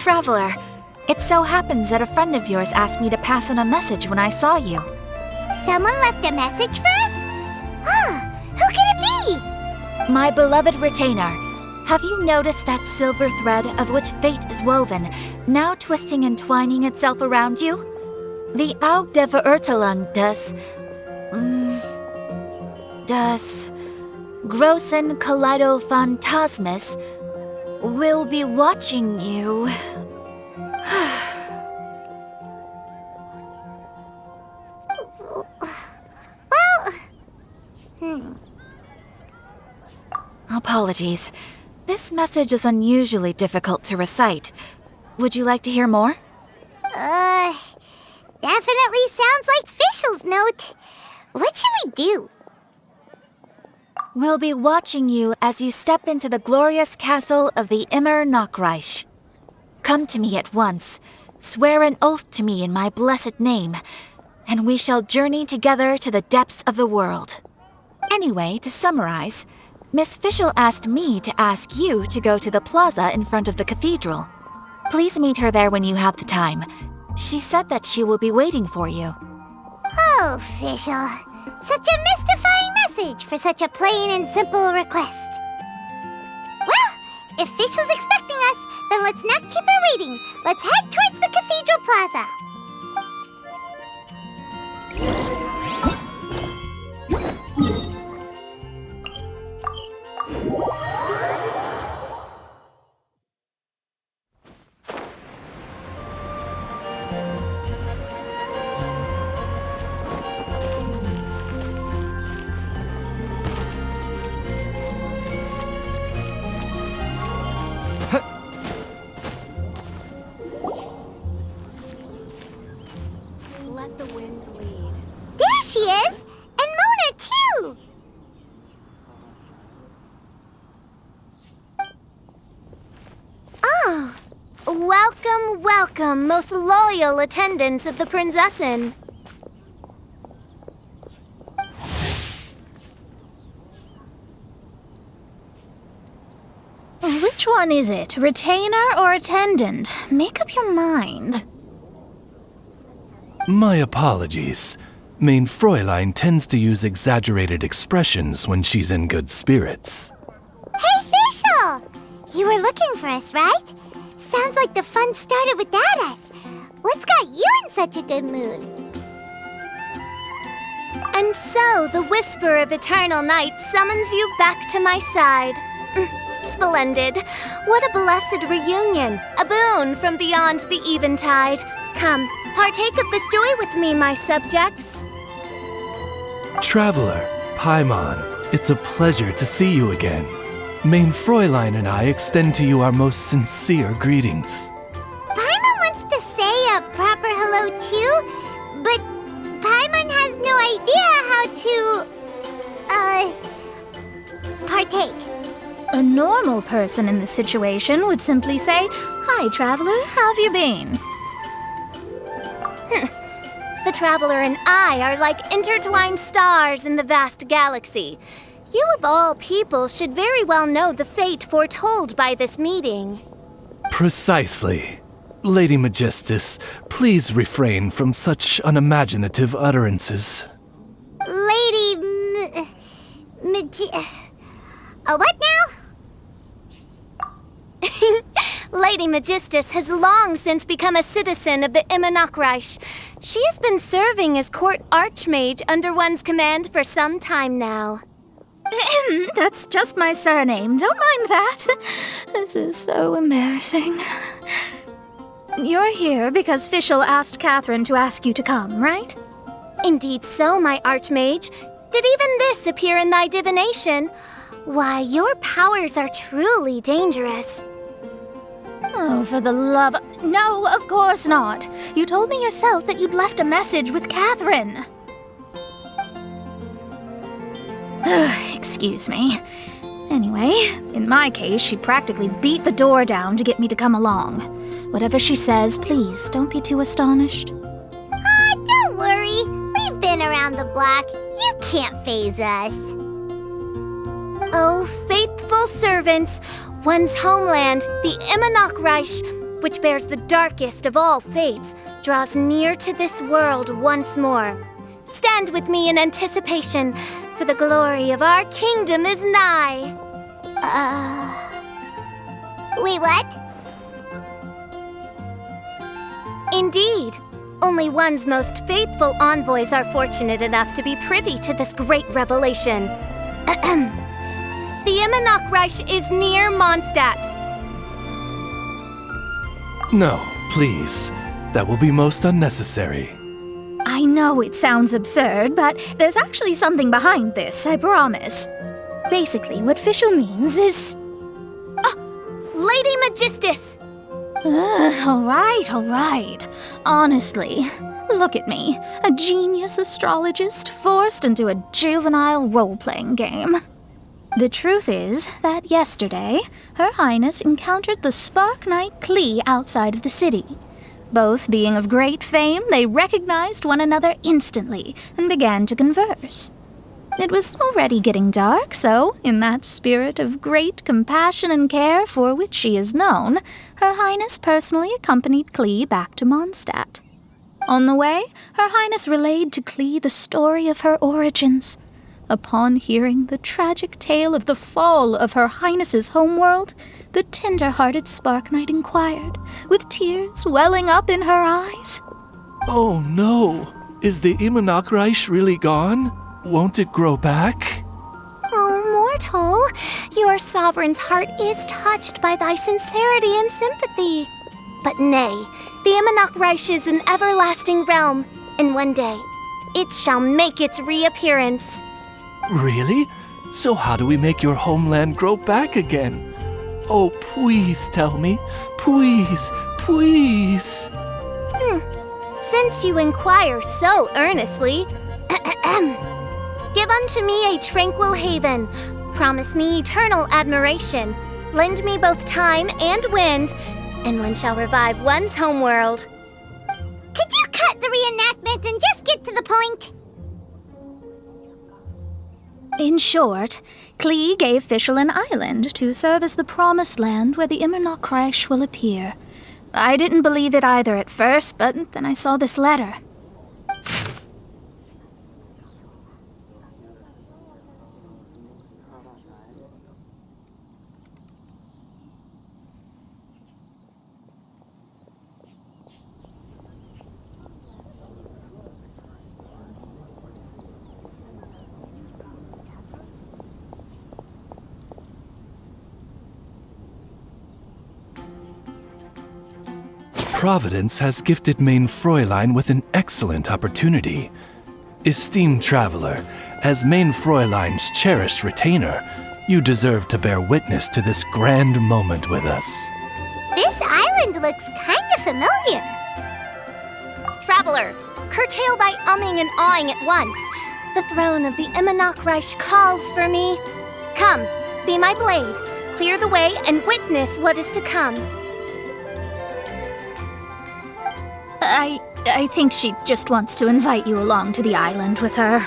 Traveler, it so happens that a friend of yours asked me to pass on a message when I saw you. Someone left a message for us? Who can it be? My beloved retainer, have you noticed that silver thread of which fate is woven, now twisting and twining itself around you? The Aug der Verurteilung does Großen Kaleido-Phantasmus will be watching you. Apologies. This message is unusually difficult to recite. Would you like to hear more? Definitely sounds like Fischl's note. What should we do? We'll be watching you as you step into the glorious castle of the Immer Nachreich. Come to me at once, swear an oath to me in my blessed name, and we shall journey together to the depths of the world. Anyway, to summarize, Miss Fischl asked me to ask you to go to the plaza in front of the cathedral. Please meet her there when you have the time. She said that she will be waiting for you. Oh, Fischl. Such a mystifying message for such a plain and simple request. Well, if Fischl's expecting us, then let's not keep her waiting. Let's head towards the cathedral plaza. Let the wind lead. There she is! And Mona, too! Oh, welcome, welcome, most loyal attendants of the Prinzessin. Which one is it, retainer or attendant? Make up your mind. My apologies. Mein Fräulein tends to use exaggerated expressions when she's in good spirits. Hey, Fischl! You were looking for us, right? Sounds like the fun started without us. What's got you in such a good mood? And so the whisper of eternal night summons you back to my side. Splendid. What a blessed reunion. A boon from beyond the eventide. Come, partake of this joy with me, my subjects. Traveler, Paimon, it's a pleasure to see you again. Mein Fräulein and I extend to you our most sincere greetings. Paimon wants to say a proper hello too, but Paimon has no idea how to, partake. A normal person in this situation would simply say, "Hi, traveler, how have you been?" The Traveler and I are like intertwined stars in the vast galaxy. You of all people should very well know the fate foretold by this meeting. Precisely. Lady Magistus, please refrain from such unimaginative utterances. Lady what now? Lady Magistus has long since become a citizen of the Immer Nachreich. She has been serving as court archmage under one's command for some time now. That's just my surname. Don't mind that. This is so embarrassing. You're here because Fischl asked Catherine to ask you to come, right? Indeed so, my archmage. Did even this appear in thy divination? Why, your powers are truly dangerous. Oh, for the love... No, of course not. You told me yourself that you'd left a message with Catherine. Excuse me. Anyway, in my case, she practically beat the door down to get me to come along. Whatever she says, please don't be too astonished. Don't worry. We've been around the block. You can't faze us. Oh, faithful servants, one's homeland, the Immer Nachreich, which bears the darkest of all fates, draws near to this world once more. Stand with me in anticipation, for the glory of our kingdom is nigh. Wait, what? Indeed. Only one's most faithful envoys are fortunate enough to be privy to this great revelation. The Immernachtreich is near Mondstadt. No, please. That will be most unnecessary. I know it sounds absurd, but there's actually something behind this, I promise. Basically, what Fischl means is... Lady Magistus! All right. Honestly, look at me, a genius astrologist forced into a juvenile role-playing game. The truth is that yesterday, Her Highness encountered the Spark Knight Klee outside of the city. Both being of great fame, they recognized one another instantly and began to converse. It was already getting dark, so, in that spirit of great compassion and care for which she is known, Her Highness personally accompanied Klee back to Mondstadt. On the way, Her Highness relayed to Klee the story of her origins. Upon hearing the tragic tale of the fall of Her Highness's homeworld, the tender-hearted Spark Knight inquired, with tears welling up in her eyes. Oh no! Is the Immernachtreich really gone? Won't it grow back? Oh, mortal, your sovereign's heart is touched by thy sincerity and sympathy. But nay, the Immernachtreich is an everlasting realm, and one day it shall make its reappearance. Really? So how do we make your homeland grow back again? Oh, please tell me. Please. Since you inquire so earnestly, give unto me a tranquil haven, promise me eternal admiration, lend me both time and wind, and one shall revive one's homeworld. Could you cut the reenactment and just get to the point? In short, Klee gave Fischl an island to serve as the promised land where the Immernachtreich will appear. I didn't believe it either at first, but then I saw this letter. Providence has gifted Mein Fräulein with an excellent opportunity. Esteemed traveler, as Mein Fräulein's cherished retainer, you deserve to bear witness to this grand moment with us. This island looks kinda familiar. Traveler, curtail thy umming and awing at once. The throne of the Immernachtreich calls for me. Come, be my blade, clear the way, and witness what is to come. I think she just wants to invite you along to the island with her.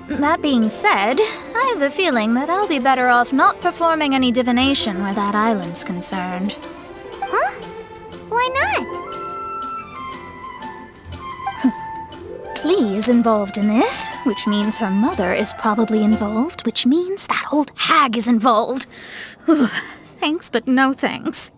That being said, I have a feeling that I'll be better off not performing any divination where that island's concerned. Huh? Why not? Klee is involved in this, which means her mother is probably involved, which means that old hag is involved. Thanks, but no thanks.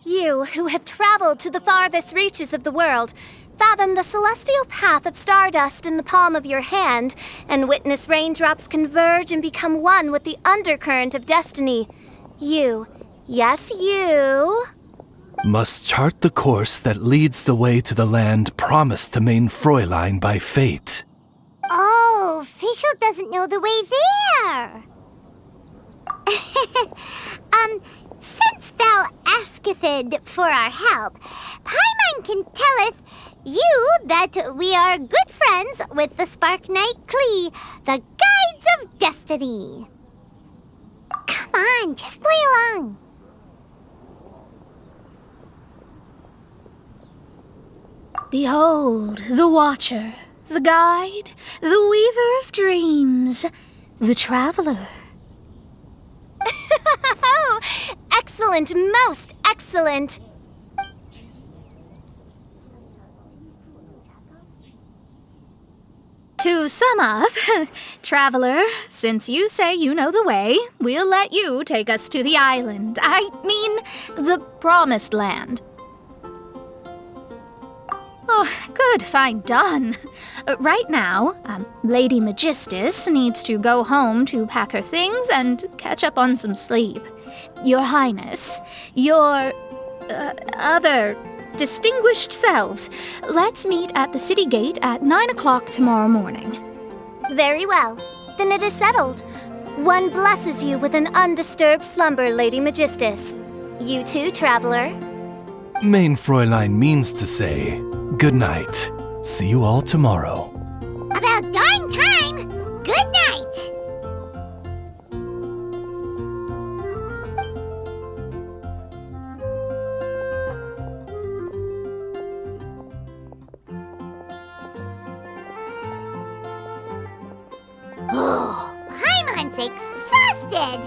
You, who have traveled to the farthest reaches of the world, fathom the celestial path of stardust in the palm of your hand, and witness raindrops converge and become one with the undercurrent of destiny. You, yes you, Must chart the course that leads the way to the land promised to Mein Fräulein by fate. Oh, Fischl doesn't know the way there. Since thou asketh for our help, Paimon can telleth you that we are good friends with the Spark Knight Klee, the Guides of Destiny. Come on, just play along. Behold, the Watcher, the Guide, the Weaver of Dreams, the Traveler. excellent excellent, most excellent. To sum up, traveler, since you say you know the way, we'll let you take us to the island. I mean, the promised land. Oh, good, fine, done. Right now, Lady Magistus needs to go home to pack her things and catch up on some sleep. Your Highness, your other distinguished selves, let's meet at the city gate at 9 o'clock tomorrow morning. Very well. Then it is settled. One blesses you with an undisturbed slumber, Lady Magistus. You too, traveler. Main Fräulein means to say, good night. See you all tomorrow. About darn time! Good night! Paimon's exhausted!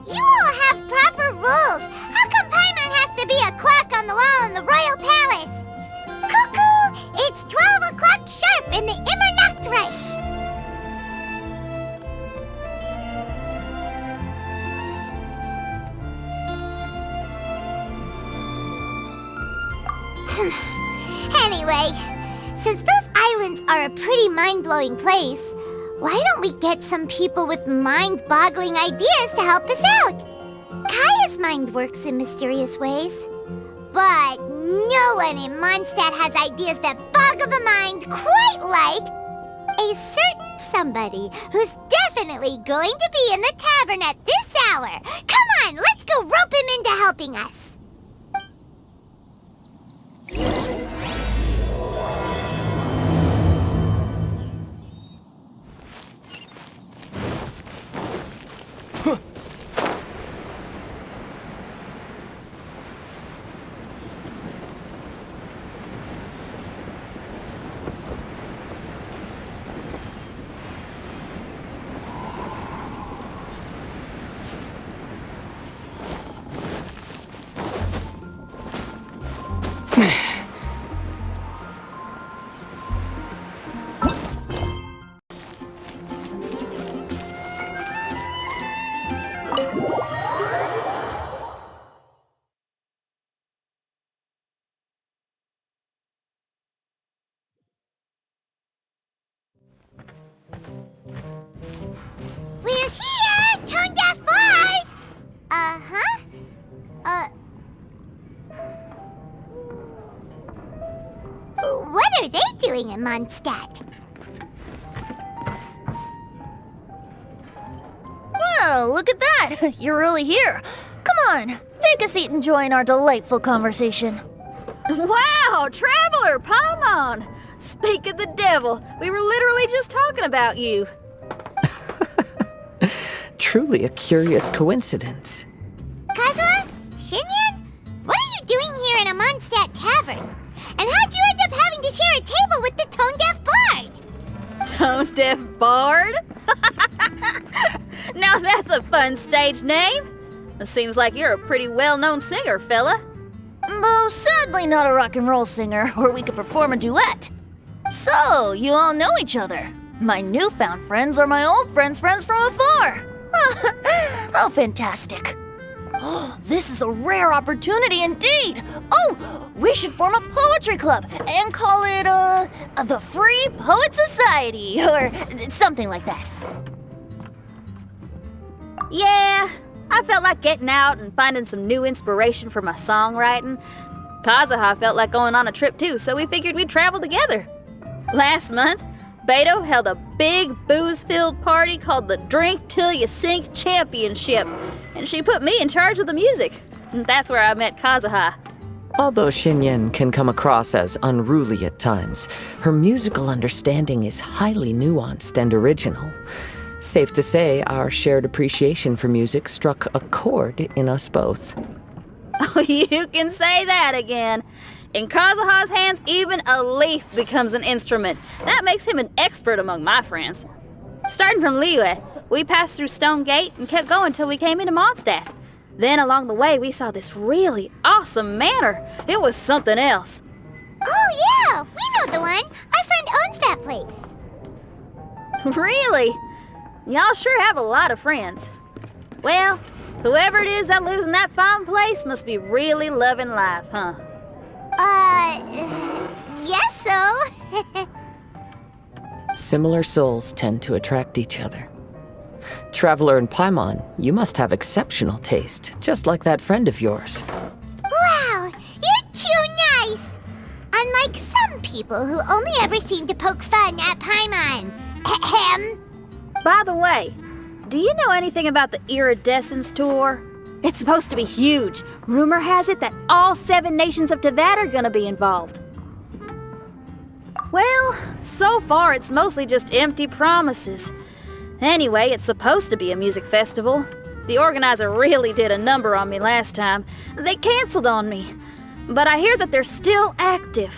You all have proper rules! How come Paimon has to be a clock on the wall in the royal palace? Cuckoo! It's 12 o'clock sharp in the Immernachtreich! Anyway, since those islands are a pretty mind-blowing place, why don't we get some people with mind-boggling ideas to help us out? Kaya's mind works in mysterious ways. But no one in Mondstadt has ideas that boggle the mind quite like a certain somebody who's definitely going to be in the tavern at this hour. Come on, let's go rope him into helping us. We're here, Tone-Deaf Bard! What are they doing in Mondstadt? Well, look at that! You're really here. Come on, take a seat and join our delightful conversation. Wow, Traveler, Paimon! Speak of the devil, we were literally just talking about you. Truly a curious coincidence. Kazuha? Xinyan? What are you doing here in a Mondstadt tavern? And how'd you end up having to share a table with the Tone-Deaf Bard? Tone-Deaf Bard? Now that's a fun stage name. It seems like you're a pretty well-known singer, fella. Though sadly not a rock and roll singer, or we could perform a duet. So, you all know each other. My newfound friends are my old friends' friends from afar. How fantastic. Oh, this is a rare opportunity indeed. Oh, we should form a poetry club and call it, the Free Poet Society, or something like that. Yeah, I felt like getting out and finding some new inspiration for my songwriting. Kazuha felt like going on a trip too, so we figured we'd travel together. Last month, Beto held a big booze-filled party called the Drink Till You Sink Championship, and she put me in charge of the music. And that's where I met Kazuha. Although Xinyan can come across as unruly at times, her musical understanding is highly nuanced and original. Safe to say, our shared appreciation for music struck a chord in us both. Oh, you can say that again. In Kazuha's hands, even a leaf becomes an instrument. That makes him an expert among my friends. Starting from Liyue, we passed through Stone Gate and kept going till we came into Mondstadt. Then along the way, we saw this really awesome manor. It was something else. Oh, yeah, we know the one. Our friend owns that place. Really? Y'all sure have a lot of friends. Well, whoever it is that lives in that fine place must be really loving life, huh? Yes, so. Similar souls tend to attract each other. Traveler in Paimon, you must have exceptional taste, just like that friend of yours. Wow, you're too nice. Unlike some people who only ever seem to poke fun at Paimon. Ahem. By the way, do you know anything about the Iridescence Tour? It's supposed to be huge. Rumor has it that all 7 nations of Tevat are gonna be involved. Well, so far it's mostly just empty promises. Anyway, it's supposed to be a music festival. The organizer really did a number on me last time. They canceled on me. But I hear that they're still active.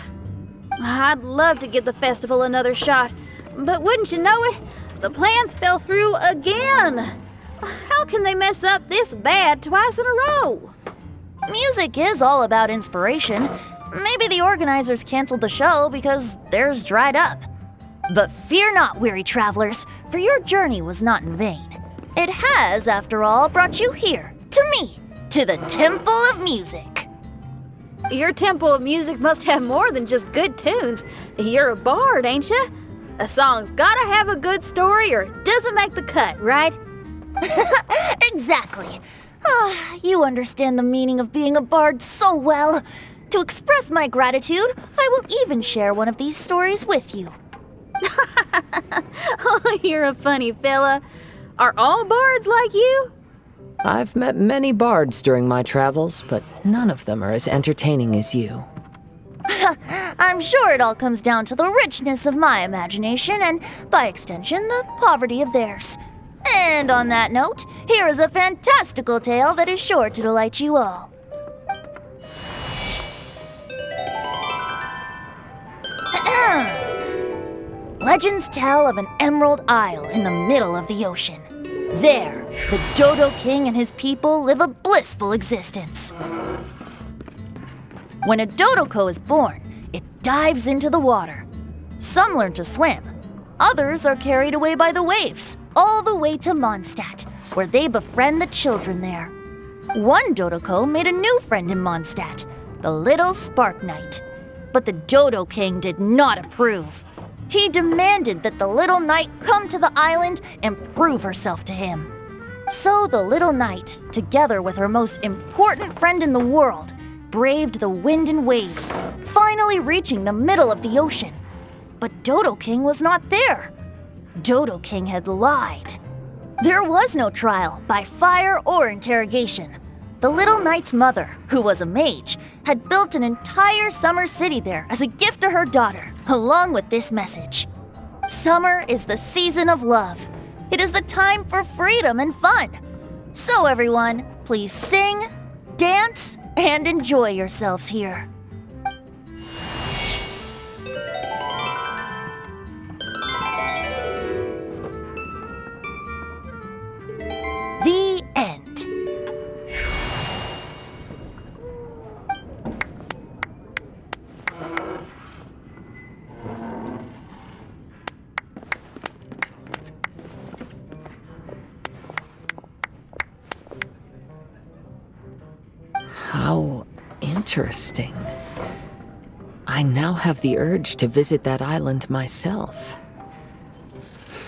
I'd love to give the festival another shot. But wouldn't you know it, the plans fell through again. How can they mess up this bad twice in a row? Music is all about inspiration. Maybe the organizers canceled the show because theirs dried up. But fear not, weary travelers, for your journey was not in vain. It has, after all, brought you here, to me, to the Temple of Music. Your Temple of Music must have more than just good tunes. You're a bard, ain't ya? A song's gotta have a good story or it doesn't make the cut, right? Exactly. You understand the meaning of being a bard so well. To express my gratitude, I will even share one of these stories with you. Oh, you're a funny fella. Are all bards like you? I've met many bards during my travels, but none of them are as entertaining as you. I'm sure it all comes down to the richness of my imagination and, by extension, the poverty of theirs. And on that note, here is a fantastical tale that is sure to delight you all. Legends tell of an emerald isle in the middle of the ocean. There, the Dodo King and his people live a blissful existence. When a Dodoko is born, it dives into the water. Some learn to swim. Others are carried away by the waves, all the way to Mondstadt, where they befriend the children there. One Dodoko made a new friend in Mondstadt, the little Spark Knight. But the Dodo King did not approve. He demanded that the little knight come to the island and prove herself to him. So the little knight, together with her most important friend in the world, braved the wind and waves, finally reaching the middle of the ocean. But Dodo King was not there. Dodo King had lied. There was no trial by fire or interrogation. The little knight's mother, who was a mage, had built an entire summer city there as a gift to her daughter, along with this message. Summer is the season of love. It is the time for freedom and fun. So everyone, please sing, dance, and enjoy yourselves here. The end. How interesting. I now have the urge to visit that island myself.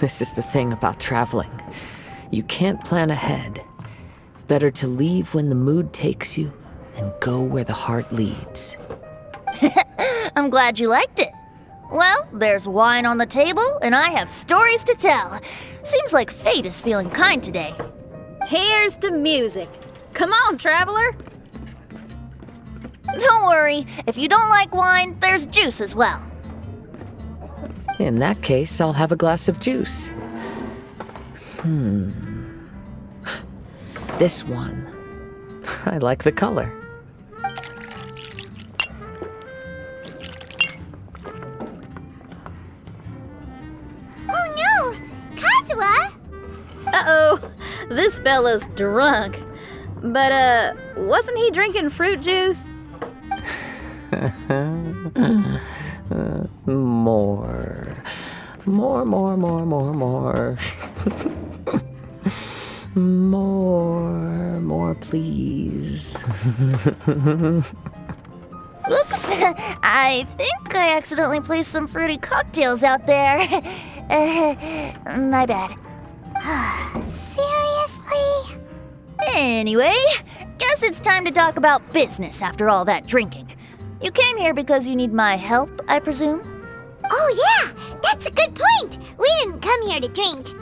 This is the thing about traveling. You can't plan ahead. Better to leave when the mood takes you and go where the heart leads. I'm glad you liked it. Well, there's wine on the table, and I have stories to tell. Seems like fate is feeling kind today. Here's to music. Come on, traveler. Don't worry, if you don't like wine, there's juice as well. In that case, I'll have a glass of juice. This one. I like the color. Oh no! Kazuha! Uh-oh, this fella's drunk. But, wasn't he drinking fruit juice? More. More, please. Oops, I think I accidentally placed some fruity cocktails out there. My bad. Seriously? Anyway, guess it's time to talk about business after all that drinking. You came here because you need my help, I presume? Oh yeah, that's a good point. We didn't come here to drink.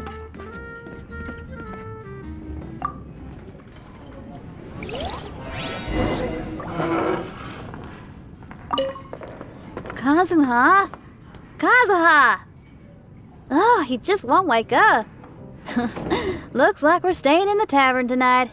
Kazuha? Kazuha! Oh, he just won't wake up. Looks like we're staying in the tavern tonight.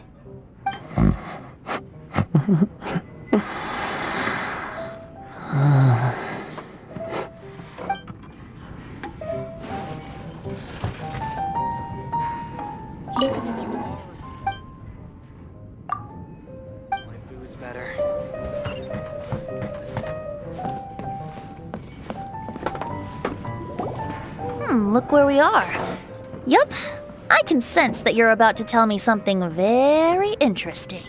My booze better. Look where we are. Yup, I can sense that you're about to tell me something very interesting.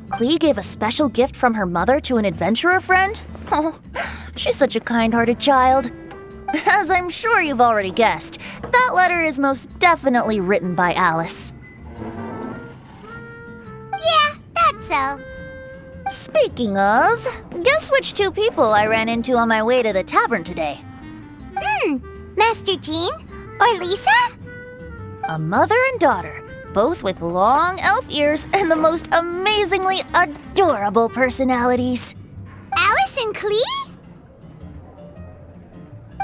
Klee gave a special gift from her mother to an adventurer friend? Oh, she's such a kind-hearted child. As I'm sure you've already guessed, that letter is most definitely written by Alice. Yeah, that's so. Speaking of, guess which two people I ran into on my way to the tavern today? Master Jean? Or Lisa? A mother and daughter, both with long elf ears and the most amazingly adorable personalities. Alice and Klee?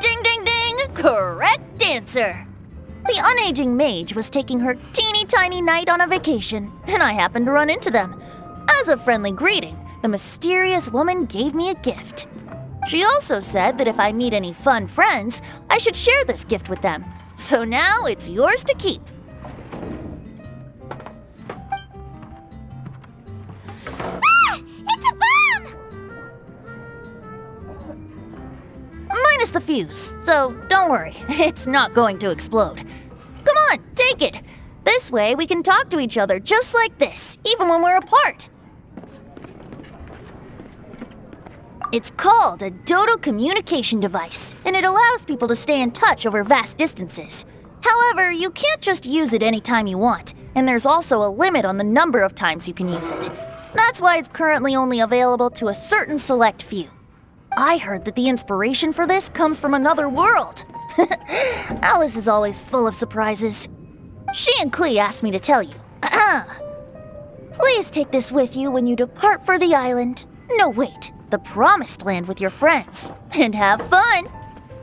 Ding, ding, ding! Correct answer! The unaging mage was taking her teeny tiny knight on a vacation, and I happened to run into them. As a friendly greeting, the mysterious woman gave me a gift. She also said that if I meet any fun friends, I should share this gift with them. So now it's yours to keep. Ah! It's a bomb! Minus the fuse, so don't worry, it's not going to explode. Come on, take it. This way we can talk to each other just like this, even when we're apart. It's called a Dodo communication device, and it allows people to stay in touch over vast distances. However, you can't just use it anytime you want, and there's also a limit on the number of times you can use it. That's why it's currently only available to a certain select few. I heard that the inspiration for this comes from another world. Alice is always full of surprises. She and Klee asked me to tell you. Please take this with you when you depart for the island. No, wait. The Promised Land with your friends, and have fun.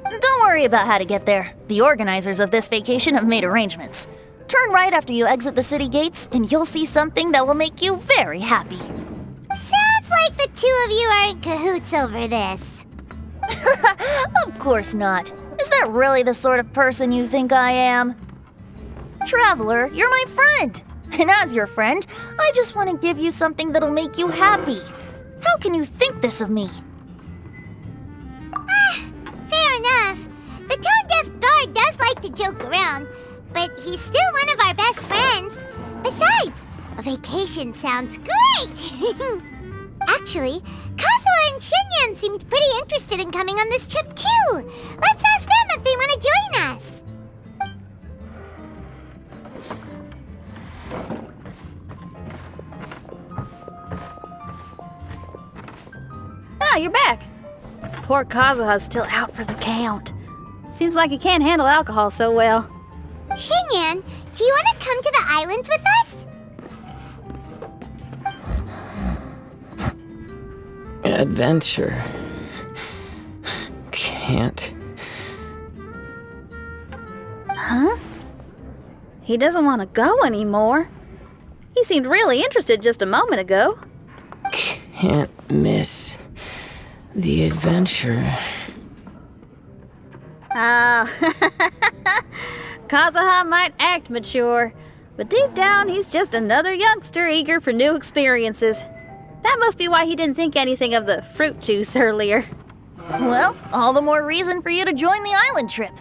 Don't worry about how to get there. The organizers of this vacation have made arrangements. Turn right after you exit the city gates, and you'll see something that will make you very happy. Sounds like the two of you are in cahoots over this. Of course not. Is that really the sort of person you think I am? Traveler, you're my friend. And as your friend, I just want to give you something that'll make you happy. How can you think this of me? Fair enough. The tone-deaf bard does like to joke around, but he's still one of our best friends. Besides, a vacation sounds great! Actually, Kazuha and Xinyan seemed pretty interested in coming on this trip too. Let's ask them if they want to join us. Ah, you're back. Poor Kazuha's still out for the count. Seems like he can't handle alcohol so well. Xinyan, do you want to come to the islands with us? Adventure. Can't. Huh? He doesn't want to go anymore. He seemed really interested just a moment ago. Can't miss the adventure. Kazuha might act mature, but deep down he's just another youngster eager for new experiences. That must be why he didn't think anything of the fruit juice earlier. Well, all the more reason for you to join the island trip.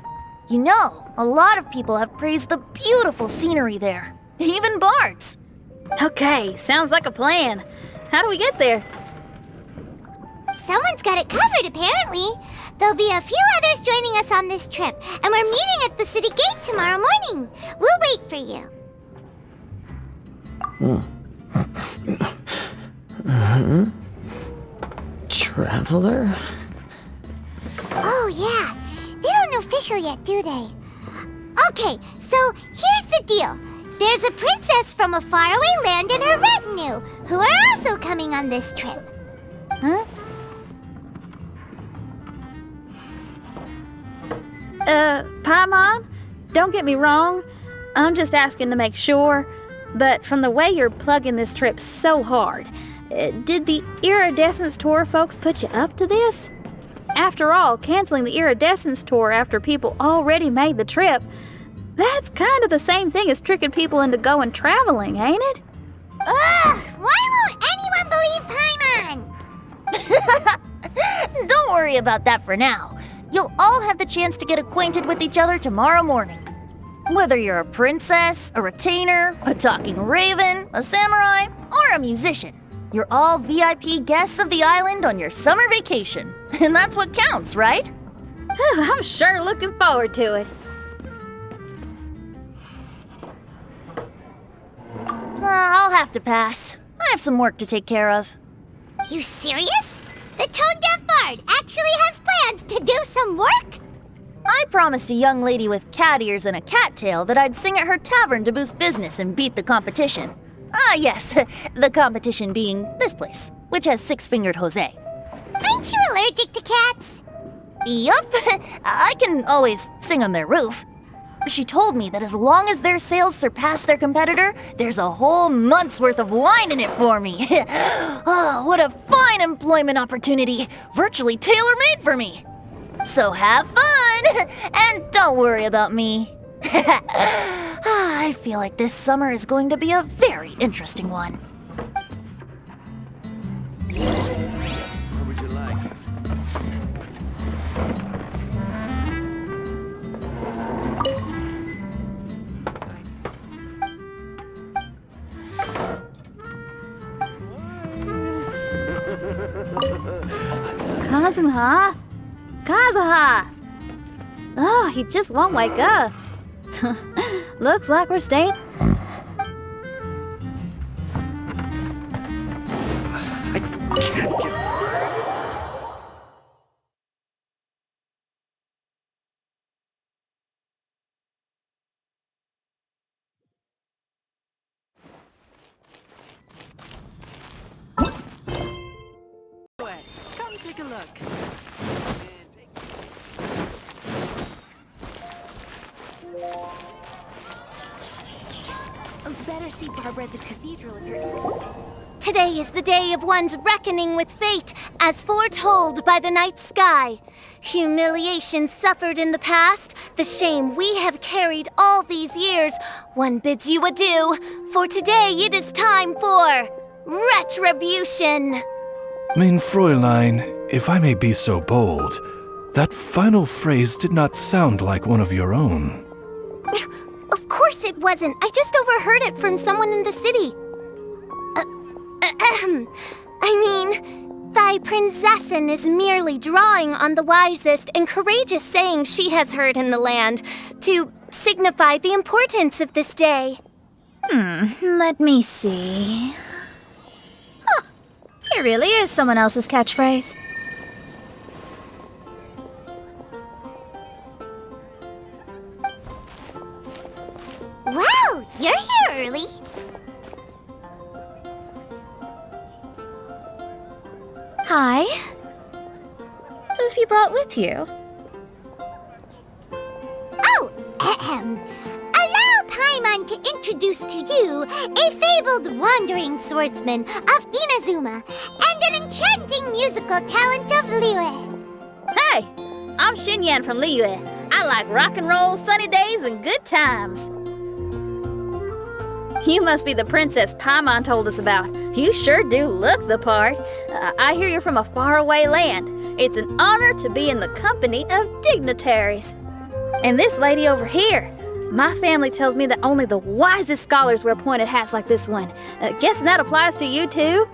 You know, a lot of people have praised the beautiful scenery there. Even bards. Okay, sounds like a plan. How do we get there? Someone's got it covered, apparently. There'll be a few others joining us on this trip, and we're meeting at the city gate tomorrow morning. We'll wait for you. Traveler? Oh, yeah. They don't know Fischl yet, do they? Okay, so here's the deal. There's a princess from a faraway land and her retinue, who are also coming on this trip. Huh? Paimon, don't get me wrong. I'm just asking to make sure. But from the way you're plugging this trip so hard, did the Iridescence Tour folks put you up to this? After all, canceling the Iridescence Tour after people already made the trip, that's kind of the same thing as tricking people into going traveling, ain't it? Ugh! Why won't anyone believe Paimon? Don't worry about that for now. You'll all have the chance to get acquainted with each other tomorrow morning. Whether you're a princess, a retainer, a talking raven, a samurai, or a musician, you're all VIP guests of the island on your summer vacation. And that's what counts, right? I'm sure looking forward to it. I'll have to pass. I have some work to take care of. You serious? The tone-deaf bard actually has plans to do some work? I promised a young lady with cat ears and a cat tail that I'd sing at her tavern to boost business and beat the competition. Ah, yes, the competition being this place, which has six-fingered Jose. Aren't you allergic to cats? Yup, I can always sing on their roof. She told me that as long as their sales surpass their competitor, there's a whole month's worth of wine in it for me. Oh, what a fine employment opportunity, virtually tailor-made for me. So have fun, and don't worry about me. I feel like this summer is going to be a very interesting one. What would you like? Kazuha? Kazuha! Oh, he just won't wake up. Looks like we're staying. I can't get... Come take a look. Better see Barbara at the cathedral if you're... Today is the day of one's reckoning with fate, as foretold by the night sky. Humiliation suffered in the past, the shame we have carried all these years, one bids you adieu, for today it is time for retribution. Mein Fräulein, if I may be so bold, that final phrase did not sound like one of your own. Of course it wasn't. I just overheard it from someone in the city. I mean, thy princessin is merely drawing on the wisest and courageous sayings she has heard in the land to signify the importance of this day. Let me see. Huh. It really is someone else's catchphrase. Wow, you're here early. Hi. Who have you brought with you? Oh, allow Paimon to introduce to you a fabled wandering swordsman of Inazuma and an enchanting musical talent of Liyue. Hey! I'm Xinyan from Liyue. I like rock and roll, sunny days, and good times. You must be the princess Paimon told us about. You sure do look the part. I hear you're from a faraway land. It's an honor to be in the company of dignitaries. And this lady over here, my family tells me that only the wisest scholars wear pointed hats like this one. Guessing that applies to you too?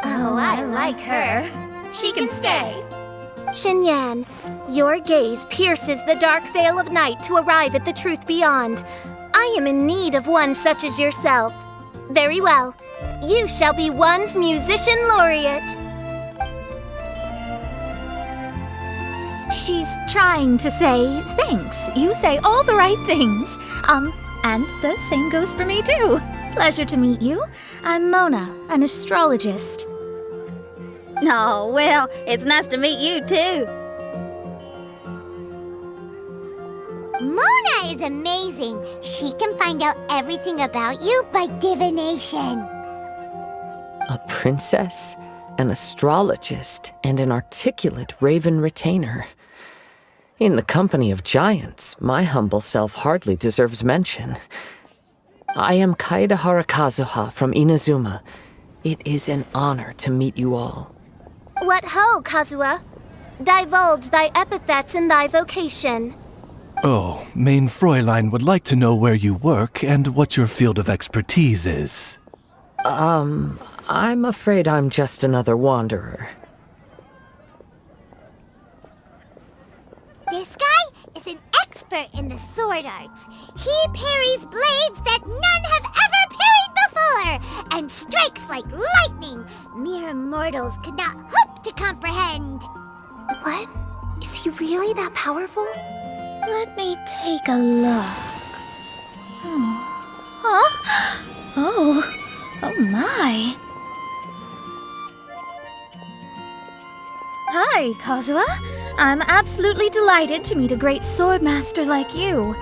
Oh, I like her. She can stay. Xinyan, your gaze pierces the dark veil of night to arrive at the truth beyond. I am in need of one such as yourself. Very well. You shall be one's musician laureate. She's trying to say thanks. You say all the right things. And the same goes for me too. Pleasure to meet you. I'm Mona, an astrologist. Oh, well, it's nice to meet you too. Mona is amazing. She can find out everything about you by divination. A princess, an astrologist, and an articulate raven retainer. In the company of giants, my humble self hardly deserves mention. I am Kaedehara Kazuha from Inazuma. It is an honor to meet you all. What ho, Kazuha? Divulge thy epithets and thy vocation. Oh, Main Fräulein would like to know where you work and what your field of expertise is. I'm afraid I'm just another wanderer. This guy is an expert in the sword arts. He parries blades that none have ever parried before, and strikes like lightning mere mortals could not hope to comprehend. What? Is he really that powerful? Let me take a look. Huh? Oh my. Hi, Kazuha. I'm absolutely delighted to meet a great sword master like you.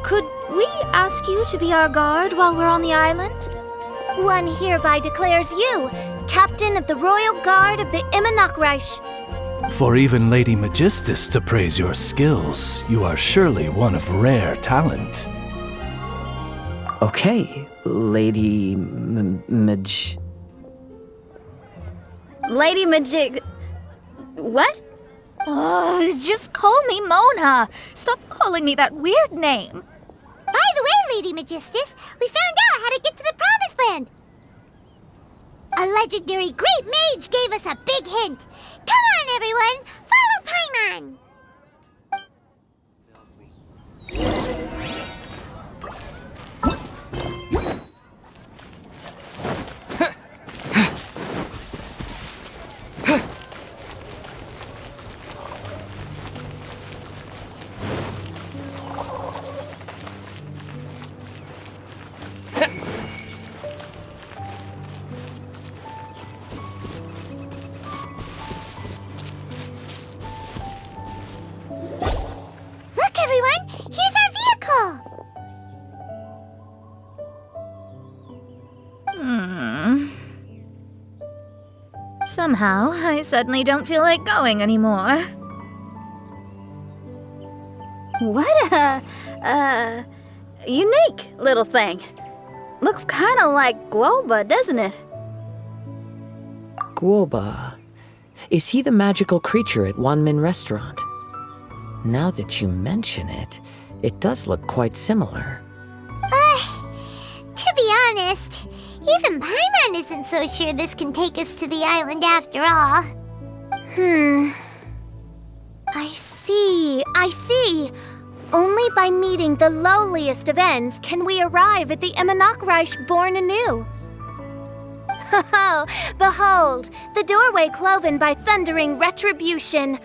Could we ask you to be our guard while we're on the island? One hereby declares you captain of the Royal Guard of the Immernachtreich. For even Lady Magistus to praise your skills, you are surely one of rare talent. Okay, Lady Lady Majig... What? Oh, just call me Mona. Stop calling me that weird name. By the way, Lady Magistus, we found out how to get to the Promised Land. A legendary great mage gave us a big hint. Come on, everyone! Follow Paimon! Look, everyone! Here's our vehicle! Somehow, I suddenly don't feel like going anymore. What a, unique little thing. Looks kind of like Guoba, doesn't it? Guoba. Is he the magical creature at Wanmin Restaurant? Now that you mention it, it does look quite similar. To be honest, even Paimon isn't so sure this can take us to the island after all. I see. Only by meeting the lowliest of ends can we arrive at the Immernachtreich born anew. Ho, behold, the doorway cloven by thundering retribution.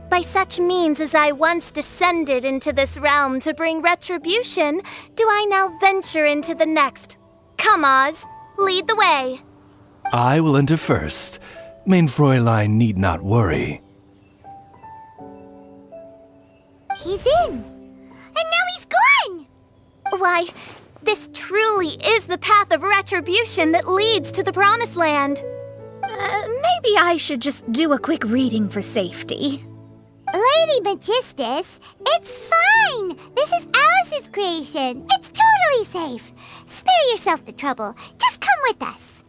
By such means as I once descended into this realm to bring retribution, do I now venture into the next. Come, Oz, lead the way. I will enter first. Main Fräulein need not worry. He's in! And now he's gone! Why, this truly is the path of retribution that leads to the Promised Land. Maybe I should just do a quick reading for safety. Later, Lady Magistus, it's fine. This is Alice's creation. It's totally safe. Spare yourself the trouble. Just come with us.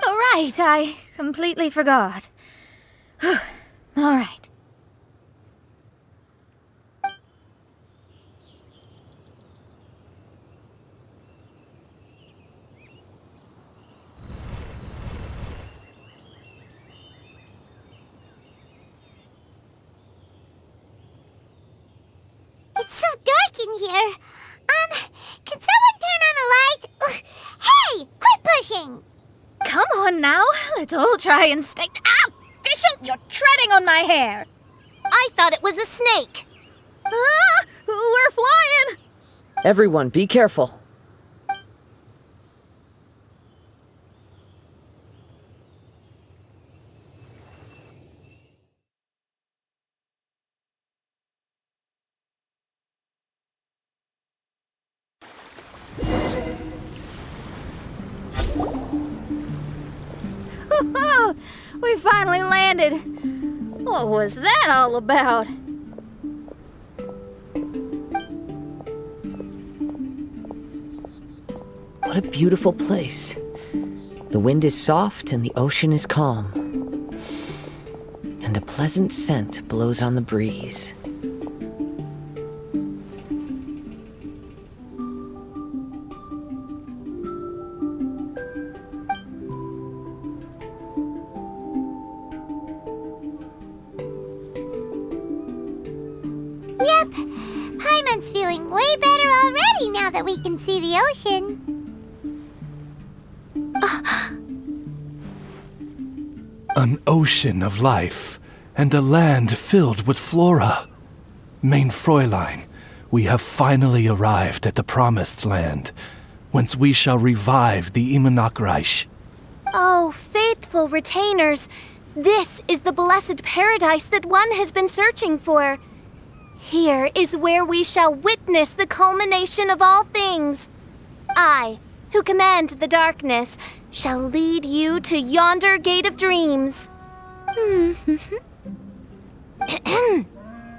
All right, I completely forgot. All right. It's so dark in here. Can someone turn on a light? Ugh. Hey, quit pushing. Come on now, let's all try and stay. Ow! Fischl, you're treading on my hair. I thought it was a snake. Ah! We're flying! Everyone, be careful. We finally landed. What was that all about? What a beautiful place. The wind is soft and the ocean is calm. And a pleasant scent blows on the breeze. Yep, Paimon's feeling way better already now that we can see the ocean. An ocean of life, and a land filled with flora. Mein Fräulein, we have finally arrived at the promised land, whence we shall revive the Immernachtreich. Oh, faithful retainers, this is the blessed paradise that one has been searching for. Here is where we shall witness the culmination of all things. I, who command the darkness, shall lead you to yonder gate of dreams.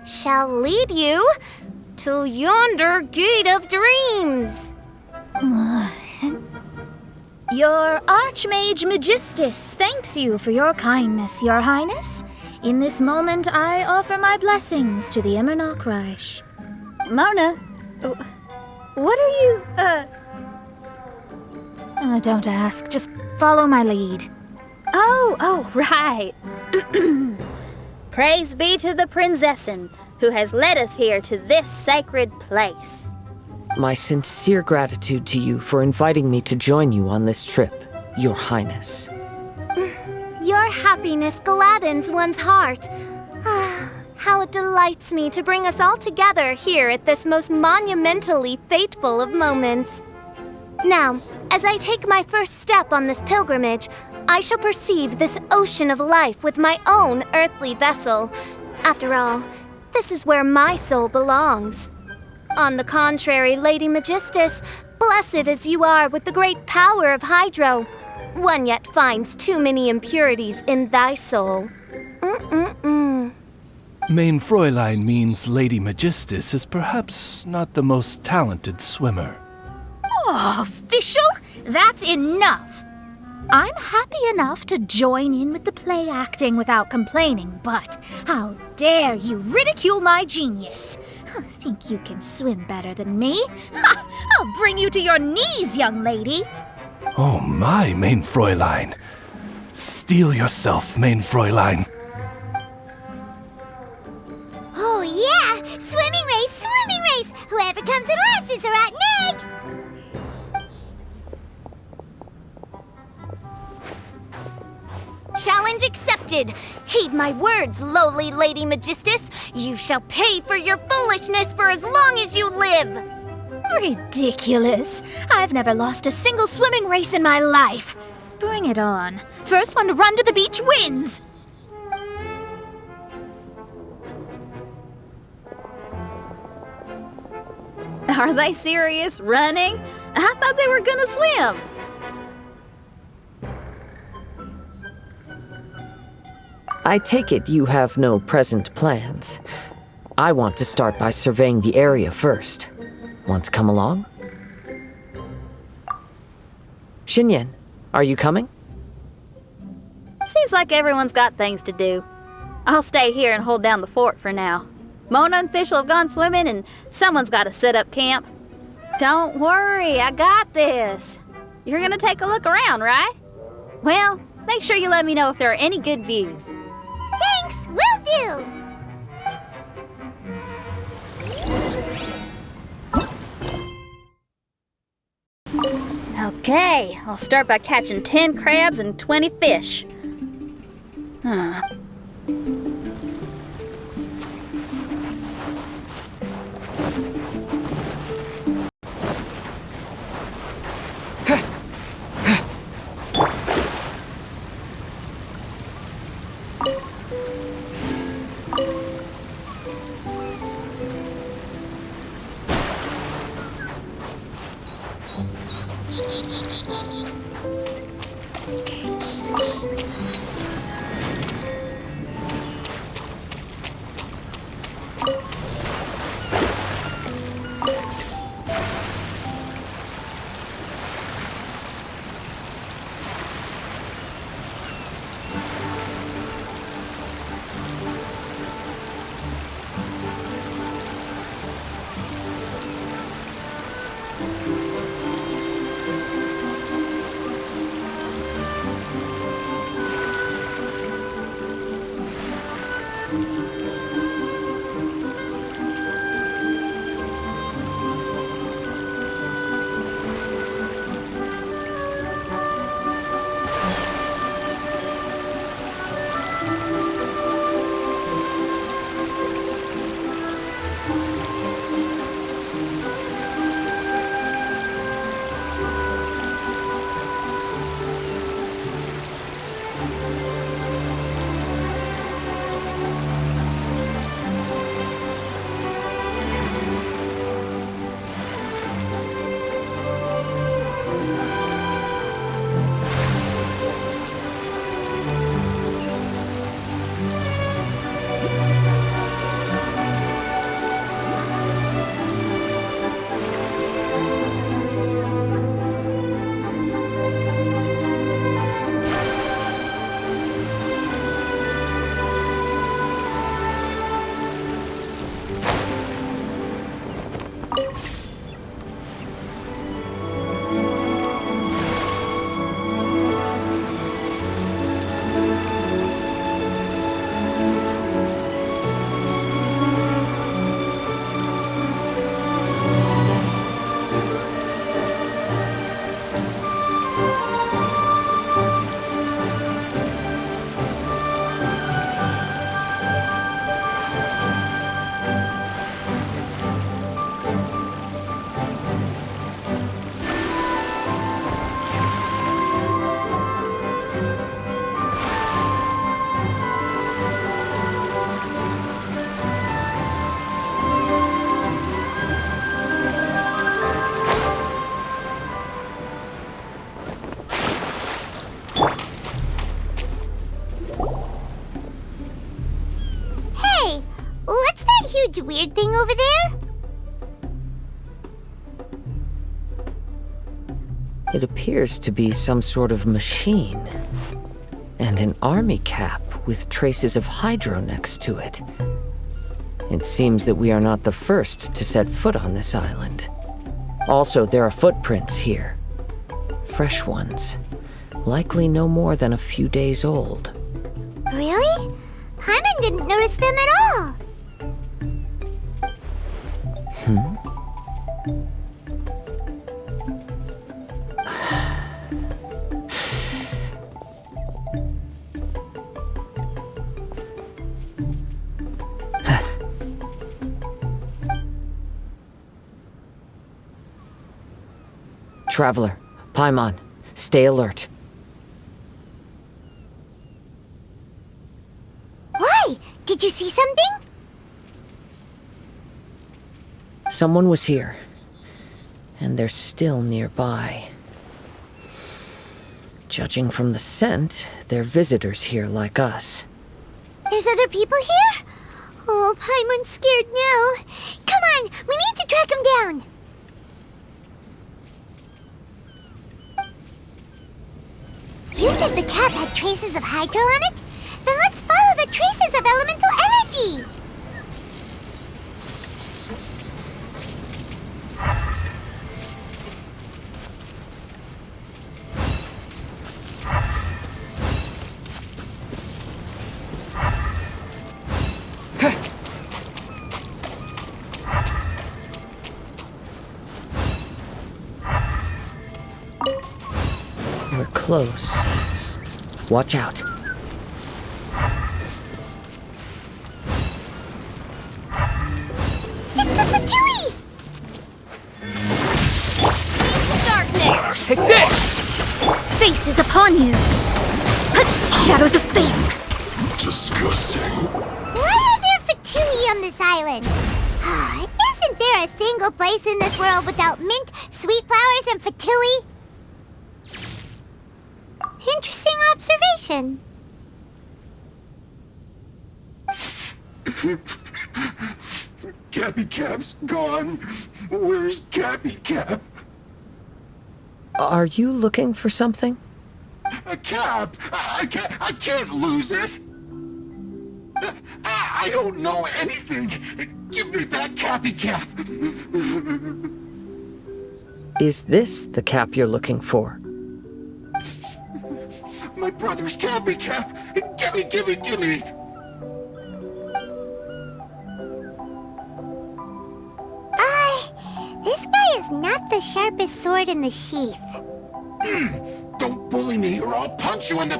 Shall lead you to yonder gate of dreams. Your Archmage Magistus thanks you for your kindness, Your Highness. In this moment, I offer my blessings to the Immernachtreich. Mona, what are you, Don't ask, just follow my lead. Oh, right. Praise be to the Prinzessin, who has led us here to this sacred place. My sincere gratitude to you for inviting me to join you on this trip, Your Highness. Your happiness gladdens one's heart. How it delights me to bring us all together here at this most monumentally fateful of moments. Now, as I take my first step on this pilgrimage, I shall perceive this ocean of life with my own earthly vessel. After all, this is where my soul belongs. On the contrary, Lady Magistus, blessed as you are with the great power of Hydro, one yet finds too many impurities in thy soul. Mein Fräulein means Lady Magistus is perhaps not the most talented swimmer. Oh, Fischl, that's enough. I'm happy enough to join in with the play acting without complaining, but how dare you ridicule my genius? Think you can swim better than me? I'll bring you to your knees, young lady. Oh my, Mein Fräulein. Steel yourself, Mein Fräulein. Oh yeah, swimming race! Whoever comes in last is a rotten egg! Challenge accepted! Heed my words, lowly Lady Magistus. You shall pay for your foolishness for as long as you live! Ridiculous. I've never lost a single swimming race in my life. Bring it on. First one to run to the beach wins. Are they serious? Running? I thought they were gonna swim. I take it you have no present plans. I want to start by surveying the area first. Want to come along? Xinyan, are you coming? Seems like everyone's got things to do. I'll stay here and hold down the fort for now. Mona and Fischl have gone swimming, and someone's got to set up camp. Don't worry, I got this. You're gonna take a look around, right? Well, make sure you let me know if there are any good views. Thanks, will do! Okay, I'll start by catching 10 crabs and 20 fish. Huh. Weird thing over there? It appears to be some sort of machine. And an army cap with traces of hydro next to it. It seems that we are not the first to set foot on this island. Also, there are footprints here. Fresh ones. Likely no more than a few days old. Really? Paimon didn't notice them at all. Traveler, Paimon, stay alert. Why? Did you see something? Someone was here, and they're still nearby. Judging from the scent, they're visitors here like us. There's other people here? Oh, Paimon's scared now. Come on, we need to track him down. You said the cap had traces of hydro on it? Then let's follow the traces of elemental energy. We're close. Watch out. It's the Fatui! Darkness! Take this! Fate is upon you! Shadows of fate! Disgusting. Why are there Fatui on this island? Isn't there a single place in this world without mint, sweet flowers, and Fatui? Interesting observation. Cappy Cap's gone. Where's Cappy Cap? Are you looking for something? A cap! I can't lose it! I don't know anything! Give me back Cappy Cap! Is this the cap you're looking for? My brother's Cappy Cap! Gimme! This guy is not the sharpest sword in the sheath. Don't bully me or I'll punch you in the...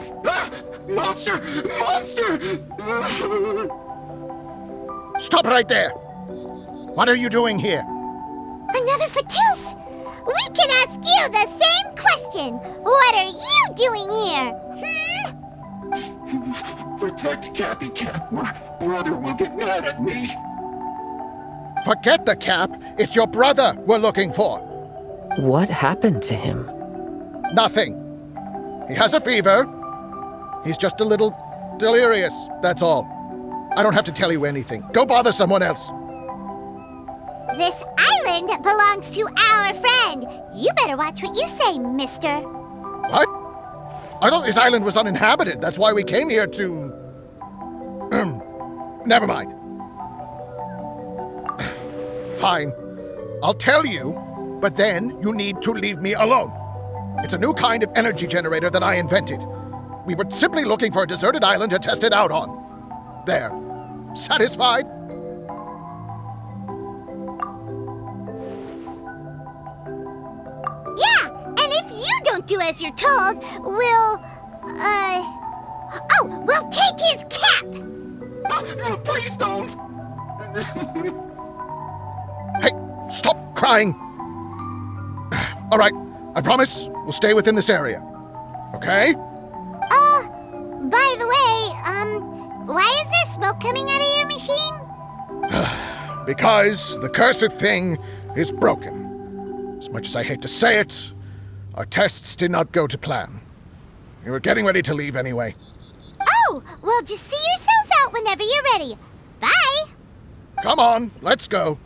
Monster! Stop right there! What are you doing here? Another Fatus! We can ask you the same question! What are you doing here? Protect Cappy Cap or brother will get mad at me. Forget the cap. It's your brother we're looking for. What happened to him? Nothing. He has a fever. He's just a little delirious, that's all. I don't have to tell you anything. Go bother someone else. This island belongs to our friend. You better watch what you say, mister. What? I thought this island was uninhabited. That's why we came here to... Never mind. Fine. I'll tell you, but then you need to leave me alone. It's a new kind of energy generator that I invented. We were simply looking for a deserted island to test it out on. There. Satisfied? Yeah, and if you don't do as you're told, we'll take his cap! Please don't! Hey, stop crying! All right, I promise we'll stay within this area. Okay? By the way, why is there smoke coming out of your machine? Because the cursed thing is broken. As much as I hate to say it, our tests did not go to plan. We were getting ready to leave anyway. Oh, well, just see yourselves out whenever you're ready. Bye! Come on, let's go.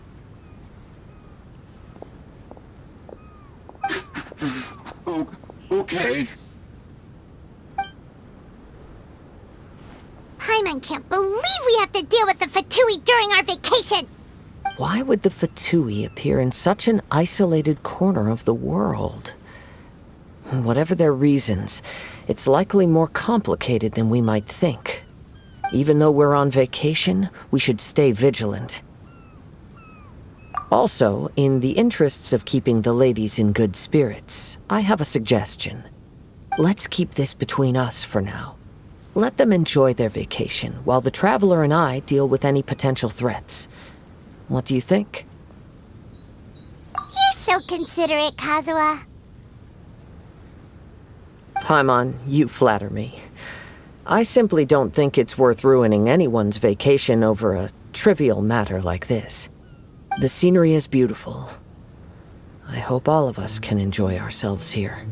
Okay. Paimon can't believe we have to deal with the Fatui during our vacation! Why would the Fatui appear in such an isolated corner of the world? Whatever their reasons, it's likely more complicated than we might think. Even though we're on vacation, we should stay vigilant. Also, in the interests of keeping the ladies in good spirits, I have a suggestion. Let's keep this between us for now. Let them enjoy their vacation, while the Traveler and I deal with any potential threats. What do you think? You're so considerate, Kazuha. Paimon, you flatter me. I simply don't think it's worth ruining anyone's vacation over a trivial matter like this. The scenery is beautiful. I hope all of us can enjoy ourselves here.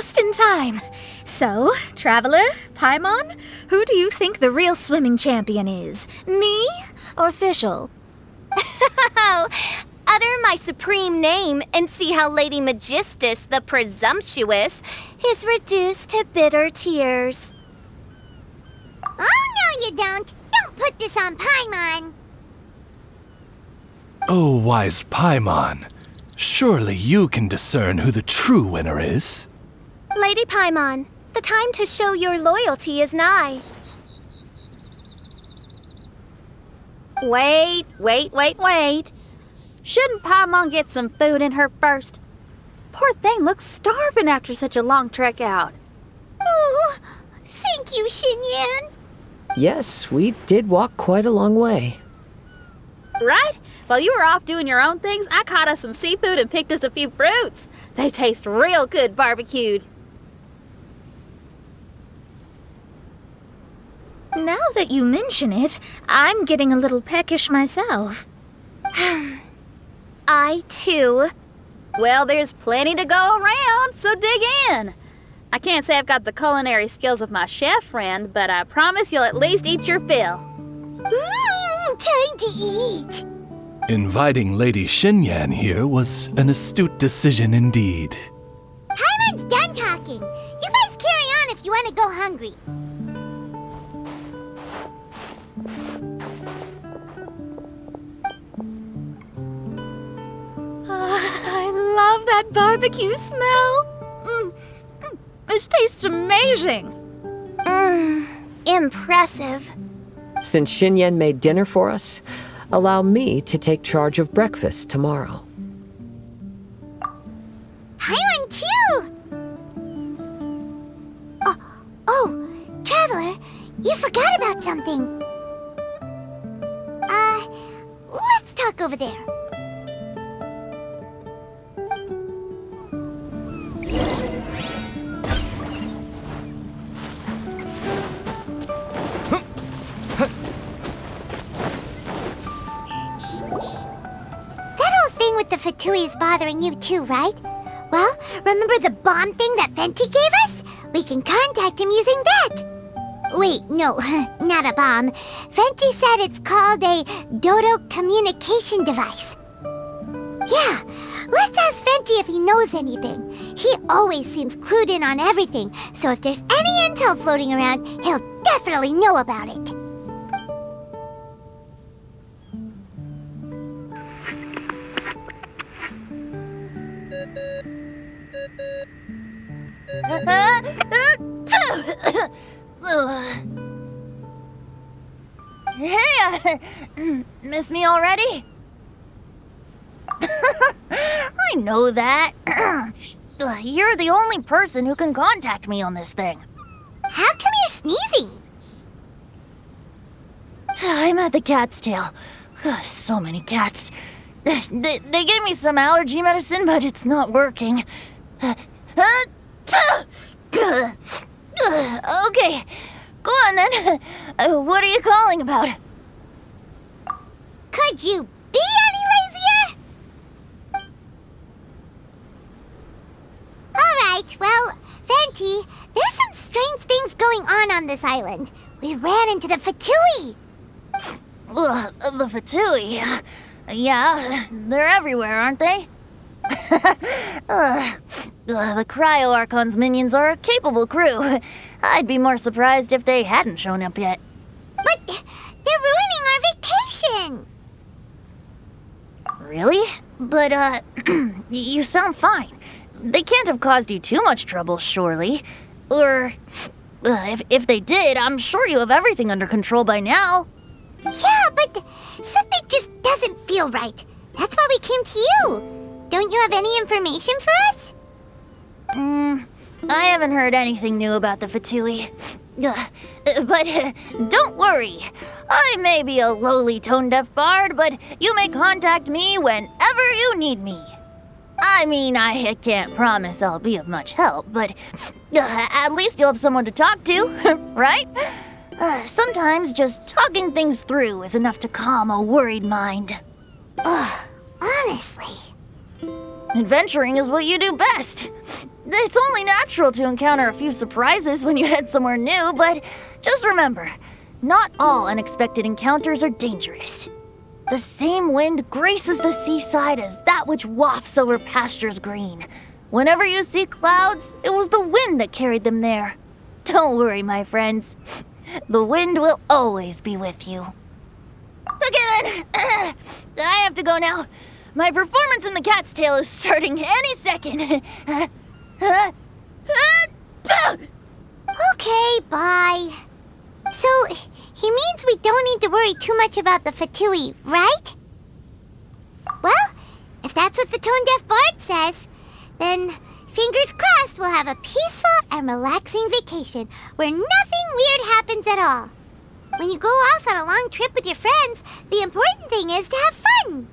just in time. So, Traveler, Paimon, who do you think the real swimming champion is? Me or Fischl? Utter my supreme name and see how Lady Magistus the Presumptuous is reduced to bitter tears. Oh, no you don't. Don't put this on Paimon. Oh, wise Paimon. Surely you can discern who the true winner is. Lady Paimon, the time to show your loyalty is nigh. Wait. Shouldn't Paimon get some food in her first? Poor thing looks starving after such a long trek out. Oh, thank you, Xinyan. Yes, we did walk quite a long way. Right? While you were off doing your own things, I caught us some seafood and picked us a few fruits. They taste real good barbecued. Now that you mention it, I'm getting a little peckish myself. I, too. Well, there's plenty to go around, so dig in. I can't say I've got the culinary skills of my chef friend, but I promise you'll at least eat your fill. Time to eat. Inviting Lady Xinyan here was an astute decision indeed. Paimon's done talking. You guys carry on if you want to go hungry. I love that barbecue smell. This tastes amazing. Impressive. Since Xinyan made dinner for us, allow me to take charge of breakfast tomorrow. Paimon too! Oh, Traveler, you forgot about something. Let's talk over there. The Fatui is bothering you too, right? Well, remember the bomb thing that Venti gave us? We can contact him using that. Wait, no, not a bomb. Venti said it's called a Dodo communication device. Yeah, let's ask Venti if he knows anything. He always seems clued in on everything, so if there's any intel floating around, he'll definitely know about it. Hey, miss me already? I know that. You're the only person who can contact me on this thing. How come you're sneezing? I'm at the cat's tail. So many cats. They gave me some allergy medicine, but it's not working. Okay, go on then. What are you calling about? Could you be any lazier? Alright, well, Venti, there's some strange things going on this island. We ran into the Fatui. The Fatui? Yeah, they're everywhere, aren't they? The Cryo Archon's minions are a capable crew. I'd be more surprised if they hadn't shown up yet. But they're ruining our vacation! Really? But, you sound fine. They can't have caused you too much trouble, surely. Or, if they did, I'm sure you have everything under control by now. Yeah, but something just doesn't feel right. That's why we came to you. Don't you have any information for us? I haven't heard anything new about the Fatui. But don't worry. I may be a lowly tone-deaf bard, but you may contact me whenever you need me. I mean, I can't promise I'll be of much help, but at least you'll have someone to talk to, right? Sometimes just talking things through is enough to calm a worried mind. Honestly. Adventuring is what you do best. It's only natural to encounter a few surprises when you head somewhere new, but just remember, not all unexpected encounters are dangerous. The same wind graces the seaside as that which wafts over pastures green. Whenever you see clouds, it was the wind that carried them there. Don't worry, my friends. The wind will always be with you. Okay then, I have to go now. My performance in the cat's tail is starting any second. Okay, bye. So, he means we don't need to worry too much about the Fischl, right? Well, if that's what the tone-deaf bard says, then fingers crossed we'll have a peaceful and relaxing vacation where nothing weird happens at all. When you go off on a long trip with your friends, the important thing is to have fun.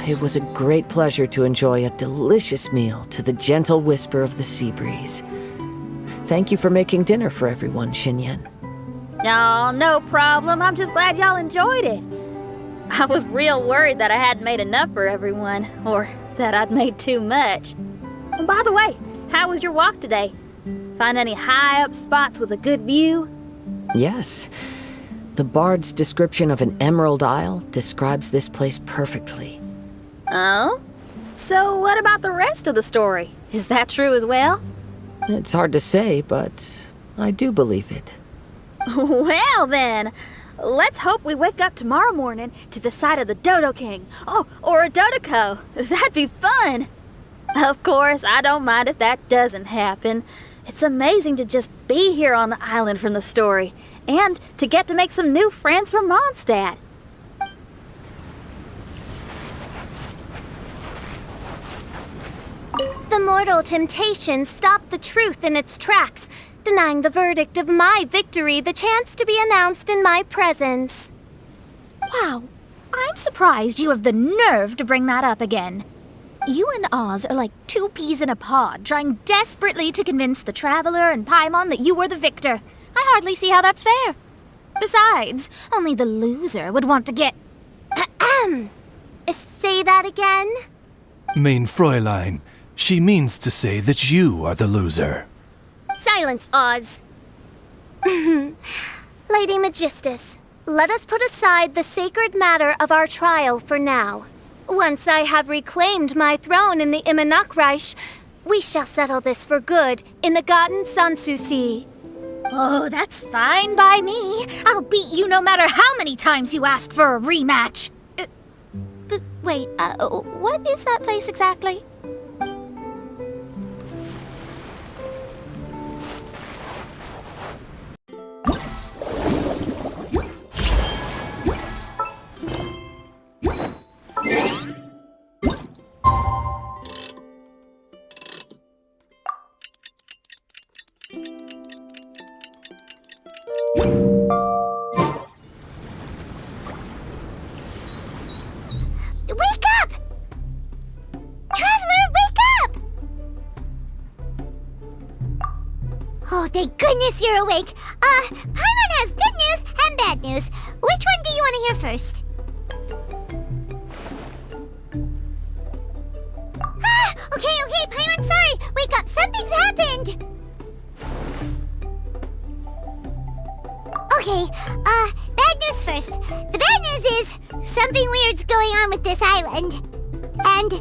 It was a great pleasure to enjoy a delicious meal to the gentle whisper of the sea breeze. Thank you for making dinner for everyone, Xinyan. No, no problem. I'm just glad y'all enjoyed it. I was real worried that I hadn't made enough for everyone, or that I'd made too much. And by the way, how was your walk today? Find any high-up spots with a good view? Yes. The bard's description of an emerald isle describes this place perfectly. Oh? So what about the rest of the story? Is that true as well? It's hard to say, but I do believe it. Well then, let's hope we wake up tomorrow morning to the sight of the Dodo King. Oh, or a Dodoko. That'd be fun. Of course, I don't mind if that doesn't happen. It's amazing to just be here on the island from the story, and to get to make some new friends from Mondstadt. The mortal temptation stopped the truth in its tracks, denying the verdict of my victory the chance to be announced in my presence. Wow, I'm surprised you have the nerve to bring that up again. You and Oz are like two peas in a pod, trying desperately to convince the Traveler and Paimon that you were the victor. I hardly see how that's fair. Besides, only the loser would want to get... Say that again? Mein Fräulein, she means to say that you are the loser. Silence, Oz. Lady Magistus, let us put aside the sacred matter of our trial for now. Once I have reclaimed my throne in the Immernachtreich, we shall settle this for good in the Garten Sanssouci. Oh, that's fine by me. I'll beat you no matter how many times you ask for a rematch. Wait, what is that place exactly? Wake up! Traveler, wake up! Oh, thank goodness you're awake. Paimon has good news and bad news. Which one do you want to hear first? Okay, Paimon, sorry. Wake up, something's happened. first. The bad news is something weird's going on with this island. And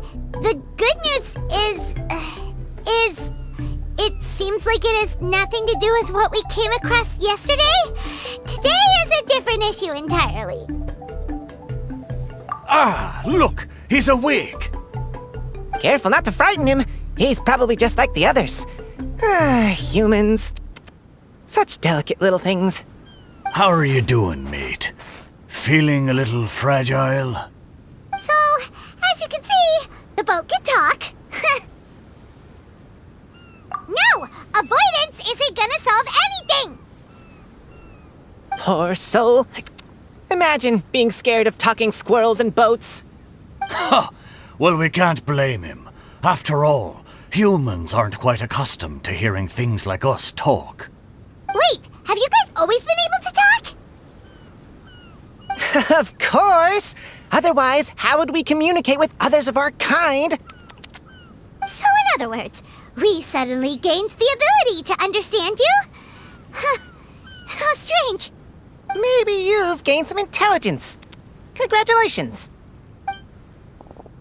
the good news is it seems like it has nothing to do with what we came across yesterday. Today is a different issue entirely. Ah, look, he's awake. Careful not to frighten him. He's probably just like the others. Humans. Such delicate little things. How are you doing, mate? Feeling a little fragile? So, as you can see, the boat can talk. No! Avoidance isn't gonna solve anything! Poor soul. Imagine being scared of talking squirrels and boats. Ha! Well, we can't blame him. After all, humans aren't quite accustomed to hearing things like us talk. Wait, have you guys always been able to talk? Of course! Otherwise, how would we communicate with others of our kind? So in other words, we suddenly gained the ability to understand you? How strange. Maybe you've gained some intelligence. Congratulations.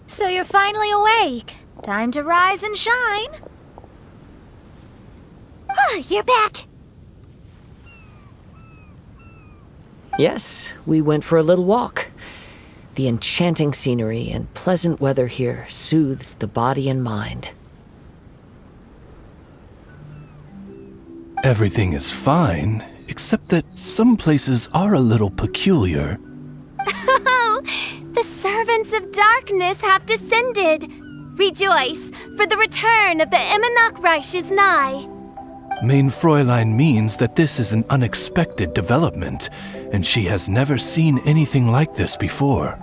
So you're finally awake. Time to rise and shine. You're back. Yes, we went for a little walk. The enchanting scenery and pleasant weather here soothes the body and mind. Everything is fine, except that some places are a little peculiar. Oh, the servants of darkness have descended. Rejoice, for the return of the Immernachtreich is nigh. Mein Fräulein means that this is an unexpected development, and she has never seen anything like this before.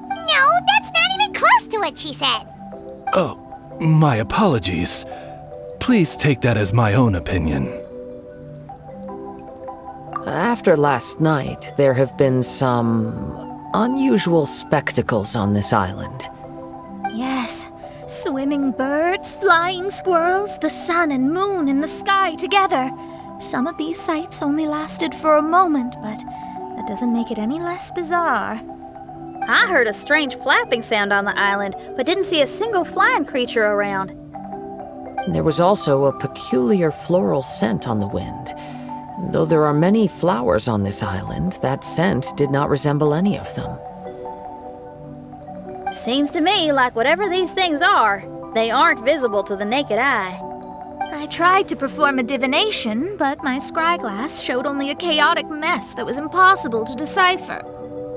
No, that's not even close to what she said. Oh, my apologies. Please take that as my own opinion. After last night, there have been some unusual spectacles on this island. Yes, swimming birds, flying squirrels, the sun and moon in the sky together. Some of these sights only lasted for a moment, but that doesn't make it any less bizarre. I heard a strange flapping sound on the island, but didn't see a single flying creature around. There was also a peculiar floral scent on the wind. Though there are many flowers on this island, that scent did not resemble any of them. Seems to me like whatever these things are, they aren't visible to the naked eye. I tried to perform a divination, but my scryglass showed only a chaotic mess that was impossible to decipher.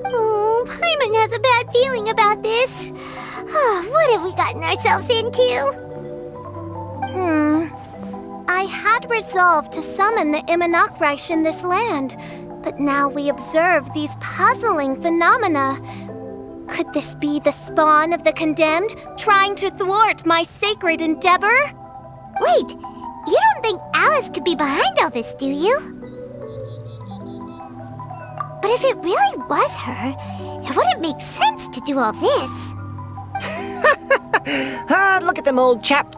Oh, Paimon has a bad feeling about this. What have we gotten ourselves into? I had resolved to summon the Immernachtreich in this land, but now we observe these puzzling phenomena. Could this be the spawn of the condemned, trying to thwart my sacred endeavor? Wait, you don't think Alice could be behind all this, do you? But if it really was her, it wouldn't make sense to do all this. Look at them, old chap.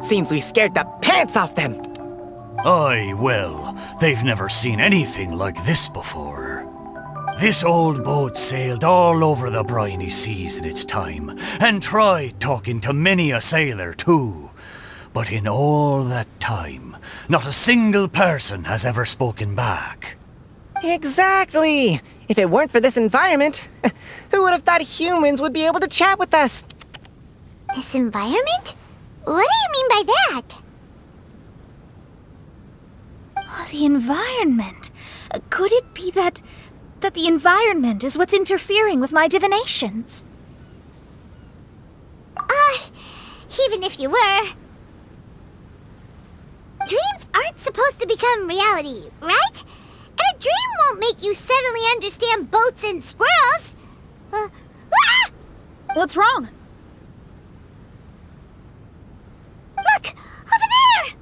Seems we scared the pants off them. Aye, well, they've never seen anything like this before. This old boat sailed all over the briny seas in its time, and tried talking to many a sailor too. But in all that time, not a single person has ever spoken back. Exactly! If it weren't for this environment, who would have thought humans would be able to chat with us? This environment? What do you mean by that? Oh, the environment. Could it be that the environment is what's interfering with my divinations? Even if you were... Dreams aren't supposed to become reality, right? And a dream won't make you suddenly understand boats and squirrels. What's wrong? Look! Over there!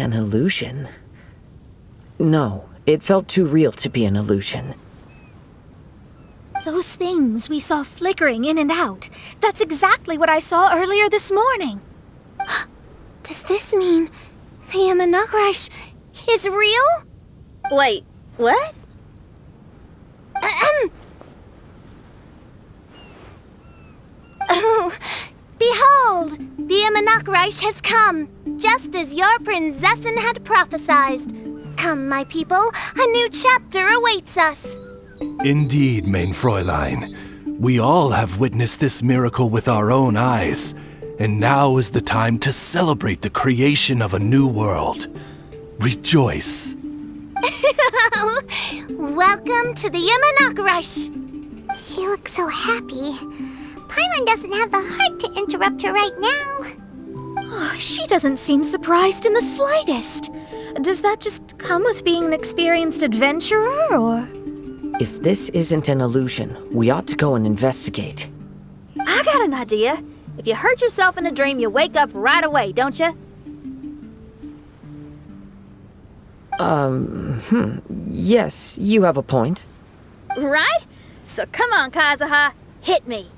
An illusion? No, it felt too real to be an illusion. Those things we saw flickering in and out, that's exactly what I saw earlier this morning. Does this mean the Imanakrish is real? Wait, what? Oh, behold! The Imanakrish has come, just as your Prinzessin had prophesied. Come, my people, a new chapter awaits us. Indeed, mein Fräulein. We all have witnessed this miracle with our own eyes, and now is the time to celebrate the creation of a new world. Rejoice. Welcome to the Imanakrish. She looks so happy. Paimon doesn't have the heart to interrupt her right now. Oh, she doesn't seem surprised in the slightest. Does that just come with being an experienced adventurer, or...? If this isn't an illusion, we ought to go and investigate. I got an idea. If you hurt yourself in a dream, you wake up right away, don't you? Yes, you have a point. Right? So come on, Kazuha. Hit me.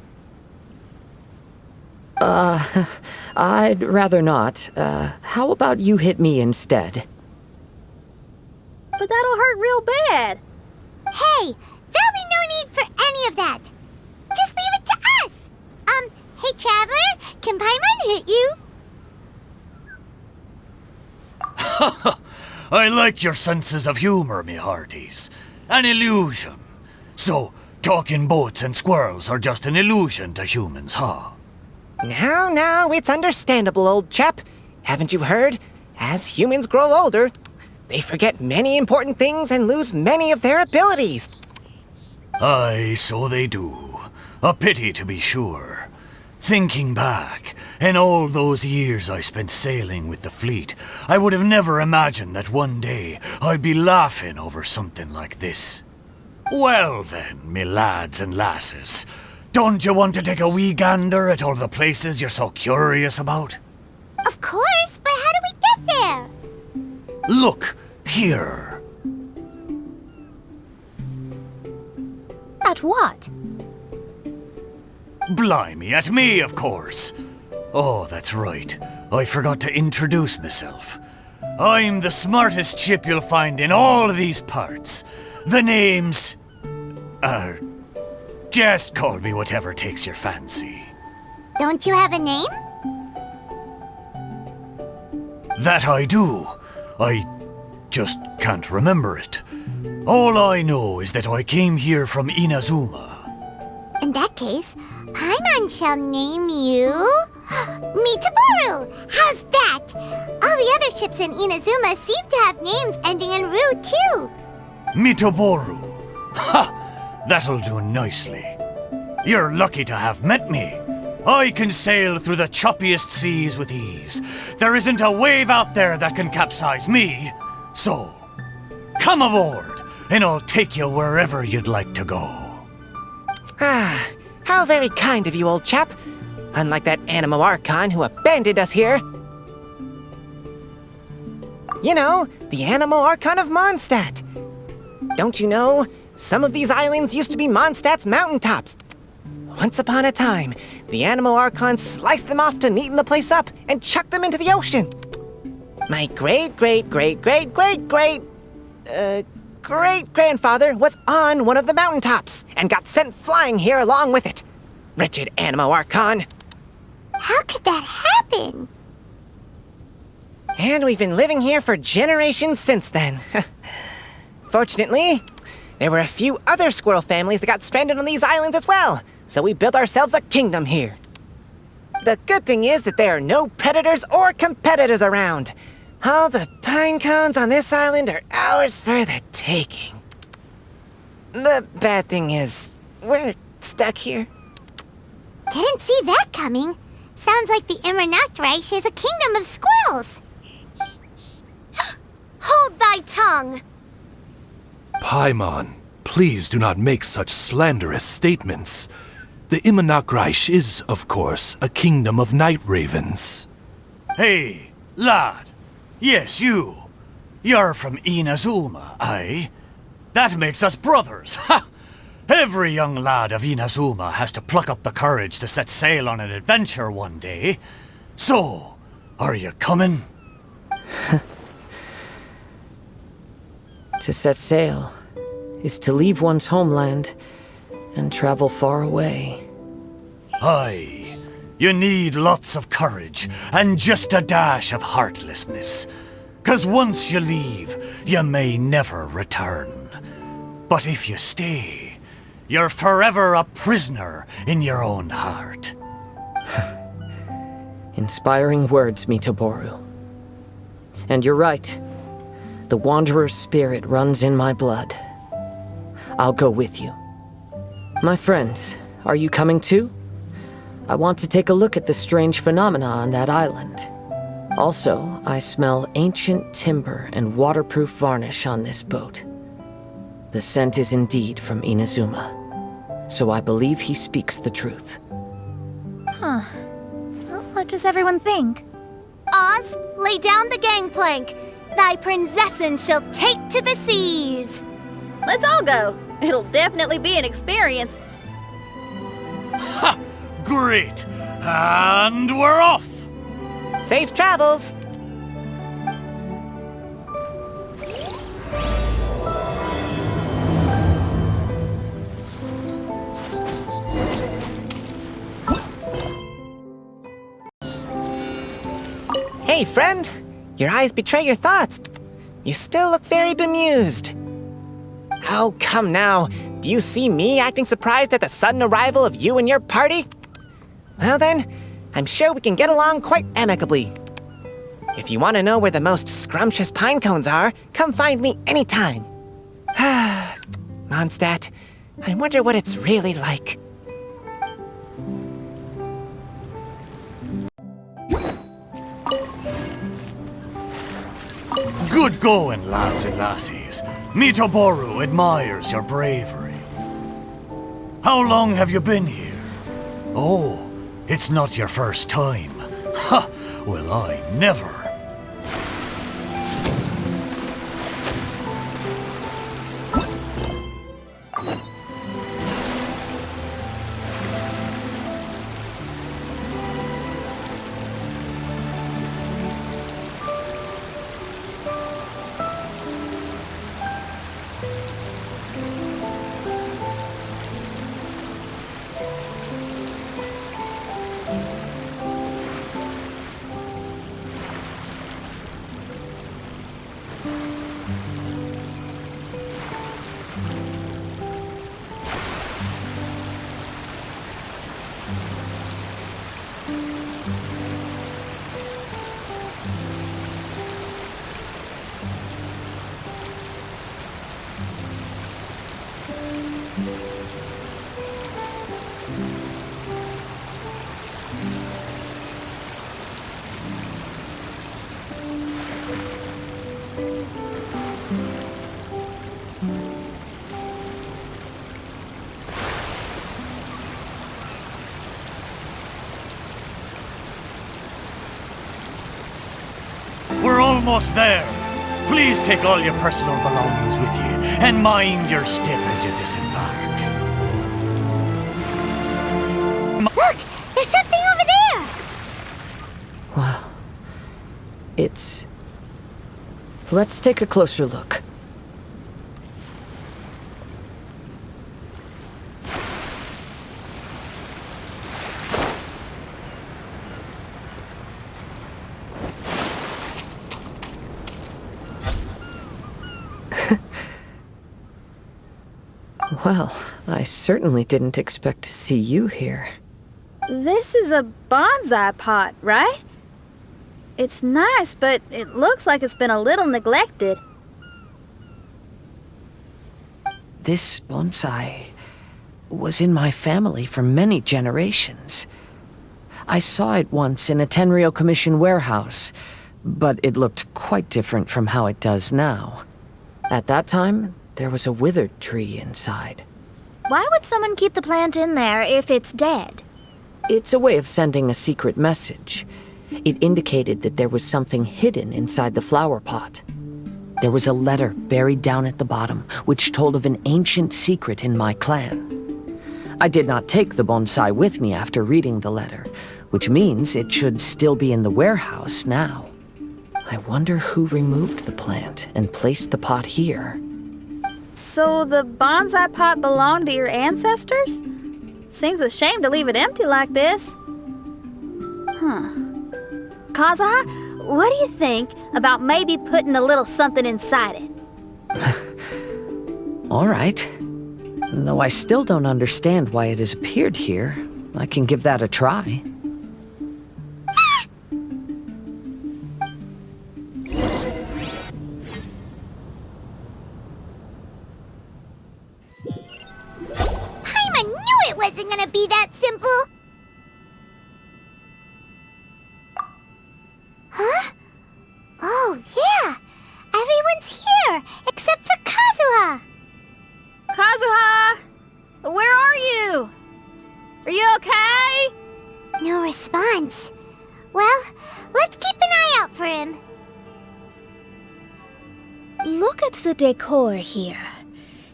I'd rather not. How about you hit me instead? But that'll hurt real bad. Hey, there'll be no need for any of that. Just leave it to us. Hey, Traveler, can Paimon hit you? I like your senses of humor, me hearties. An illusion. So, talking boats and squirrels are just an illusion to humans, huh? Now, it's understandable, old chap. Haven't you heard? As humans grow older, they forget many important things and lose many of their abilities. Aye, so they do. A pity, to be sure. Thinking back, in all those years I spent sailing with the fleet, I would have never imagined that one day I'd be laughing over something like this. Well then, me lads and lasses, don't you want to take a wee gander at all the places you're so curious about? Of course, but how do we get there? Look, here. At what? Blimey, at me, of course. Oh, that's right. I forgot to introduce myself. I'm the smartest chip you'll find in all of these parts. The name's... just call me whatever takes your fancy. Don't you have a name? That I do. I just can't remember it. All I know is that I came here from Inazuma. In that case, Paimon shall name you... Mitaboru! How's that? All the other ships in Inazuma seem to have names ending in Ru, too. Mitaboru. Ha! That'll do nicely. You're lucky to have met me. I can sail through the choppiest seas with ease. There isn't a wave out there that can capsize me. So, come aboard, and I'll take you wherever you'd like to go. Ah, how very kind of you, old chap. Unlike that Animo Archon who abandoned us here. You know, the Animo Archon of Mondstadt. Don't you know, some of these islands used to be Mondstadt's mountaintops. Once upon a time, the Animo Archon sliced them off to neaten the place up and chucked them into the ocean. My great-grandfather was on one of the mountaintops and got sent flying here along with it. Wretched Animo Archon. How could that happen? And we've been living here for generations since then. Fortunately, there were a few other squirrel families that got stranded on these islands as well, so we built ourselves a kingdom here. The good thing is that there are no predators or competitors around. All the pine cones on this island are ours for the taking. The bad thing is, we're stuck here. Didn't see that coming. Sounds like the Imanakrish is a kingdom of squirrels. Hold thy tongue! Paimon, please do not make such slanderous statements. The Imanakrish is, of course, a kingdom of night ravens. Hey, lad, Yes, you. You're from Inazuma, aye? That makes us brothers, ha! Every young lad of Inazuma has to pluck up the courage to set sail on an adventure one day. So, are you coming? To set sail is to leave one's homeland and travel far away. Aye, you need lots of courage and just a dash of heartlessness. 'Cause once you leave, you may never return. But if you stay, you're forever a prisoner in your own heart. Inspiring words, Mitoboru. And you're right. The Wanderer's spirit runs in my blood. I'll go with you. My friends, are you coming too? I want to take a look at the strange phenomena on that island. Also, I smell ancient timber and waterproof varnish on this boat. The scent is indeed from Inazuma, so I believe he speaks the truth. Huh. Well, what does everyone think? Oz, lay down the gangplank. Thy prinzessin shall take to the seas. Let's all go. It'll definitely be an experience. Ha! Great! And we're off! Safe travels! Hey, friend! Your eyes betray your thoughts. You still look very bemused. Oh, come now. Do you see me acting surprised at the sudden arrival of you and your party? Well then, I'm sure we can get along quite amicably. If you want to know where the most scrumptious pine cones are, come find me anytime. Mondstadt, I wonder what it's really like. Good going, lads and lassies. Mitoboru admires your bravery. How long have you been here? Oh, it's not your first time. Ha! Well, I never. We're almost there. Please take all your personal belongings with you and mind your step as you disembark. Look! There's something over there! Wow. It's... Let's take a closer look. Well, I certainly didn't expect to see you here. This is a bonsai pot, right? It's nice, but it looks like it's been a little neglected. This bonsai was in my family for many generations. I saw it once in a Tenryo Commission warehouse, but it looked quite different from how it does now. At that time, there was a withered tree inside. Why would someone keep the plant in there if it's dead? It's a way of sending a secret message. It indicated that there was something hidden inside the flower pot. There was a letter buried down at the bottom, which told of an ancient secret in my clan. I did not take the bonsai with me after reading the letter, which means it should still be in the warehouse now. I wonder who removed the plant and placed the pot here. So the bonsai pot belonged to your ancestors? Seems a shame to leave it empty like this. Kazuha, what do you think about maybe putting a little something inside it? All right. Though I still don't understand why it has appeared here, I can give that a try. I knew it wasn't gonna be that simple! Huh? Oh, yeah! Everyone's here, except for Kazuha! Kazuha! Where are you? Are you okay? No response. Well, let's keep an eye out for him. Look at the decor here.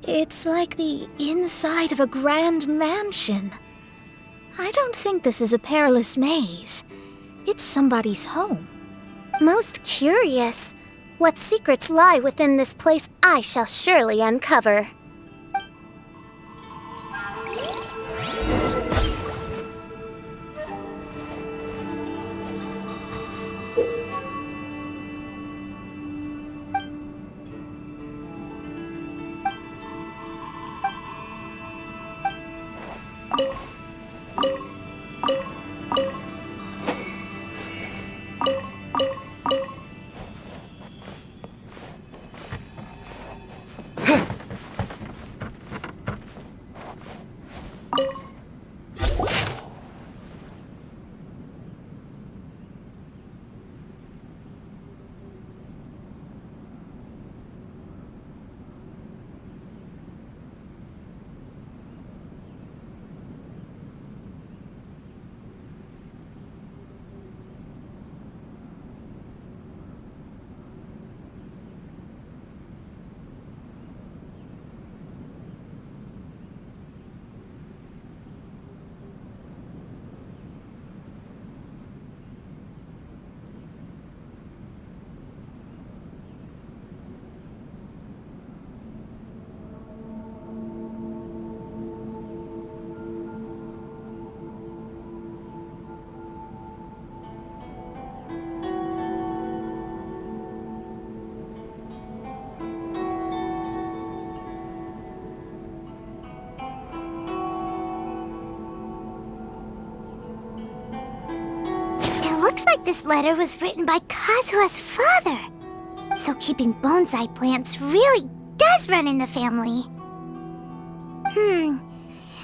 It's like the inside of a grand mansion. I don't think this is a perilous maze. It's somebody's home. Most curious. What secrets lie within this place I shall surely uncover. Looks like this letter was written by Kazuha's father. So keeping bonsai plants really does run in the family.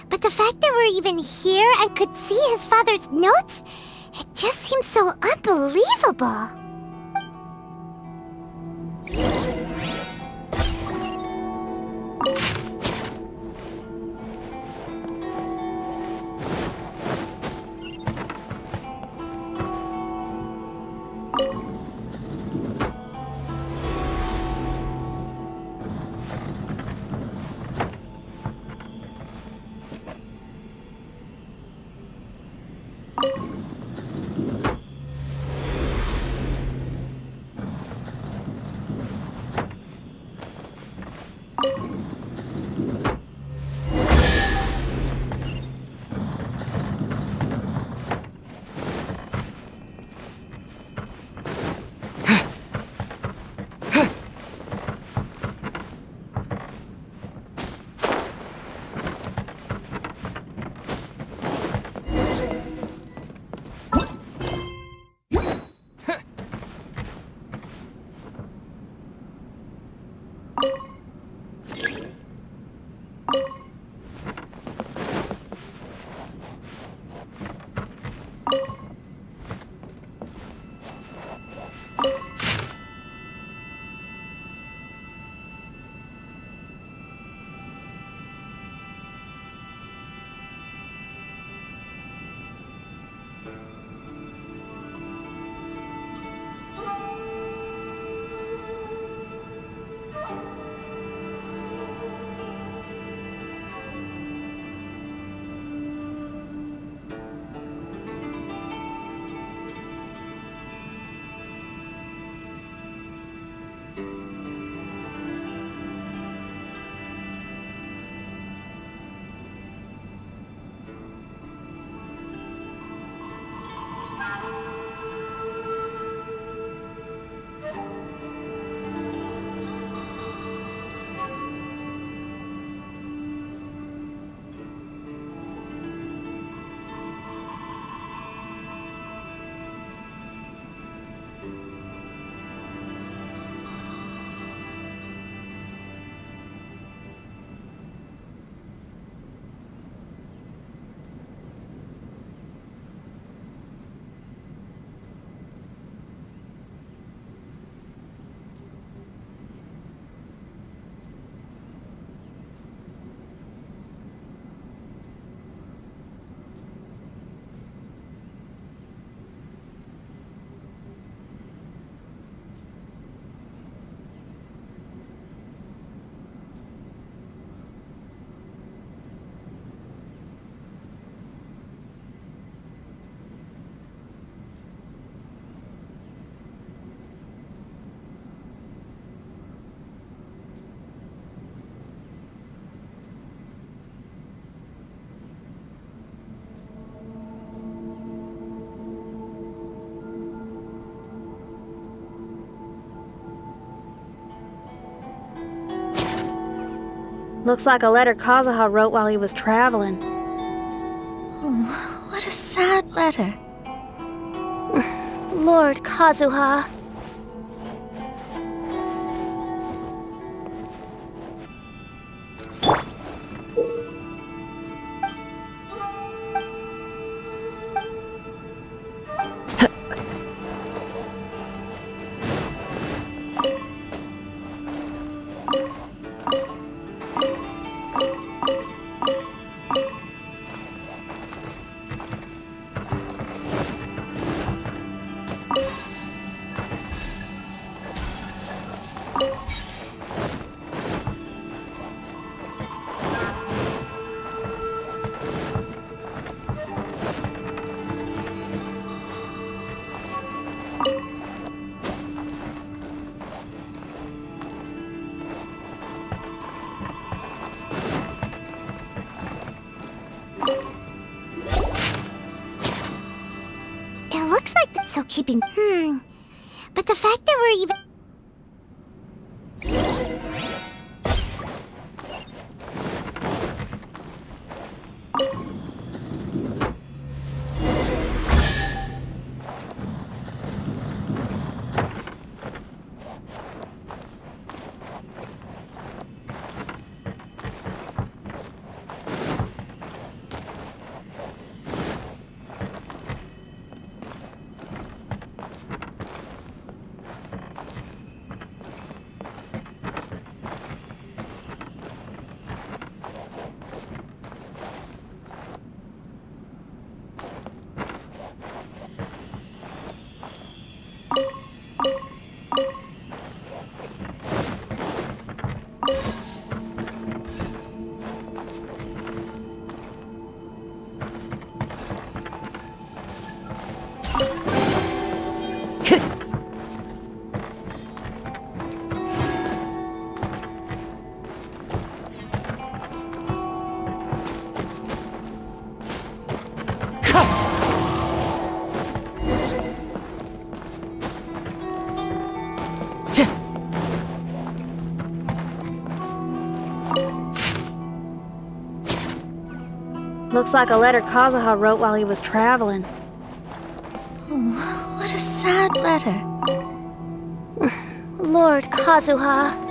But the fact that we're even here and could see his father's notes, it just seems so unbelievable. Looks like a letter Kazuha wrote while he was traveling. Oh, what a sad letter. Lord Kazuha. So keeping... But the fact that we're even... Looks like a letter Kazuha wrote while he was traveling. Oh, what a sad letter. Lord Kazuha.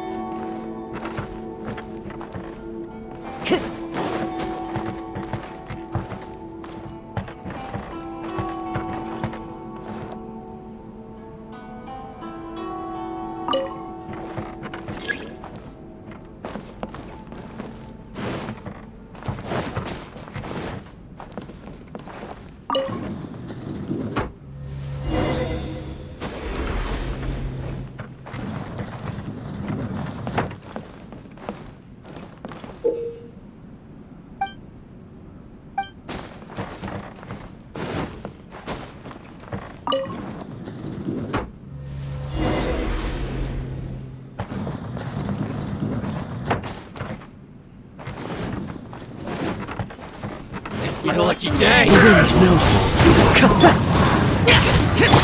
My lucky day! The wind knows me.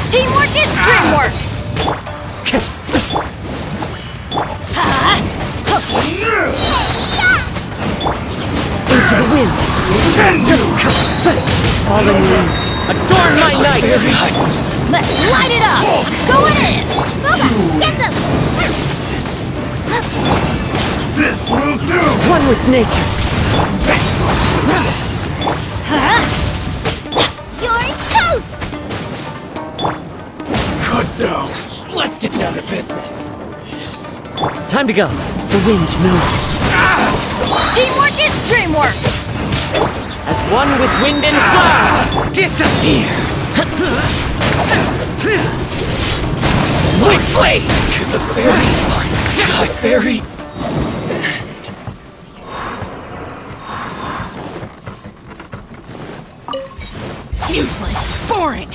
Teamwork is dreamwork! Into the wind! Fallen leaves, adorn my night! Let's light it up! Going in! Get them! This will do! One with nature! You're toast! Good though. Let's get down to business. Yes. Time to go. The wind knows me. Teamwork is dreamwork! As one with wind and cloud! Disappear! My place to the fairy line. My fairy. Useless! Boring!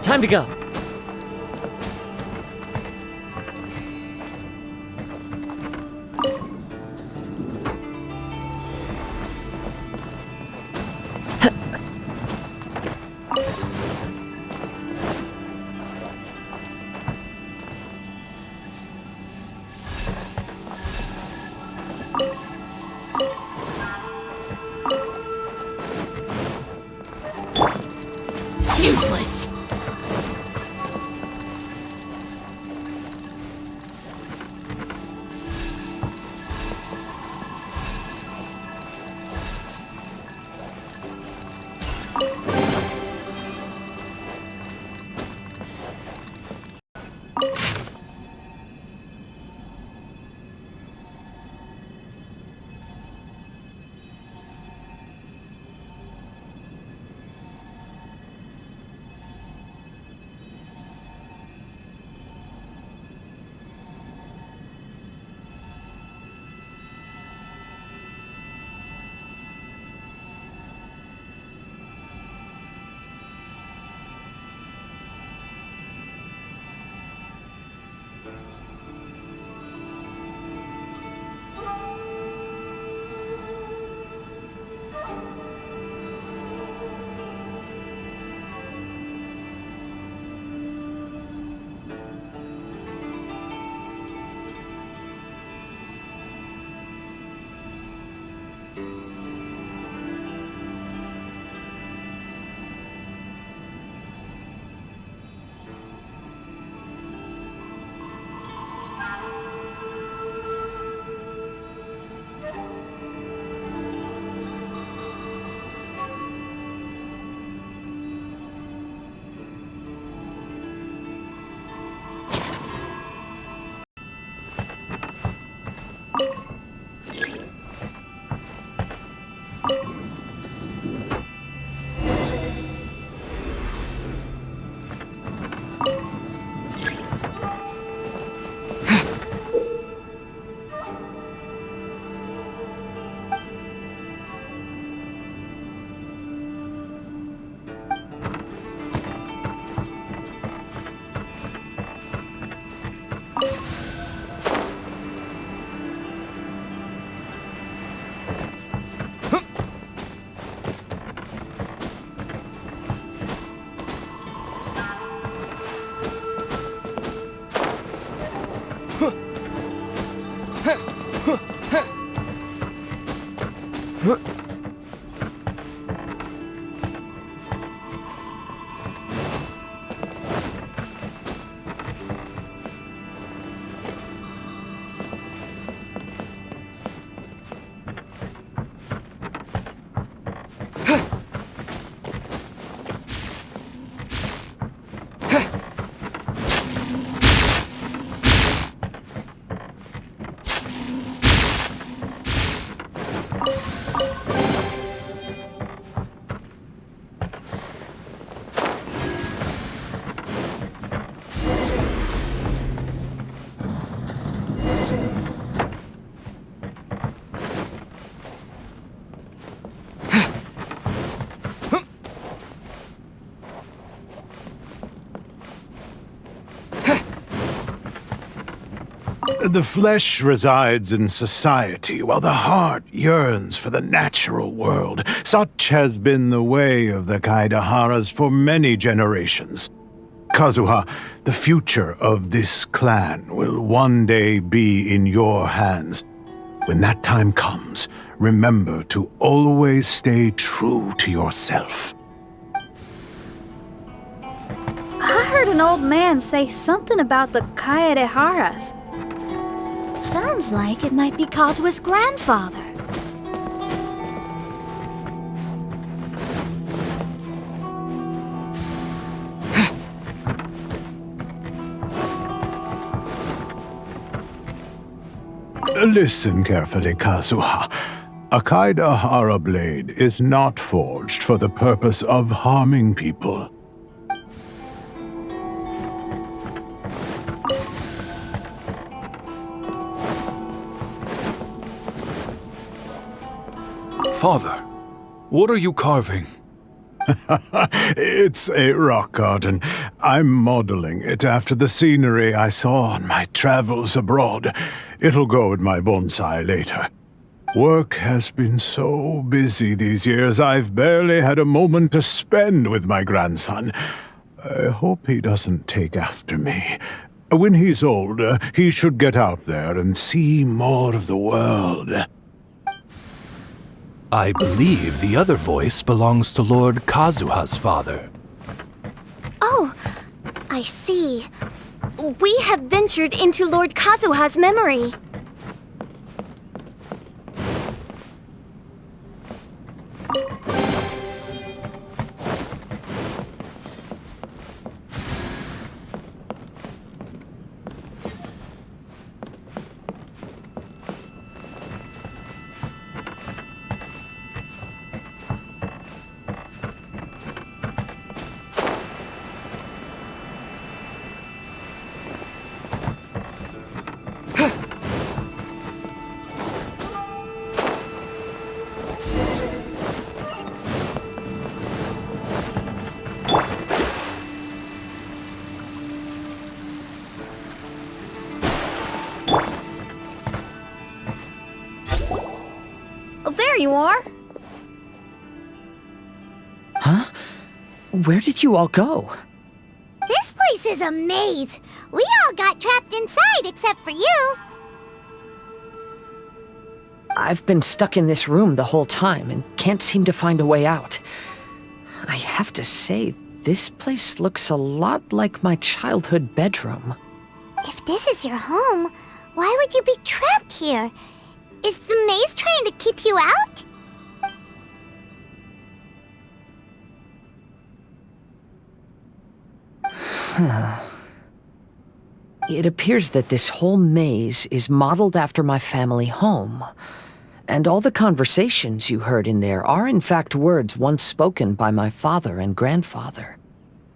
Time to go. Useless. The flesh resides in society, while the heart yearns for the natural world. Such has been the way of the Kaidaharas for many generations. Kazuha, the future of this clan will one day be in your hands. When that time comes, remember to always stay true to yourself. I heard an old man say something about the Kaidaharas. Sounds like it might be Kazuha's grandfather. Listen carefully, Kazuha. A Kaidahara blade is not forged for the purpose of harming people. Father, what are you carving? It's a rock garden. I'm modeling it after the scenery I saw on my travels abroad. It'll go in my bonsai later. Work has been so busy these years, I've barely had a moment to spend with my grandson. I hope he doesn't take after me. When he's older, he should get out there and see more of the world. I believe the other voice belongs to Lord Kazuha's father. Oh, I see. We have ventured into Lord Kazuha's memory. There you are! Huh? Where did you all go? This place is a maze. We all got trapped inside except for you. I've been stuck in this room the whole time and can't seem to find a way out. I have to say, this place looks a lot like my childhood bedroom. If this is your home, why would you be trapped here? Is the maze trying to keep you out? It appears that this whole maze is modeled after my family home. And all the conversations you heard in there are in fact words once spoken by my father and grandfather.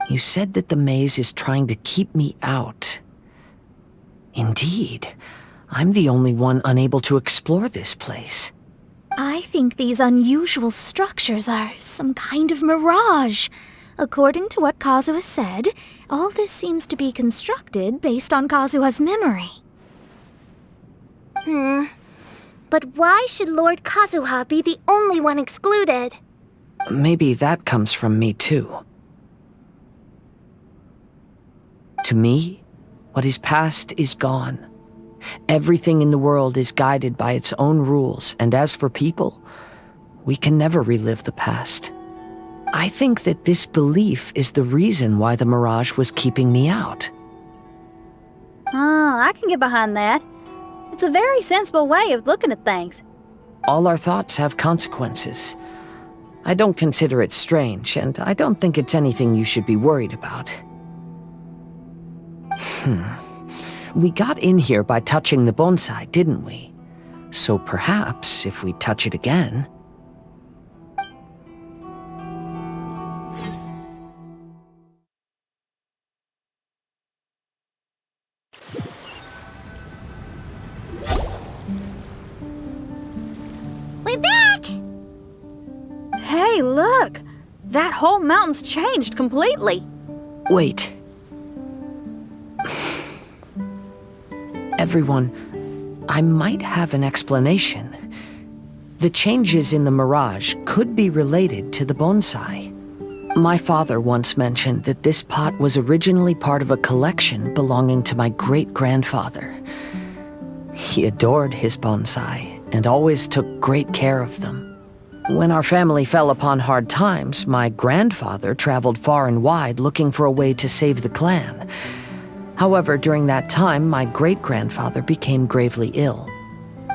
You said that the maze is trying to keep me out. Indeed, I'm the only one unable to explore this place. I think these unusual structures are some kind of mirage. According to what Kazuha said, all this seems to be constructed based on Kazuha's memory. But why should Lord Kazuha be the only one excluded? Maybe that comes from me too. To me, what is past is gone. Everything in the world is guided by its own rules, and as for people, we can never relive the past. I think that this belief is the reason why the mirage was keeping me out. I can get behind that. It's a very sensible way of looking at things. All our thoughts have consequences. I don't consider it strange, and I don't think it's anything you should be worried about. We got in here by touching the bonsai, didn't we? So perhaps, if we touch it again... We're back! Hey, look! That whole mountain's changed completely. Wait. Everyone, I might have an explanation. The changes in the mirage could be related to the bonsai. My father once mentioned that this pot was originally part of a collection belonging to my great-grandfather. He adored his bonsai and always took great care of them. When our family fell upon hard times, my grandfather traveled far and wide looking for a way to save the clan. However, during that time, my great-grandfather became gravely ill.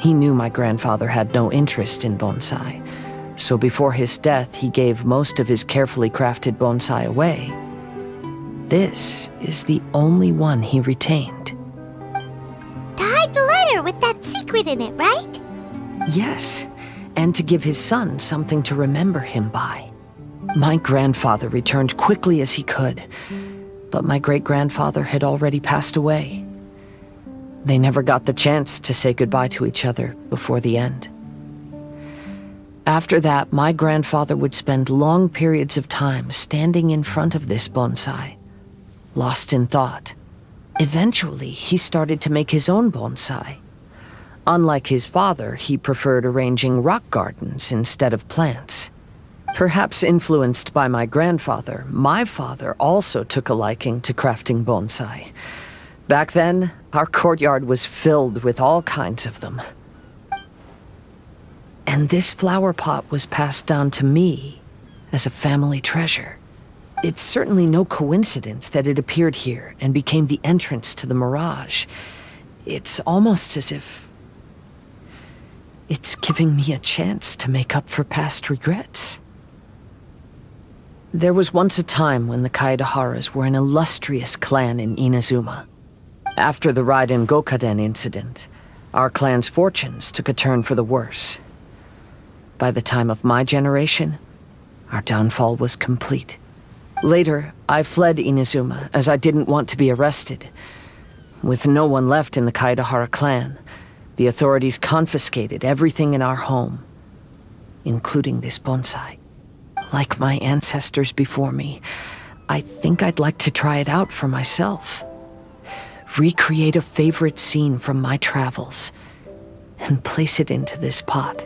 He knew my grandfather had no interest in bonsai, so before his death, he gave most of his carefully crafted bonsai away. This is the only one he retained. To hide the letter with that secret in it, right? Yes, and to give his son something to remember him by. My grandfather returned quickly as he could, but my great-grandfather had already passed away. They never got the chance to say goodbye to each other before the end. After that, my grandfather would spend long periods of time standing in front of this bonsai, lost in thought. Eventually, he started to make his own bonsai. Unlike his father, he preferred arranging rock gardens instead of plants. Perhaps influenced by my grandfather, my father also took a liking to crafting bonsai. Back then, our courtyard was filled with all kinds of them. And this flower pot was passed down to me as a family treasure. It's certainly no coincidence that it appeared here and became the entrance to the mirage. It's almost as if it's giving me a chance to make up for past regrets. There was once a time when the Kaidaharas were an illustrious clan in Inazuma. After the Raiden Gokaden incident, our clan's fortunes took a turn for the worse. By the time of my generation, our downfall was complete. Later, I fled Inazuma as I didn't want to be arrested. With no one left in the Kaidahara clan, the authorities confiscated everything in our home, including this bonsai. Like my ancestors before me, I think I'd like to try it out for myself. Recreate a favorite scene from my travels and place it into this pot.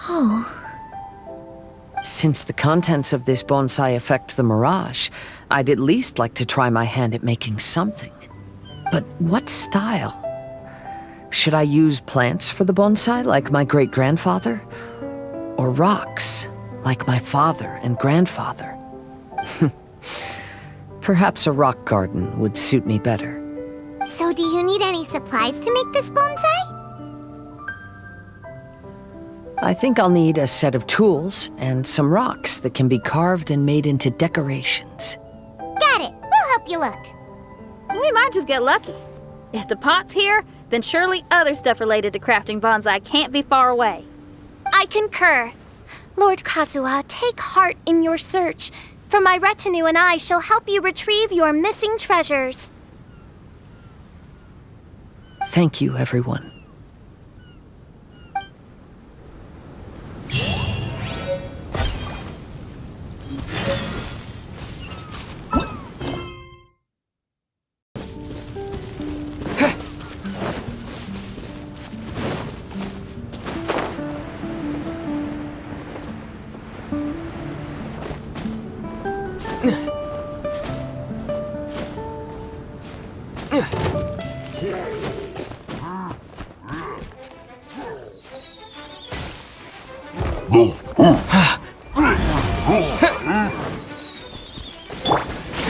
Oh. Since the contents of this bonsai affect the mirage, I'd at least like to try my hand at making something. But what style? Should I use plants for the bonsai like my great-grandfather? Or rocks like my father and grandfather? Perhaps a rock garden would suit me better. So do you need any supplies to make this bonsai? I think I'll need a set of tools and some rocks that can be carved and made into decorations. Got it. We'll help you look. We might just get lucky. If the pot's here, then surely other stuff related to crafting bonsai can't be far away. I concur. Lord Kazuha, take heart in your search, for my retinue and I shall help you retrieve your missing treasures. Thank you, everyone.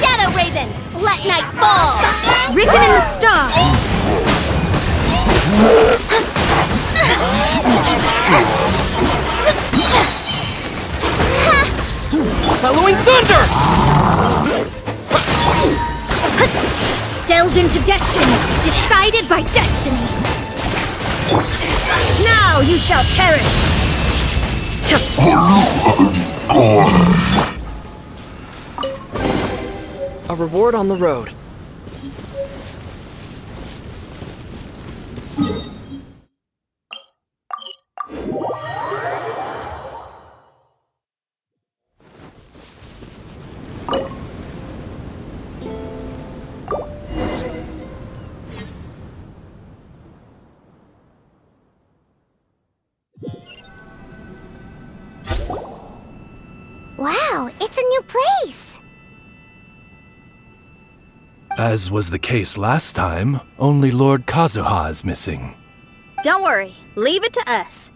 Shadow Raven, let night fall! Written in the stars! Following thunder! Delved into destiny, decided by destiny. Now you shall perish! A reward on the road. Wow, it's a new place! As was the case last time, only Lord Kazuha is missing. Don't worry, leave it to us.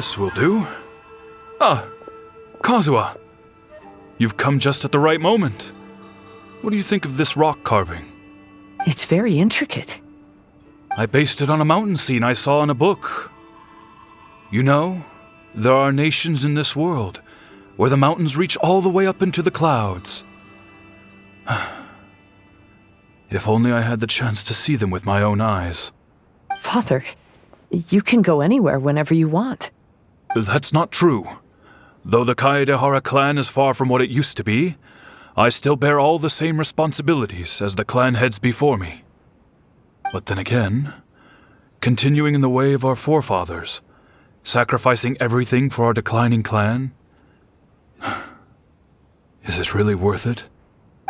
This will do. Ah, Kazuha. You've come just at the right moment. What do you think of this rock carving? It's very intricate. I based it on a mountain scene I saw in a book. You know, there are nations in this world where the mountains reach all the way up into the clouds. If only I had the chance to see them with my own eyes. Father, you can go anywhere whenever you want. That's not true. Though the Kaedehara clan is far from what it used to be, I still bear all the same responsibilities as the clan heads before me. But then again, continuing in the way of our forefathers, sacrificing everything for our declining clan, is it really worth it?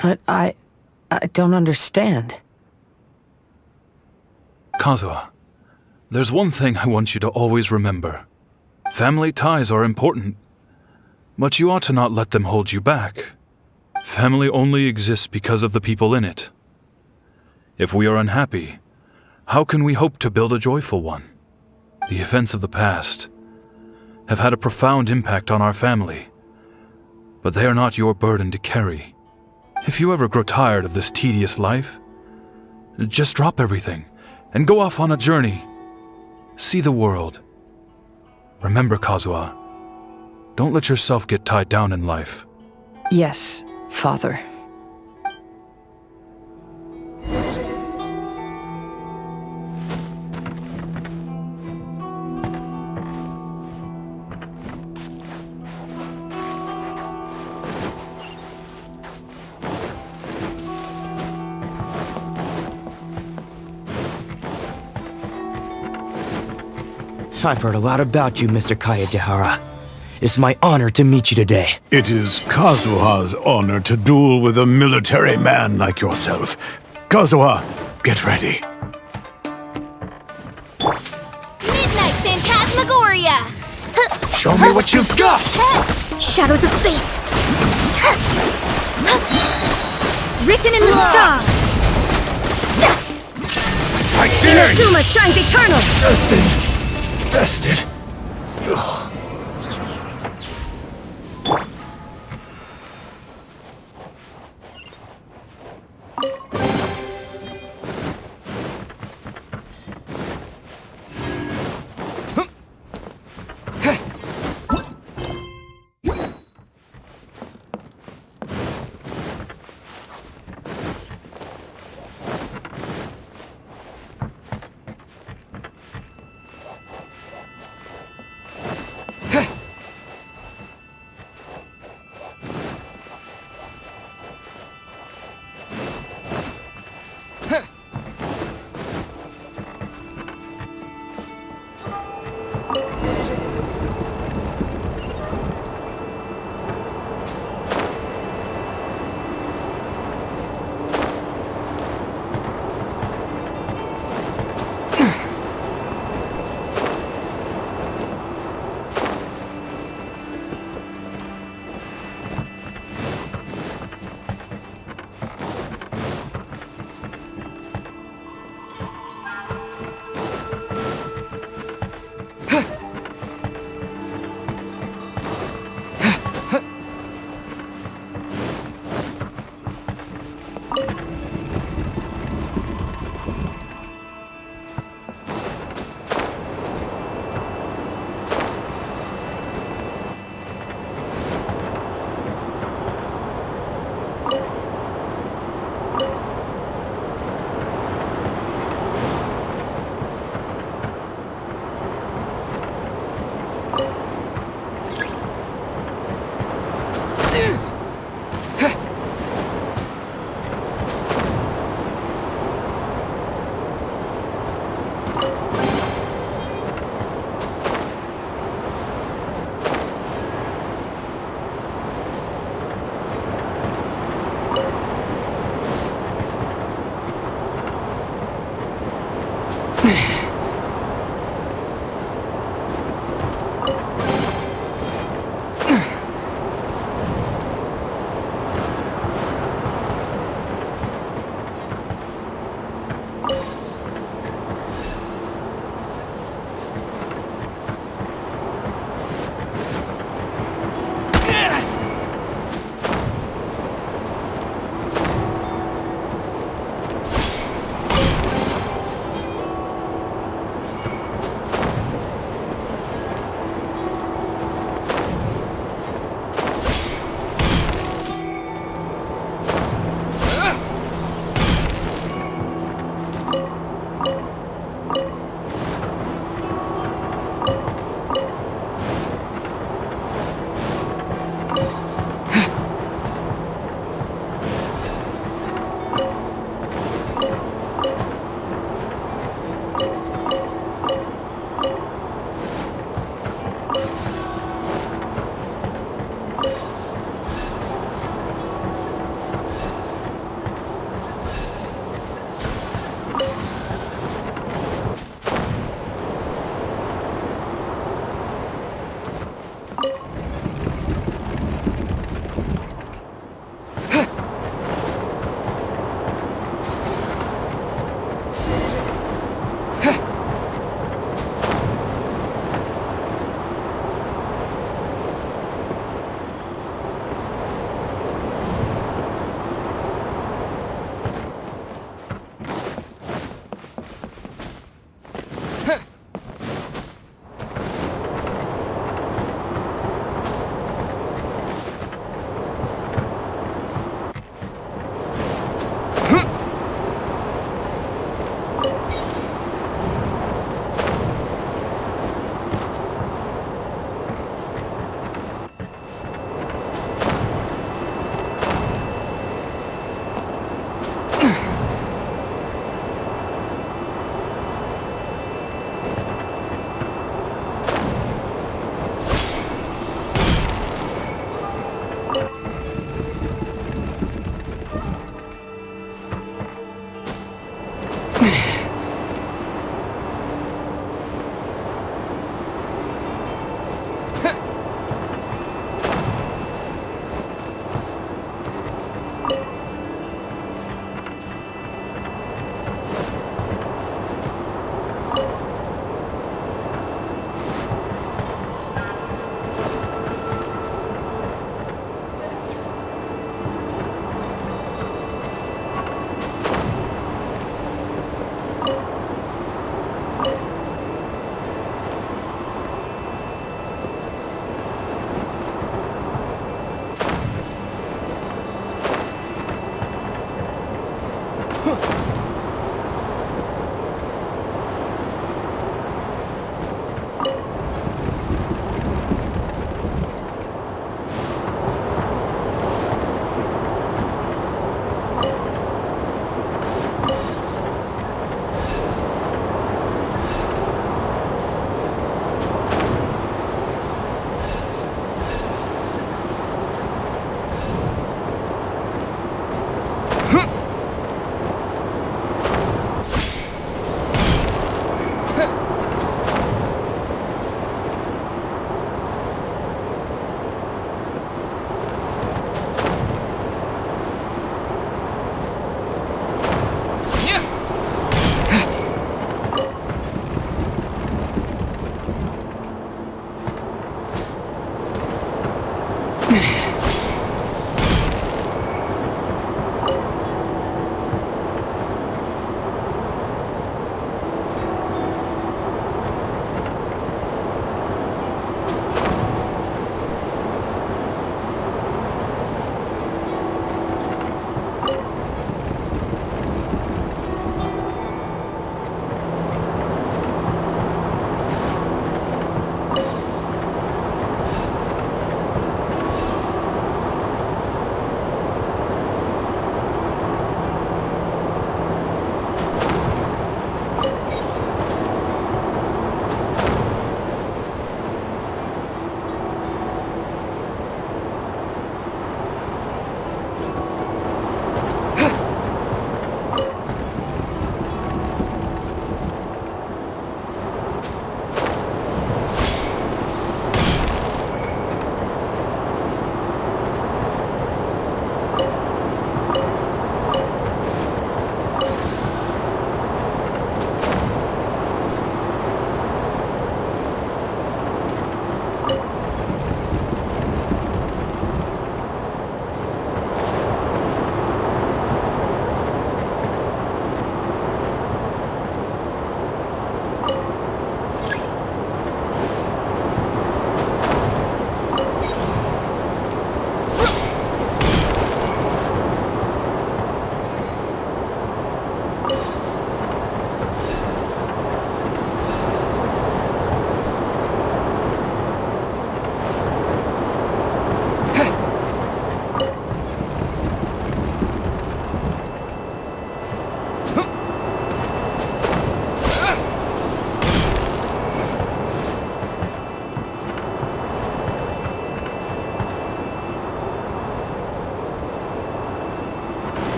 But I don't understand. Kazuha, there's one thing I want you to always remember. Family ties are important, but you ought to not let them hold you back. Family only exists because of the people in it. If we are unhappy, how can we hope to build a joyful one? The events of the past have had a profound impact on our family, but they are not your burden to carry. If you ever grow tired of this tedious life, just drop everything and go off on a journey. See the world. Remember, Kazuha, don't let yourself get tied down in life. Yes, Father. I've heard a lot about you, Mr. Kaedehara. It's my honor to meet you today. It is Kazuha's honor to duel with a military man like yourself. Kazuha, get ready. Midnight Phantasmagoria! Show me what you've got! Shadows of fate! Written in the stars! I dare you! Inazuma shines eternal! Bested.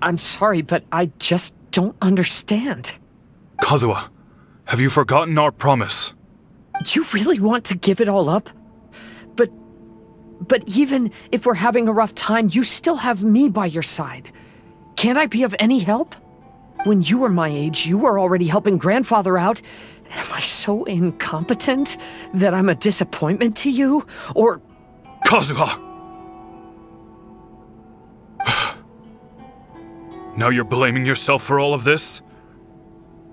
I'm sorry, but I just don't understand. Kazuha, have you forgotten our promise? You really want to give it all up? But even if we're having a rough time, you still have me by your side. Can't I be of any help? When you were my age, you were already helping grandfather out. Am I so incompetent that I'm a disappointment to you? Or... Kazuha! Now you're blaming yourself for all of this?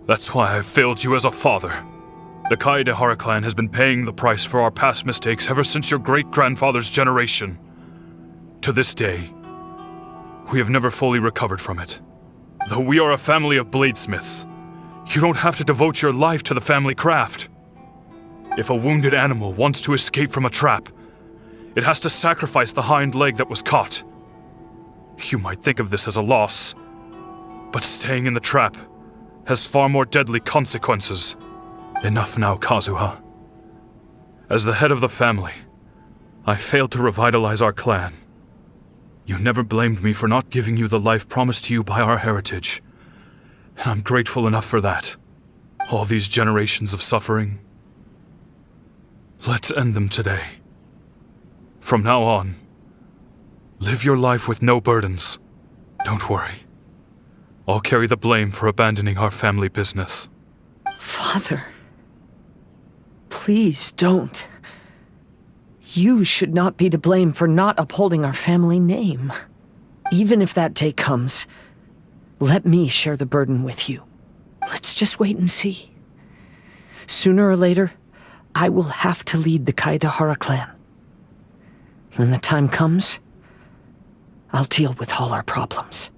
That's why I failed you as a father. The Kaedehara clan has been paying the price for our past mistakes ever since your great-grandfather's generation. To this day, we have never fully recovered from it. Though we are a family of bladesmiths, you don't have to devote your life to the family craft. If a wounded animal wants to escape from a trap, it has to sacrifice the hind leg that was caught. You might think of this as a loss, but staying in the trap has far more deadly consequences. Enough now, Kazuha. As the head of the family, I failed to revitalize our clan. You never blamed me for not giving you the life promised to you by our heritage, and I'm grateful enough for that. All these generations of suffering, Let's end them today. From now on, live your life with no burdens. Don't worry. I'll carry the blame for abandoning our family business. Father, please don't. You should not be to blame for not upholding our family name. Even if that day comes, let me share the burden with you. Let's just wait and see. Sooner or later, I will have to lead the Kaedahara clan. When the time comes, I'll deal with all our problems.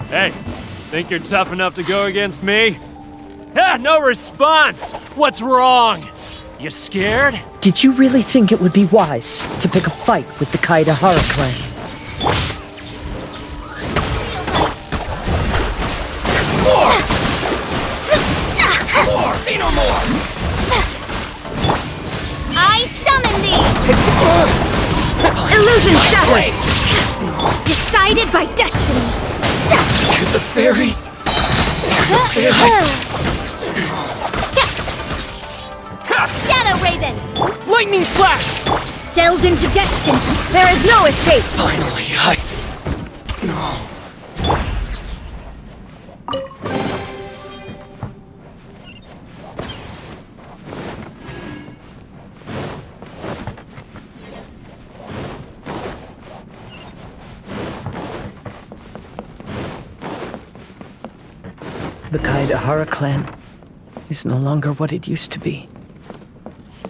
Hey, think you're tough enough to go against me? Ah, no response! What's wrong? You scared? Did you really think it would be wise to pick a fight with the Kaedahara clan? More! Say no more! I summon thee! Illusion shattered! Decided by destiny! To the fairy! Shadow Raven! Lightning flash! Delves into destiny! There is no escape! Finally, No. The Kaedahara clan is no longer what it used to be.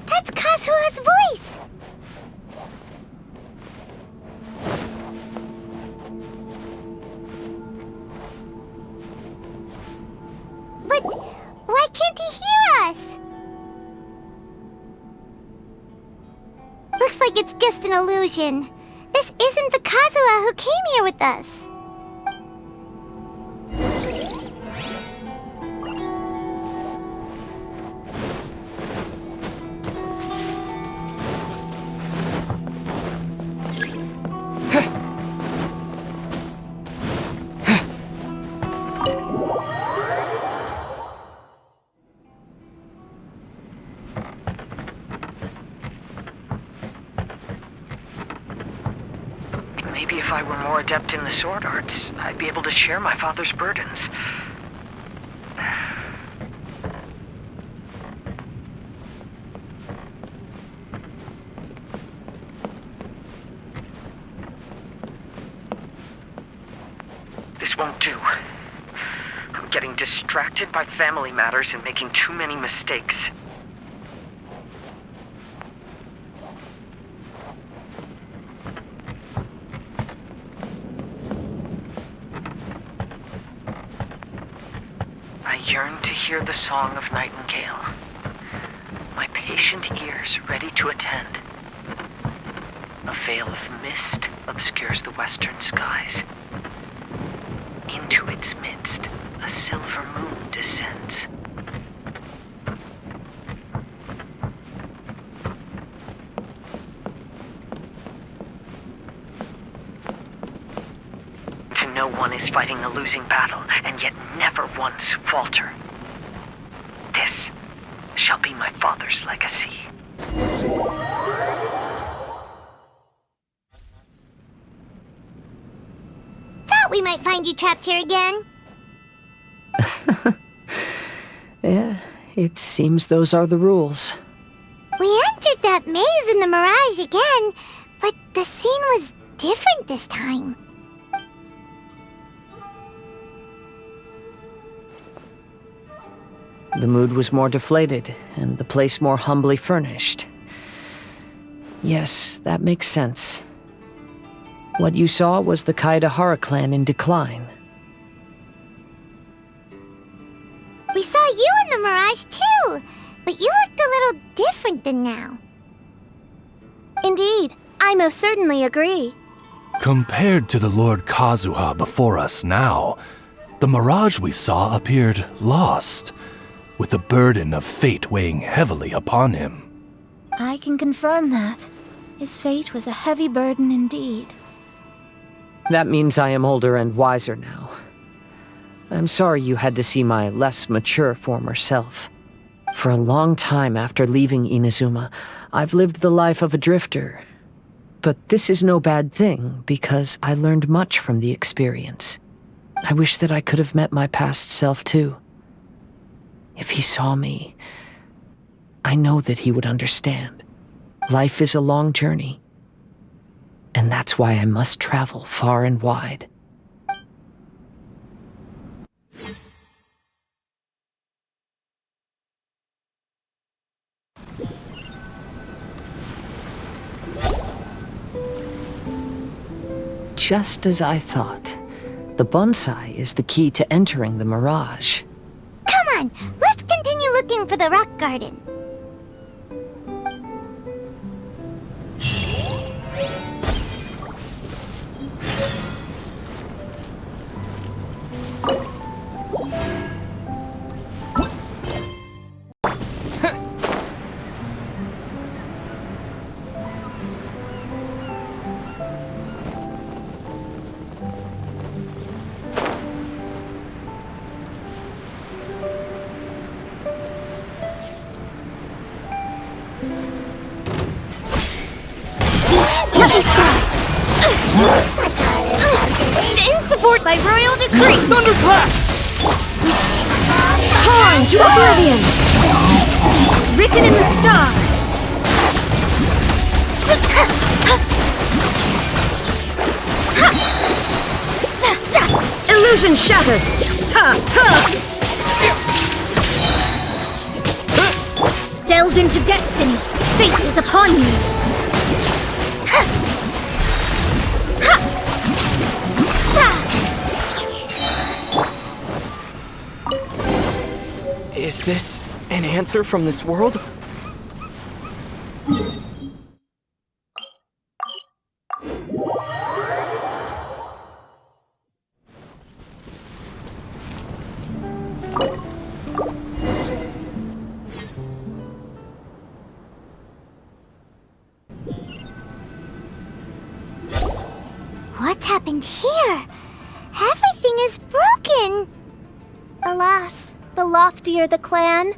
That's Kazuha's voice! But why can't he hear us? Looks like it's just an illusion. This isn't the Kazuha who came here with us. Maybe if I were more adept in the sword arts, I'd be able to share my father's burdens. This won't do. I'm getting distracted by family matters and making too many mistakes. I yearn to hear the song of nightingale, my patient ears ready to attend. A veil of mist obscures the western skies. Into its midst, a silver moon descends. To know one is fighting a losing battle, and yet never once falter. This shall be my father's legacy. Thought we might find you trapped here again. Yeah, it seems those are the rules. We entered that maze in the mirage again, but the scene was different this time. The mood was more deflated, and the place more humbly furnished. Yes, that makes sense. What you saw was the Kaedahara clan in decline. We saw you in the mirage too, but you looked a little different than now. Indeed, I most certainly agree. Compared to the Lord Kazuha before us now, the mirage we saw appeared lost, with the burden of fate weighing heavily upon him. I can confirm that. His fate was a heavy burden indeed. That means I am older and wiser now. I'm sorry you had to see my less mature former self. For a long time after leaving Inazuma, I've lived the life of a drifter. But this is no bad thing, because I learned much from the experience. I wish that I could have met my past self too. If he saw me, I know that he would understand. Life is a long journey, and that's why I must travel far and wide. Just as I thought, the bonsai is the key to entering the mirage. Come on, let's continue looking for the rock garden. In support by royal decree! Thunderclap! Torn to oblivion! Written in the stars! Illusion shattered! Delved into destiny! Fate is upon you! Is this an answer from this world? What's happened here? Everything is broken! Alas, the loftier the clan,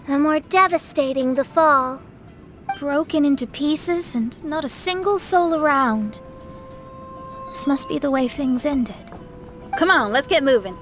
the more devastating the fall. Broken into pieces and not a single soul around. This must be the way things ended. Come on, let's get moving.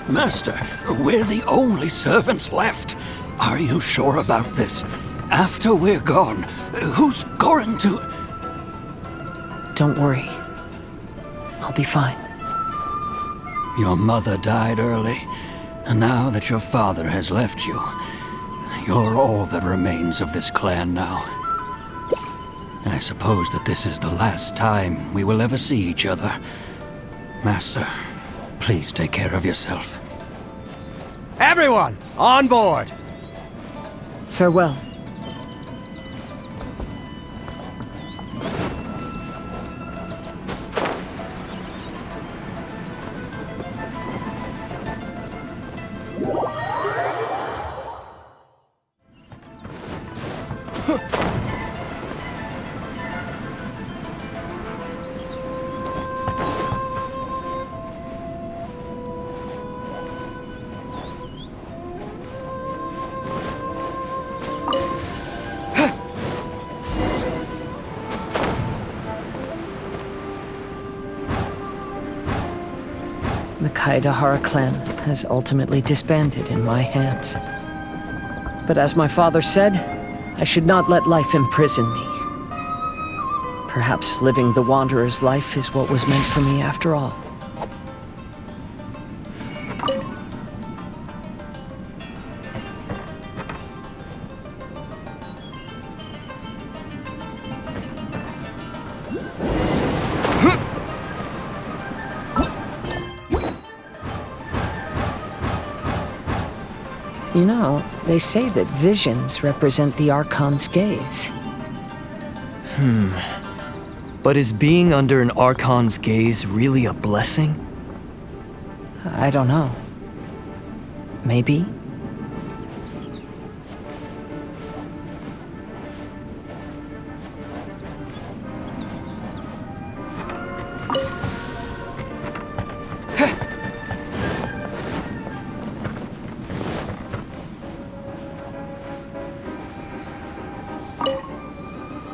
Master, we're the only servants left. Are you sure about this? After we're gone, who's going to... Don't worry. I'll be fine. Your mother died early, and now that your father has left you, you're all that remains of this clan now. I suppose that this is the last time we will ever see each other. Master, please take care of yourself. Everyone, on board! Farewell. Kaidahara clan has ultimately disbanded in my hands. But as my father said, I should not let life imprison me. Perhaps living the wanderer's life is what was meant for me after all. You know, they say that visions represent the Archon's gaze. But is being under an Archon's gaze really a blessing? I don't know. Maybe?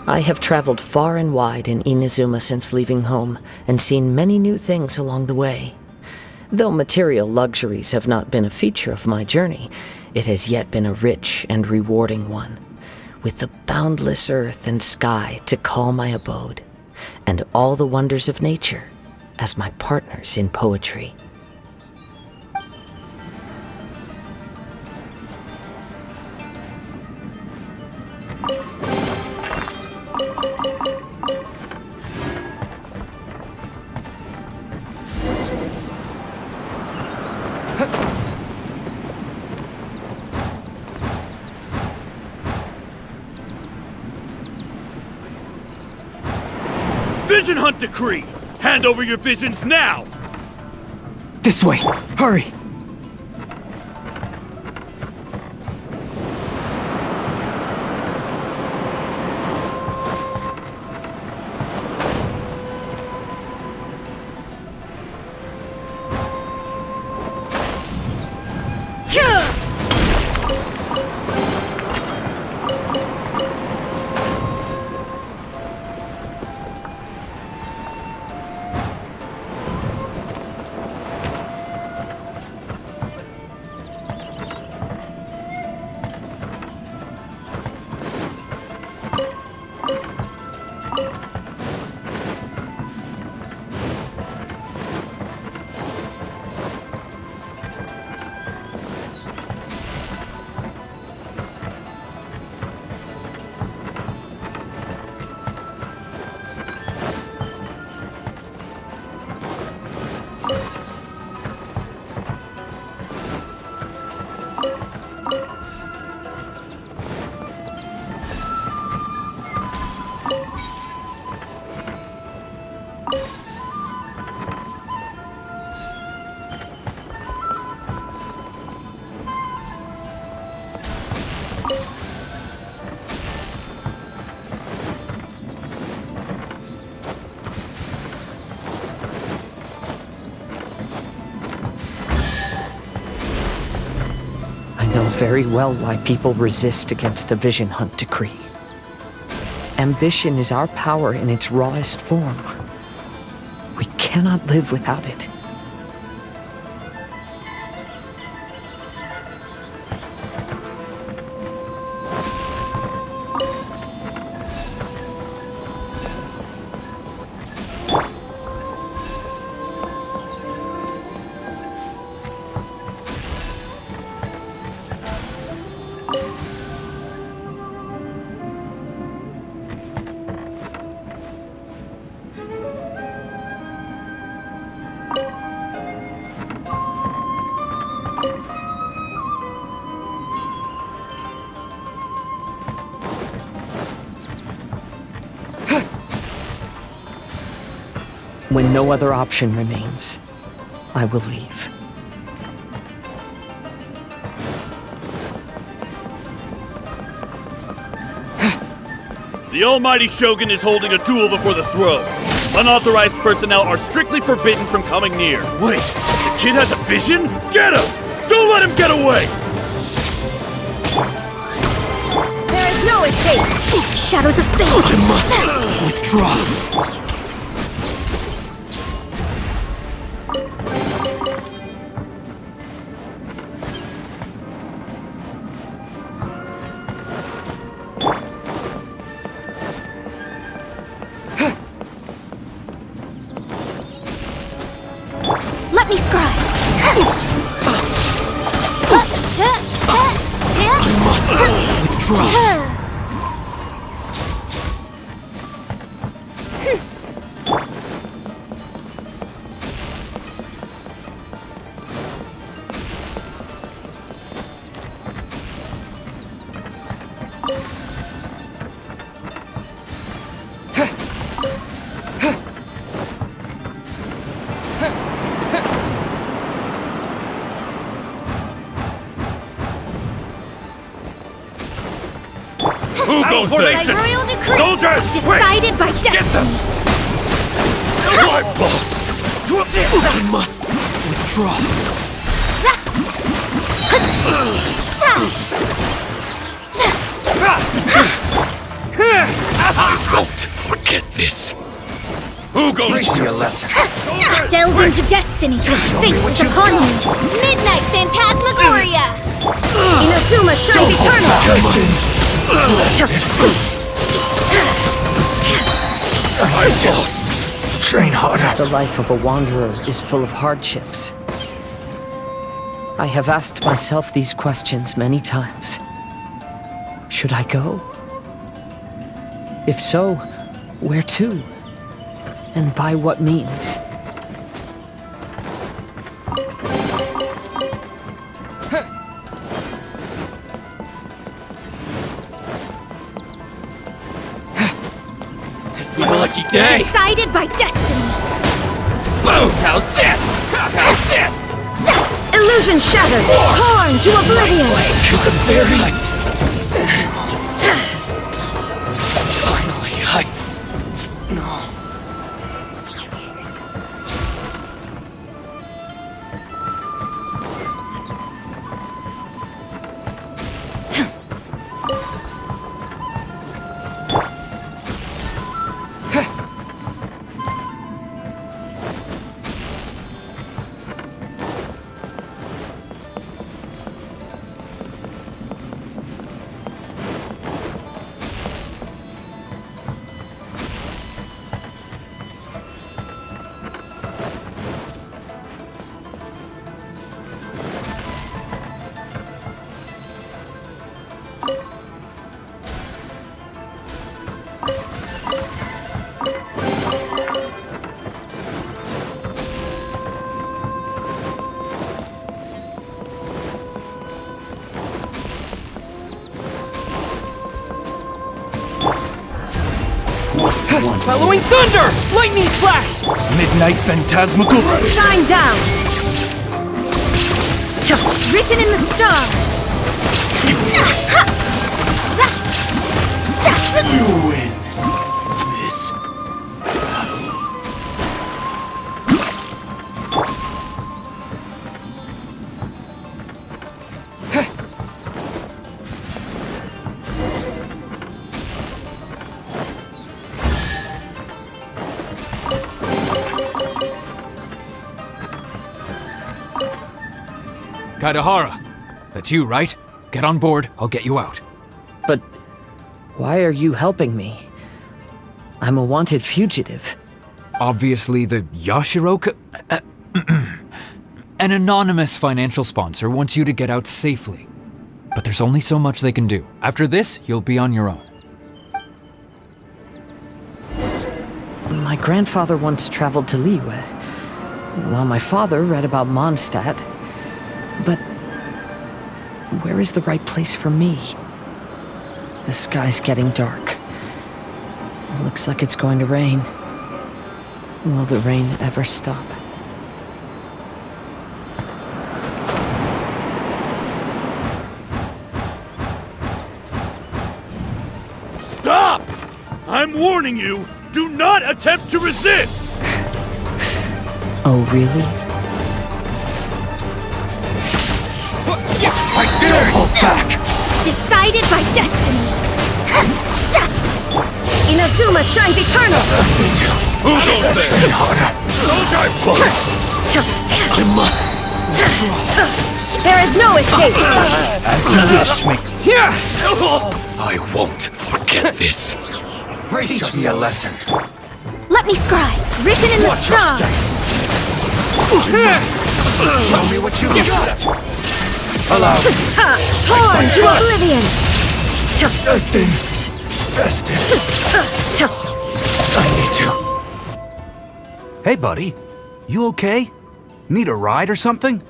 I have traveled far and wide in Inazuma since leaving home, and seen many new things along the way. Though material luxuries have not been a feature of my journey, it has yet been a rich and rewarding one, with the boundless earth and sky to call my abode, and all the wonders of nature as my partners in poetry. Vision Hunt Decree! Hand over your visions now! This way! Hurry! Very well why people resist against the Vision Hunt Decree. Ambition is our power in its rawest form. We cannot live without it. When no other option remains, I will leave. The Almighty Shogun is holding a duel before the throne. Unauthorized personnel are strictly forbidden from coming near. Wait, the kid has a vision? Get him! Don't let him get away! There is no escape! Shadows of fate! I must withdraw. Withdraw. Who goes there? By royal decree, Soldiers! decided by destiny. I've lost! I must withdraw. I won't forget this. Who goes Teach me a lesson. Delve into destiny. Fate is upon you. Midnight Phantasmagoria. Inazuma shines eternal. I'm lost. Train harder. The life of a wanderer is full of hardships. I have asked myself these questions many times. Should I go? If so, where to? And by what means? It's my lucky day. Decided by destiny. Boom! How's this? How's this? Illusion shattered. Torn to oblivion. To the very... Finally, No. Following thunder! Lightning flash! Midnight Phantasmagoria! Shine down. Written in the stars. You win this battle. Kazuha, that's you, right? Get on board, I'll get you out. But why are you helping me? I'm a wanted fugitive. Obviously the Yashiro... An anonymous financial sponsor wants you to get out safely. But there's only so much they can do. After this, you'll be on your own. My grandfather once traveled to Liyue, while my father read about Mondstadt. But where is the right place for me? The sky's getting dark. It looks like it's going to rain. Will the rain ever stop? Stop! I'm warning you, do not attempt to resist! Oh, really? I dare hold back! Decided by destiny. Inazuma shines eternal. Who goes there? Harder. I must withdraw. There is no escape. As you wish me. Here. I won't forget this. Teach me a lesson. Let me scribe. Written in the Watch your stars. Show me what you got. Allow me. Torn to oblivion. I've been bested. I need to. Hey, buddy. You okay? Need a ride or something?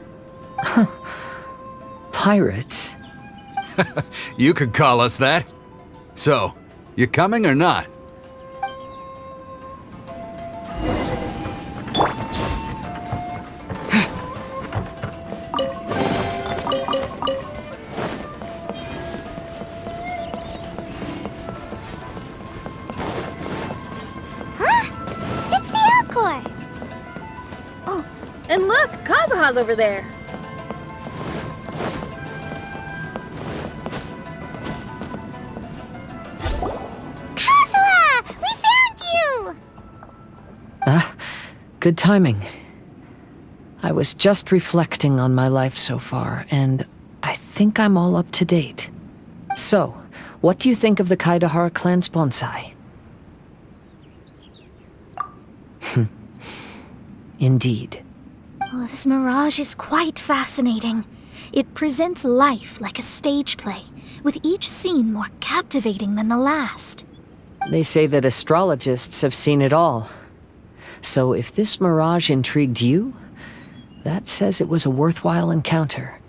Pirates? You could call us that. So, you coming or not? It's the Alcor! Oh, and look, Kazuha's over there. Kazuha! We found you! Good timing. I was just reflecting on my life so far, and I think I'm all up to date. So, what do you think of the Kaidahara clan's bonsai? Indeed. Oh, this mirage is quite fascinating. It presents life like a stage play, with each scene more captivating than the last. They say that astrologists have seen it all. So if this mirage intrigued you, that says it was a worthwhile encounter.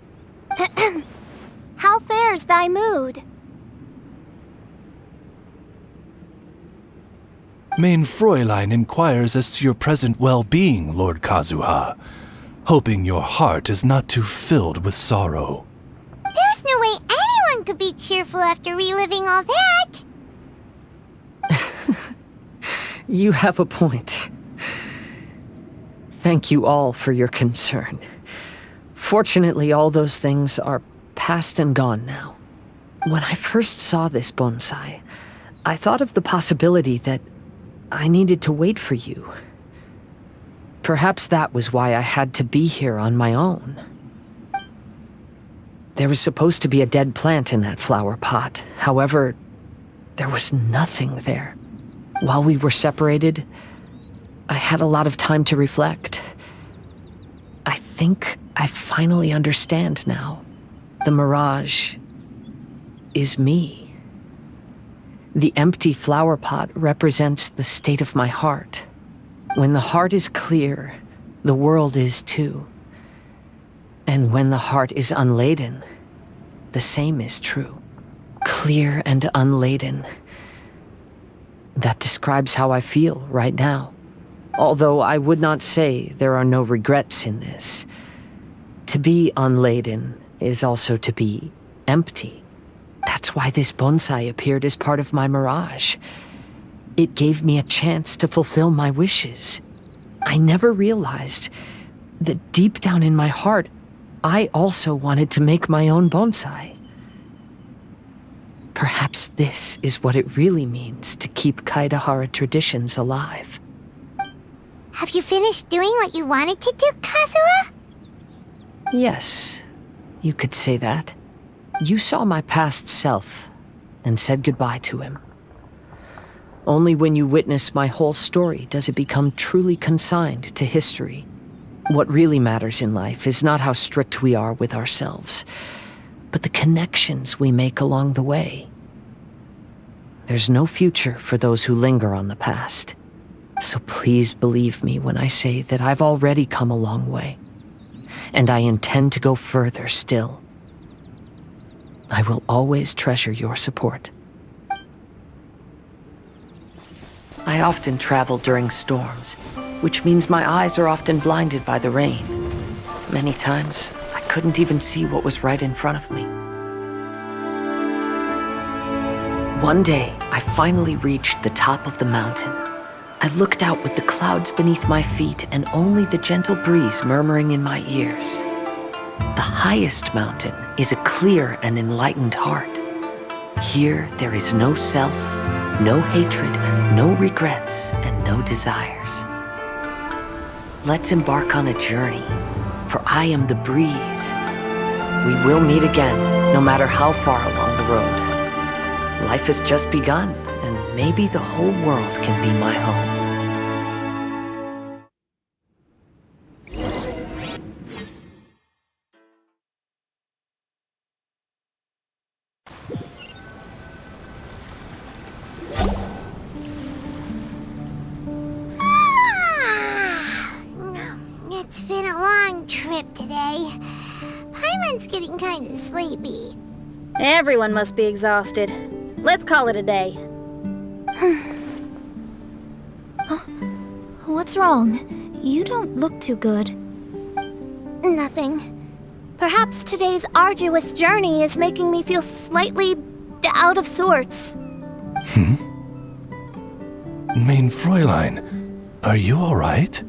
How fares thy mood? Main Fräulein inquires as to your present well-being, Lord Kazuha, hoping your heart is not too filled with sorrow. There's no way anyone could be cheerful after reliving all that! You have a point. Thank you all for your concern. Fortunately, all those things are past and gone now. When I first saw this bonsai, I thought of the possibility that I needed to wait for you. Perhaps that was why I had to be here on my own. There was supposed to be a dead plant in that flower pot. However, there was nothing there. While we were separated, I had a lot of time to reflect. I think I finally understand now. The mirage is me. The empty flower pot represents the state of my heart. When the heart is clear, the world is too. And when the heart is unladen, the same is true. Clear and unladen. That describes how I feel right now. Although I would not say there are no regrets in this. To be unladen is also to be empty. That's why this bonsai appeared as part of my mirage. It gave me a chance to fulfill my wishes. I never realized that deep down in my heart, I also wanted to make my own bonsai. Perhaps this is what it really means to keep Kaidahara traditions alive. Have you finished doing what you wanted to do, Kazuha? Yes, you could say that. You saw my past self and said goodbye to him. Only when you witness my whole story does it become truly consigned to history. What really matters in life is not how strict we are with ourselves, but the connections we make along the way. There's no future for those who linger on the past. So please believe me when I say that I've already come a long way, and I intend to go further still. I will always treasure your support. I often travel during storms, which means my eyes are often blinded by the rain. Many times, I couldn't even see what was right in front of me. One day, I finally reached the top of the mountain. I looked out with the clouds beneath my feet and only the gentle breeze murmuring in my ears. The highest mountain is a clear and enlightened heart. Here, there is no self, no hatred, no regrets, and no desires. Let's embark on a journey, for I am the breeze. We will meet again, no matter how far along the road. Life has just begun, and maybe the whole world can be my home. It's been a long trip today. Paimon's getting kind of sleepy. Everyone must be exhausted. Let's call it a day. What's wrong? You don't look too good. Nothing. Perhaps today's arduous journey is making me feel slightly out of sorts. Main Fräulein, are you alright?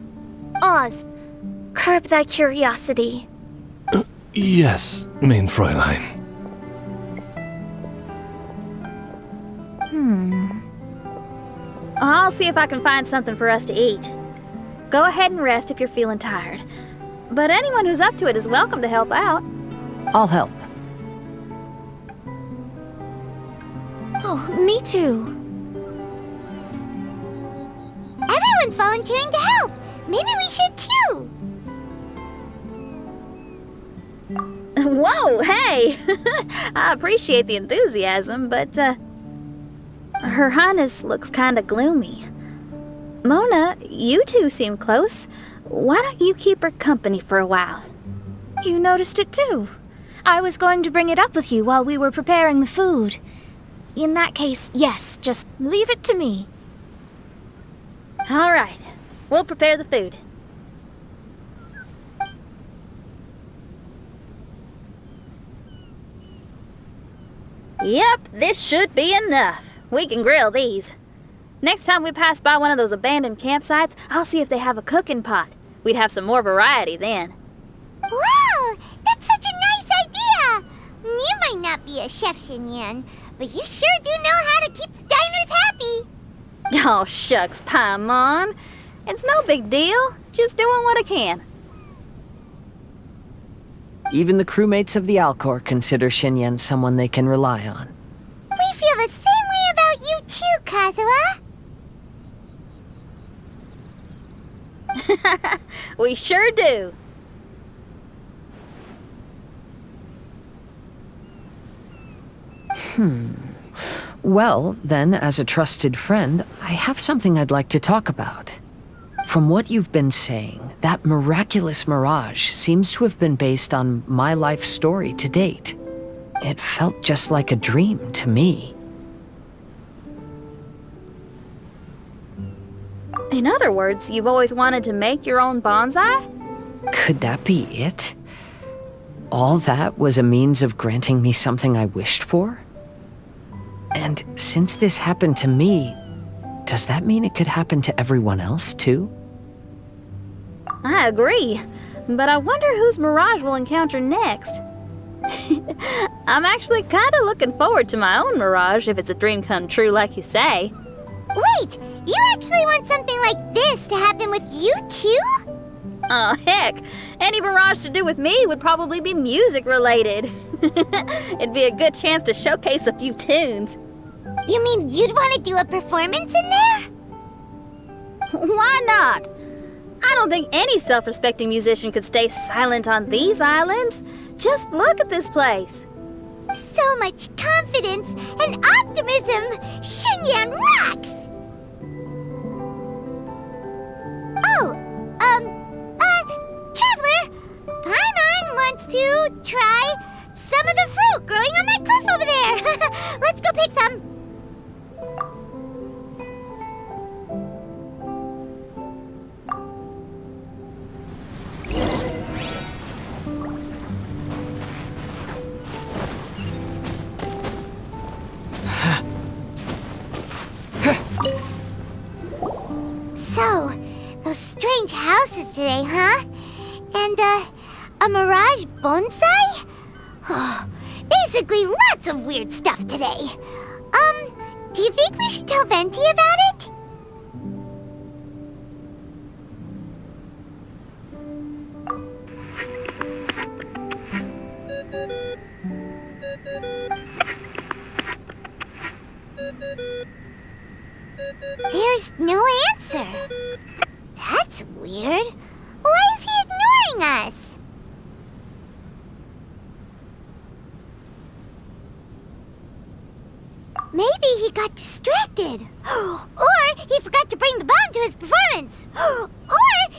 Oz, curb thy curiosity. Yes, Main Fräulein. I'll see if I can find something for us to eat. Go ahead and rest if you're feeling tired. But anyone who's up to it is welcome to help out. I'll help. Oh, me too. Everyone's volunteering to help. Maybe we should too. Whoa, hey! I appreciate the enthusiasm, but, Her Highness looks kinda gloomy. Mona, you two seem close. Why don't you keep her company for a while? You noticed it too. I was going to bring it up with you while we were preparing the food. In that case, yes, just leave it to me. All right, we'll prepare the food. Yep, this should be enough. We can grill these. Next time we pass by one of those abandoned campsites, I'll see if they have a cooking pot. We'd have some more variety then. Wow! That's such a nice idea! You might not be a chef, Xinyan, but you sure do know how to keep the diners happy. Oh, shucks, Paimon. It's no big deal. Just doing what I can. Even the crewmates of the Alcor consider Xinyan someone they can rely on. We feel the same way about you too, Kazuha. We sure do. Well, then, as a trusted friend, I have something I'd like to talk about. From what you've been saying, that miraculous mirage seems to have been based on my life story to date. It felt just like a dream to me. In other words, you've always wanted to make your own bonsai? Could that be it? All that was a means of granting me something I wished for? And since this happened to me, does that mean it could happen to everyone else too? I agree, but I wonder whose mirage we'll encounter next. I'm actually kinda looking forward to my own mirage if it's a dream come true like you say. Wait, you actually want something like this to happen with you too? Oh, heck, any mirage to do with me would probably be music related. It'd be a good chance to showcase a few tunes. You mean you'd want to do a performance in there? Why not? I don't think any self-respecting musician could stay silent on these islands. Just look at this place. So much confidence and optimism! Xinyan rocks! Oh, Traveler! Paimon wants to try some of the fruit growing on that cliff over there. Let's go pick some. So, those strange houses today, huh? And, a mirage bonsai? Oh, basically lots of weird stuff today. Do you think we should tell Venti about it? There's no answer. That's weird. Why is he ignoring us? Maybe he got distracted. Or he forgot to bring the bomb to his performance. Or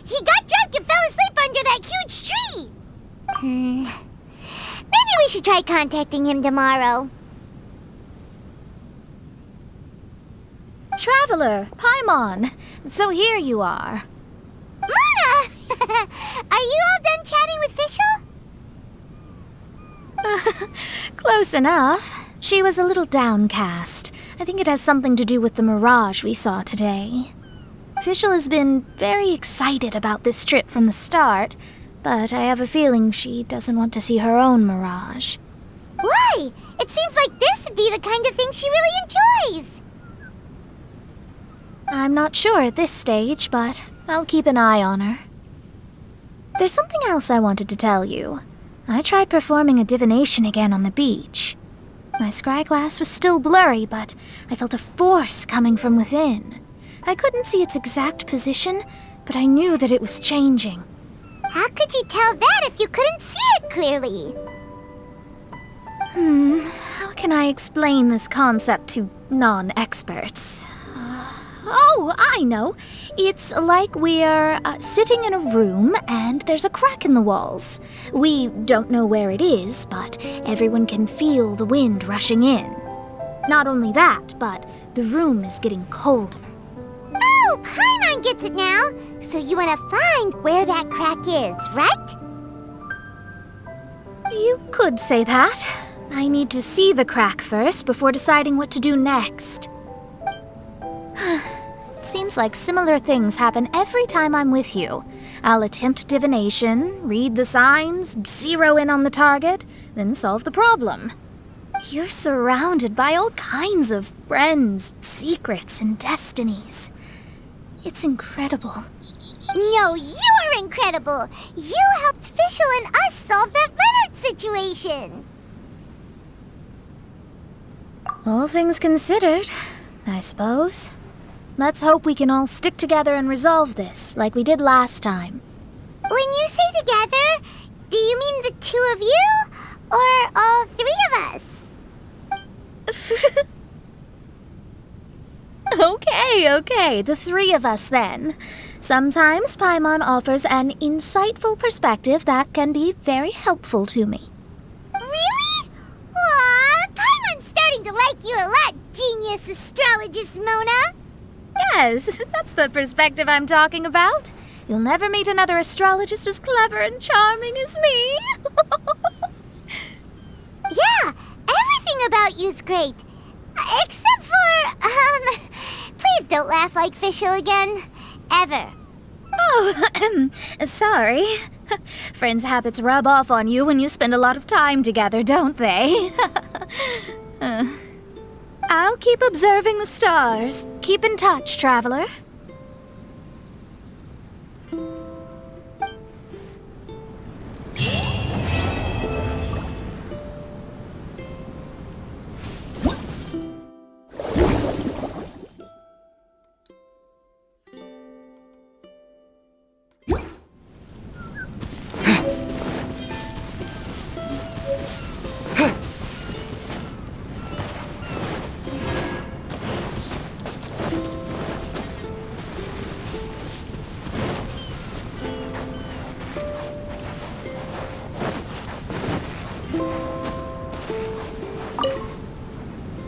he got drunk and fell asleep under that huge tree. Maybe we should try contacting him tomorrow. Traveler, Paimon. So here you are. Mona! Are you all done chatting with Fischl? Close enough. She was a little downcast. I think it has something to do with the mirage we saw today. Fischl has been very excited about this trip from the start, but I have a feeling she doesn't want to see her own mirage. Why? It seems like this would be the kind of thing she really enjoys. I'm not sure at this stage, but I'll keep an eye on her. There's something else I wanted to tell you. I tried performing a divination again on the beach. My scryglass was still blurry, but I felt a force coming from within. I couldn't see its exact position, but I knew that it was changing. How could you tell that if you couldn't see it clearly? How can I explain this concept to non-experts? Oh, I know. It's like we're sitting in a room and there's a crack in the walls. We don't know where it is, but everyone can feel the wind rushing in. Not only that, but the room is getting colder. Oh, Paimon gets it now. So you want to find where that crack is, right? You could say that. I need to see the crack first before deciding what to do next. Seems like similar things happen every time I'm with you. I'll attempt divination, read the signs, zero in on the target, then solve the problem. You're surrounded by all kinds of friends, secrets, and destinies. It's incredible. No, you're incredible! You helped Fischl and us solve that Leonard situation! All things considered, I suppose. Let's hope we can all stick together and resolve this, like we did last time. When you say together, do you mean the two of you? Or all three of us? Okay, the three of us then. Sometimes Paimon offers an insightful perspective that can be very helpful to me. Really? Aw, Paimon's starting to like you a lot, genius astrologist Mona. Yes, that's the perspective I'm talking about. You'll never meet another astrologist as clever and charming as me. Yeah, everything about you's great. Except for, please don't laugh like Fischl again. Ever. Oh, sorry. Friends' habits rub off on you when you spend a lot of time together, don't they? I'll keep observing the stars. Keep in touch, traveler.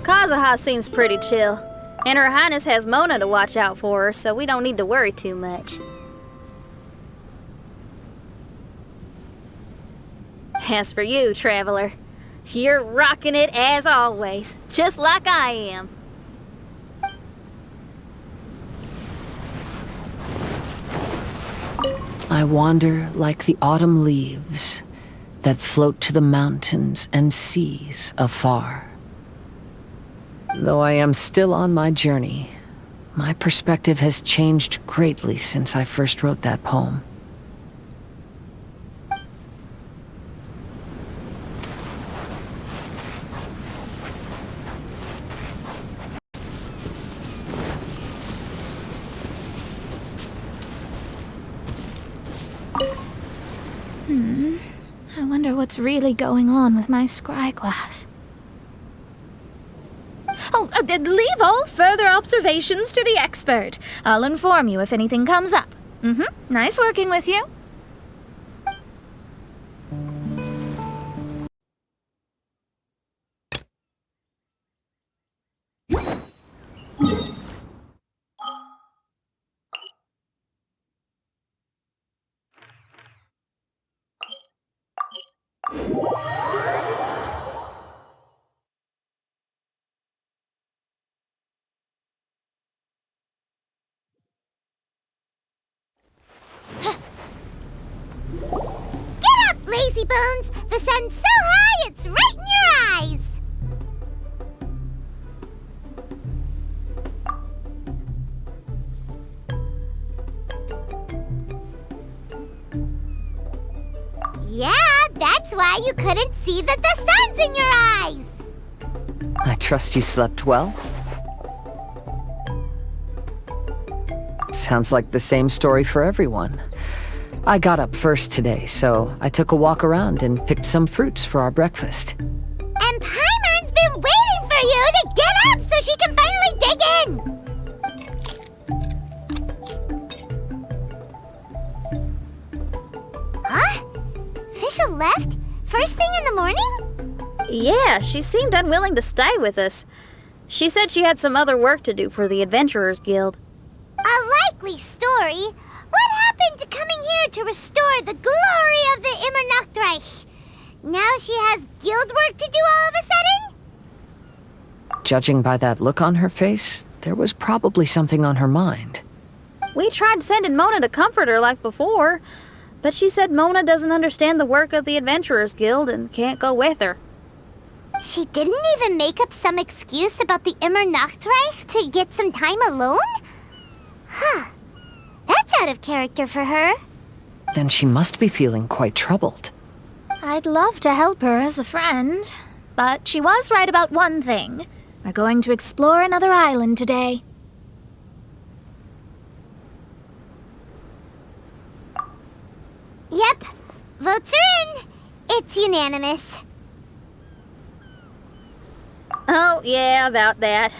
Kazuha seems pretty chill, and Her Highness has Mona to watch out for her, so we don't need to worry too much. As for you, traveler, you're rocking it as always, just like I am. I wander like the autumn leaves that float to the mountains and seas afar. Though I am still on my journey, my perspective has changed greatly since I first wrote that poem. I wonder what's really going on with my scryglass. Oh, leave all further observations to the expert. I'll inform you if anything comes up. Nice working with you. Lazy bones! The sun's so high, it's right in your eyes! Yeah, that's why you couldn't see that the sun's in your eyes! I trust you slept well? Sounds like the same story for everyone. I got up first today, so I took a walk around and picked some fruits for our breakfast. And Paimon's been waiting for you to get up so she can finally dig in! Huh? Fischl left? First thing in the morning? Yeah, she seemed unwilling to stay with us. She said she had some other work to do for the Adventurers Guild. A likely story. What happened to coming here to restore the glory of the Immernachtreich? Now she has guild work to do all of a sudden? Judging by that look on her face, there was probably something on her mind. We tried sending Mona to comfort her like before, but she said Mona doesn't understand the work of the Adventurers Guild and can't go with her. She didn't even make up some excuse about the Immernachtreich to get some time alone? Huh. That's out of character for her. Then she must be feeling quite troubled. I'd love to help her as a friend, but she was right about one thing. We're going to explore another island today. Yep. Votes are in. It's unanimous. Oh, yeah, about that.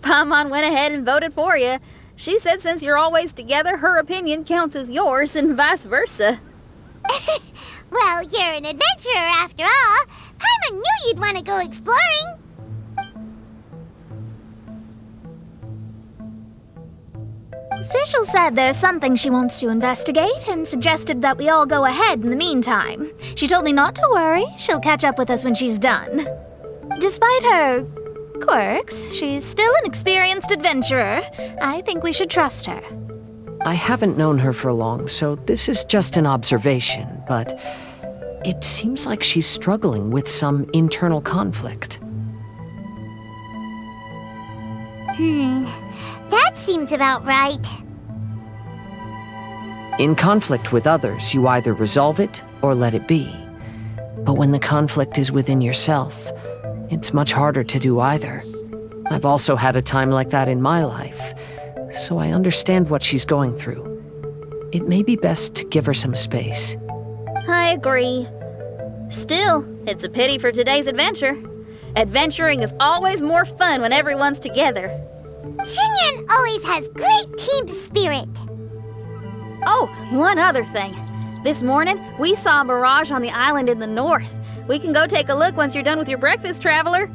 Paimon went ahead and voted for you. She said since you're always together, her opinion counts as yours and vice versa. Well, you're an adventurer after all. Paimon knew you'd want to go exploring. Fischl said there's something she wants to investigate and suggested that we all go ahead in the meantime. She told me not to worry. She'll catch up with us when she's done. Despite her quirks, she's still an experienced adventurer. I think we should trust her. I haven't known her for long, so this is just an observation, but it seems like she's struggling with some internal conflict. That seems about right. In conflict with others, you either resolve it or let it be. But when the conflict is within yourself, it's much harder to do either. I've also had a time like that in my life, so I understand what she's going through. It may be best to give her some space. I agree. Still, it's a pity for today's adventure. Adventuring is always more fun when everyone's together. Xinyan always has great team spirit. Oh, one other thing. This morning, we saw a mirage on the island in the north. We can go take a look once you're done with your breakfast, traveler.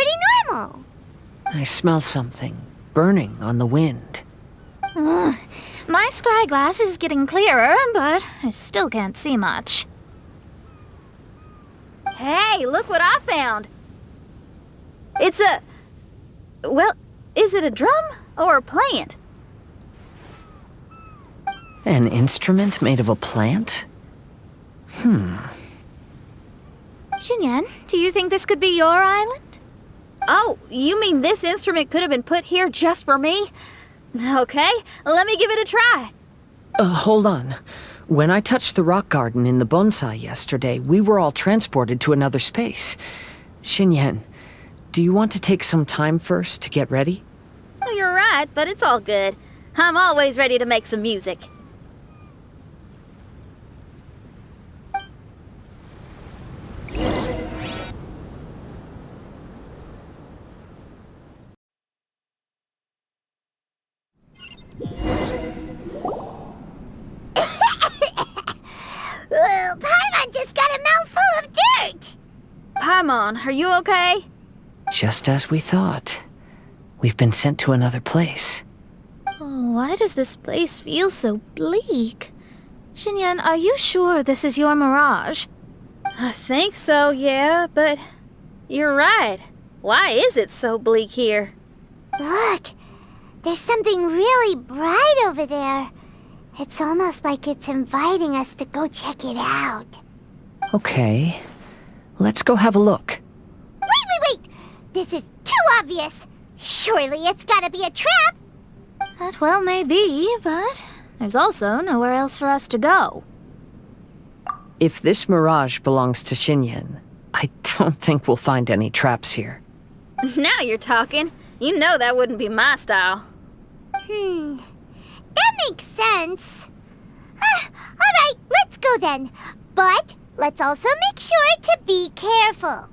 pretty normal. I smell something burning on the wind. My scry glass is getting clearer, but I still can't see much. Hey, look what I found! It's a... Well, is it a drum or a plant? An instrument made of a plant? Xinyan, do you think this could be your island? Oh, you mean this instrument could have been put here just for me? Okay, let me give it a try. Hold on. When I touched the rock garden in the bonsai yesterday, we were all transported to another space. Xinyan, do you want to take some time first to get ready? Well, you're right, but it's all good. I'm always ready to make some music. Paimon just got a mouthful of dirt! Paimon, are you okay? Just as we thought. We've been sent to another place. Oh, why does this place feel so bleak? Xinyan, are you sure this is your mirage? I think so, yeah, but you're right. Why is it so bleak here? Look, there's something really bright over there. It's almost like it's inviting us to go check it out. Okay. Let's go have a look. Wait! This is too obvious. Surely it's gotta be a trap. That well may be, but there's also nowhere else for us to go. If this mirage belongs to Xinyan, I don't think we'll find any traps here. Now you're talking. You know that wouldn't be my style. That makes sense. Alright, let's go then. But let's also make sure to be careful.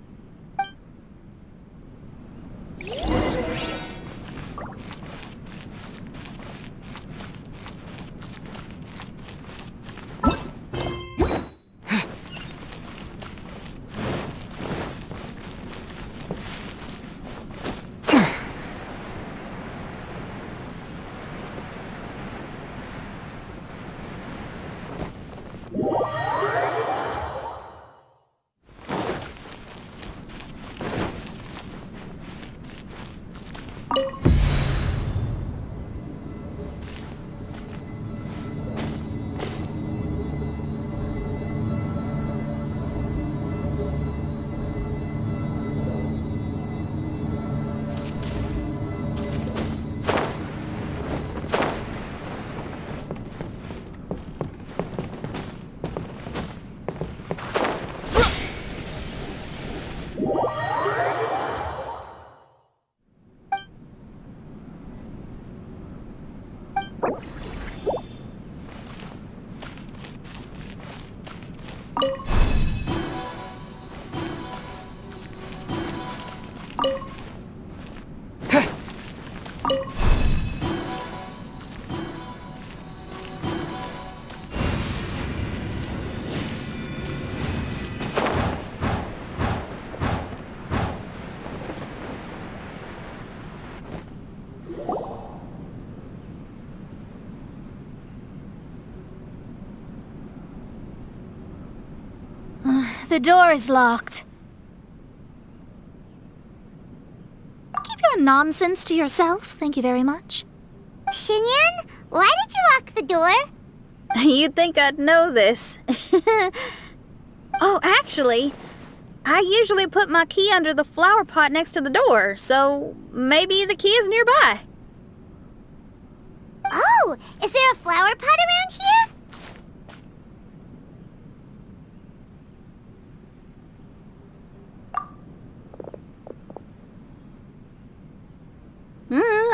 The door is locked. Keep your nonsense to yourself, thank you very much. Xinyan, why did you lock the door? You'd think I'd know this. Oh, actually, I usually put my key under the flower pot next to the door, so maybe the key is nearby. Oh, is there a flower pot around here?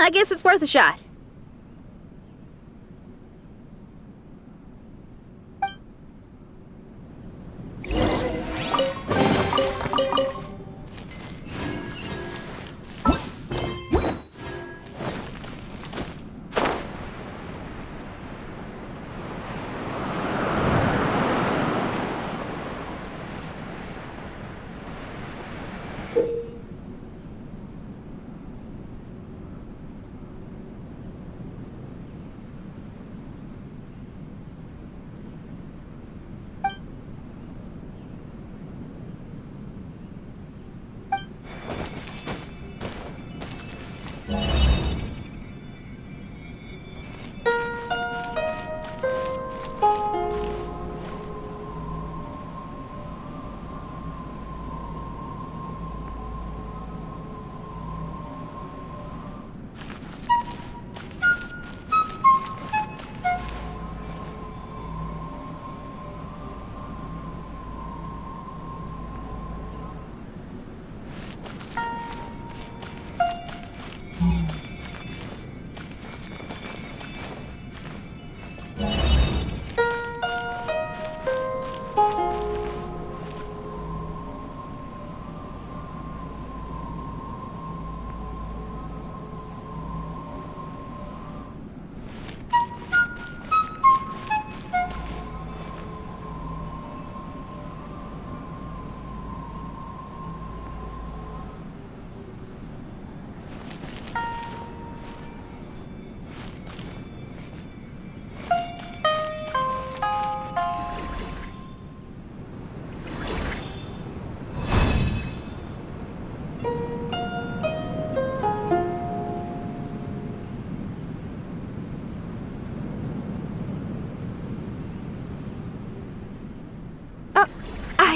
I guess it's worth a shot.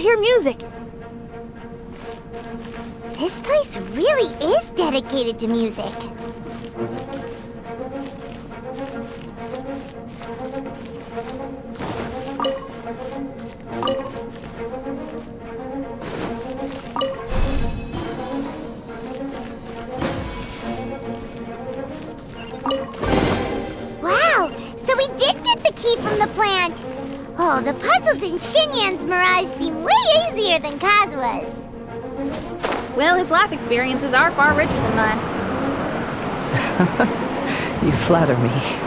hear music. This place really is dedicated to music. Wow, so we did get the key from the plant. Oh, the puzzles in Xinyan's Mirage seem way easier than Kazuha's. Well, his life experiences are far richer than mine. You flatter me.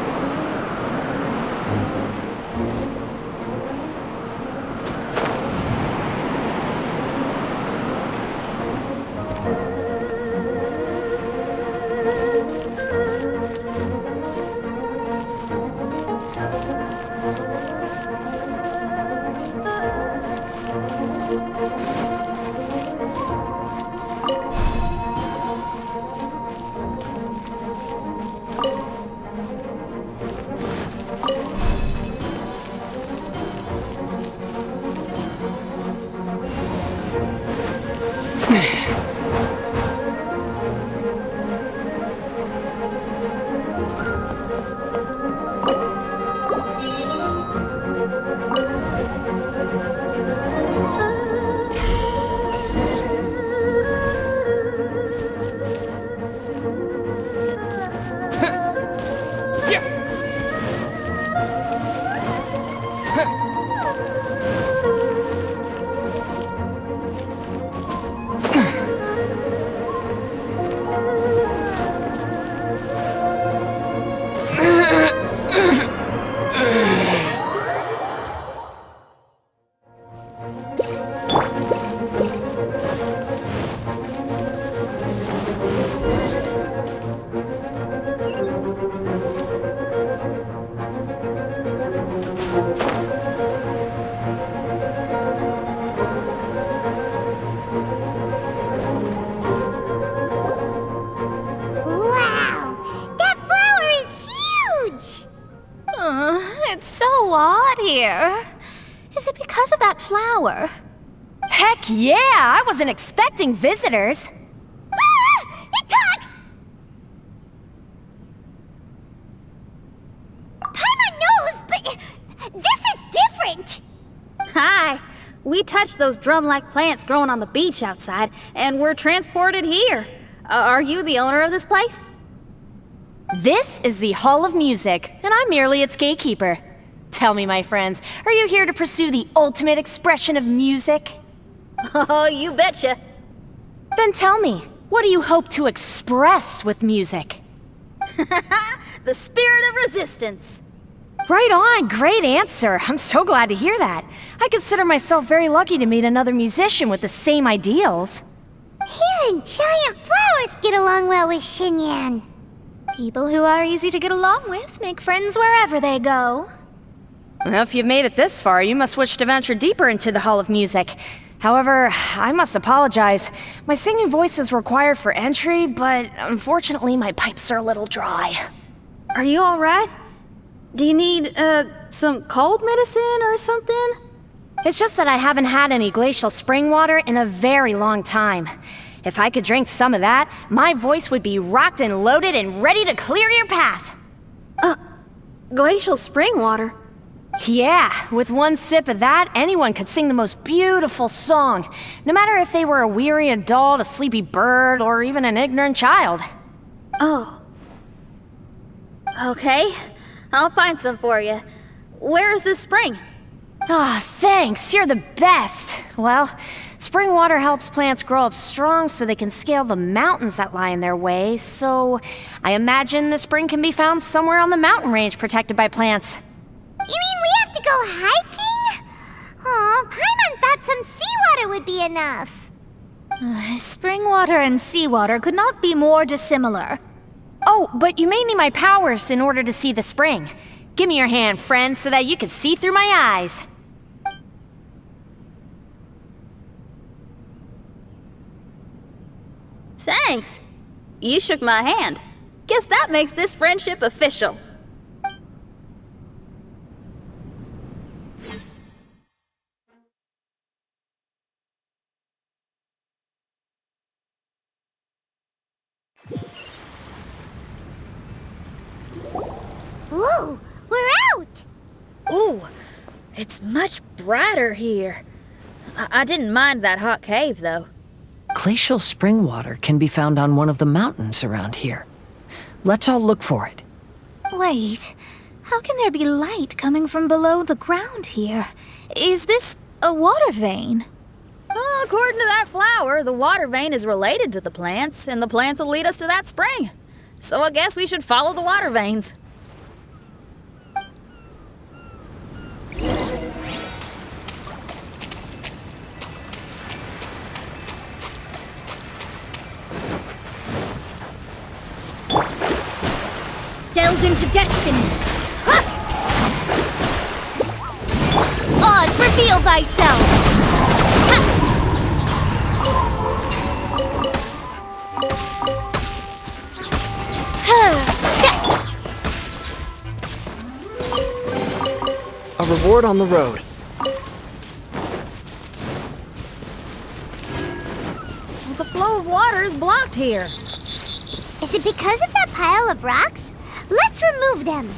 It's so odd here. Is it because of that flower? Heck yeah! I wasn't expecting visitors. Ah! It talks! Paimon knows, but this is different! Hi! We touched those drum-like plants growing on the beach outside, and we're transported here. Are you the owner of this place? This is the Hall of Music, and I'm merely its gatekeeper. Tell me, my friends, are you here to pursue the ultimate expression of music? Oh, you betcha. Then tell me, what do you hope to express with music? The spirit of resistance. Right on, great answer. I'm so glad to hear that. I consider myself very lucky to meet another musician with the same ideals. Even giant flowers get along well with Xinyan. People who are easy to get along with make friends wherever they go. Well, if you've made it this far, you must wish to venture deeper into the Hall of Music. However, I must apologize. My singing voice is required for entry, but unfortunately my pipes are a little dry. Are you alright? Do you need, some cold medicine or something? It's just that I haven't had any glacial spring water in a very long time. If I could drink some of that, my voice would be rocked and loaded and ready to clear your path. Glacial spring water? Yeah, with one sip of that, anyone could sing the most beautiful song, no matter if they were a weary adult, a sleepy bird, or even an ignorant child. Oh. Okay, I'll find some for you. Where is this spring? Ah, thanks, you're the best. Well, spring water helps plants grow up strong so they can scale the mountains that lie in their way, so I imagine the spring can be found somewhere on the mountain range protected by plants. You mean we have to go hiking? Aw, Paimon thought some seawater would be enough. Spring water and seawater could not be more dissimilar. Oh, but you may need my powers in order to see the spring. Give me your hand, friend, so that you can see through my eyes. Thanks. You shook my hand. Guess that makes this friendship official. It's much brighter here. I didn't mind that hot cave, though. Glacial spring water can be found on one of the mountains around here. Let's all look for it. Wait, how can there be light coming from below the ground here? Is this a water vein? Well, according to that flower, the water vein is related to the plants, and the plants will lead us to that spring. So I guess we should follow the water veins. Delve into destiny. Oz, reveal thyself! A reward on the road. The flow of water is blocked here. Is it because of that pile of rocks? Let's remove them.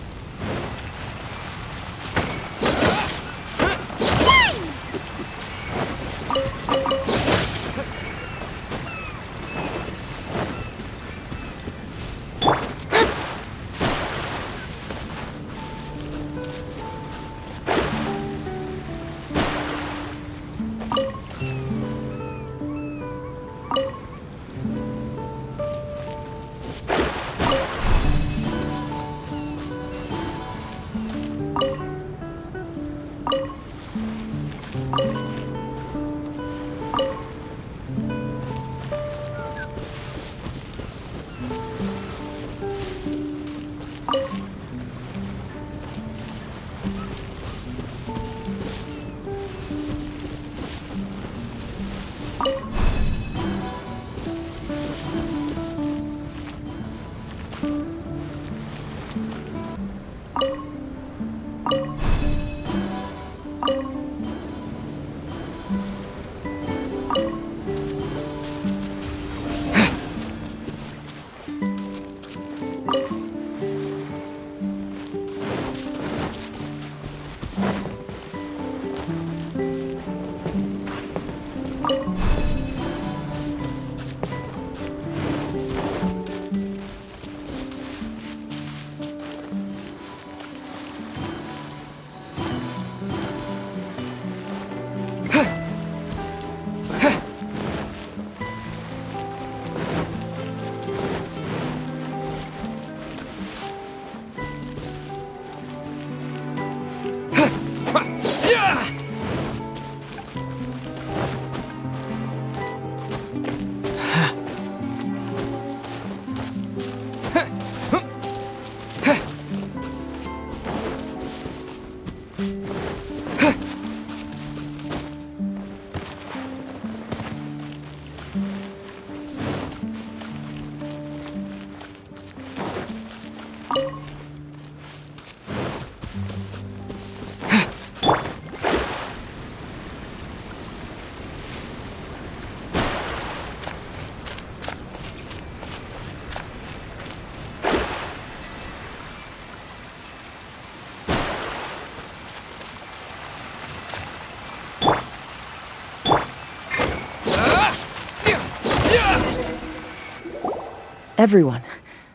Everyone,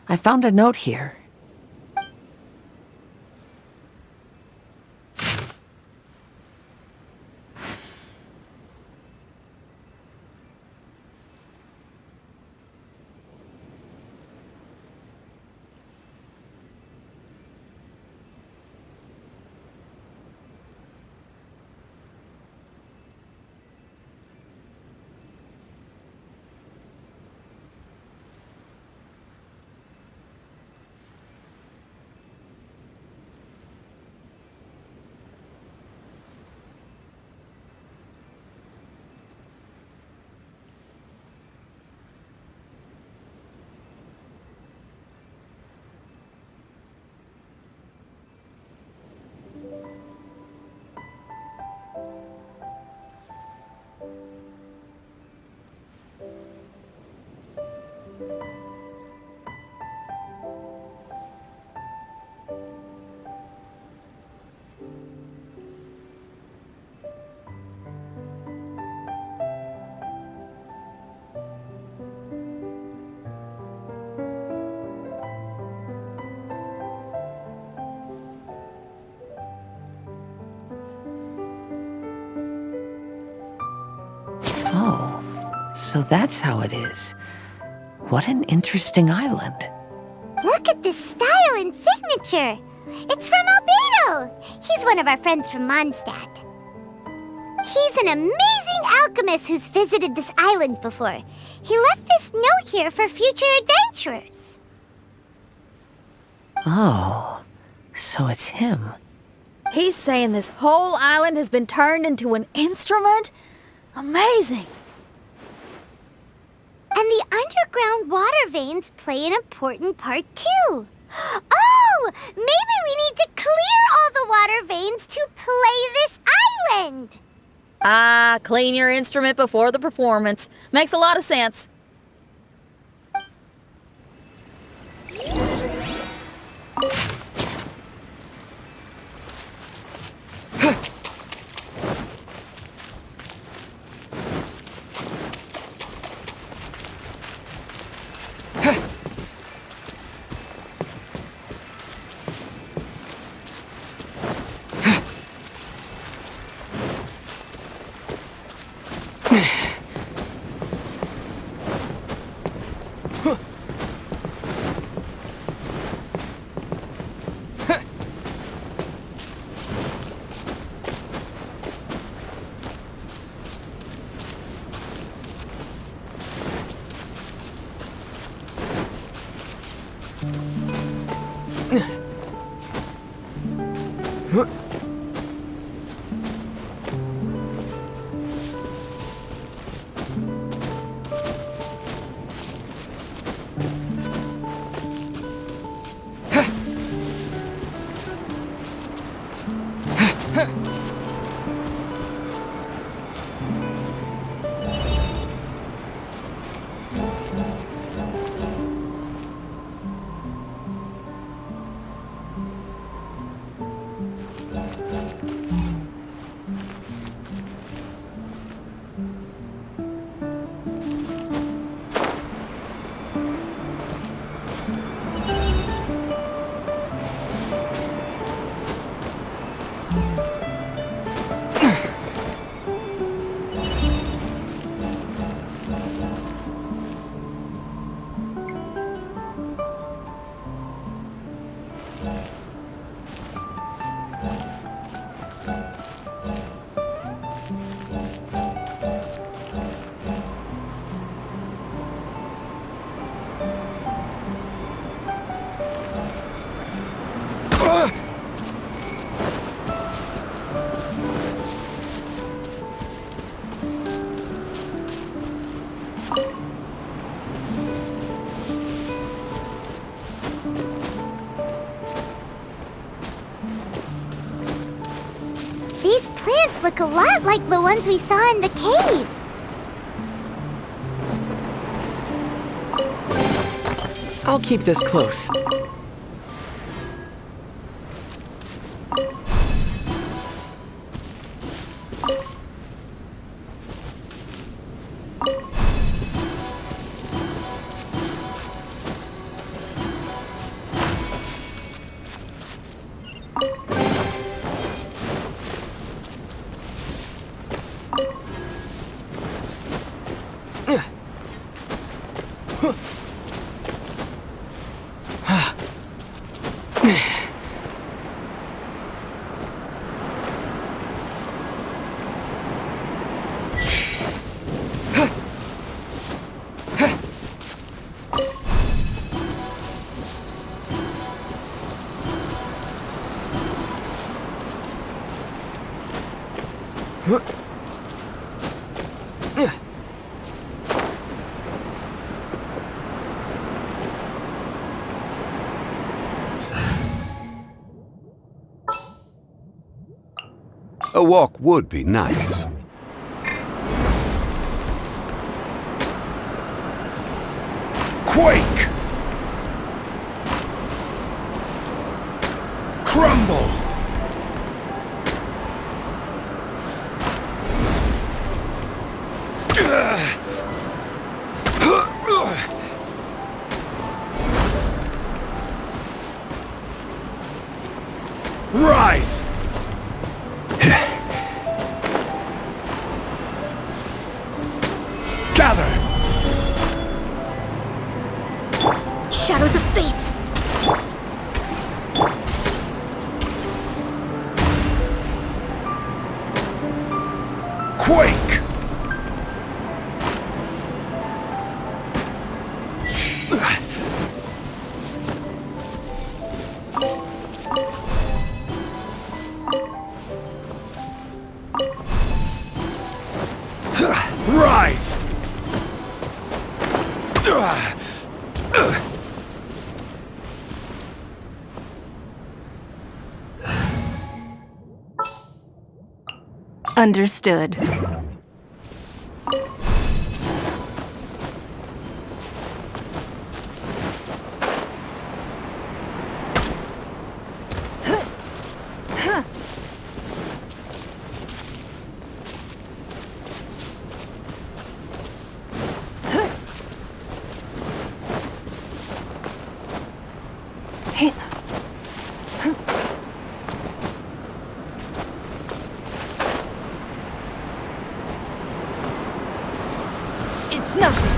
I found a note here. So that's how it is. What an interesting island. Look at this style and signature. It's from Albedo. He's one of our friends from Mondstadt. He's an amazing alchemist who's visited this island before. He left this note here for future adventurers. Oh, so it's him. He's saying this whole island has been turned into an instrument? Amazing! And the underground water veins play an important part too. Oh, maybe we need to clear all the water veins to play this island. Ah, clean your instrument before the performance. Makes a lot of sense. These plants look a lot like the ones we saw in the cave. I'll keep this close. A walk would be nice. Quake! Crumble! Rise! Gather! shadows of fate. Quake! Rise! Understood. It's nothing.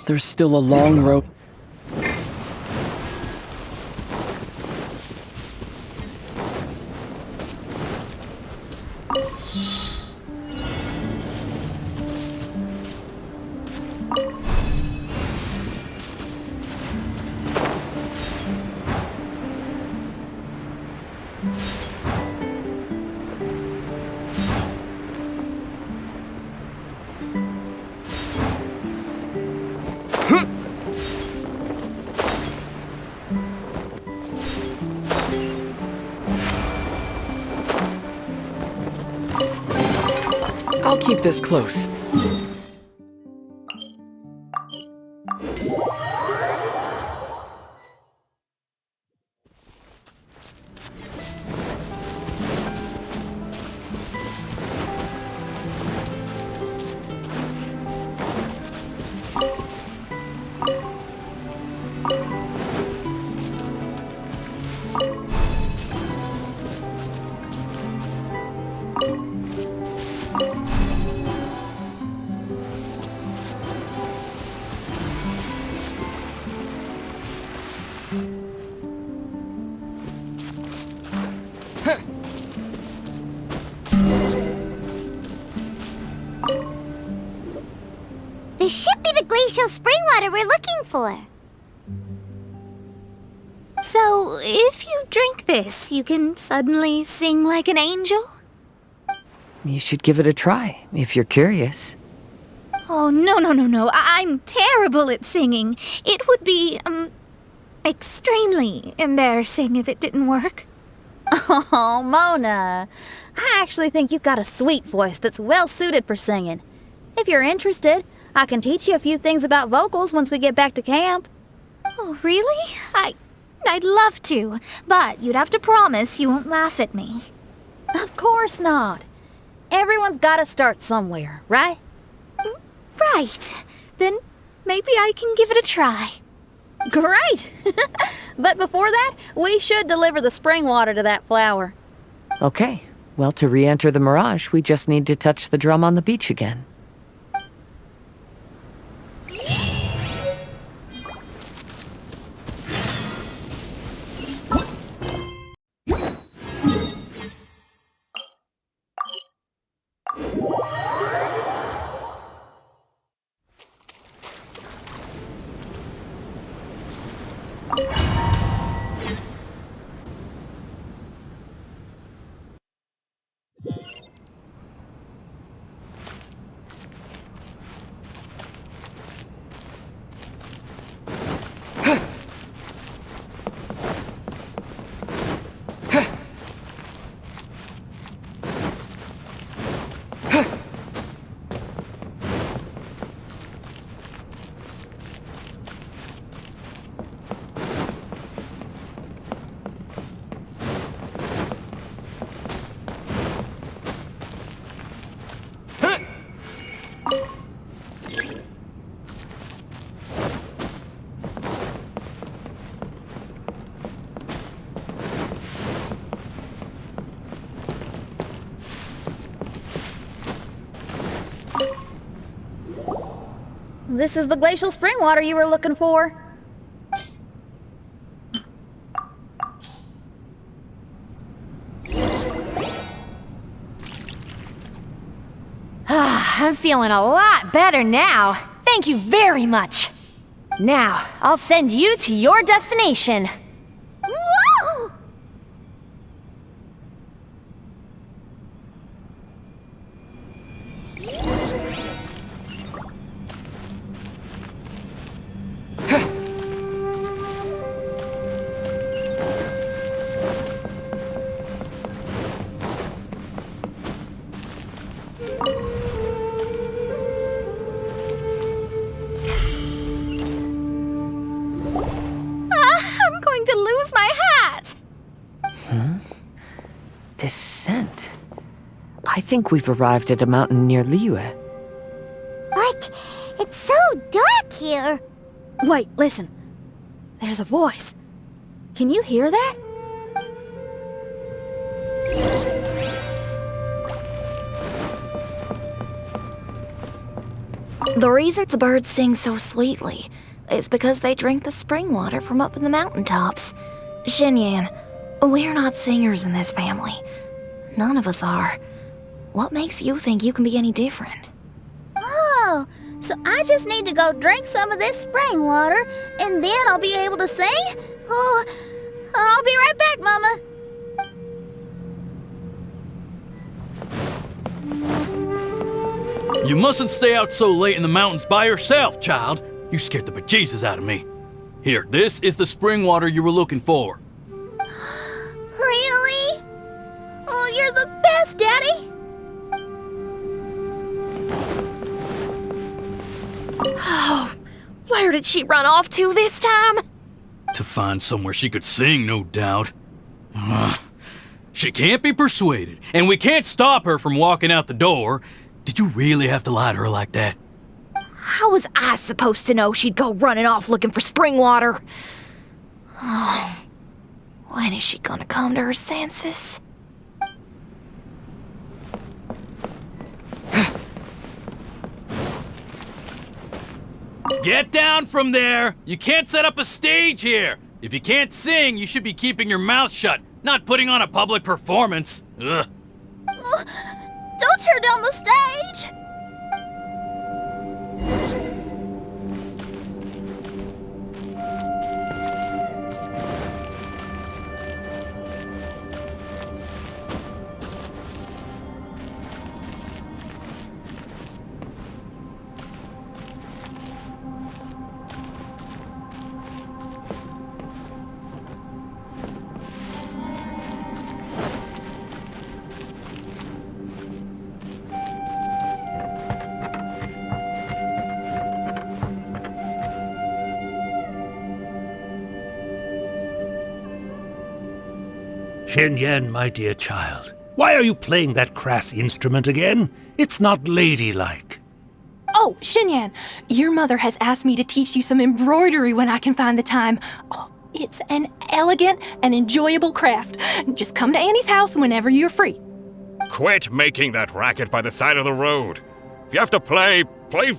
There's still a long road. I'll keep this close. This should be the glacial spring water we're looking for. So, if you drink this, you can suddenly sing like an angel? You should give it a try, if you're curious. Oh, no. I'm terrible at singing. It would be, extremely embarrassing if it didn't work. Oh, Mona. I actually think you've got a sweet voice that's well suited for singing. If you're interested, I can teach you a few things about vocals once we get back to camp. Oh, really? I'd love to, but you'd have to promise you won't laugh at me. Of course not. Everyone's got to start somewhere, right? Right. Then maybe I can give it a try. Great! But before that, we should deliver the spring water to that flower. Okay. Well, to re-enter the mirage, we just need to touch the drum on the beach again. This is the glacial spring water you were looking for. I'm feeling a lot better now. Thank you very much. Now, I'll send you to your destination. Whoa! I'm going to lose my hat! This scent. I think we've arrived at a mountain near Liyue. But it's so dark here. Wait, listen. There's a voice. Can you hear that? The reason the birds sing so sweetly is because they drink the spring water from up in the mountaintops. Xinyan, we're not singers in this family. None of us are. What makes you think you can be any different? Oh, so I just need to go drink some of this spring water, and then I'll be able to sing? Oh, I'll be right back, Mama. You mustn't stay out so late in the mountains by yourself, child. You scared the bejesus out of me. Here, this is the spring water you were looking for. Really? Oh, you're the best, Daddy. Oh, where did she run off to this time? To find somewhere she could sing, no doubt. She can't be persuaded, and we can't stop her from walking out the door. Did you really have to lie to her like that? How was I supposed to know she'd go running off looking for spring water? Oh, when is she gonna come to her senses? Get down from there! You can't set up a stage here! If you can't sing, you should be keeping your mouth shut, not putting on a public performance. Ugh. Don't tear down the stage! Xinyan, my dear child, why are you playing that crass instrument again? It's not ladylike. Oh, Xinyan, your mother has asked me to teach you some embroidery when I can find the time. Oh, it's an elegant and enjoyable craft. Just come to Annie's house whenever you're free. Quit making that racket by the side of the road. If you have to play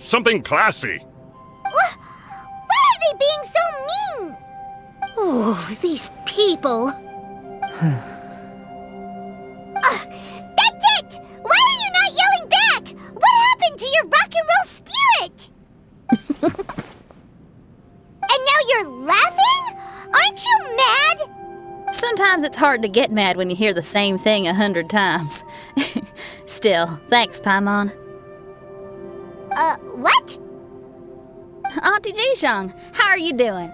something classy. Why are they being so mean? Oh, these people. That's it! Why are you not yelling back? What happened to your rock and roll spirit? And now you're laughing? Aren't you mad? Sometimes it's hard to get mad when you hear the same thing 100 times. Still, thanks, Paimon. What? Auntie Jishang, how are you doing?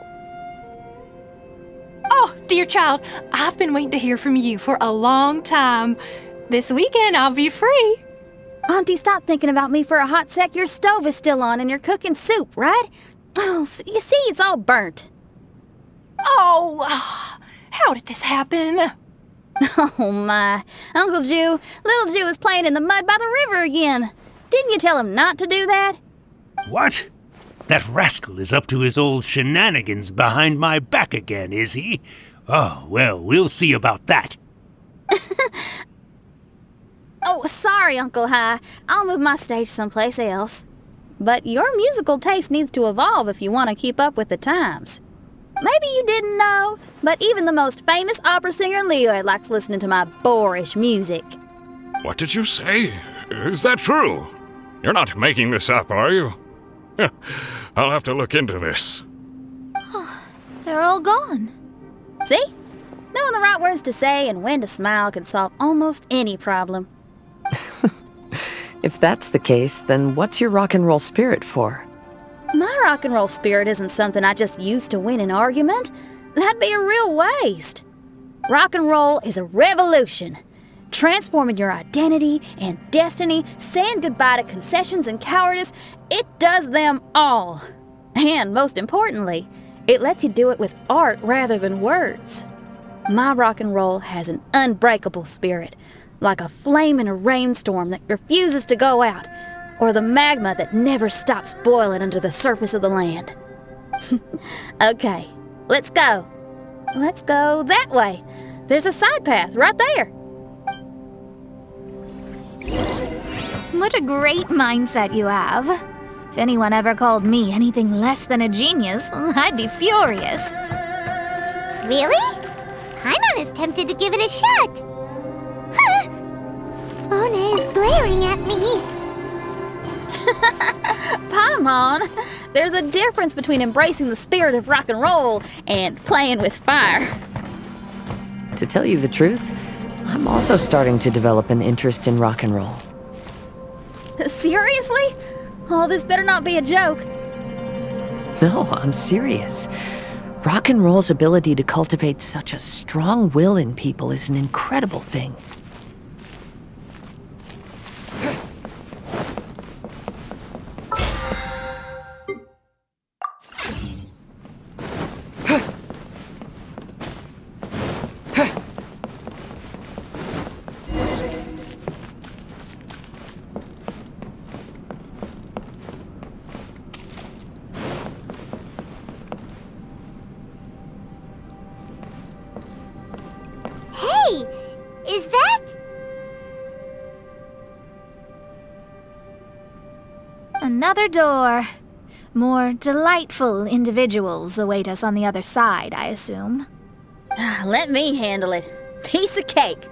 Oh, dear child, I've been waiting to hear from you for a long time. This weekend, I'll be free. Auntie, stop thinking about me for a hot sec. Your stove is still on and you're cooking soup, right? Oh, you see, it's all burnt. Oh, how did this happen? Oh, my. Uncle Jew, little Jew is playing in the mud by the river again. Didn't you tell him not to do that? What? That rascal is up to his old shenanigans behind my back again, is he? Oh, well, we'll see about that. Oh, sorry, Uncle Hi. I'll move my stage someplace else. But your musical taste needs to evolve if you want to keep up with the times. Maybe you didn't know, but even the most famous opera singer Leo likes listening to my boorish music. What did you say? Is that true? You're not making this up, are you? I'll have to look into this. They're all gone. See? Knowing the right words to say and when to smile can solve almost any problem. If that's the case, then what's your rock and roll spirit for? My rock and roll spirit isn't something I just use to win an argument. That'd be a real waste. Rock and roll is a revolution. Transforming your identity and destiny, saying goodbye to concessions and cowardice, it does them all. And most importantly, it lets you do it with art rather than words. My rock and roll has an unbreakable spirit, like a flame in a rainstorm that refuses to go out, or the magma that never stops boiling under the surface of the land. Okay, let's go. Let's go that way. There's a side path right there. What a great mindset you have. If anyone ever called me anything less than a genius, I'd be furious. Really? I'm not as tempted to give it a shot. Mona is glaring at me. Paimon, there's a difference between embracing the spirit of rock and roll and playing with fire. To tell you the truth, I'm also starting to develop an interest in rock and roll. Seriously? Oh, this better not be a joke. No, I'm serious. Rock and roll's ability to cultivate such a strong will in people is an incredible thing. Is that? Another door. More delightful individuals await us on the other side, I assume. Let me handle it. Piece of cake.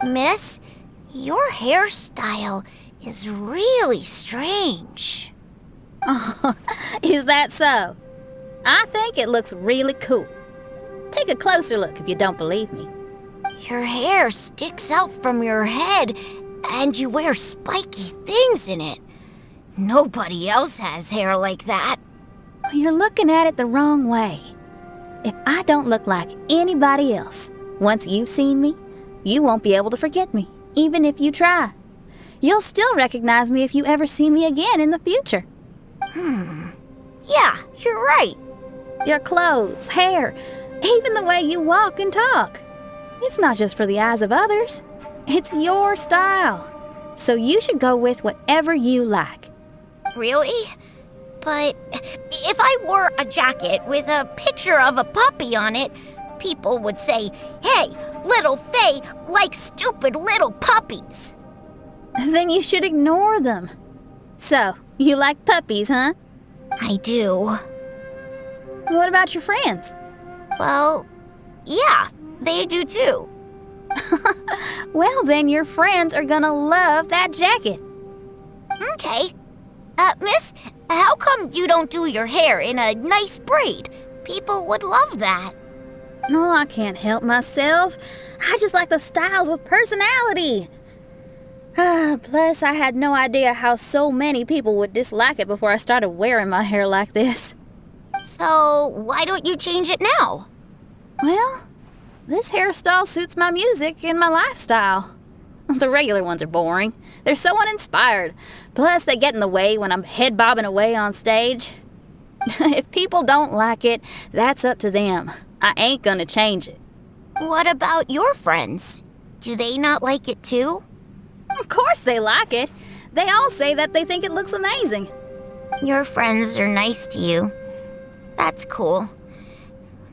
Miss, your hairstyle is really strange. Oh, is that so? I think it looks really cool. Take a closer look if you don't believe me. Your hair sticks out from your head, and you wear spiky things in it. Nobody else has hair like that. You're looking at it the wrong way. If I don't look like anybody else, once you've seen me, you won't be able to forget me, even if you try. You'll still recognize me if you ever see me again in the future. Yeah, you're right. Your clothes, hair, even the way you walk and talk. It's not just for the eyes of others. It's your style. So you should go with whatever you like. Really? But if I wore a jacket with a picture of a puppy on it, people would say, "Hey, little Faye likes stupid little puppies." Then you should ignore them. So, you like puppies, huh? I do. What about your friends? Well, yeah, they do too. Well, then your friends are gonna love that jacket. Okay. Miss, how come you don't do your hair in a nice braid? People would love that. No, I can't help myself. I just like the styles with personality. Plus, I had no idea how so many people would dislike it before I started wearing my hair like this. So, why don't you change it now? Well, this hairstyle suits my music and my lifestyle. The regular ones are boring. They're so uninspired. Plus, they get in the way when I'm head bobbing away on stage. If people don't like it, that's up to them. I ain't gonna change it. What about your friends? Do they not like it too? Of course they like it. They all say that they think it looks amazing. Your friends are nice to you. That's cool.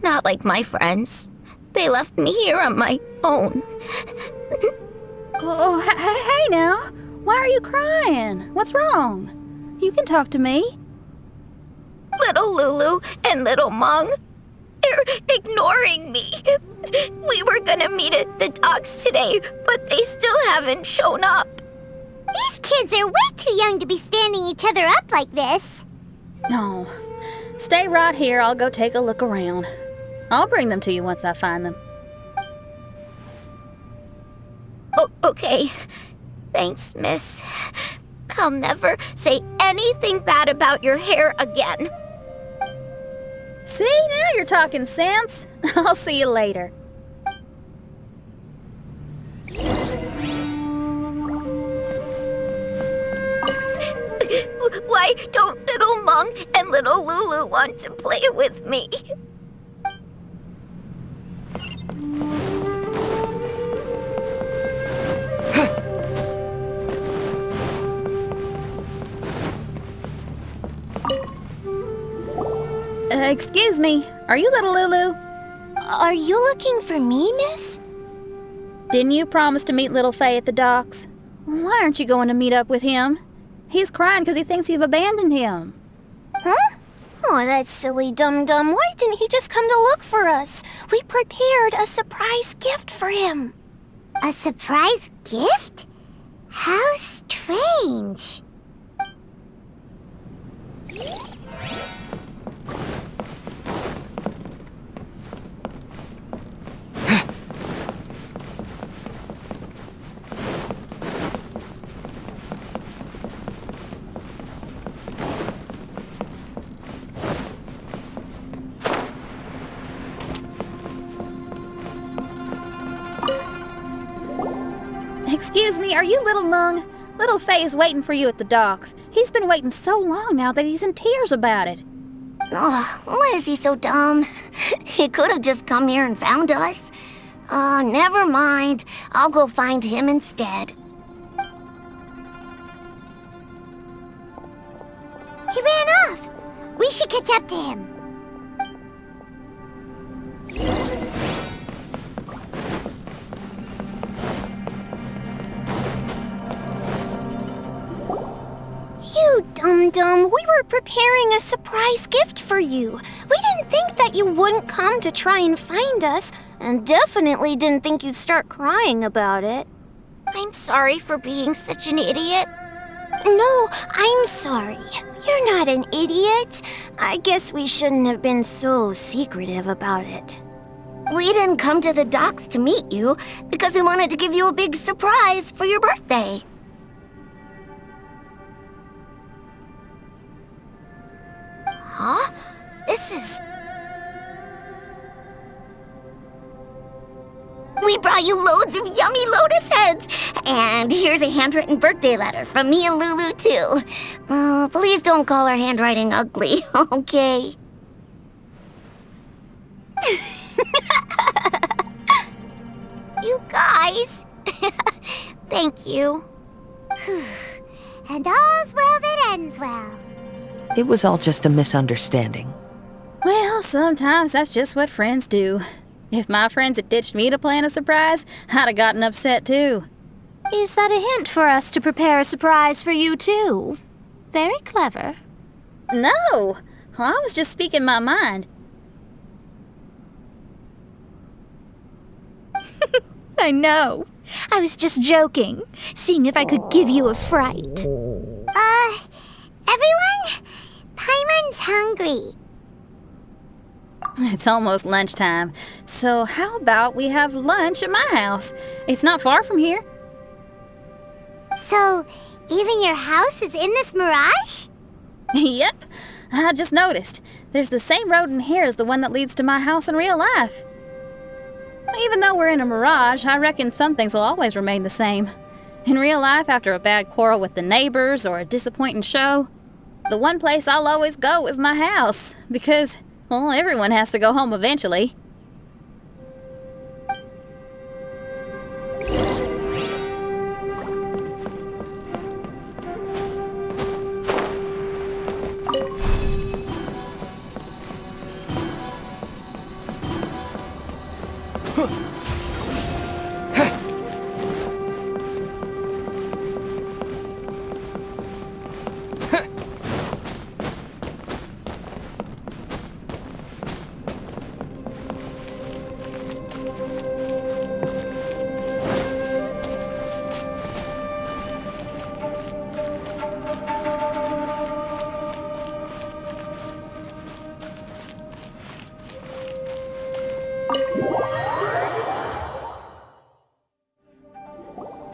Not like my friends. They left me here on my own. Oh, hey now. Why are you crying? What's wrong? You can talk to me. Little Lulu and little Mung, they're ignoring me. We were gonna meet at the docks today, but they still haven't shown up. These kids are way too young to be standing each other up like this. No. Stay right here. I'll go take a look around. I'll bring them to you once I find them. Oh, okay. Thanks, miss. I'll never say anything bad about your hair again. See, now you're talking sense. I'll see you later. Why don't little Mung and little Lulu want to play with me? Excuse me, are you little Lulu? Are you looking for me, miss? Didn't you promise to meet little Faye at the docks? Why aren't you going to meet up with him? He's crying because he thinks you've abandoned him. Huh? Oh, that silly dum-dum. Why didn't he just come to look for us? We prepared a surprise gift for him. A surprise gift? How strange. Excuse me, are you little Mung? Little Faye's waiting for you at the docks. He's been waiting so long now that he's in tears about it. Oh, why is he so dumb? He could have just come here and found us. Oh, never mind. I'll go find him instead. He ran off. We should catch up to him. You dum-dum, we were preparing a surprise gift for you. We didn't think that you wouldn't come to try and find us, and definitely didn't think you'd start crying about it. I'm sorry for being such an idiot. No, I'm sorry. You're not an idiot. I guess we shouldn't have been so secretive about it. We didn't come to the docks to meet you because we wanted to give you a big surprise for your birthday. Huh? This is... We brought you loads of yummy lotus heads! And here's a handwritten birthday letter from me and Lulu, too. Please don't call our handwriting ugly, okay? You guys! Thank you. And all's well that ends well. It was all just a misunderstanding. Well, sometimes that's just what friends do. If my friends had ditched me to plan a surprise, I'd have gotten upset too. Is that a hint for us to prepare a surprise for you too? Very clever. No! I was just speaking my mind. I know. I was just joking, seeing if I could give you a fright. Everyone? Paimon's hungry. It's almost lunchtime, so how about we have lunch at my house? It's not far from here. So, even your house is in this mirage? Yep. I just noticed. There's the same road in here as the one that leads to my house in real life. Even though we're in a mirage, I reckon some things will always remain the same. In real life, after a bad quarrel with the neighbors or a disappointing show, the one place I'll always go is my house, because, well, everyone has to go home eventually.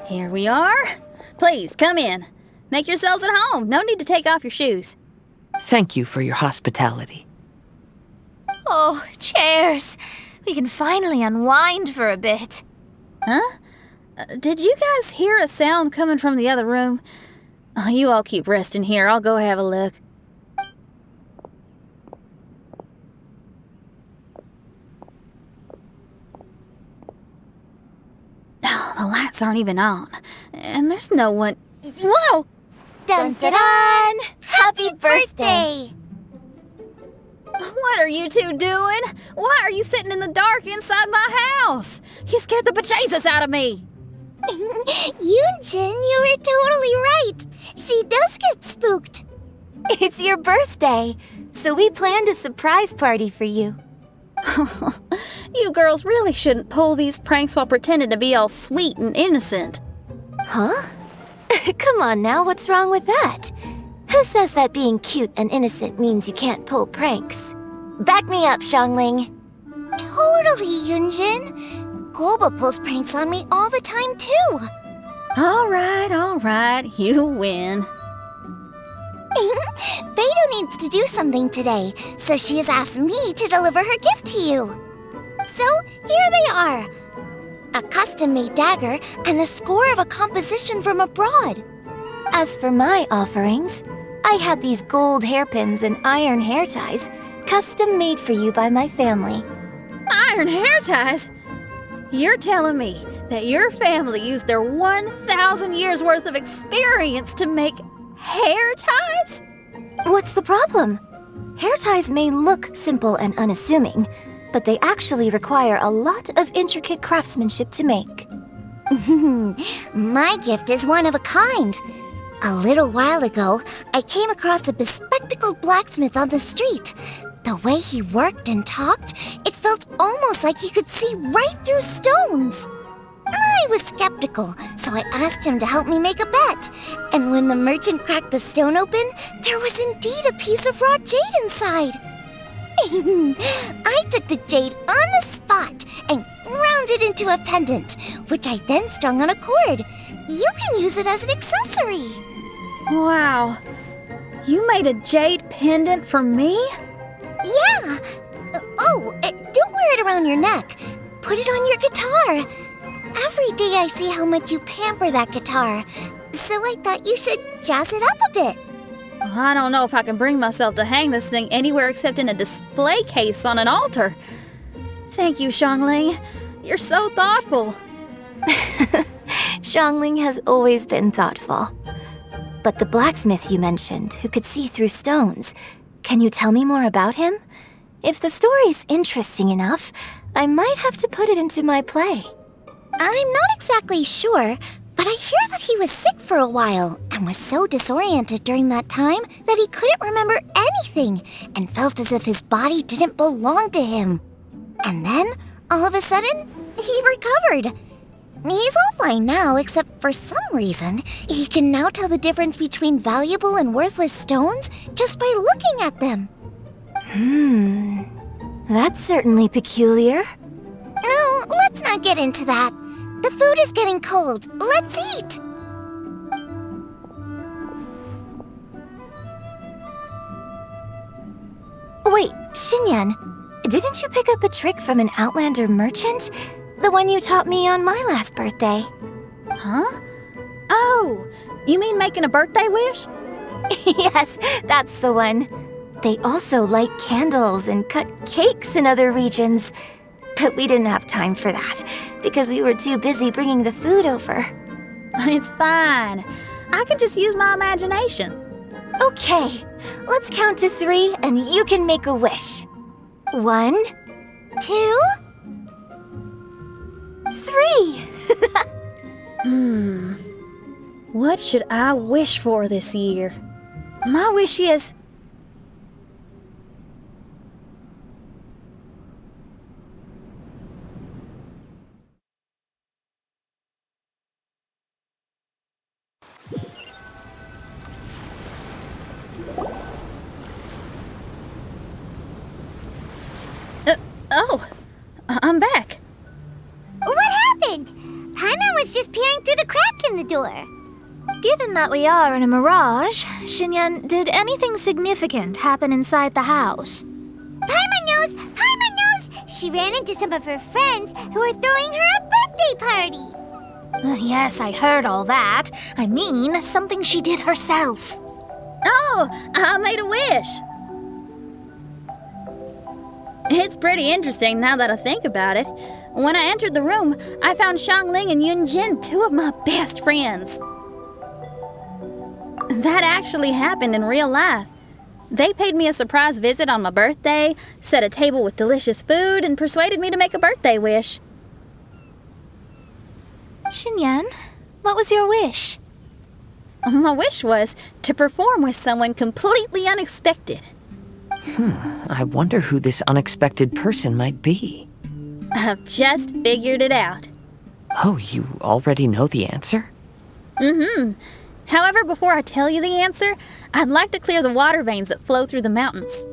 Here we are. Please, come in. Make yourselves at home. No need to take off your shoes. Thank you for your hospitality. Oh, chairs. We can finally unwind for a bit. Huh? Did you guys hear a sound coming from the other room? Oh, you all keep resting here. I'll go have a look. No, the lights aren't even on. And there's no one... Whoa! Dun dun dun! Happy birthday! What are you two doing? Why are you sitting in the dark inside my house? You scared the bejesus out of me. Yunjin, you were totally right. She does get spooked. It's your birthday, so we planned a surprise party for you. You girls really shouldn't pull these pranks while pretending to be all sweet and innocent. Huh? Come on now, what's wrong with that? Who says that being cute and innocent means you can't pull pranks? Back me up, Xiangling. Totally, Yunjin. Guoba pulls pranks on me all the time, too. All right. You win. Beidou needs to do something today, so she has asked me to deliver her gift to you. So, here they are. A custom-made dagger and a score of a composition from abroad. As for my offerings, I had these gold hairpins and iron hair ties, custom-made for you by my family. Iron hair ties? You're telling me that your family used their 1,000 years worth of experience to make hair ties? What's the problem? Hair ties may look simple and unassuming, but they actually require a lot of intricate craftsmanship to make. My gift is one of a kind. A little while ago, I came across a bespectacled blacksmith on the street. The way he worked and talked, it felt almost like he could see right through stones. I was skeptical, so I asked him to help me make a bet. And when the merchant cracked the stone open, there was indeed a piece of raw jade inside. I took the jade on the spot and ground it into a pendant, which I then strung on a cord. You can use it as an accessory. Wow. You made a jade pendant for me? Yeah. Don't wear it around your neck. Put it on your guitar. Every day I see how much you pamper that guitar, so I thought you should jazz it up a bit. I don't know if I can bring myself to hang this thing anywhere except in a display case on an altar. Thank you, Xiangling. You're so thoughtful. Xiangling has always been thoughtful. But the blacksmith you mentioned, who could see through stones, can you tell me more about him? If the story's interesting enough, I might have to put it into my play. I'm not exactly sure, but I hear that he was sick for a while and was so disoriented during that time that he couldn't remember anything and felt as if his body didn't belong to him. And then, all of a sudden, he recovered. He's all fine now, except for some reason, he can now tell the difference between valuable and worthless stones just by looking at them. That's certainly peculiar. No, let's not get into that. The food is getting cold. Let's eat! Wait, Xinyan, didn't you pick up a trick from an Outlander merchant? The one you taught me on my last birthday. Huh? Oh, you mean making a birthday wish? Yes, that's the one. They also light candles and cut cakes in other regions. But we didn't have time for that, because we were too busy bringing the food over. It's fine. I can just use my imagination. Okay, let's count to 3 and you can make a wish. 1, 2, 3. What should I wish for this year? My wish is... I'm back. What happened? Paimon was just peering through the crack the door. Given that we are in a mirage, Xinyan, did anything significant happen inside the house? Paimon knows! Paimon knows! She ran into some of her friends who were throwing her a birthday party. Yes, I heard all that. I mean, something she did herself. Oh, I made a wish. It's pretty interesting now that I think about it. When I entered the room, I found Xiangling and Yunjin, two of my best friends. That actually happened in real life. They paid me a surprise visit on my birthday, set a table with delicious food, and persuaded me to make a birthday wish. Xinyan, what was your wish? My wish was to perform with someone completely unexpected. I wonder who this unexpected person might be. I've just figured it out. Oh, you already know the answer? Mm-hmm. However, before I tell you the answer, I'd like to clear the water veins that flow through the mountains.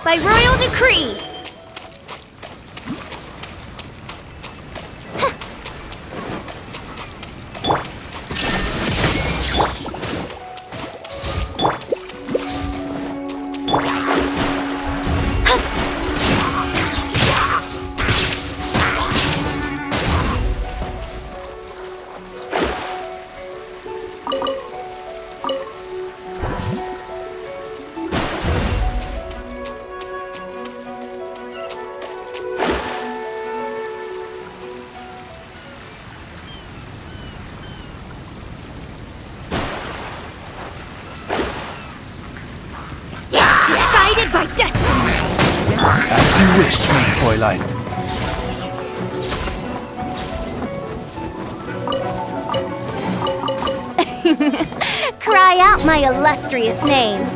By royal decree! By destiny! As you wish, mein Fräulein. Cry out my illustrious name.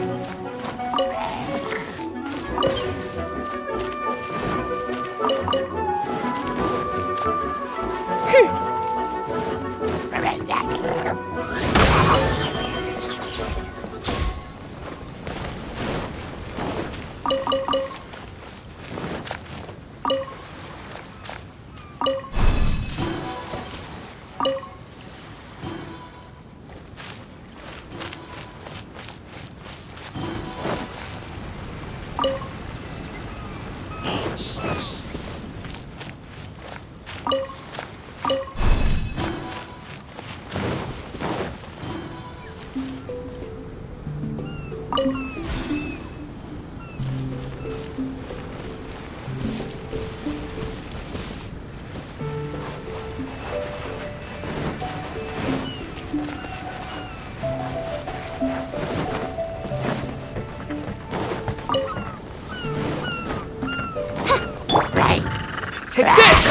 Take this!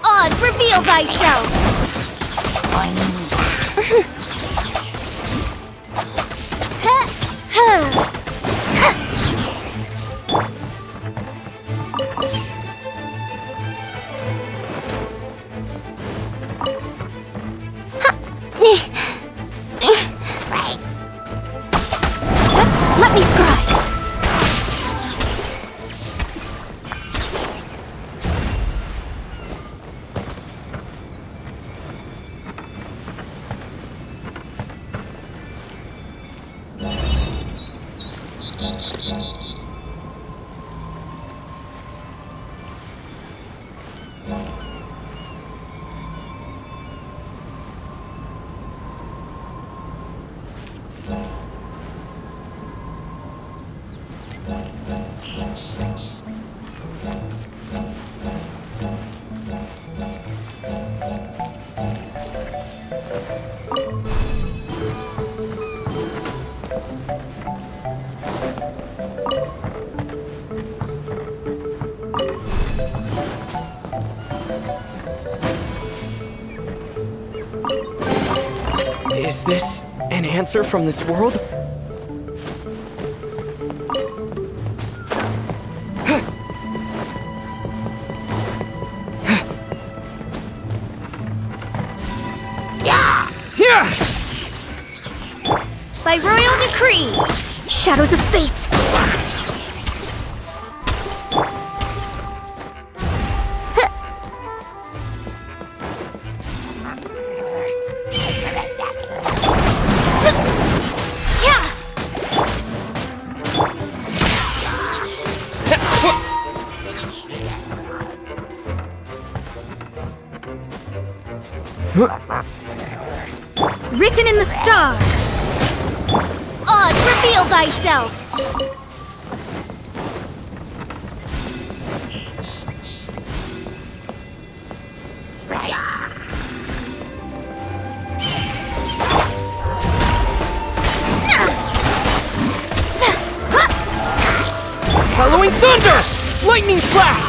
Oz, reveal thyself! Let me scry. Is this an answer from this world? By royal decree, shadows of fate. Written in the stars. Oz, reveal thyself. Hallowing thunder! Lightning flash!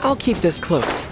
I'll keep this close.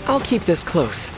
I'll keep this close.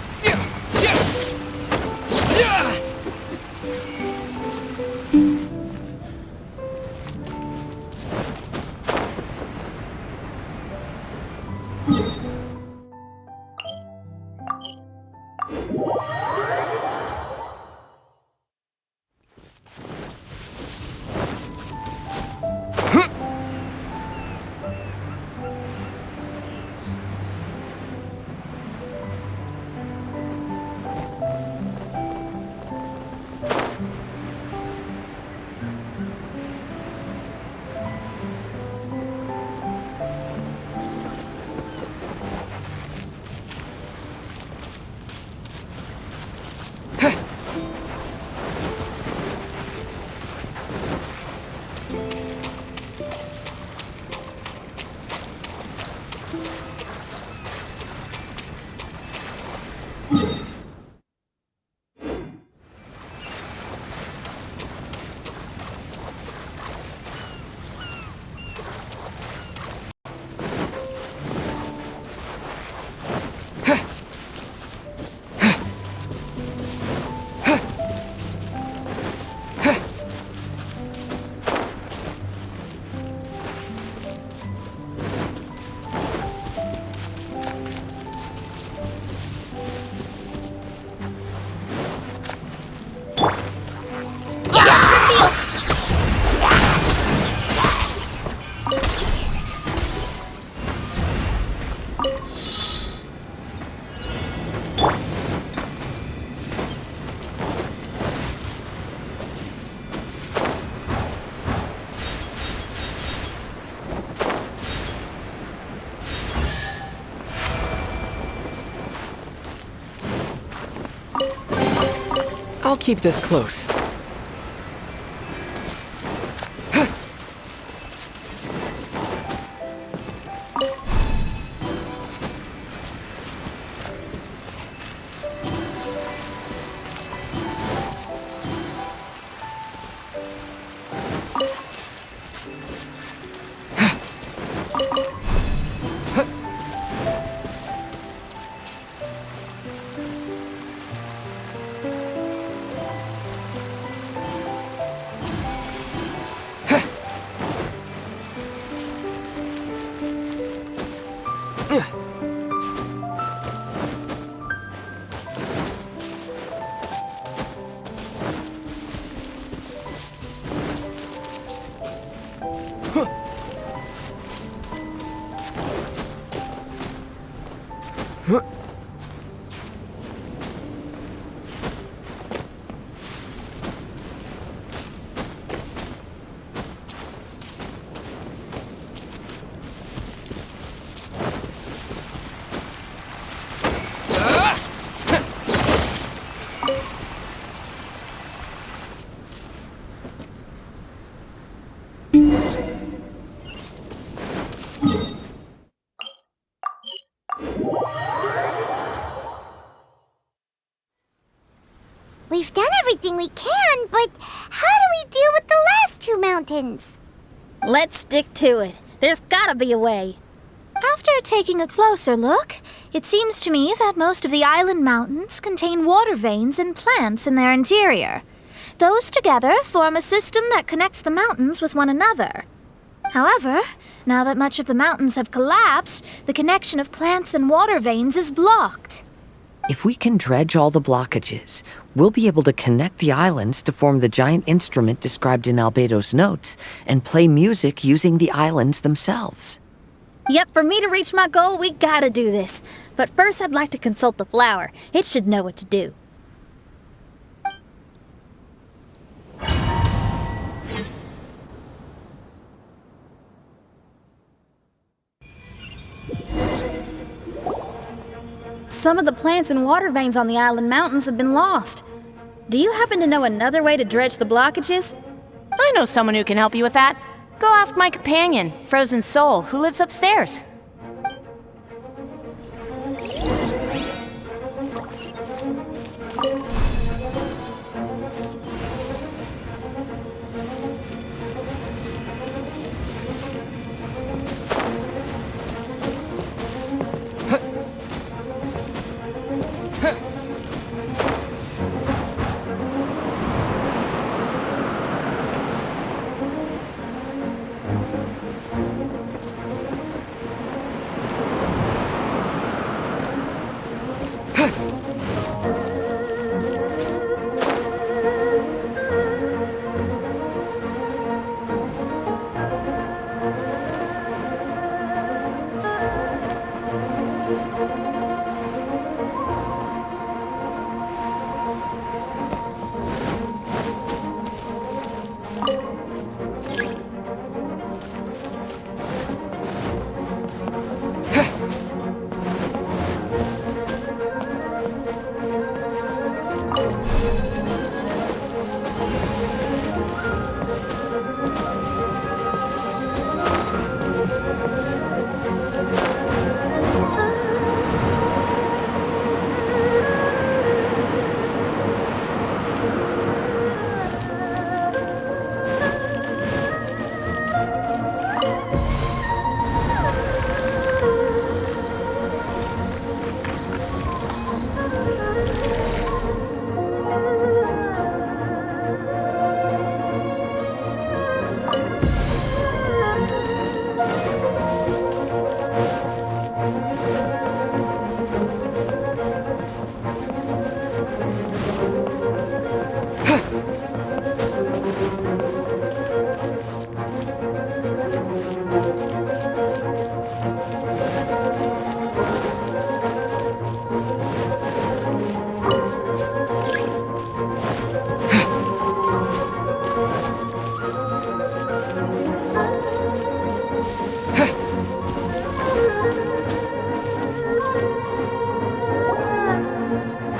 I'll keep this close. We've done everything we can, but how do we deal with the last two mountains? Let's stick to it. There's gotta be a way. After taking a closer look, it seems to me that most of the island mountains contain water veins and plants in their interior. Those together form a system that connects the mountains with one another. However, now that much of the mountains have collapsed, the connection of plants and water veins is blocked. If we can dredge all the blockages, we'll be able to connect the islands to form the giant instrument described in Albedo's notes and play music using the islands themselves. Yep, for me to reach my goal, we gotta do this. But first I'd like to consult the flower. It should know what to do. Some of the plants and water veins on the island mountains have been lost. Do you happen to know another way to dredge the blockages? I know someone who can help you with that. Go ask my companion, Frozen Soul, who lives upstairs.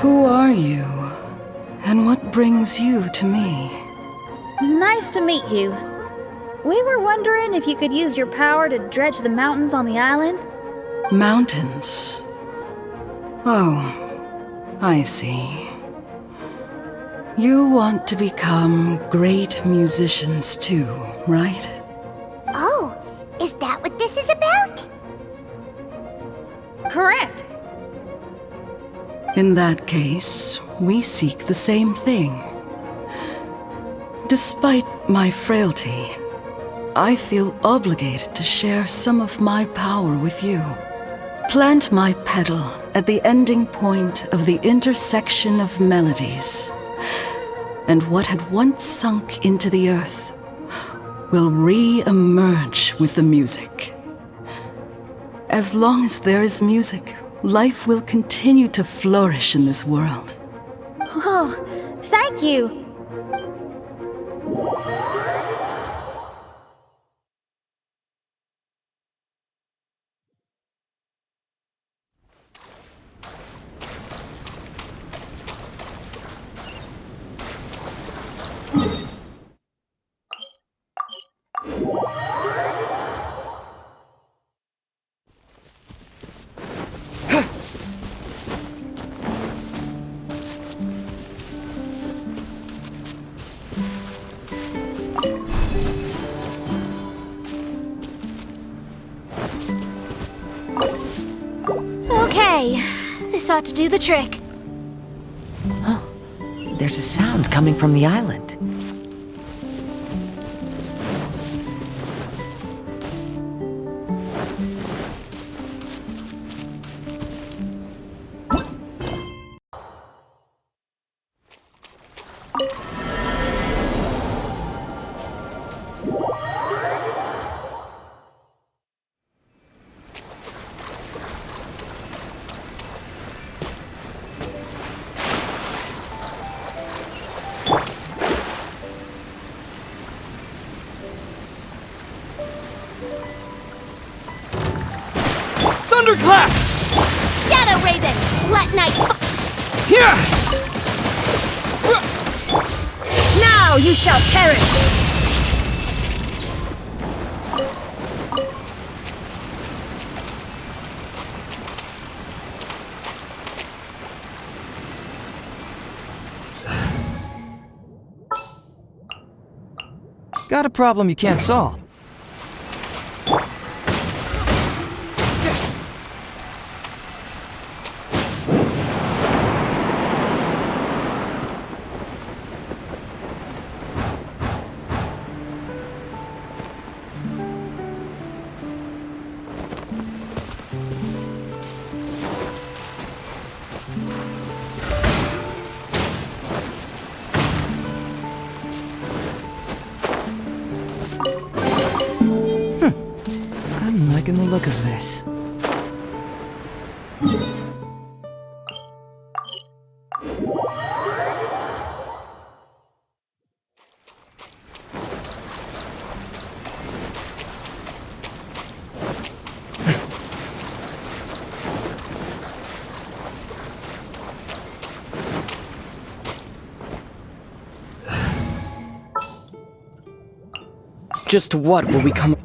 Who are you? And what brings you to me? Nice to meet you. We were wondering if you could use your power to dredge the mountains on the island? Mountains? Oh, I see. You want to become great musicians too, right? Oh, is that what this is about? Correct. In that case, we seek the same thing. Despite my frailty, I feel obligated to share some of my power with you. Plant my pedal at the ending point of the intersection of melodies, and what had once sunk into the earth will re-emerge with the music. As long as there is music, life will continue to flourish in this world. Oh, thank you. Okay, this ought to do the trick. Oh, there's a sound coming from the island. Thunderclap! Shadow Raven, let night. Here! Now you shall perish. Got a problem you can't solve. I'm liking the look of this. Just what will we come...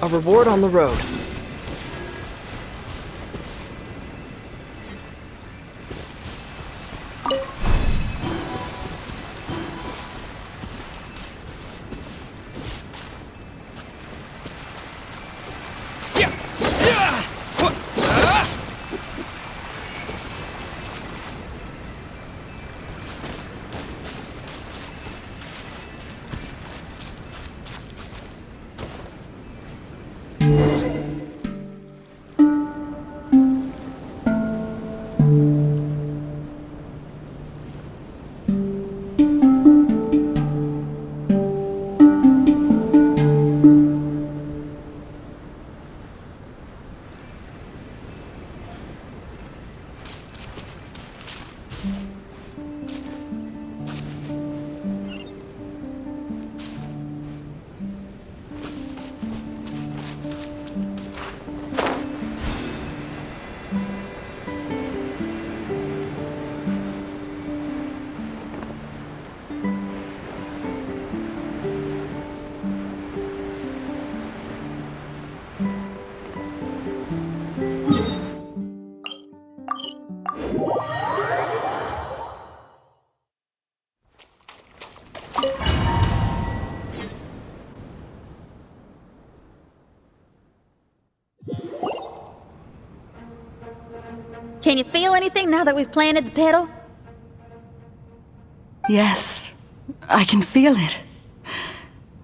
A reward on the road. Can you feel anything now that we've planted the pedal? Yes, I can feel it.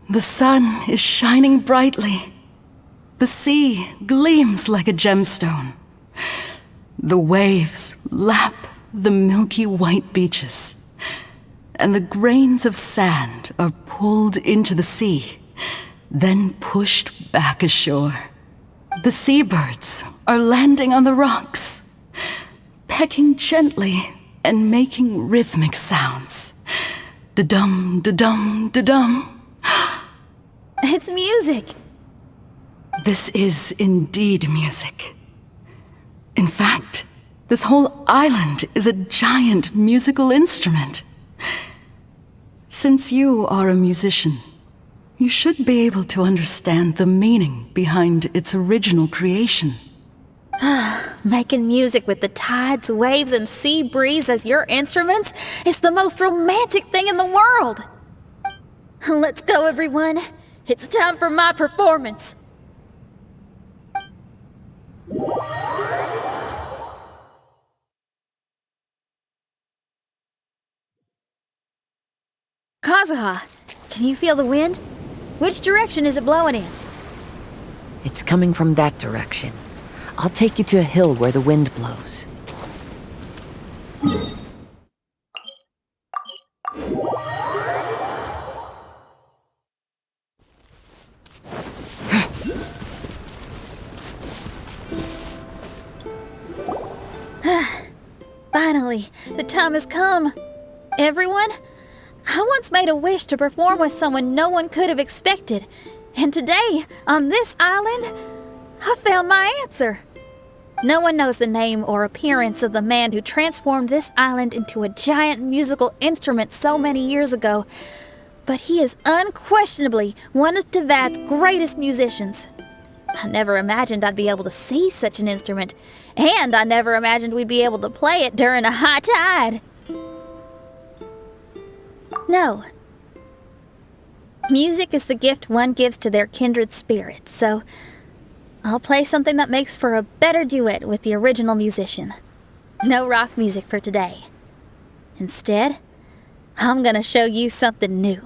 The sun is shining brightly. The sea gleams like a gemstone. The waves lap the milky white beaches, and the grains of sand are pulled into the sea, then pushed back ashore. The seabirds are landing on the rocks, pecking gently and making rhythmic sounds. Da-dum, da-dum, da-dum. It's music. This is indeed music. In fact, this whole island is a giant musical instrument. Since you are a musician, you should be able to understand the meaning behind its original creation. Making music with the tides, waves, and sea breeze as your instruments is the most romantic thing in the world. Let's go, everyone. It's time for my performance. Kazuha, can you feel the wind? Which direction is it blowing in? It's coming from that direction. I'll take you to a hill where the wind blows. Finally, the time has come. Everyone, I once made a wish to perform with someone no one could have expected. And today, on this island, I found my answer. No one knows the name or appearance of the man who transformed this island into a giant musical instrument so many years ago, but he is unquestionably one of Teyvat's greatest musicians. I never imagined I'd be able to see such an instrument, and I never imagined we'd be able to play it during a high tide. No. Music is the gift one gives to their kindred spirit, so I'll play something that makes for a better duet with the original musician. No rock music for today. Instead, I'm gonna show you something new.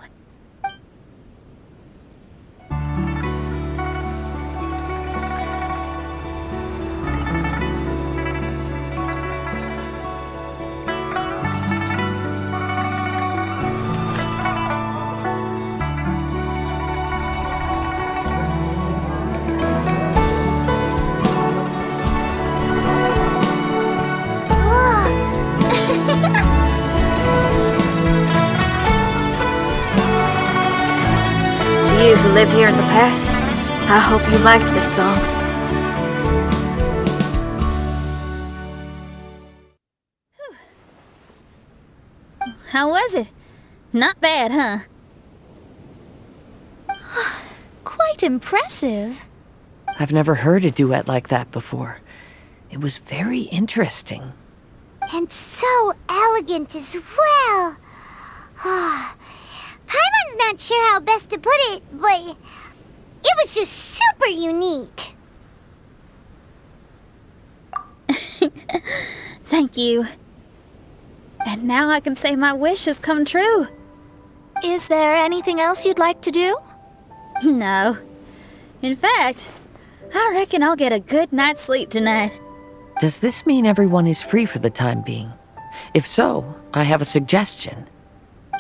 You who lived here in the past, I hope you liked this song. How was it? Not bad, huh? Quite impressive. I've never heard a duet like that before. It was very interesting. And so elegant as well. Paimon's not sure how best to put it, but it was just super unique. Thank you. And now I can say my wish has come true. Is there anything else you'd like to do? No. In fact, I reckon I'll get a good night's sleep tonight. Does this mean everyone is free for the time being? If so, I have a suggestion.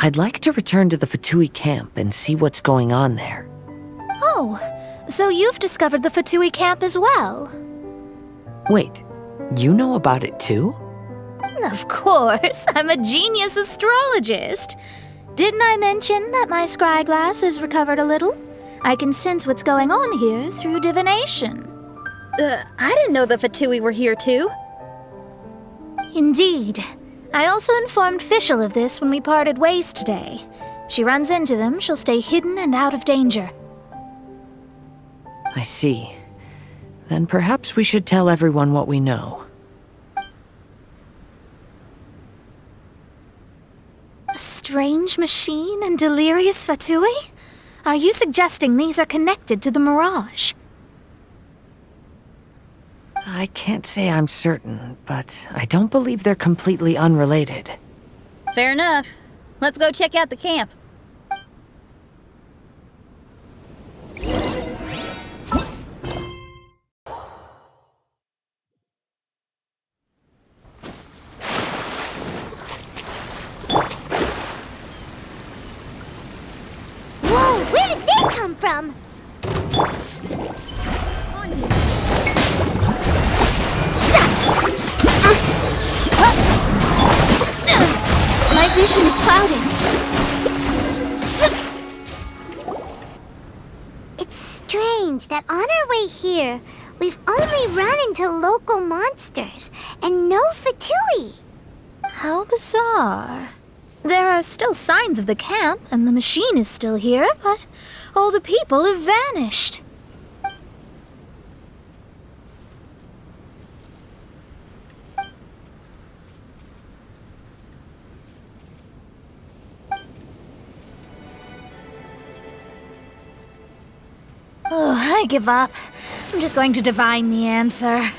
I'd like to return to the Fatui camp and see what's going on there. Oh, so you've discovered the Fatui camp as well? Wait, you know about it too? Of course, I'm a genius astrologist. Didn't I mention that my scry glass has recovered a little? I can sense what's going on here through divination. I didn't know the Fatui were here too. Indeed. I also informed Fischl of this when we parted ways today. If she runs into them, she'll stay hidden and out of danger. I see. Then perhaps we should tell everyone what we know. A strange machine and delirious Fatui? Are you suggesting these are connected to the mirage? I can't say I'm certain, but I don't believe they're completely unrelated. Fair enough. Let's go check out the camp. Whoa, where did they come from? My vision is clouded. It's strange that on our way here, we've only run into local monsters and no Fatui. How bizarre. There are still signs of the camp, and the machine is still here, but all the people have vanished. Oh, I give up. I'm just going to divine the answer.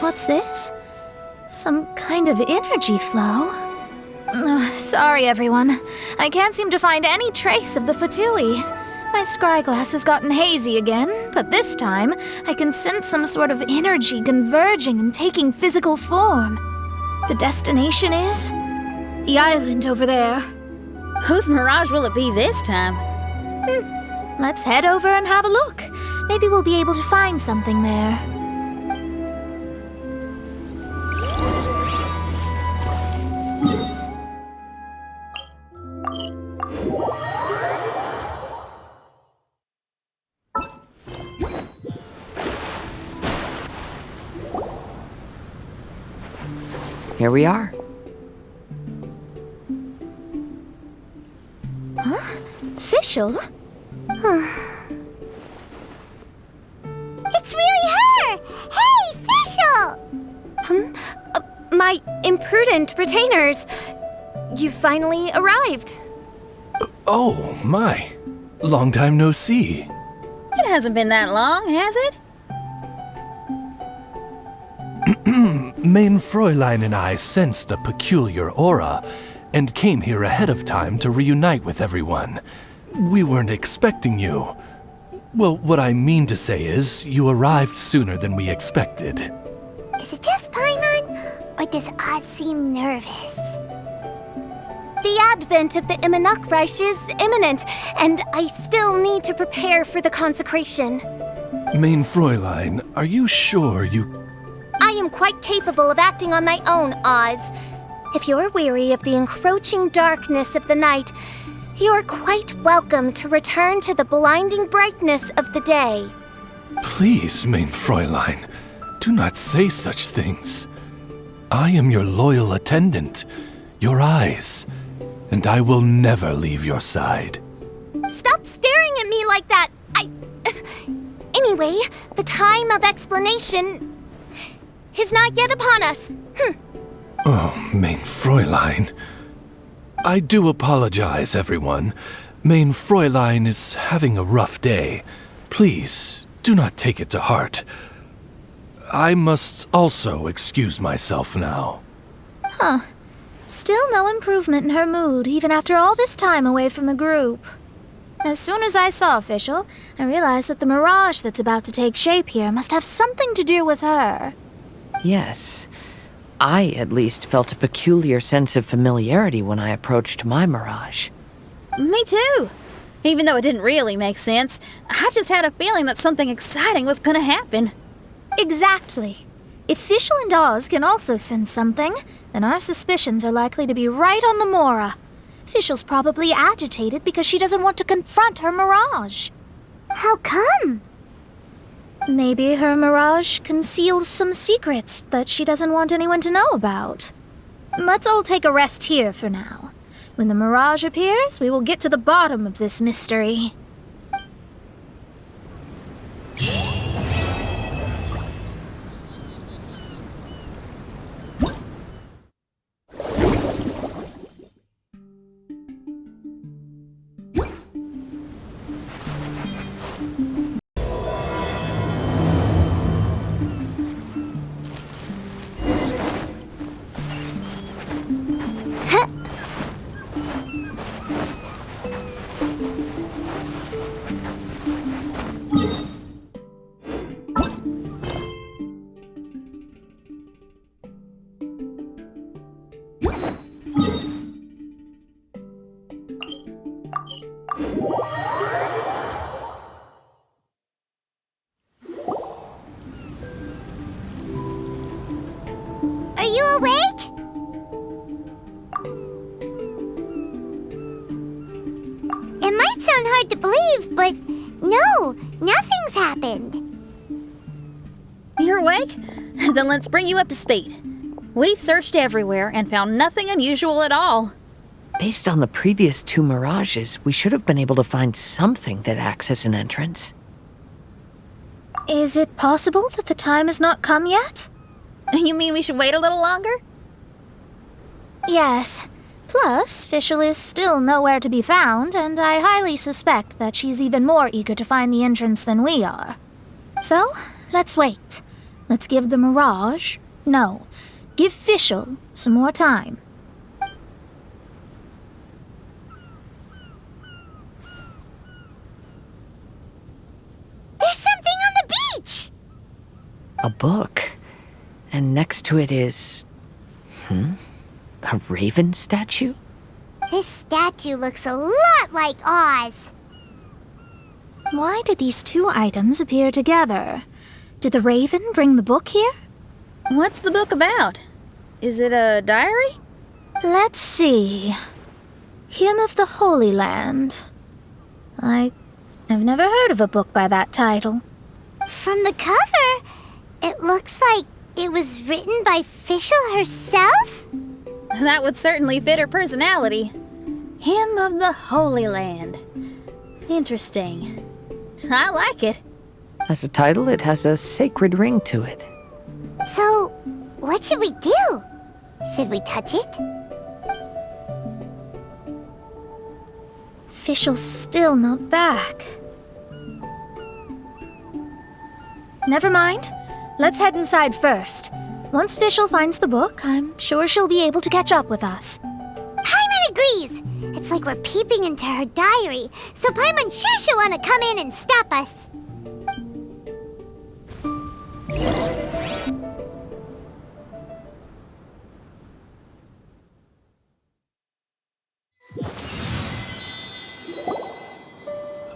What's this? Some kind of energy flow? Sorry, everyone. I can't seem to find any trace of the Fatui. My scryglass has gotten hazy again, but this time I can sense some sort of energy converging and taking physical form. The destination is the island over there. Whose mirage will it be this time? Let's head over and have a look. Maybe we'll be able to find something there. Here we are. Huh? Fischl? It's really her! Hey, Fischl! My imprudent retainers! You finally arrived. Oh, my. Long time no see. It hasn't been that long, has it? Main Fräulein and I sensed a peculiar aura and came here ahead of time to reunite with everyone. We weren't expecting you. Well, what I mean to say is, you arrived sooner than we expected. Is it just Paimon, or does Oz seem nervous? The advent of the Immanakreich is imminent, and I still need to prepare for the consecration. Main Fräulein, are you sure you... I am quite capable of acting on my own, Oz. If you're weary of the encroaching darkness of the night, you're quite welcome to return to the blinding brightness of the day. Please, Main Fräulein, do not say such things. I am your loyal attendant, your eyes, and I will never leave your side. Stop staring at me like that! Anyway, the time of explanation is not yet upon us. Oh, Main Fräulein. I do apologize, everyone. Main Fräulein is having a rough day. Please, do not take it to heart. I must also excuse myself now. Huh. Still no improvement in her mood, even after all this time away from the group. As soon as I saw Fischl, I realized that the mirage that's about to take shape here must have something to do with her. Yes. I, at least, felt a peculiar sense of familiarity when I approached my mirage. Me too. Even though it didn't really make sense, I just had a feeling that something exciting was gonna happen. Exactly. If Fischl and Oz can also sense something, then our suspicions are likely to be right on the Mora. Fischl's probably agitated because she doesn't want to confront her mirage. How come? Maybe her mirage conceals some secrets that she doesn't want anyone to know about. Let's all take a rest here for now. When the mirage appears, we will get to the bottom of this mystery. you awake? It might sound hard to believe, but no, nothing's happened. You're awake? Then let's bring you up to speed. We've searched everywhere and found nothing unusual at all. Based on the previous 2 mirages, we should have been able to find something that acts as an entrance. Is it possible that the time has not come yet? You mean we should wait a little longer? Yes. Plus, Fischl is still nowhere to be found, and I highly suspect that she's even more eager to find the entrance than we are. So, let's wait. Let's give the Mirage... No, give Fischl some more time. There's something on the beach! A book. And next to it is... A raven statue? This statue looks a lot like Oz. Why did these 2 items appear together? Did the raven bring the book here? What's the book about? Is it a diary? Let's see. Hymn of the Holy Land. I've never heard of a book by that title. From the cover, it looks like it was written by Fischl herself? That would certainly fit her personality. Hymn of the Holy Land. Interesting. I like it. As a title, it has a sacred ring to it. So, what should we do? Should we touch it? Fischl's still not back. Never mind. Let's head inside first. Once Fischl finds the book, I'm sure she'll be able to catch up with us. Paimon agrees! It's like we're peeping into her diary, so Paimon's sure she'll want to come in and stop us.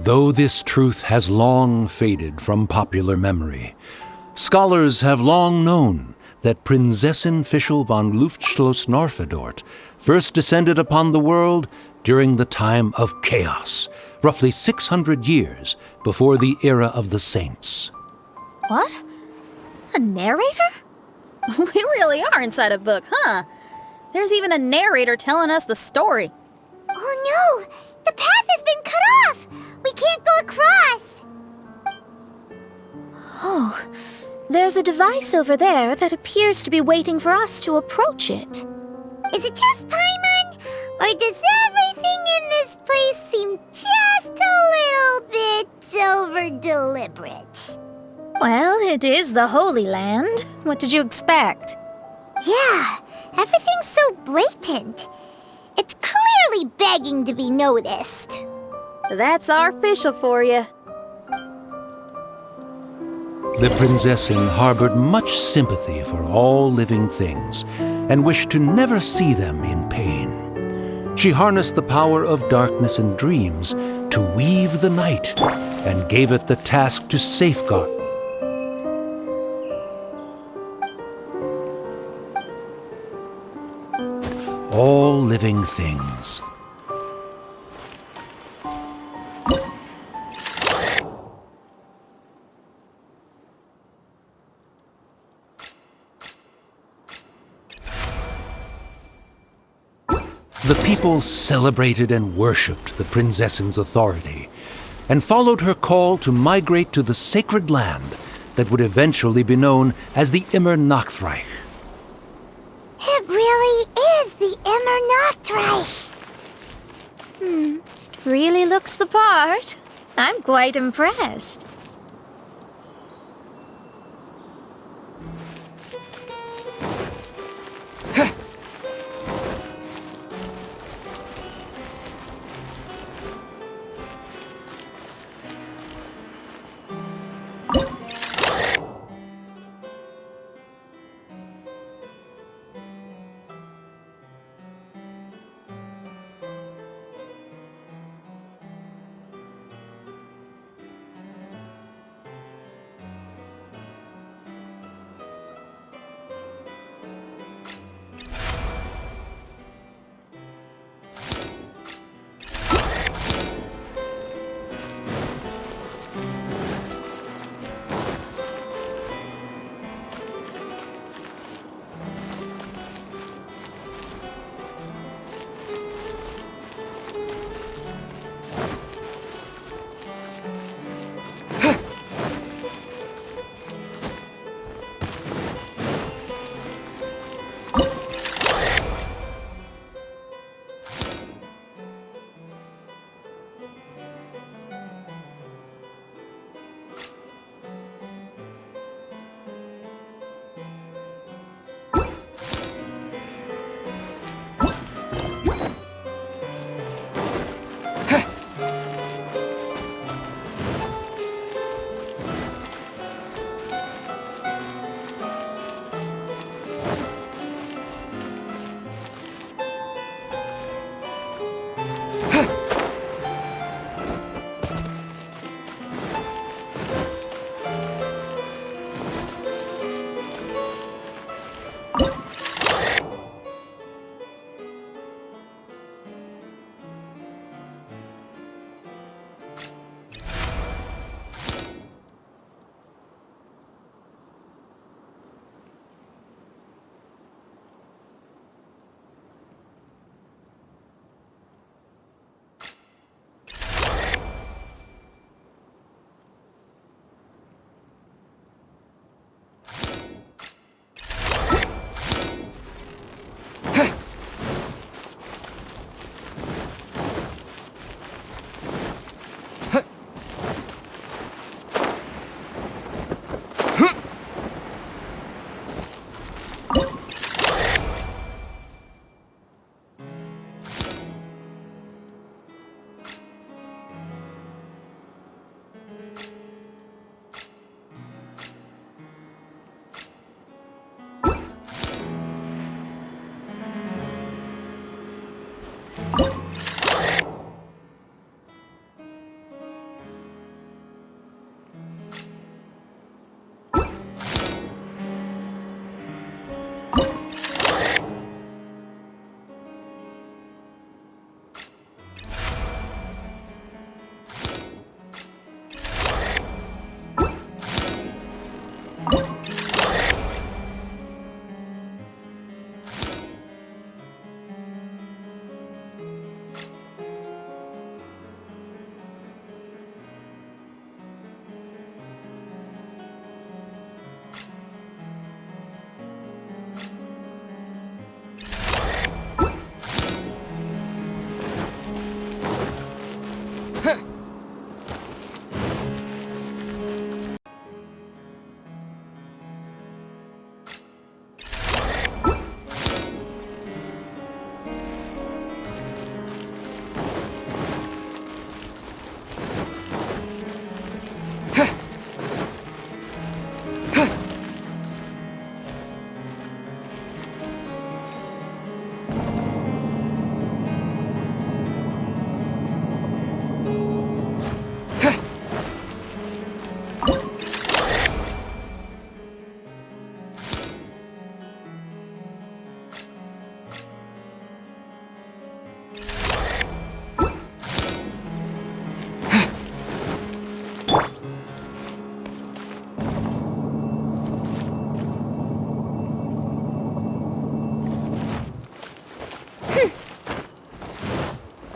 Though this truth has long faded from popular memory, scholars have long known that Prinzessin Fischl von Luftschloss-Norfedort first descended upon the world during the time of chaos, roughly 600 years before the era of the saints. What? A narrator? We really are inside a book, huh? There's even a narrator telling us the story. Oh no! The path has been cut off! We can't go across! Oh, there's a device over there that appears to be waiting for us to approach it. Is it just Paimon? Or does everything in this place seem just a little bit over-deliberate? Well, it is the Holy Land. What did you expect? Yeah, everything's so blatant. It's clearly begging to be noticed. That's our Fischl for you. The Prinzessin harbored much sympathy for all living things and wished to never see them in pain. She harnessed the power of darkness and dreams to weave the night and gave it the task to safeguard all living things. The people celebrated and worshipped the Prinzessin's authority and followed her call to migrate to the sacred land that would eventually be known as the Immer Nachtreich. It really is the Immer Nachtreich. It really looks the part. I'm quite impressed.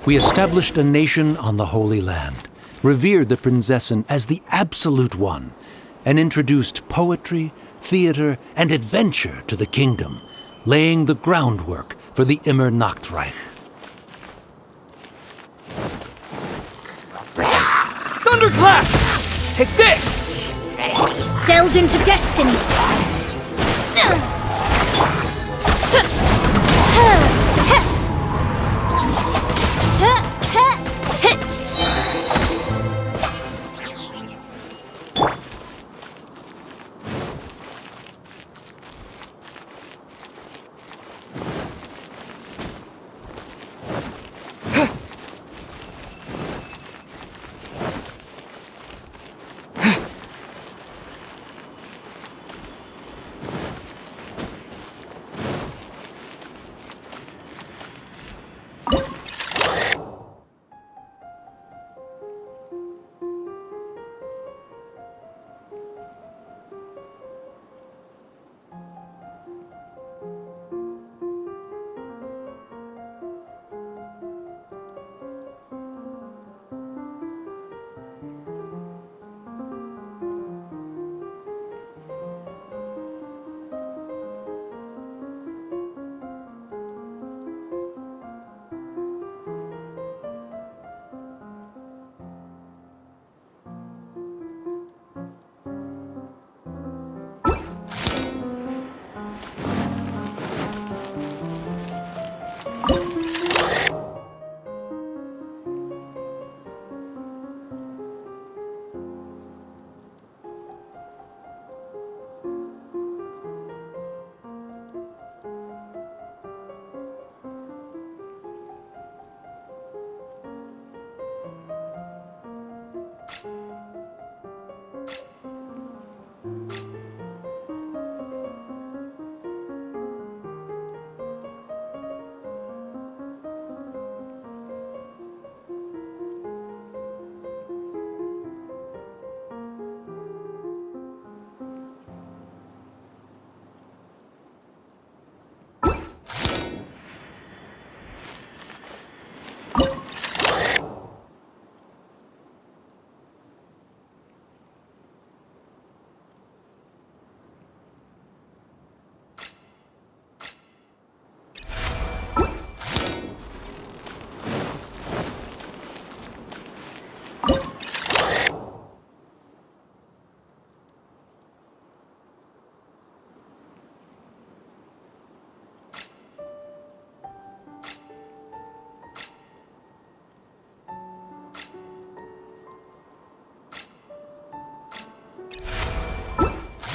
We established a nation on the Holy Land, revered the Prinzessin as the absolute one, and introduced poetry, theater, and adventure to the kingdom, laying the groundwork for the Immer Nachtreich. Thunderclap! Take this! Delved into destiny!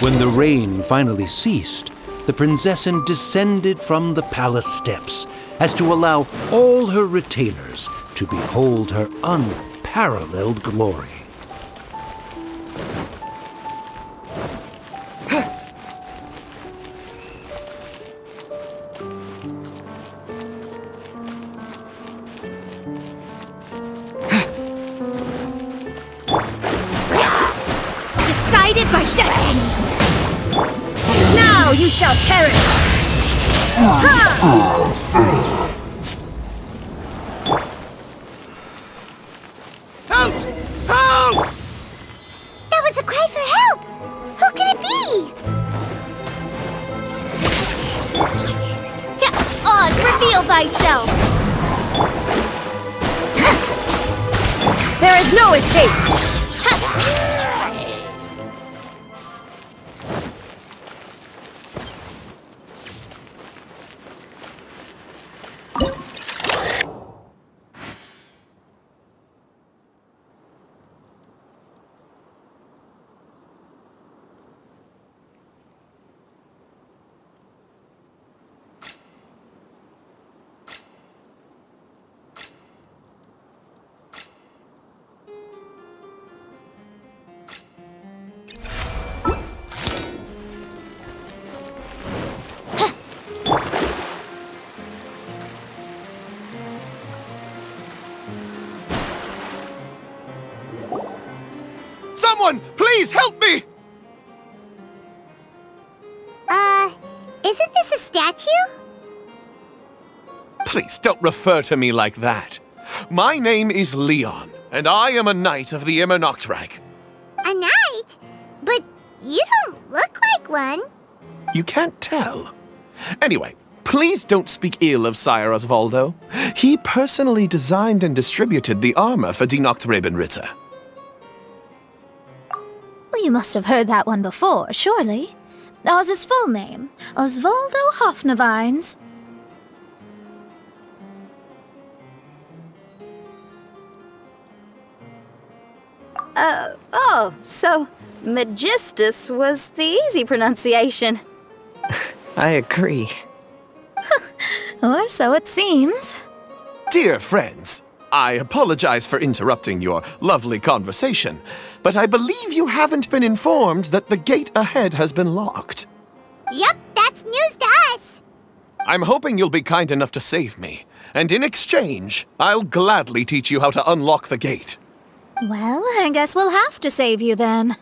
When the rain finally ceased, the Prinzessin descended from the palace steps as to allow all her retainers to behold her unparalleled glory. so you shall perish! Help! Help! That was a cry for help! Who can it be? Oz, reveal thyself! There is no escape! Someone, please help me! Isn't this a statue? Please don't refer to me like that. My name is Leon, and I am a knight of the Immernachtreich. A knight? But you don't look like one. You can't tell. Anyway, please don't speak ill of Sire Osvaldo. He personally designed and distributed the armor for Die Nachtrebenritter. Well, you must have heard that one before, surely. Oz's full name, Osvaldo Hofnavines. Oh, so Magistus was the easy pronunciation. I agree. Or so it seems. Dear friends, I apologize for interrupting your lovely conversation, but I believe you haven't been informed that the gate ahead has been locked. Yup, that's news to us. I'm hoping you'll be kind enough to save me, and in exchange, I'll gladly teach you how to unlock the gate. Well, I guess we'll have to save you then.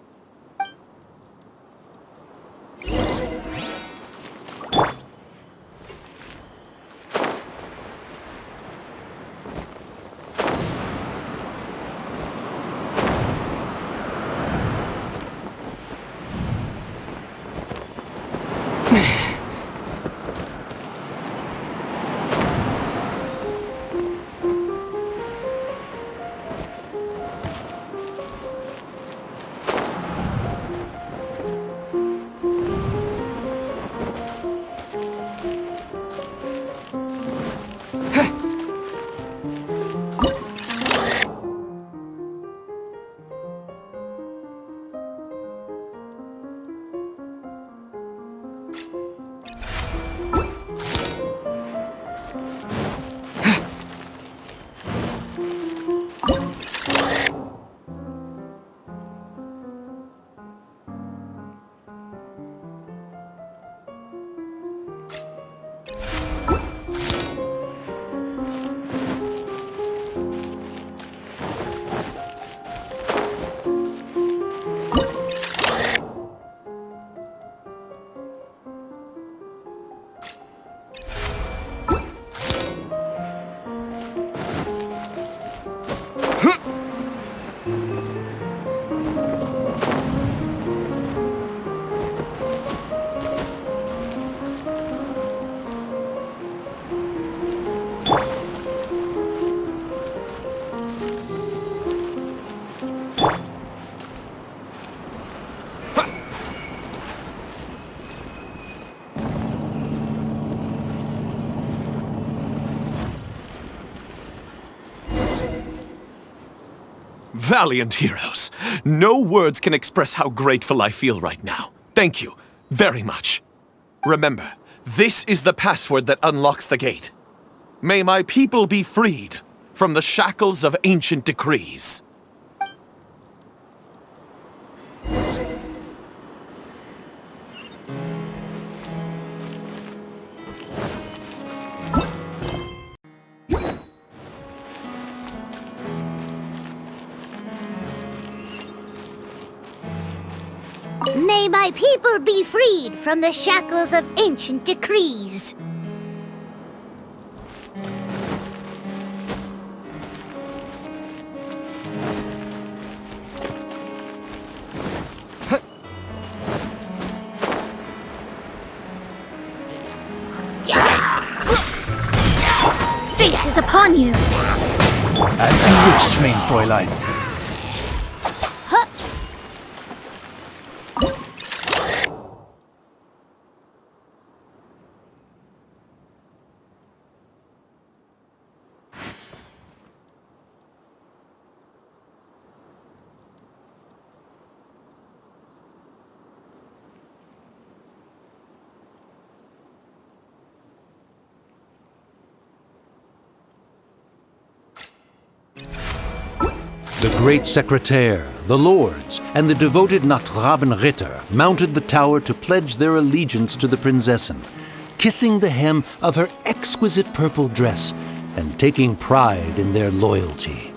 Valiant heroes. No words can express how grateful I feel right now. Thank you very much. Remember, this is the password that unlocks the gate. May my people be freed from the shackles of ancient decrees. May May my people be freed from the shackles of ancient decrees. Fate is upon you. As you wish, mein Fräulein. The great secretaire, the lords, and the devoted Nachtrabenritter mounted the tower to pledge their allegiance to the Prinzessin, kissing the hem of her exquisite purple dress and taking pride in their loyalty.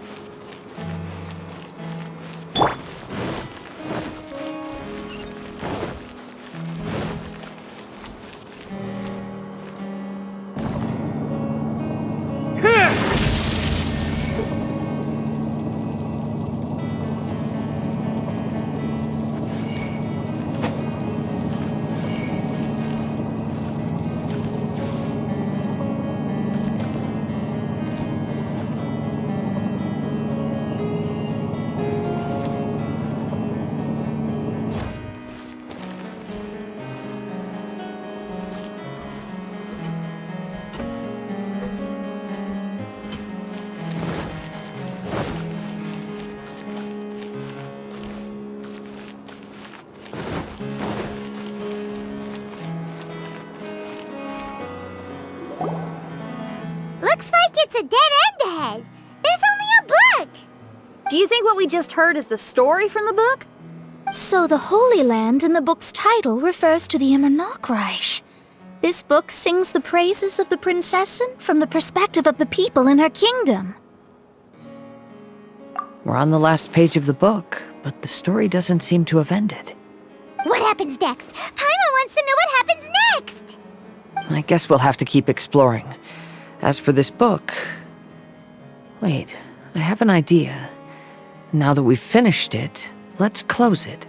Looks like it's a dead end ahead. There's only a book. Do you think what we just heard is the story from the book? So the Holy Land in the book's title refers to the Immernochreich. This book sings the praises of the Prinzessin from the perspective of the people in her kingdom. We're on the last page of the book, but the story doesn't seem to have ended. What happens next? Paimon wants to know what happens next. I guess we'll have to keep exploring. As for this book... Wait, I have an idea. Now that we've finished it, let's close it.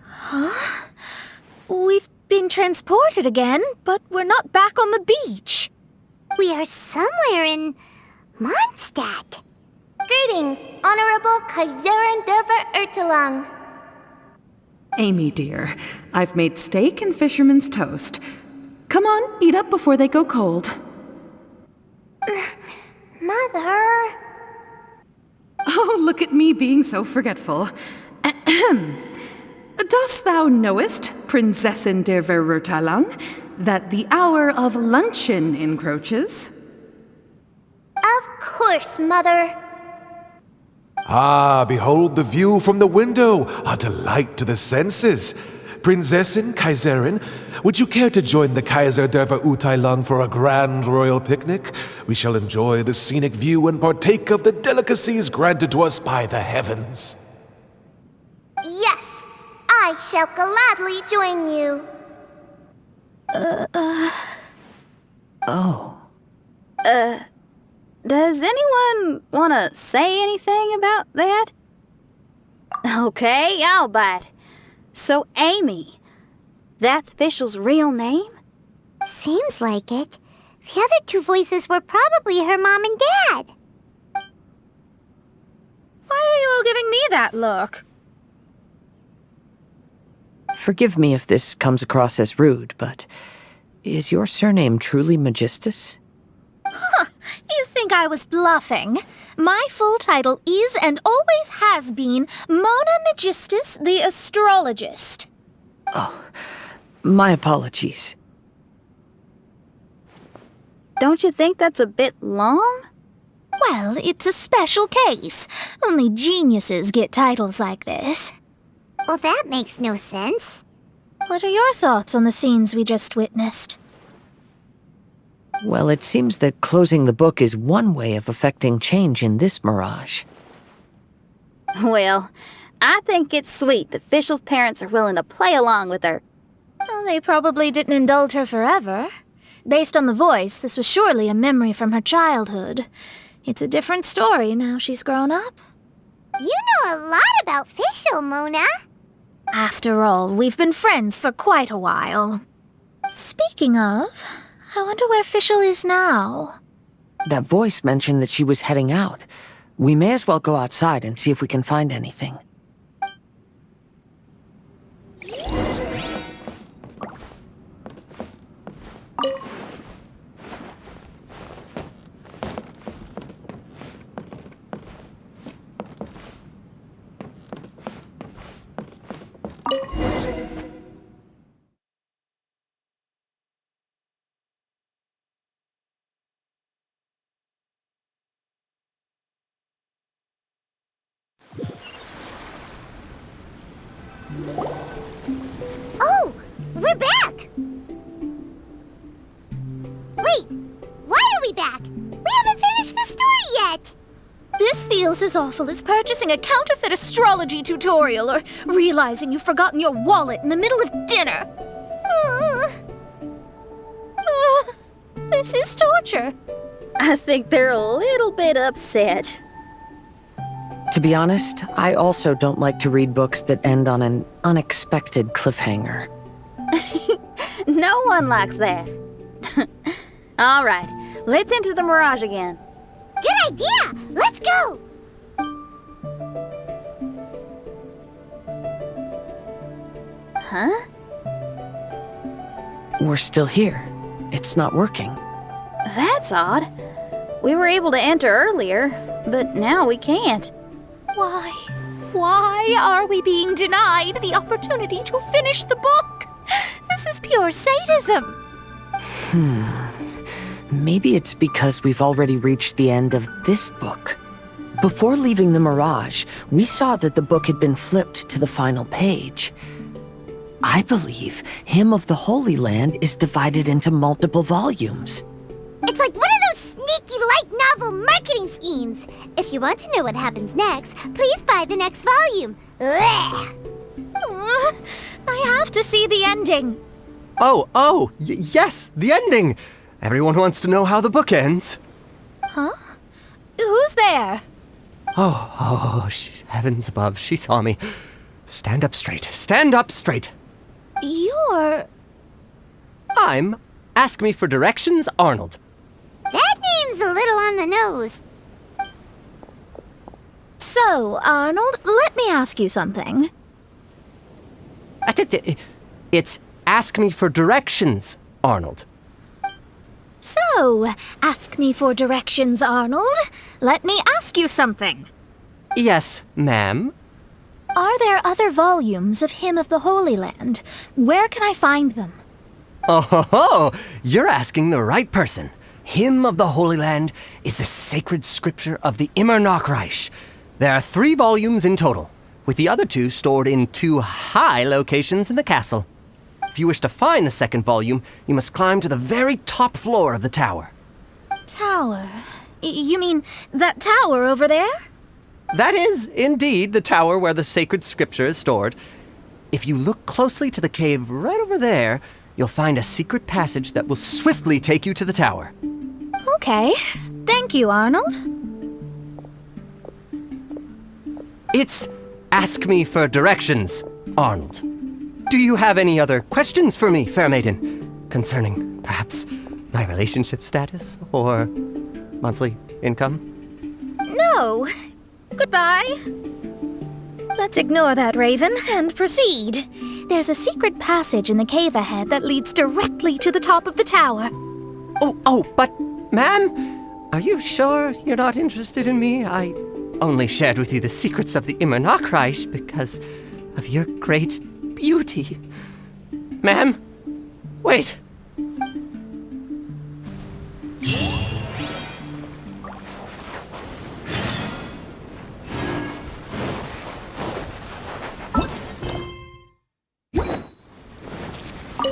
Huh? We've been transported again, but we're not back on the beach. We are somewhere in Mondstadt. Greetings, Honorable Kaiserin Derver Ertelang. Amy, dear, I've made steak and fisherman's toast. Come on, eat up before they go cold. Mother... Oh, look at me being so forgetful. Ahem. Dost thou knowest, Prinzessin der Verurteilung, that the hour of luncheon encroaches? Of course, Mother. Ah, behold the view from the window, a delight to the senses. Prinzessin, Kaiserin, would you care to join the Kaiser der Verurteilung for a grand royal picnic? We shall enjoy the scenic view and partake of the delicacies granted to us by the heavens. Yes, I shall gladly join you. Oh. Does anyone want to say anything about that? Okay, I'll bite. So, Amy, that's Fischl's real name? Seems like it. The other two voices were probably her mom and dad. Why are you all giving me that look? Forgive me if this comes across as rude, but is your surname truly Magistus? Huh, you think I was bluffing? My full title is and always has been Mona Magistus the Astrologist. Oh, my apologies. Don't you think that's a bit long? Well, it's a special case. Only geniuses get titles like this. Well, that makes no sense. What are your thoughts on the scenes we just witnessed? Well, it seems that closing the book is one way of affecting change in this mirage. Well, I think it's sweet that Fischl's parents are willing to play along with her. Well, they probably didn't indulge her forever. Based on the voice, this was surely a memory from her childhood. It's a different story now she's grown up. You know a lot about Fischl, Mona. After all, we've been friends for quite a while. Speaking of, I wonder where Fischl is now. That voice mentioned that she was heading out. We may as well go outside and see if we can find anything. Oh, we're back! Wait, why are we back? We haven't finished the story yet! This feels as awful as purchasing a counterfeit astrology tutorial or realizing you've forgotten your wallet in the middle of dinner. This is torture. I think they're a little bit upset. To be honest, I also don't like to read books that end on an unexpected cliffhanger. No one likes that. All right, let's enter the mirage again. Good idea! Let's go! Huh? We're still here. It's not working. That's odd. We were able to enter earlier, but now we can't. Why? Why are we being denied the opportunity to finish the book? This is pure sadism. Maybe it's because we've already reached the end of this book. Before leaving the mirage, we saw that the book had been flipped to the final page. I believe Hymn of the Holy Land is divided into multiple volumes. It's like one of those sneaky light novel marketing schemes. If you want to know what happens next, please buy the next volume. Ugh. I have to see the ending. Yes, the ending! Everyone wants to know how the book ends. Huh? Who's there? Heavens above, she saw me. Stand up straight, stand up straight. You're... I'm Ask Me for Directions, Arnold. That name's a little on the nose. So, Arnold, let me ask you something. It's Ask Me for Directions, Arnold. So, ask me for directions, Arnold. Let me ask you something. Yes, ma'am. Are there other volumes of Hymn of the Holy Land? Where can I find them? You're asking the right person. Hymn of the Holy Land is the sacred scripture of the Immer Nachreich. There are 3 volumes in total, with the other 2 stored in 2 high locations in the castle. If you wish to find the second volume, you must climb to the very top floor of the tower. Tower? You mean that tower over there? That is, indeed, the tower where the sacred scripture is stored. If you look closely to the cave right over there, you'll find a secret passage that will swiftly take you to the tower. Okay. Thank you, Arnold. It's Ask Me for Directions, Arnold. Do you have any other questions for me, fair maiden? Concerning, perhaps, my relationship status or monthly income? No. Goodbye. Let's ignore that, Raven, and proceed. There's a secret passage in the cave ahead that leads directly to the top of the tower. But, ma'am, are you sure you're not interested in me? I only shared with you the secrets of the Immer Nachreich because of your great beauty. Ma'am, wait.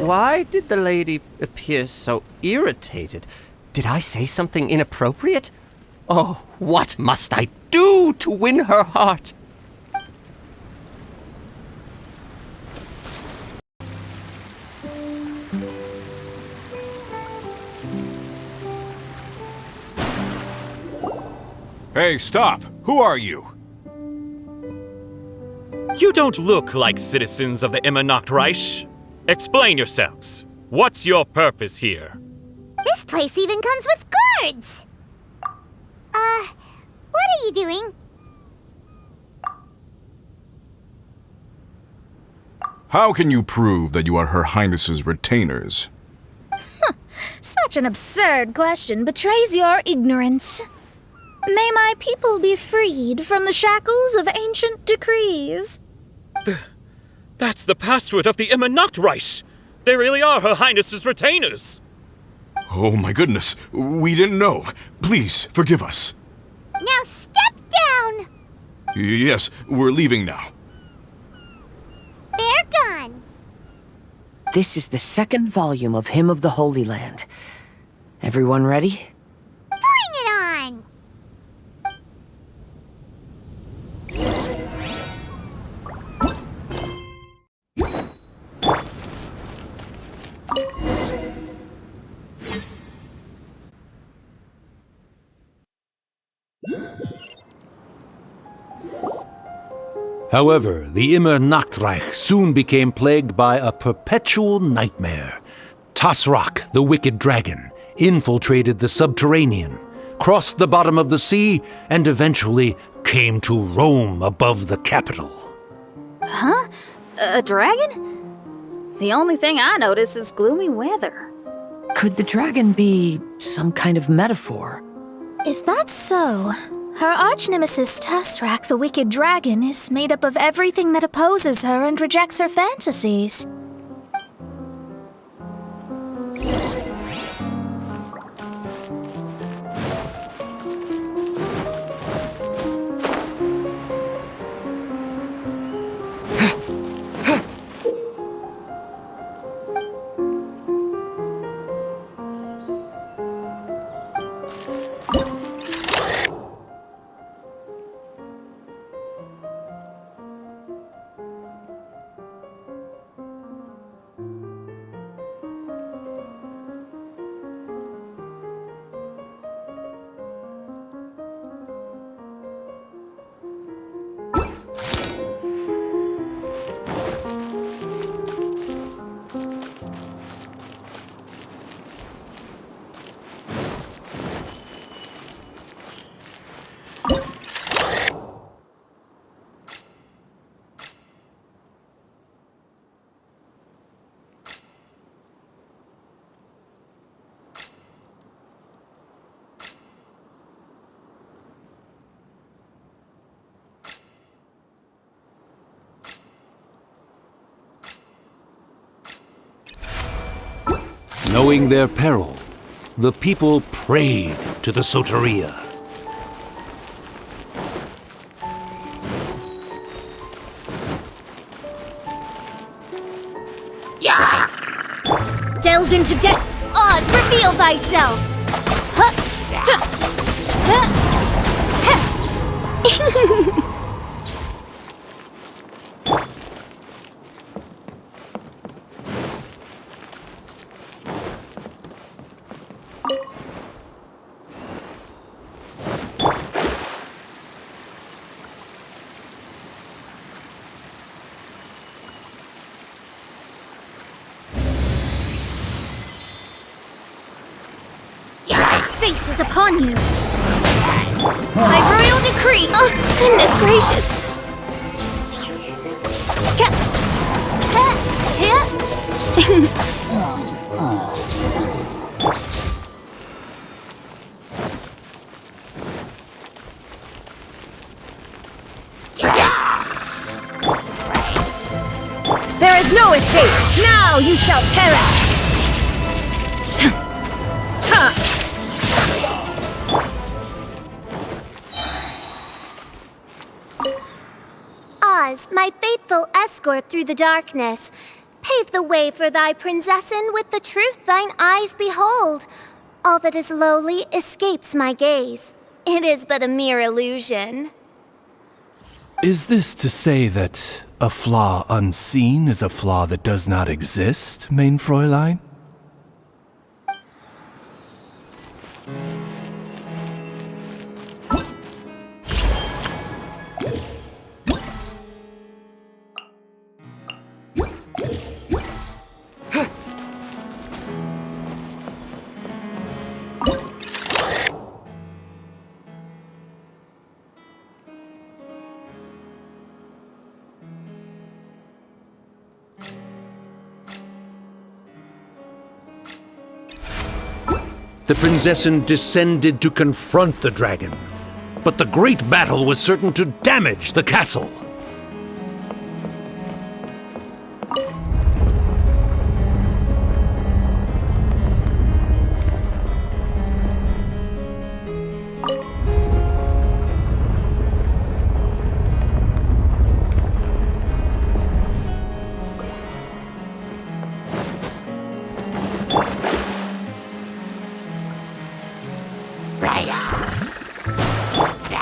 Why did the lady appear so irritated? Did I say something inappropriate? Oh, what must I do to win her heart? Hey, stop! Who are you? You don't look like citizens of the Immernachtreich. Explain yourselves. What's your purpose here? This place even comes with guards! What are you doing? How can you prove that you are Her Highness's retainers? Such an absurd question betrays your ignorance. May my people be freed from the shackles of ancient decrees. That's the password of the Immernachtreich. They really are Her Highness's retainers. Oh my goodness, we didn't know. Please, forgive us. Now step down! Yes, we're leaving now. They're gone. This is the second volume of Hymn of the Holy Land. Everyone ready? Bring it on! However, the Immernachtreich soon became plagued by a perpetual nightmare. Tasrak, the wicked dragon, infiltrated the subterranean, crossed the bottom of the sea, and eventually came to roam above the capital. Huh? A dragon? The only thing I notice is gloomy weather. Could the dragon be some kind of metaphor? If that's so, her arch-nemesis Tasrak, the wicked dragon, is made up of everything that opposes her and rejects her fantasies. Knowing their peril, the people prayed to the Soteria. Delve into death. Oz, reveal thyself. Fate is upon you. By royal decree. Oh, goodness gracious. There is no escape. Now you shall perish. Oz, my faithful escort through the darkness. Pave the way for thy prinzessin with the truth thine eyes behold. All that is lowly escapes my gaze. It is but a mere illusion. Is this to say that a flaw unseen is a flaw that does not exist, mein Fräulein? The Prinzessin descended to confront the dragon, but the great battle was certain to damage the castle.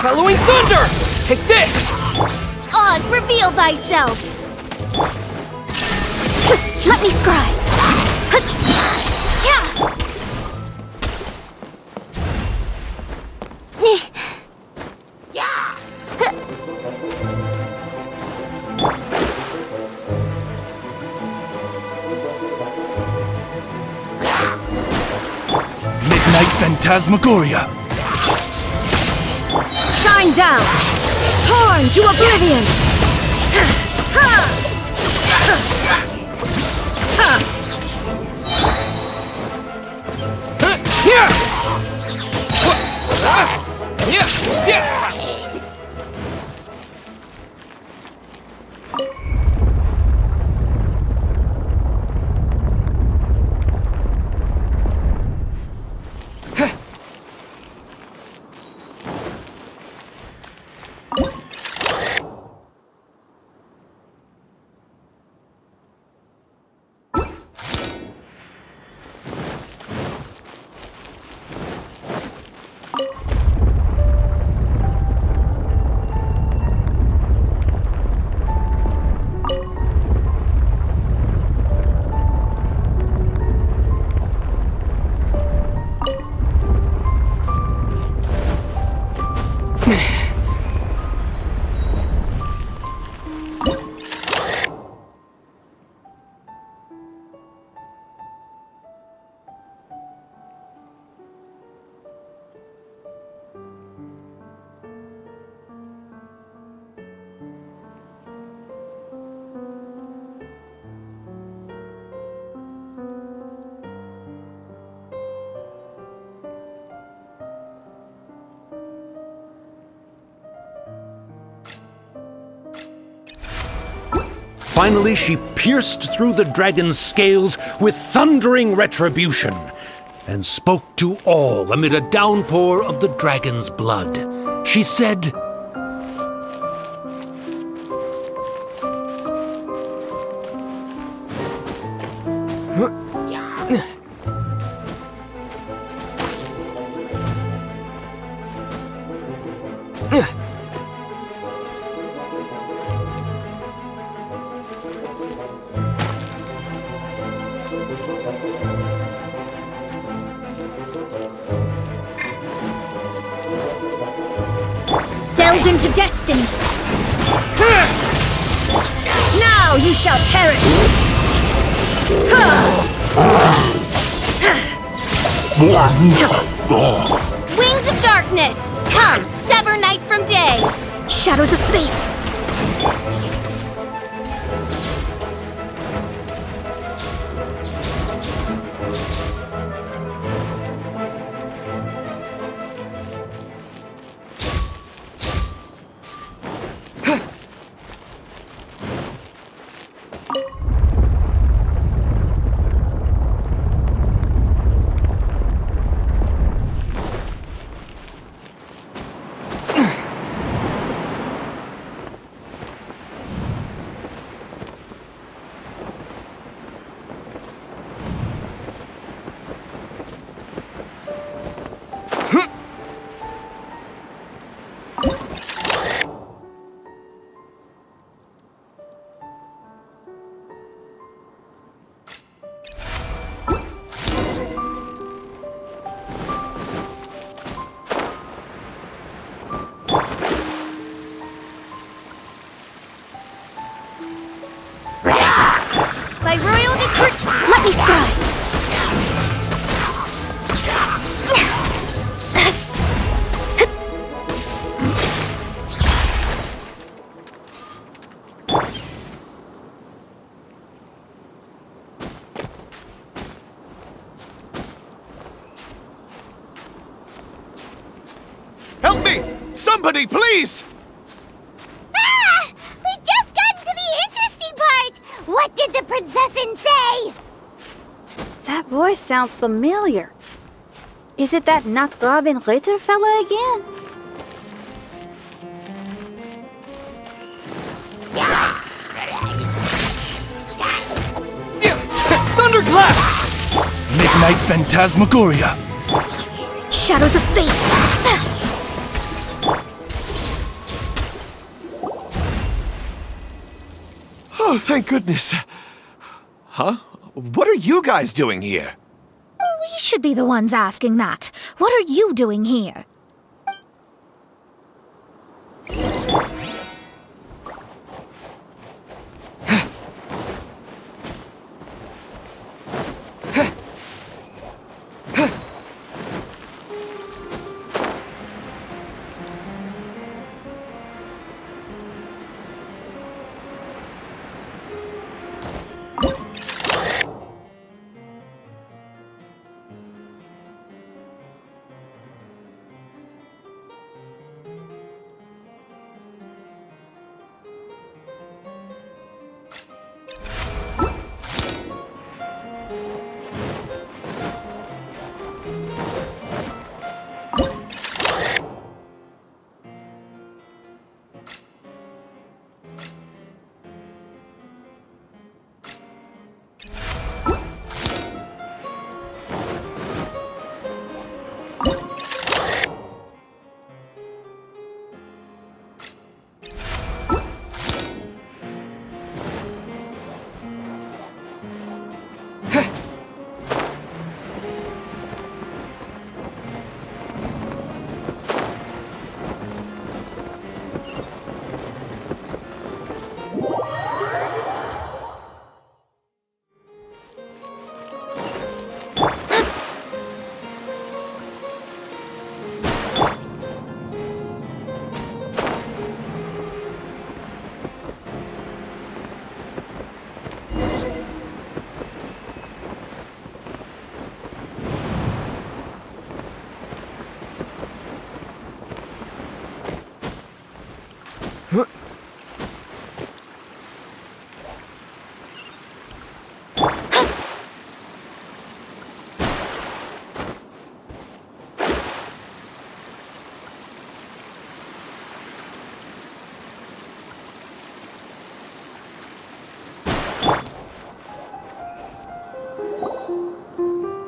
Halloween thunder! Take this! Oz, reveal thyself! Let me scry! Midnight Phantasmagoria! Shine down! Torn to oblivion! Finally, she pierced through the dragon's scales with thundering retribution and spoke to all amid a downpour of the dragon's blood. She said, Delve into destiny! Now you shall perish! Wings of darkness! Come, sever night from day! Shadows of fate! By royal decree. Let me scribe. Help me! Somebody, please! Ah! We just got to the interesting part! What did the princessin say? That voice sounds familiar. Is it that Nachtgraben Ritter fella again? Thunderclap! Midnight Phantasmagoria. Shadows of fate. Oh, thank goodness. Huh? What are you guys doing here? We should be the ones asking that. What are you doing here?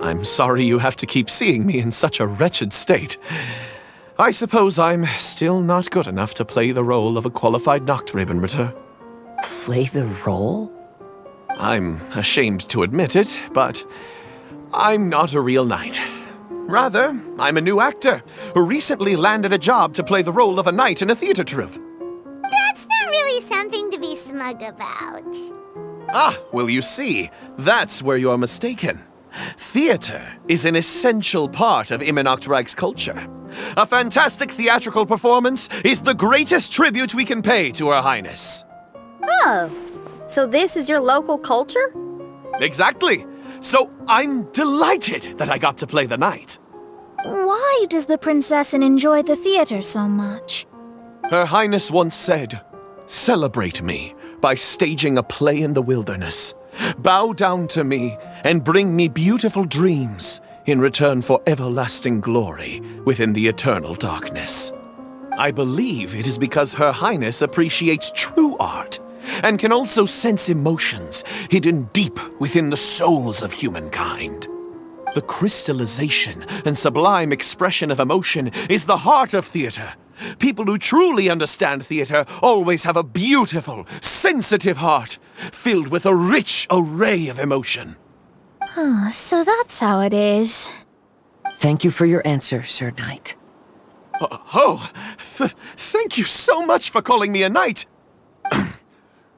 I'm sorry you have to keep seeing me in such a wretched state. I suppose I'm still not good enough to play the role of a qualified Nachtgrabenritter. Play the role? I'm ashamed to admit it, but I'm not a real knight. Rather, I'm a new actor who recently landed a job to play the role of a knight in a theater troupe. That's not really something to be smug about. Ah, well, you see, that's where you're mistaken. Theater is an essential part of Immernachtreich's culture. A fantastic theatrical performance is the greatest tribute we can pay to Her Highness. Oh, so this is your local culture? Exactly. So I'm delighted that I got to play the knight. Why does the princessin enjoy the theater so much? Her Highness once said, "Celebrate me by staging a play in the wilderness. Bow down to me and bring me beautiful dreams in return for everlasting glory within the eternal darkness." I believe it is because Her Highness appreciates true art and can also sense emotions hidden deep within the souls of humankind. The crystallization and sublime expression of emotion is the heart of theater. People who truly understand theater always have a beautiful, sensitive heart, filled with a rich array of emotion. So that's how it is. Thank you for your answer, Sir Knight. Thank you so much for calling me a knight.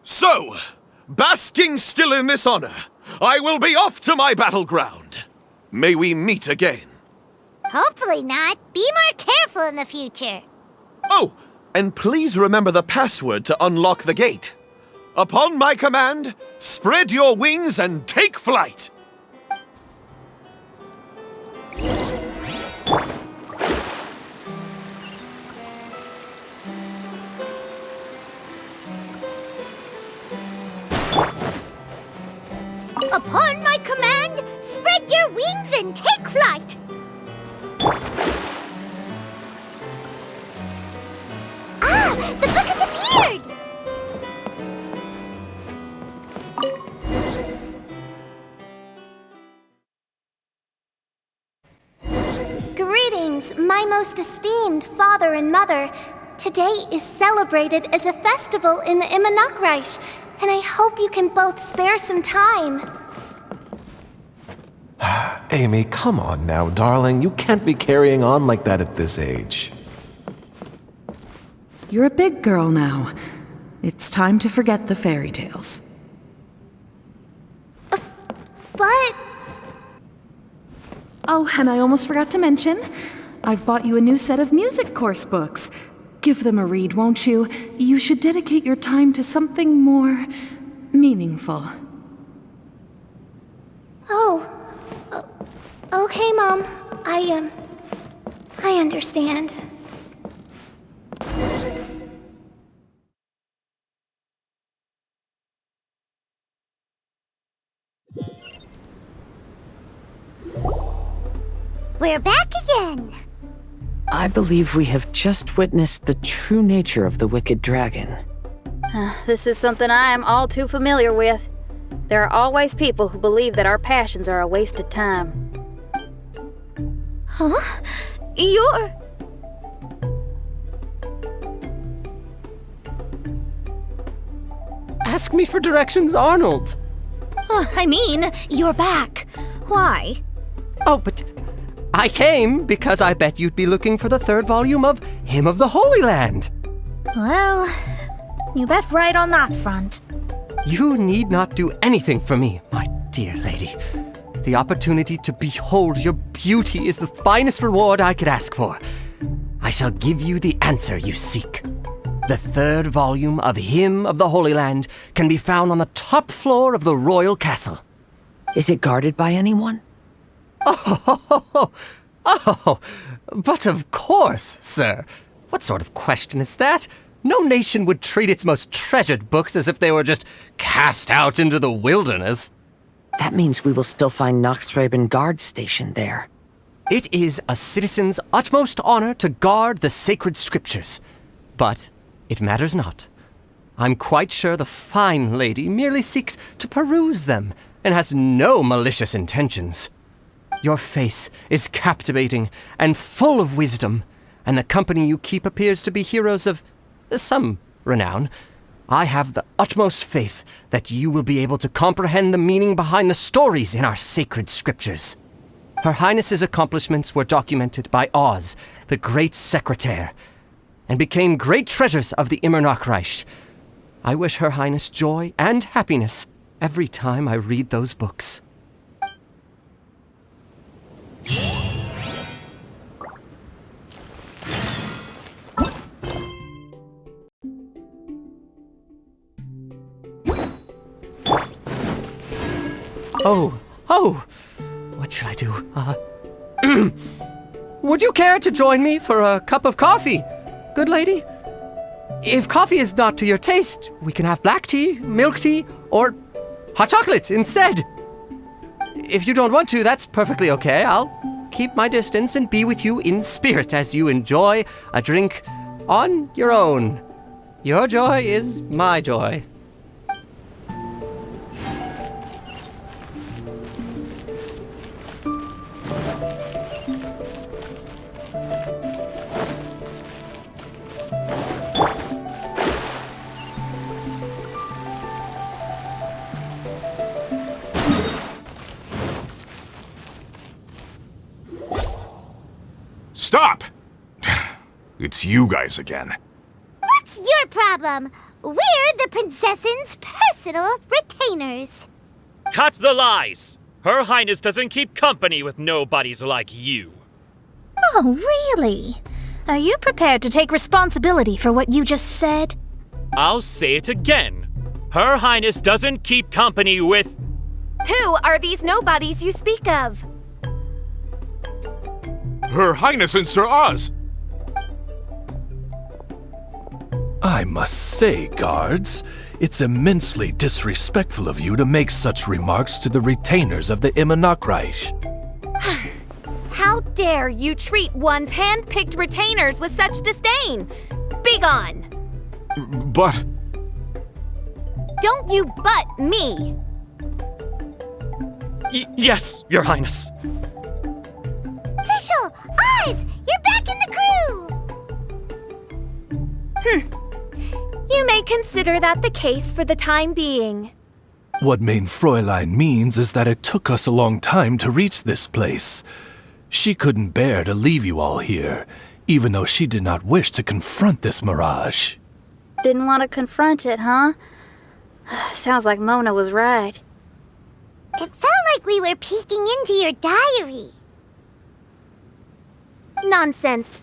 So, Basking still in this honor, I will be off to my battleground. May we meet again. Hopefully not. Be more careful in the future. Oh, and please remember the password to unlock the gate. Upon my command, spread your wings and take flight. Upon my command, spread your wings and take flight. Ah, the book has appeared! Greetings, my most esteemed father and mother. Today is celebrated as a festival in the Immernachtreich, and I hope you can both spare some time. Amy, come on now, darling. You can't be carrying on like that at this age. You're a big girl now. It's time to forget the fairy tales. But... Oh, and I almost forgot to mention, I've bought you a new set of music course books. Give them a read, won't you? You should dedicate your time to something more meaningful. Oh. Okay, Mom. I understand. We're back again. I believe we have just witnessed the true nature of the wicked dragon. This is something I am all too familiar with. There are always people who believe that our passions are a waste of time. Huh? You're... Ask me for directions, Arnold. I mean, you're back. Why? Oh, but I came because I bet you'd be looking for the third volume of Hymn of the Holy Land. Well, you bet right on that front. You need not do anything for me, my dear lady. The opportunity to behold your beauty is the finest reward I could ask for. I shall give you the answer you seek. The third volume of Hymn of the Holy Land can be found on the top floor of the royal castle. Is it guarded by anyone? Oh, but of course, sir. What sort of question is that? No nation would treat its most treasured books as if they were just cast out into the wilderness. That means we will still find Nachtreiben Guard stationed there. It is a citizen's utmost honor to guard the sacred scriptures. But it matters not. I'm quite sure the fine lady merely seeks to peruse them and has no malicious intentions. Your face is captivating and full of wisdom, and the company you keep appears to be heroes of some renown. I have the utmost faith that you will be able to comprehend the meaning behind the stories in our sacred scriptures. Her Highness's accomplishments were documented by Oz, the great secretaire, and became great treasures of the Immernachtreich. I wish Her Highness joy and happiness every time I read those books. Oh, what should I do? Would you care to join me for a cup of coffee, good lady? If coffee is not to your taste, we can have black tea, milk tea, or hot chocolate instead. If you don't want to, that's perfectly okay. I'll keep my distance and be with you in spirit as you enjoy a drink on your own. Your joy is my joy. Stop! It's you guys again. What's That's your problem. We're the princess's personal retainers. Cut the lies! Her Highness doesn't keep company with nobodies like you. Oh, really? Are you prepared to take responsibility for what you just said? I'll say it again. Her Highness doesn't keep company with... Who are these nobodies you speak of? Her Highness and Sir Oz! I must say, guards, it's immensely disrespectful of you to make such remarks to the retainers of the Immernachtreich. How dare you treat one's hand-picked retainers with such disdain? Begone! But... Don't you butt me! Yes, Your Highness. Fischl! Oz! You're back in the crew! You may consider that the case for the time being. What Mein Fräulein means is that it took us a long time to reach this place. She couldn't bear to leave you all here, even though she did not wish to confront this mirage. Didn't want to confront it, huh? Sounds like Mona was right. It felt like we were peeking into your diary. Nonsense.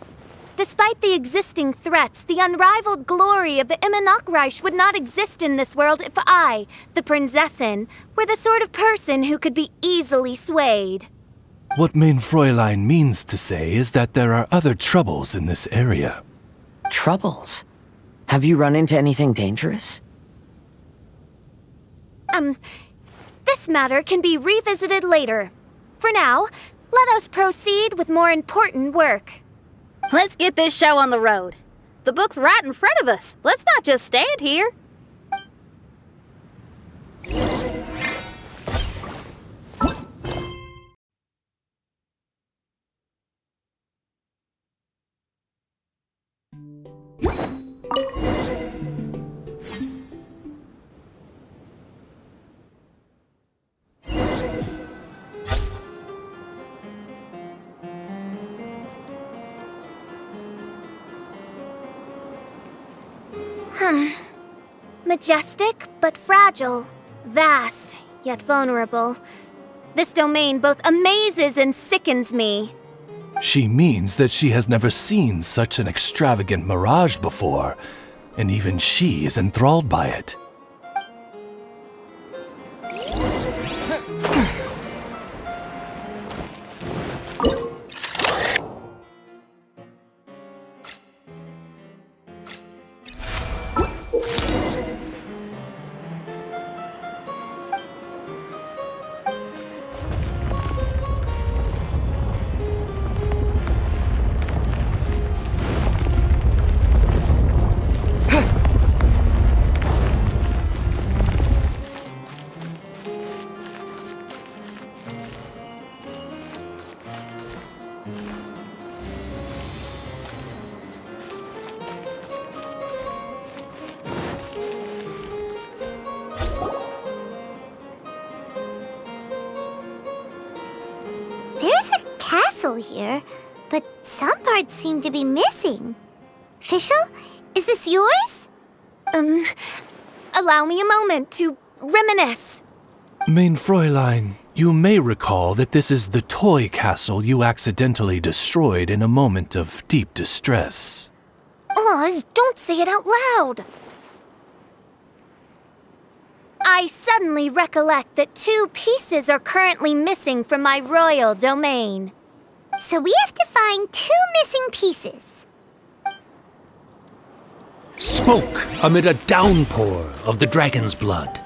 Despite the existing threats, the unrivaled glory of the Immernachtreich would not exist in this world if I, the Prinzessin, were the sort of person who could be easily swayed. What Mein Fräulein means to say is that there are other troubles in this area. Troubles? Have you run into anything dangerous? This matter can be revisited later. For now, let us proceed with more important work. Let's get this show on the road. The book's right in front of us. Let's not just stand here. Majestic but fragile, vast yet vulnerable. This domain both amazes and sickens me. She means that she has never seen such an extravagant mirage before, and even she is enthralled by it. There's a castle here, but some parts seem to be missing. Fischl, is this yours? Allow me a moment to reminisce. Mein Fräulein, you may recall that this is the toy castle you accidentally destroyed in a moment of deep distress. Oz, don't say it out loud. I suddenly recollect that 2 pieces are currently missing from my royal domain. So we have to find 2 missing pieces. Smoke amid a downpour of the dragon's blood.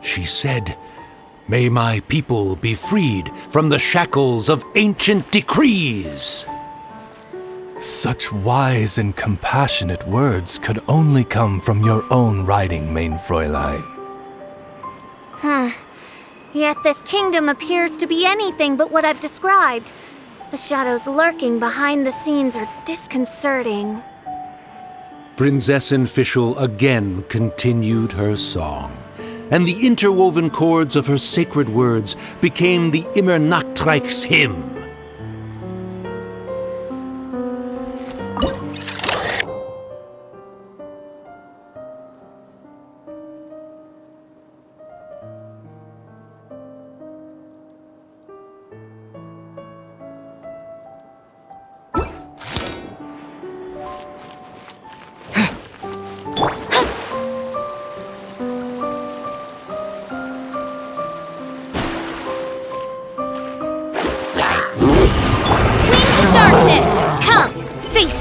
She said, "May my people be freed from the shackles of ancient decrees." Such wise and compassionate words could only come from your own writing, Mein Fräulein. Yet this kingdom appears to be anything but what I've described. The shadows lurking behind the scenes are disconcerting. Prinzessin Fischl again continued her song, and the interwoven chords of her sacred words became the Immernachtreich's hymn.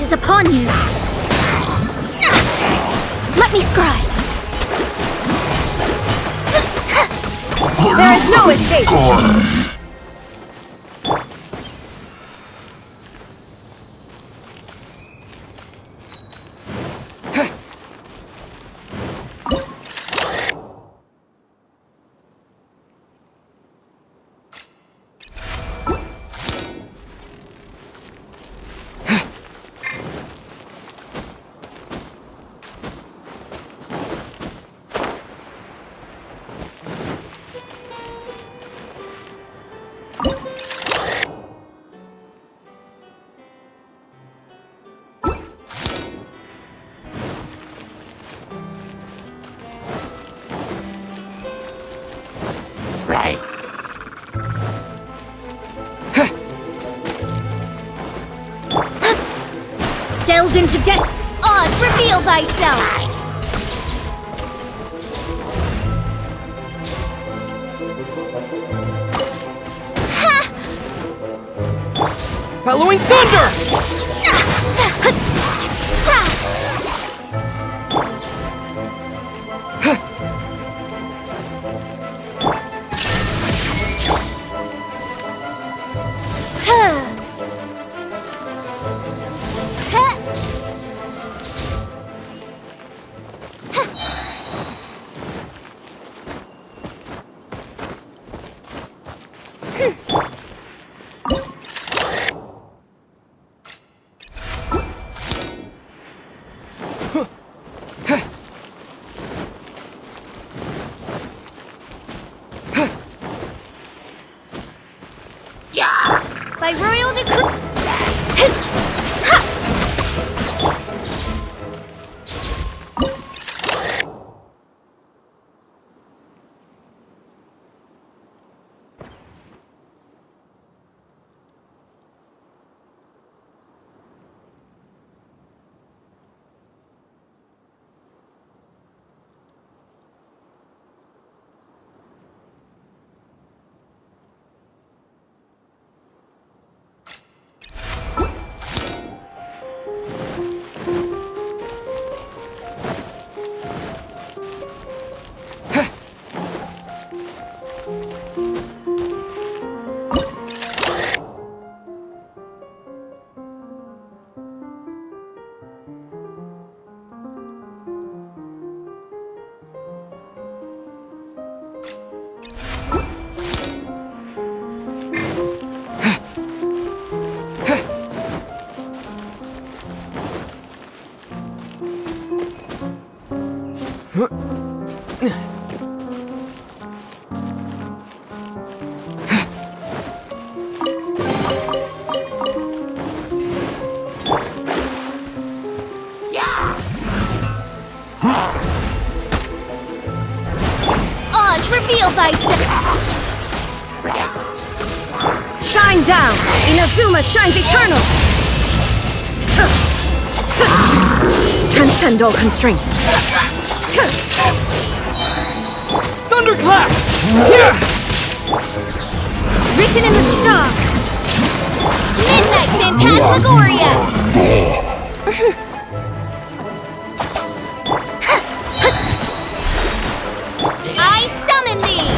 is upon you. Let me scribe. There is no escape. Delve into Oz, reveal thyself! Bellowing thunder! By royal decree. Reveal thyself! Shine down! Inazuma shines eternal! Transcend all constraints! Thunderclap! Written in the stars! Midnight Phantasmagoria! I summon thee!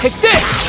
Take this!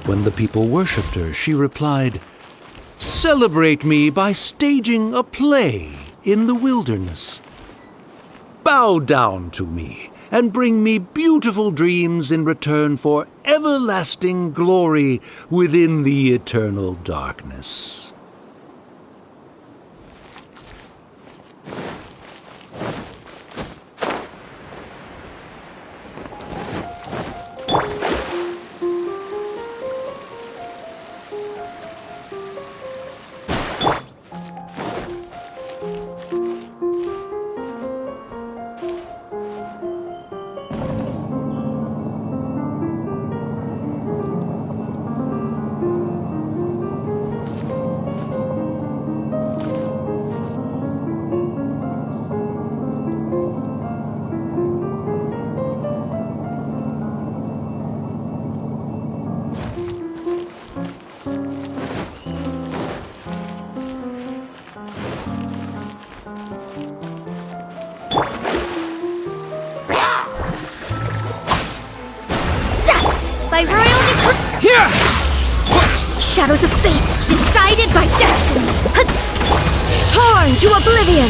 When the people worshipped her, she replied, "Celebrate me by staging a play in the wilderness. Bow down to me and bring me beautiful dreams in return for everlasting glory within the eternal darkness." By royal decree. Here! Shadows of fate, decided by destiny. Torn to oblivion.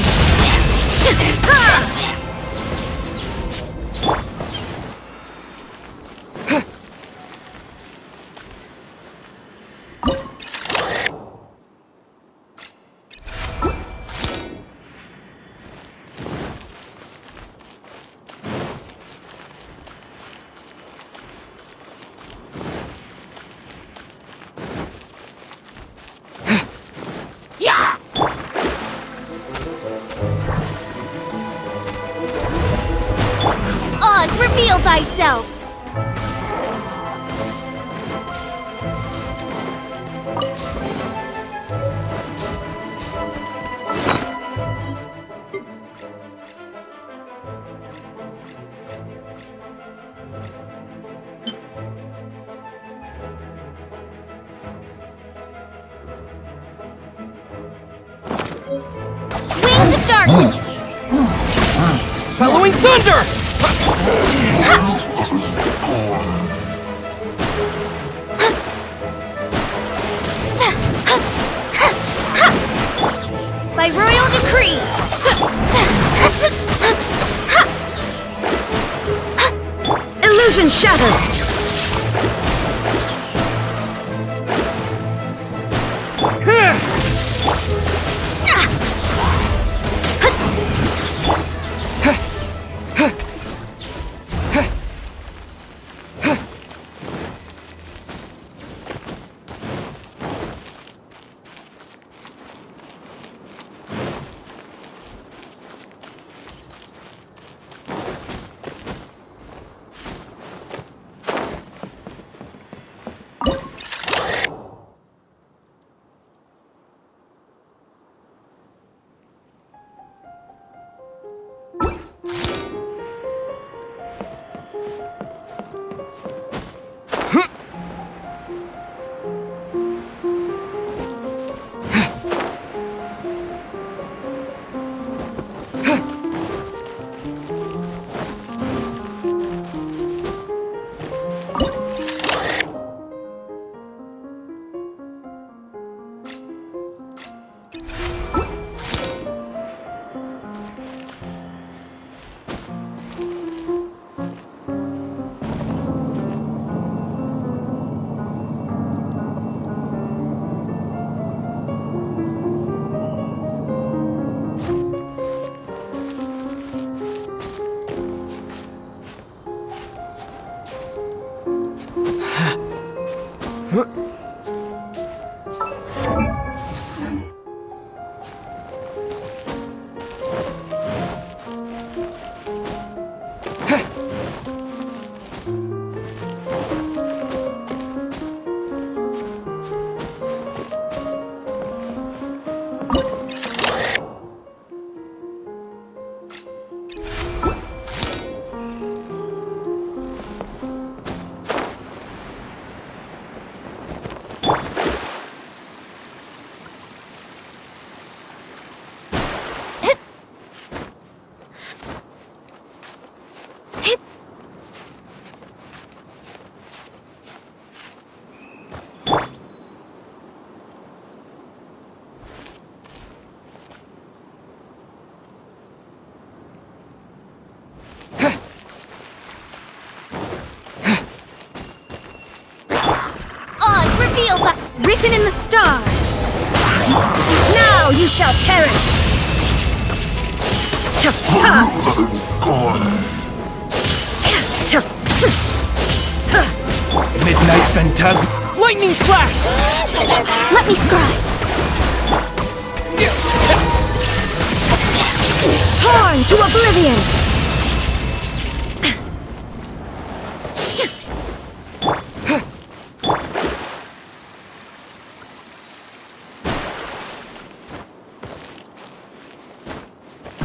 Oz, reveal thyself! Wings of darkness! Bellowing thunder! By royal decree! Illusion shattered! feel that written in the stars. Now you shall perish! Midnight Phantasm. Lightning Slash! Let me scribe. Torn to oblivion!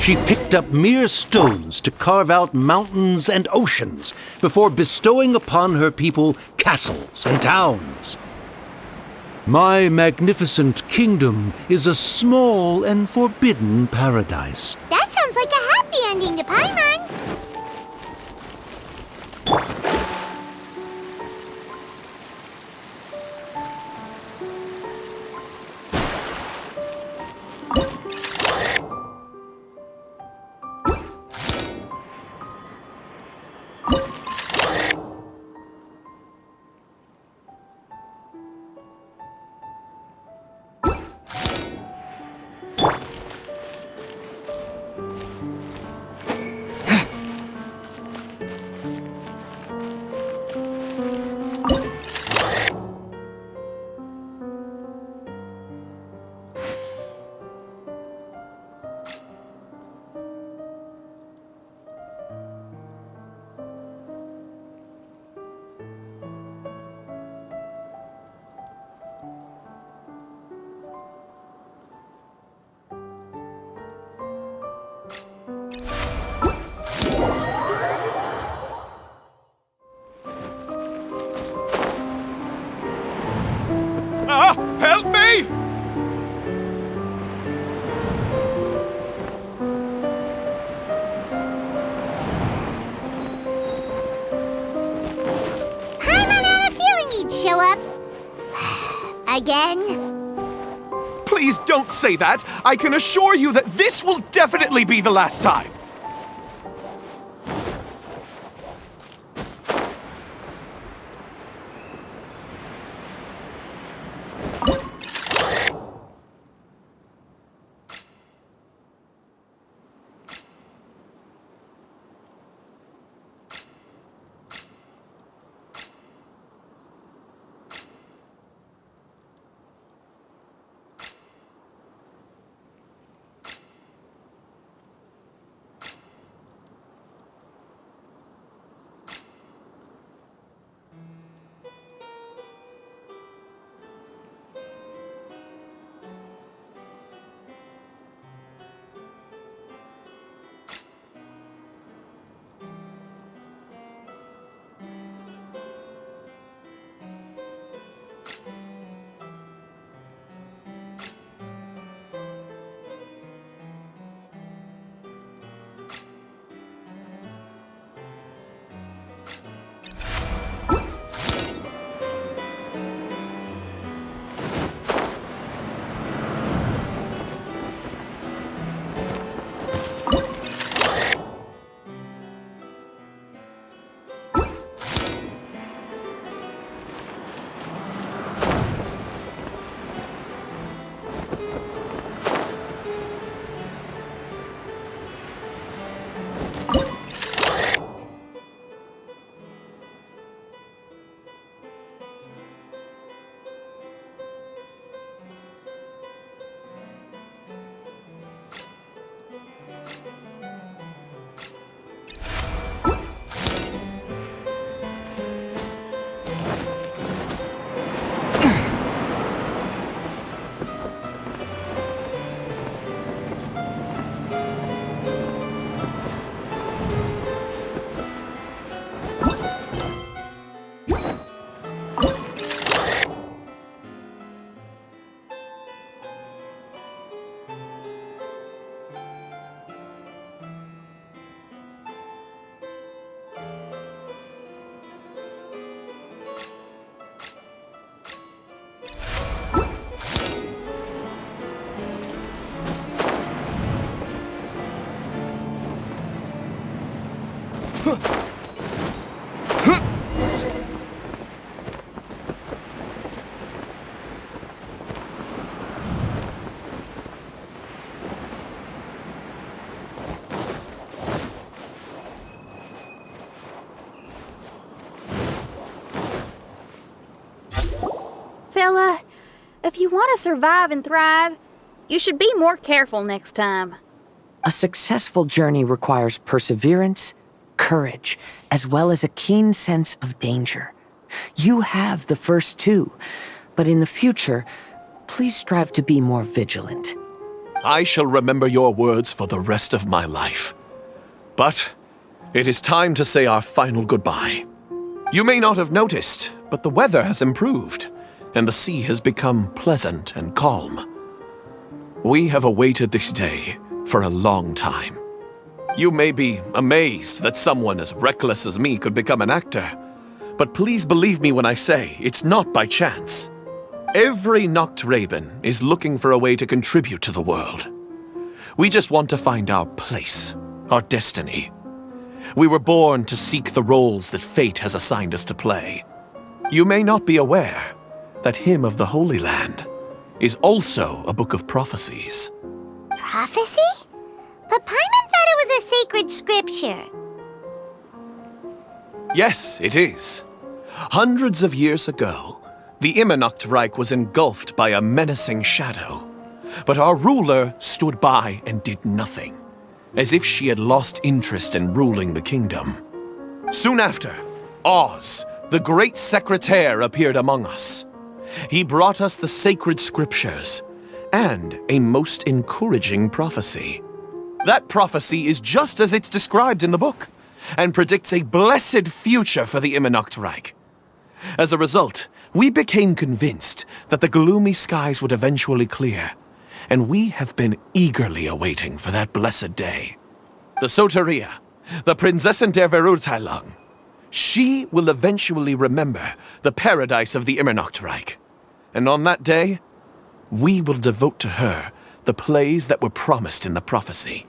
She picked up mere stones to carve out mountains and oceans before bestowing upon her people castles and towns. My magnificent kingdom is a small and forbidden paradise. That sounds like a happy ending to Paimon. Help me! Paimon had a feeling he'd show up. Again? Please don't say that. I can assure you that this will definitely be the last time. If you want to survive and thrive, you should be more careful next time. A successful journey requires perseverance, courage, as well as a keen sense of danger. You have the first two, but in the future, please strive to be more vigilant. I shall remember your words for the rest of my life. But it is time to say our final goodbye. You may not have noticed, but the weather has improved, and the sea has become pleasant and calm. We have awaited this day for a long time. You may be amazed that someone as reckless as me could become an actor, but please believe me when I say it's not by chance. Every Noctraben is looking for a way to contribute to the world. We just want to find our place, our destiny. We were born to seek the roles that fate has assigned us to play. You may not be aware that Hymn of the Holy Land is also a book of prophecies. Prophecy? But Paimon thought it was a sacred scripture. Yes, it is. Hundreds of years ago, the Immernachtreich was engulfed by a menacing shadow. But our ruler stood by and did nothing, as if she had lost interest in ruling the kingdom. Soon after, Oz, the great secretaire, appeared among us. He brought us the sacred scriptures and a most encouraging prophecy. That prophecy is just as it's described in the book, and predicts a blessed future for the Immernachtreich. As a result, we became convinced that the gloomy skies would eventually clear, and we have been eagerly awaiting for that blessed day. The Soteria, the Prinzessin der Verurteilung, she will eventually remember the paradise of the Immernachtreich, and on that day, we will devote to her the plays that were promised in the prophecy.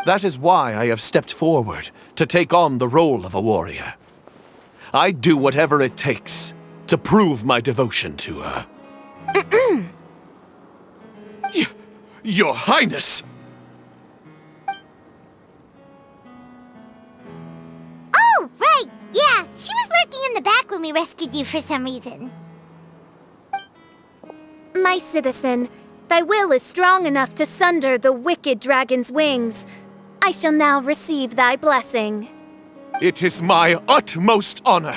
That is why I have stepped forward to take on the role of a warrior. I'd do whatever it takes to prove my devotion to her. Your Highness! Oh, right! Yeah, she was lurking in the back when we rescued you for some reason. My citizen, thy will is strong enough to sunder the wicked dragon's wings. I shall now receive thy blessing. It is my utmost honor.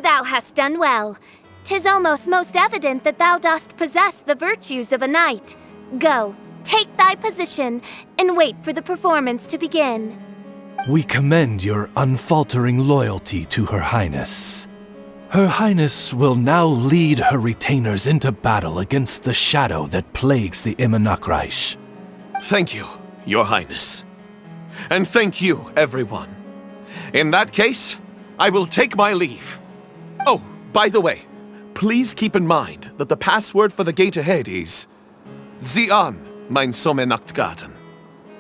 Thou hast done well. 'Tis almost most evident that thou dost possess the virtues of a knight. Go, take thy position, and wait for the performance to begin. We commend your unfaltering loyalty to Her Highness. Her Highness will now lead her retainers into battle against the shadow that plagues the Immernachtreich. Thank you, Your Highness. And thank you, everyone. In that case, I will take my leave. Oh, by the way, please keep in mind that the password for the gate ahead is Zian, mein Sommernachtgarten.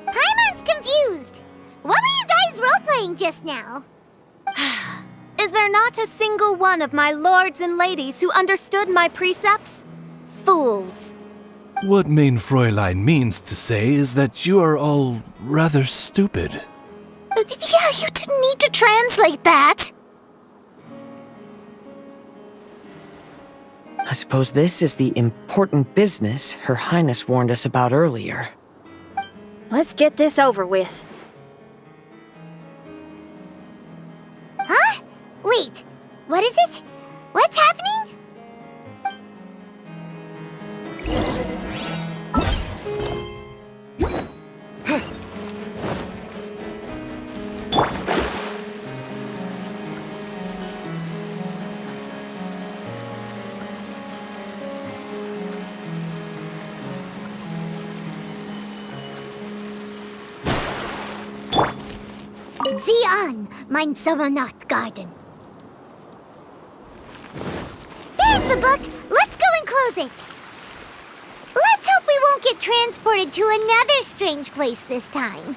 Paimon's confused. What were you guys role-playing just now? Is there not a single one of my lords and ladies who understood my precepts? Fools. What Mein Fräulein means to say is that you are all rather stupid. Yeah, you didn't need to translate that. I suppose this is the important business Her Highness warned us about earlier. Let's get this over with. Huh? Wait, what is it? What's happening? Zian, mein Sommernachtgarten. There's the book. Let's go and close it. Let's hope we won't get transported to another strange place this time.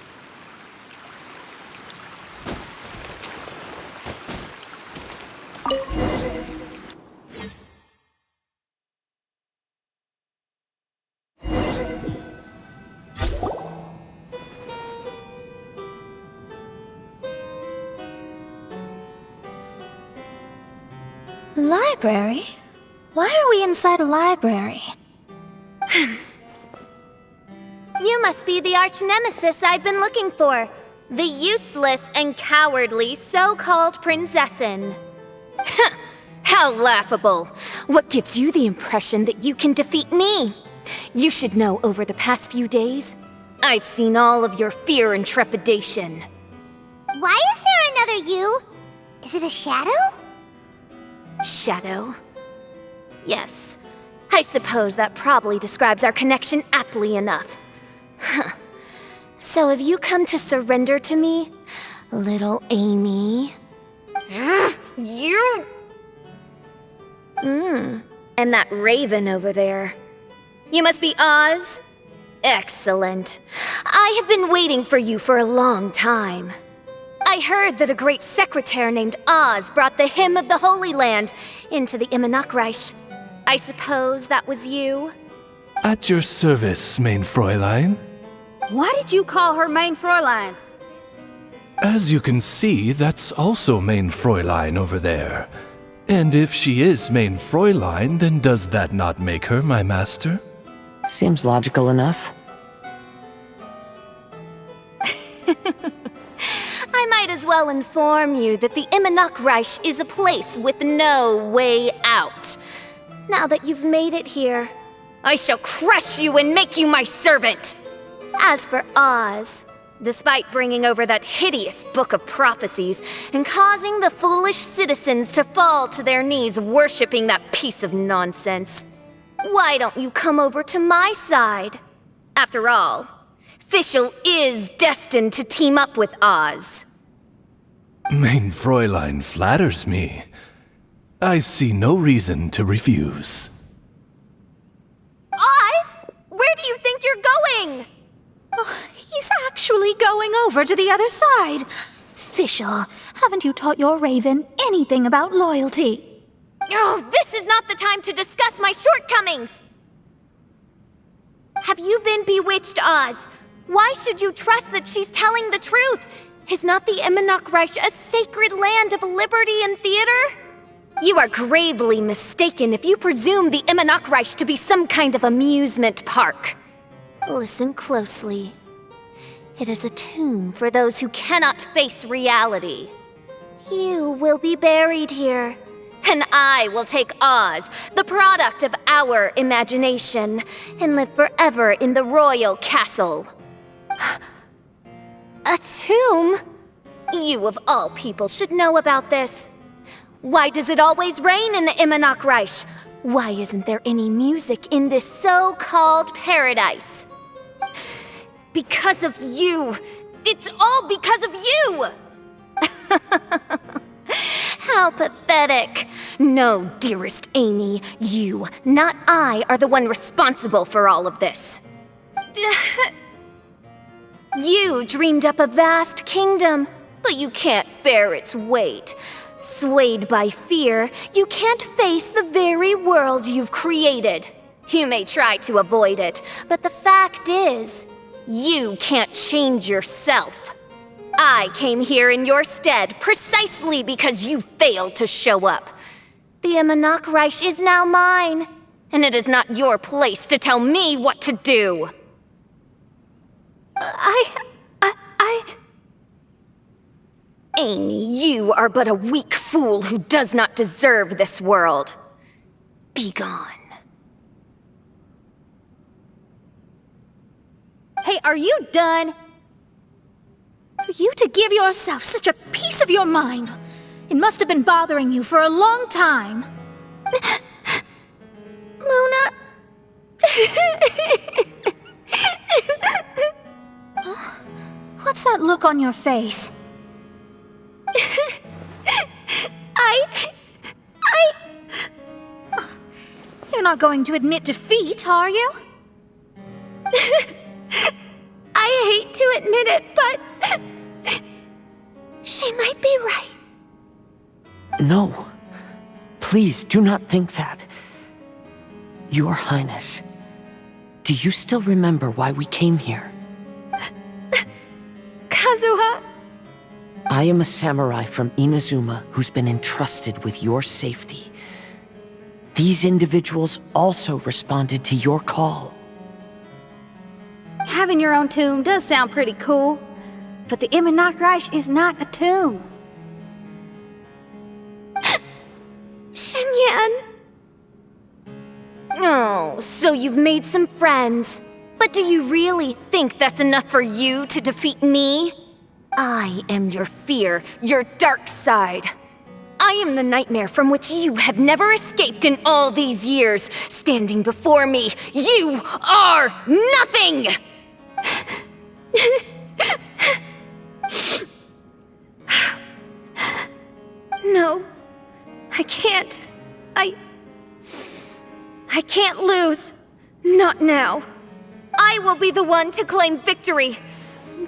Library? Why are we inside a library? You must be the arch-nemesis I've been looking for. The useless and cowardly so-called Prinzessin. How laughable. What gives you the impression that you can defeat me? You should know over the past few days, I've seen all of your fear and trepidation. Why is there another you? Is it a shadow? Shadow? Yes. I suppose that probably describes our connection aptly enough. So have you come to surrender to me, little Amy? You... And that raven over there. You must be Oz? Excellent. I have been waiting for you for a long time. I heard that a great secretary named Oz brought the hymn of the Holy Land into the Immernachtreich. I suppose that was you? At your service, mein Fräulein. Why did you call her Mein Fräulein? As you can see, that's also mein Fräulein over there. And if she is mein Fräulein, then does that not make her my master? Seems logical enough. I might as well inform you that the Immernachtreich is a place with no way out. Now that you've made it here, I shall crush you and make you my servant! As for Oz, despite bringing over that hideous book of prophecies and causing the foolish citizens to fall to their knees worshipping that piece of nonsense, why don't you come over to my side? After all, Fischl is destined to team up with Oz. Mein Fräulein flatters me. I see no reason to refuse. Oz? Where do you think you're going? Oh, he's actually going over to the other side. Fischl, haven't you taught your raven anything about loyalty? Oh, this is not the time to discuss my shortcomings! Have you been bewitched, Oz? Why should you trust that she's telling the truth? Is not the Immernachtreich a sacred land of liberty and theater? You are gravely mistaken if you presume the Immernachtreich to be some kind of amusement park. Listen closely. It is a tomb for those who cannot face reality. You will be buried here, and I will take Oz, the product of our imagination, and live forever in the royal castle. A tomb? You of all people should know about this. Why does it always rain in the Immernachtreich? Why isn't there any music in this so-called paradise? Because of you! It's all because of you! How pathetic. No, dearest Amy, you, not I, are the one responsible for all of this. You dreamed up a vast kingdom, but you can't bear its weight. Swayed by fear, you can't face the very world you've created. You may try to avoid it, but the fact is, you can't change yourself. I came here in your stead precisely because you failed to show up. The Immernachtreich is now mine, and it is not your place to tell me what to do. Amy, you are but a weak fool who does not deserve this world. Be gone. Hey, are you done? For you to give yourself such a piece of your mind, it must have been bothering you for a long time. Luna... What's that look on your face? You're not going to admit defeat, are you? I hate to admit it, but... she might be right. No. Please do not think that. Your Highness, do you still remember why we came here? Kazuha? I am a samurai from Inazuma who's been entrusted with your safety. These individuals also responded to your call. Having your own tomb does sound pretty cool, but the Immernachtreich is not a tomb. Xinyan! Oh, so you've made some friends. But do you really think that's enough for you to defeat me? I am your fear, your dark side. I am the nightmare from which you have never escaped in all these years. Standing before me, you are nothing! No, I can't. I can't lose. Not now. I will be the one to claim victory.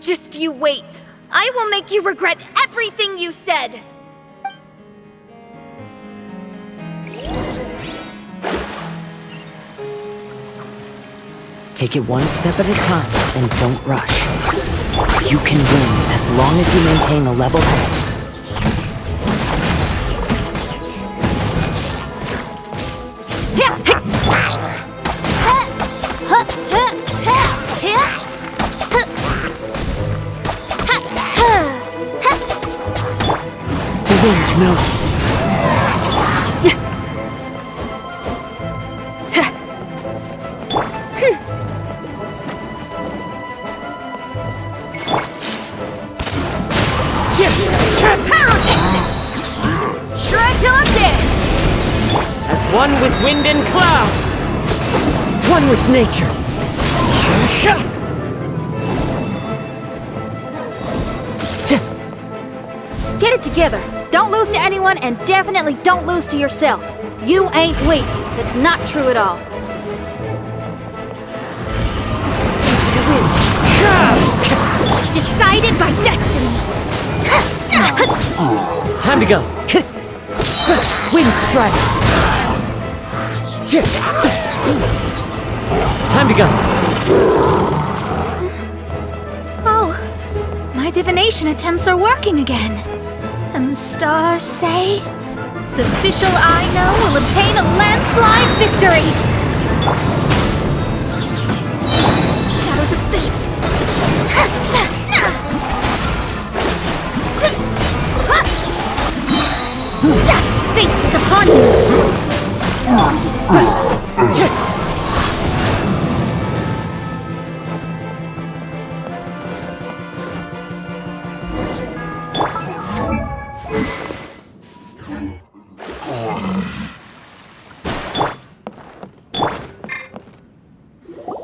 Just you wait. I will make you regret everything you said. Take it one step at a time and don't rush. You can win as long as you maintain a level head. The wind knows me. Shred till I'm dead! As one with wind and cloud, one with nature. Get it together. Don't lose to anyone, and definitely don't lose to yourself. You ain't weak. That's not true at all. Decided by destiny. Time to go. Wind strike. Time to go. Oh, my divination attempts are working again. And the stars say the Fischl I know will obtain a landslide victory. Shadows of fate. Fate is upon you.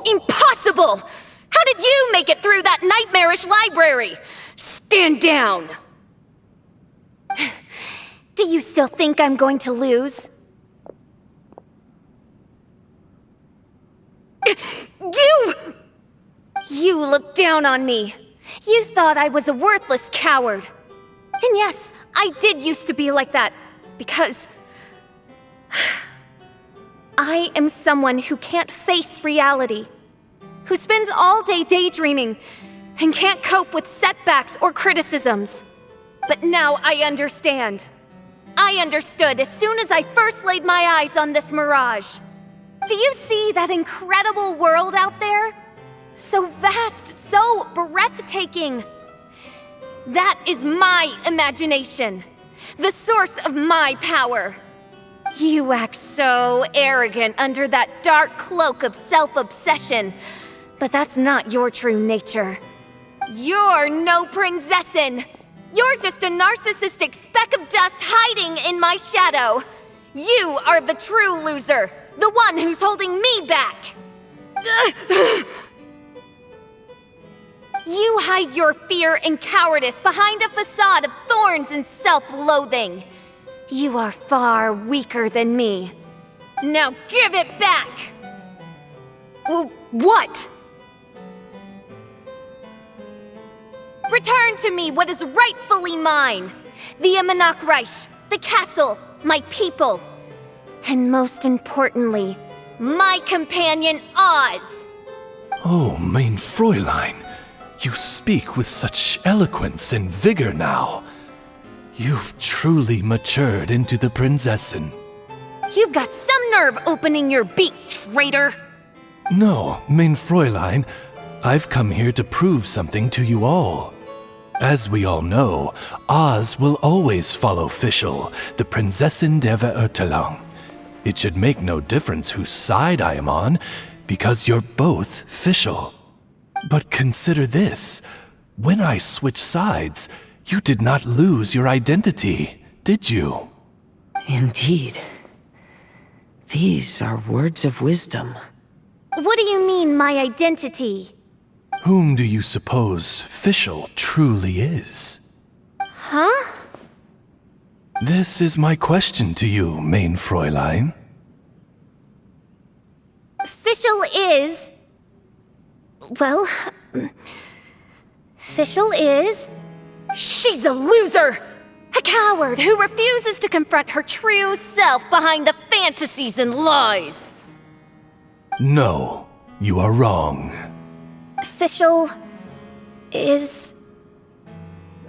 Impossible! How did you make it through that nightmarish library? Stand down! Do you still think I'm going to lose? You looked down on me. You thought I was a worthless coward. And yes, I did used to be like that, because I am someone who can't face reality, who spends all day daydreaming and can't cope with setbacks or criticisms. But now I understand. I understood as soon as I first laid my eyes on this mirage. Do you see that incredible world out there? So vast, so breathtaking. That is my imagination, the source of my power. You act so arrogant under that dark cloak of self-obsession, but that's not your true nature. You're no Prinzessin. You're just a narcissistic speck of dust hiding in my shadow. You are the true loser, the one who's holding me back. You hide your fear and cowardice behind a facade of thorns and self-loathing. You are far weaker than me. Now give it back! What? Return to me what is rightfully mine. The Immernachtreich, the castle, my people. And most importantly, my companion Oz. Oh, mein Fräulein, you speak with such eloquence and vigor now. You've truly matured into the Prinzessin. You've got some nerve opening your beak, traitor. No, mein Fräulein, I've come here to prove something to you all. As we all know, Oz will always follow Fischl, the Prinzessin der Verurteilung. It should make no difference whose side I am on, because you're both Fischl. But consider this. When I switched sides, you did not lose your identity, did you? Indeed. These are words of wisdom. What do you mean, my identity? Whom do you suppose Fischl truly is? Huh? This is my question to you, mein Fräulein. Fischl is... Well... Fischl is... She's a loser! A coward who refuses to confront her true self behind the fantasies and lies! No, you are wrong. Fischl is...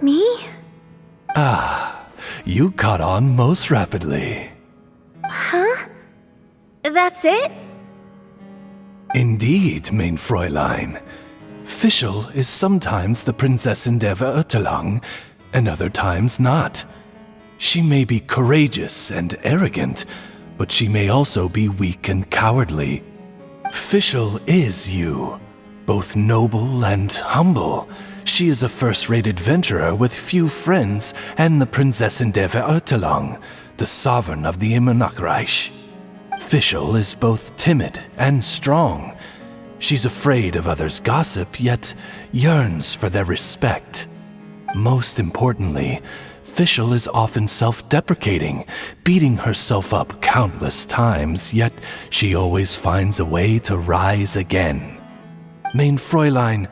me? Ah, you caught on most rapidly. Huh? That's it? Indeed, mein Fräulein. Fischl is sometimes the Prinzessin der Verurteilung, and other times not. She may be courageous and arrogant, but she may also be weak and cowardly. Fischl is you, both noble and humble. She is a first-rate adventurer with few friends and the Prinzessin der Verurteilung, the sovereign of the Immernachtreich. Fischl is both timid and strong. She's afraid of others' gossip, yet yearns for their respect. Most importantly, Fischl is often self-deprecating, beating herself up countless times, yet she always finds a way to rise again. Mein Fräulein,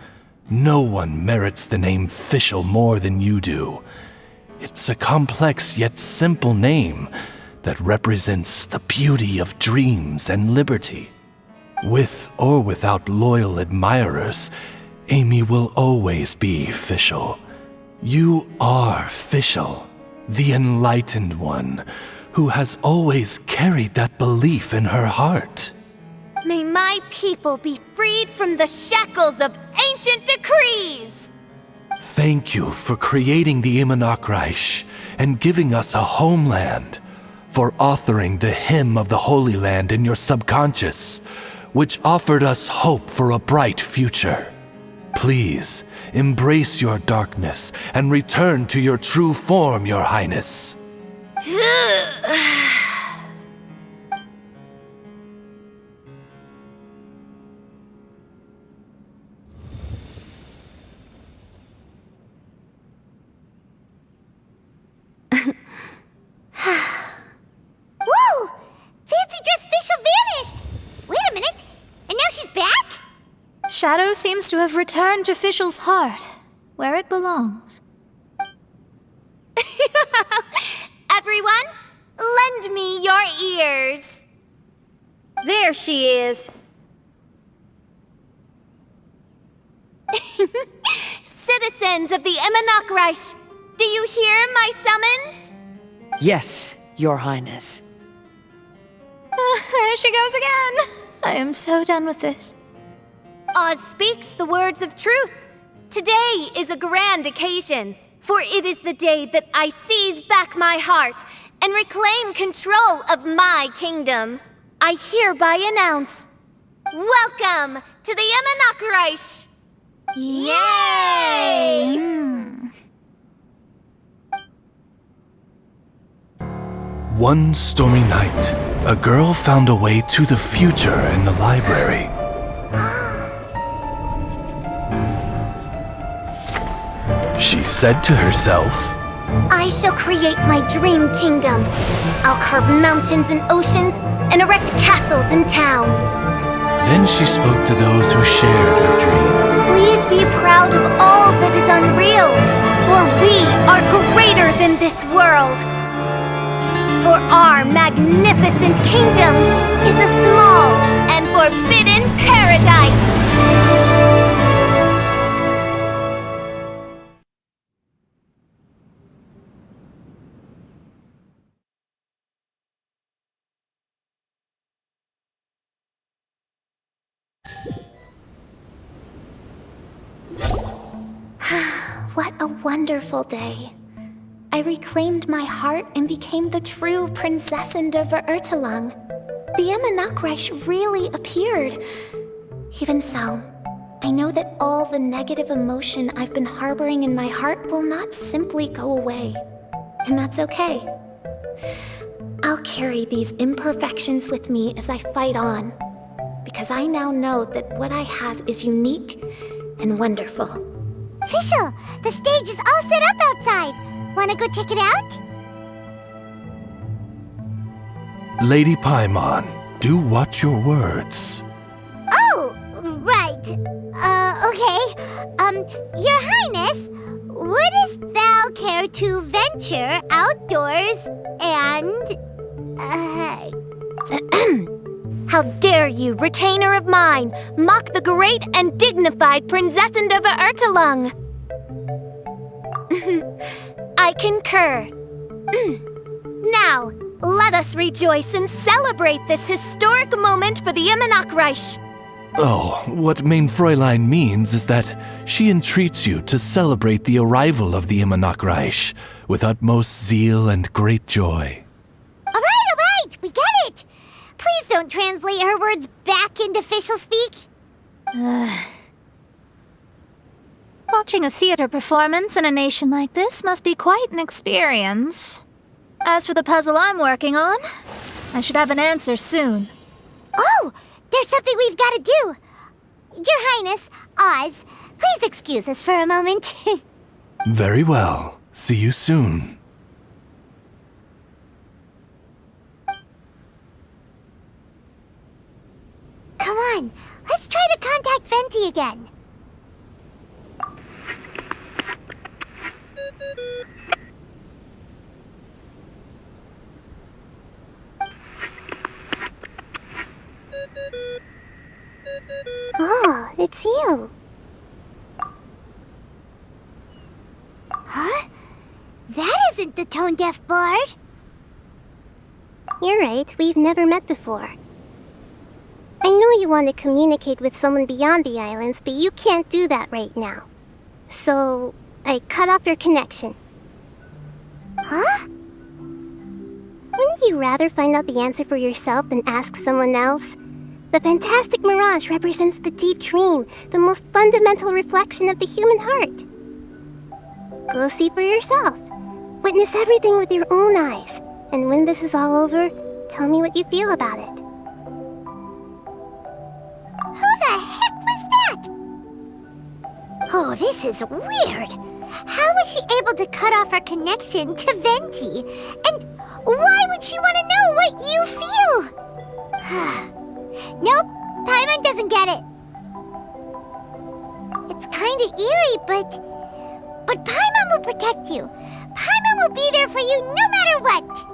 no one merits the name Fischl more than you do. It's a complex yet simple name that represents the beauty of dreams and liberty. With or without loyal admirers, Amy will always be Fischl. You are Fischl, the enlightened one, who has always carried that belief in her heart. May my people be freed from the shackles of ancient decrees! Thank you for creating the Immernachtreich and giving us a homeland, for authoring the hymn of the Holy Land in your subconscious, which offered us hope for a bright future. Please, embrace your darkness and return to your true form, Your Highness. Whoa! Fancy dress Fischl vanished! Wait a minute, and now she's back? Shadow seems to have returned to Fischl's heart, where it belongs. Everyone, lend me your ears. There she is. Citizens of the Immernachtreich, do you hear my summons? Yes, Your Highness. There she goes again. I am so done with this. Oz speaks the words of truth. Today is a grand occasion, for it is the day that I seize back my heart and reclaim control of my kingdom. I hereby announce, welcome to the Immernachtreich! Yay! One stormy night, a girl found a way to the future in the library. She said to herself, I shall create my dream kingdom. I'll carve mountains and oceans and erect castles and towns. Then she spoke to those who shared her dream. Please be proud of all that is unreal, for we are greater than this world. For our magnificent kingdom is a small and forbidden paradise. What a wonderful day. I reclaimed my heart and became the true Prinzessin der Verurteilung. The Emma Nachreich really appeared. Even so, I know that all the negative emotion I've been harboring in my heart will not simply go away. And that's okay. I'll carry these imperfections with me as I fight on, because I now know that what I have is unique and wonderful. Fischl, the stage is all set up outside. Wanna go check it out? Lady Paimon, do watch your words. Oh, right. Okay. Your Highness, wouldst thou care to venture outdoors and, How dare you, retainer of mine, mock the great and dignified Prinzessin der Verurteilung! I concur. Now, let us rejoice and celebrate this historic moment for the Emma Nachreich. Oh, what Mein Fräulein means is that she entreats you to celebrate the arrival of the Emma Nachreich with utmost zeal and great joy. All right, we get it. Please don't translate her words back into Fischl speak. Watching a theater performance in a nation like this must be quite an experience. As for the puzzle I'm working on, I should have an answer soon. Oh, there's something we've got to do. Your Highness, Oz, please excuse us for a moment. Very well. See you soon. Come on, let's try to contact Venti again. Oh, it's you. Huh? That isn't the tone-deaf bard. You're right, we've never met before. I know you want to communicate with someone beyond the islands, but you can't do that right now. So, I cut off your connection. Huh? Wouldn't you rather find out the answer for yourself than ask someone else? The fantastic mirage represents the deep dream, the most fundamental reflection of the human heart. Go see for yourself. Witness everything with your own eyes. And when this is all over, tell me what you feel about it. Who the heck was that? Oh, this is weird. How was she able to cut off her connection to Venti? And why would she want to know what you feel? Nope, Paimon doesn't get it. It's kinda eerie, but Paimon will protect you. Paimon will be there for you no matter what.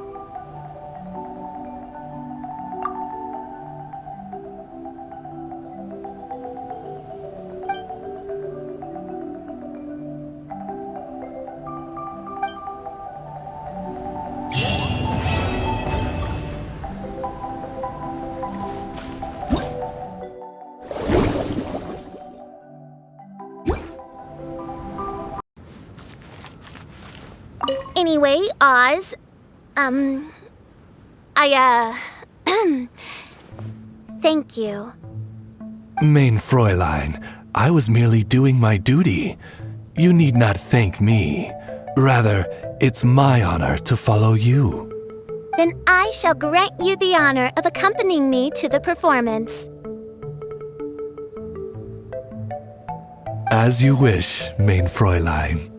Anyway, Oz, thank you. Mein Fräulein, I was merely doing my duty. You need not thank me. Rather, it's my honor to follow you. Then I shall grant you the honor of accompanying me to the performance. As you wish, Mein Fräulein.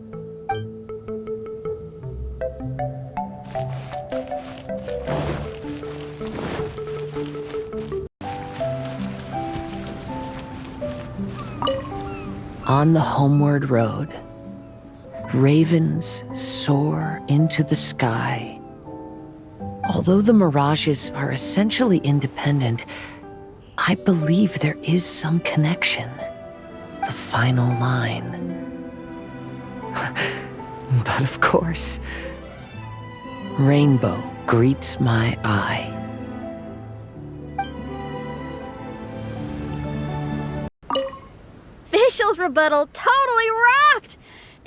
On the homeward road, ravens soar into the sky. Although the mirages are essentially independent, I believe there is some connection. The final line. But of course, rainbow greets my eye. Fischl's rebuttal totally rocked!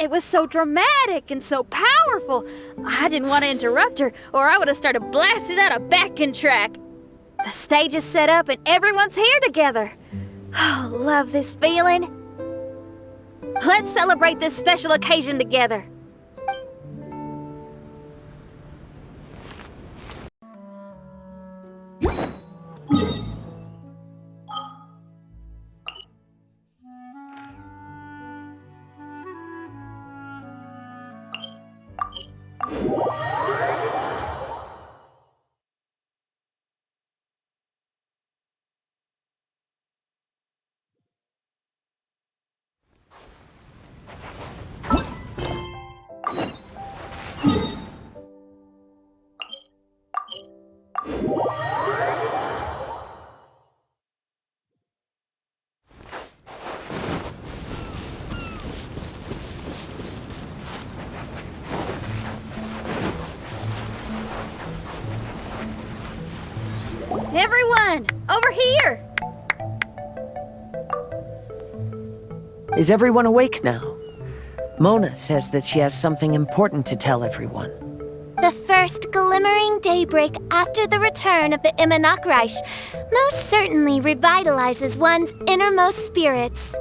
It was so dramatic and so powerful. I didn't want to interrupt her, or I would have started blasting out a backing track. The stage is set up and everyone's here together. Oh, love this feeling. Let's celebrate this special occasion together. Everyone, over here! Is everyone awake now? Mona says that she has something important to tell everyone. The first glimmering daybreak after the return of the Immernachtreich most certainly revitalizes one's innermost spirits.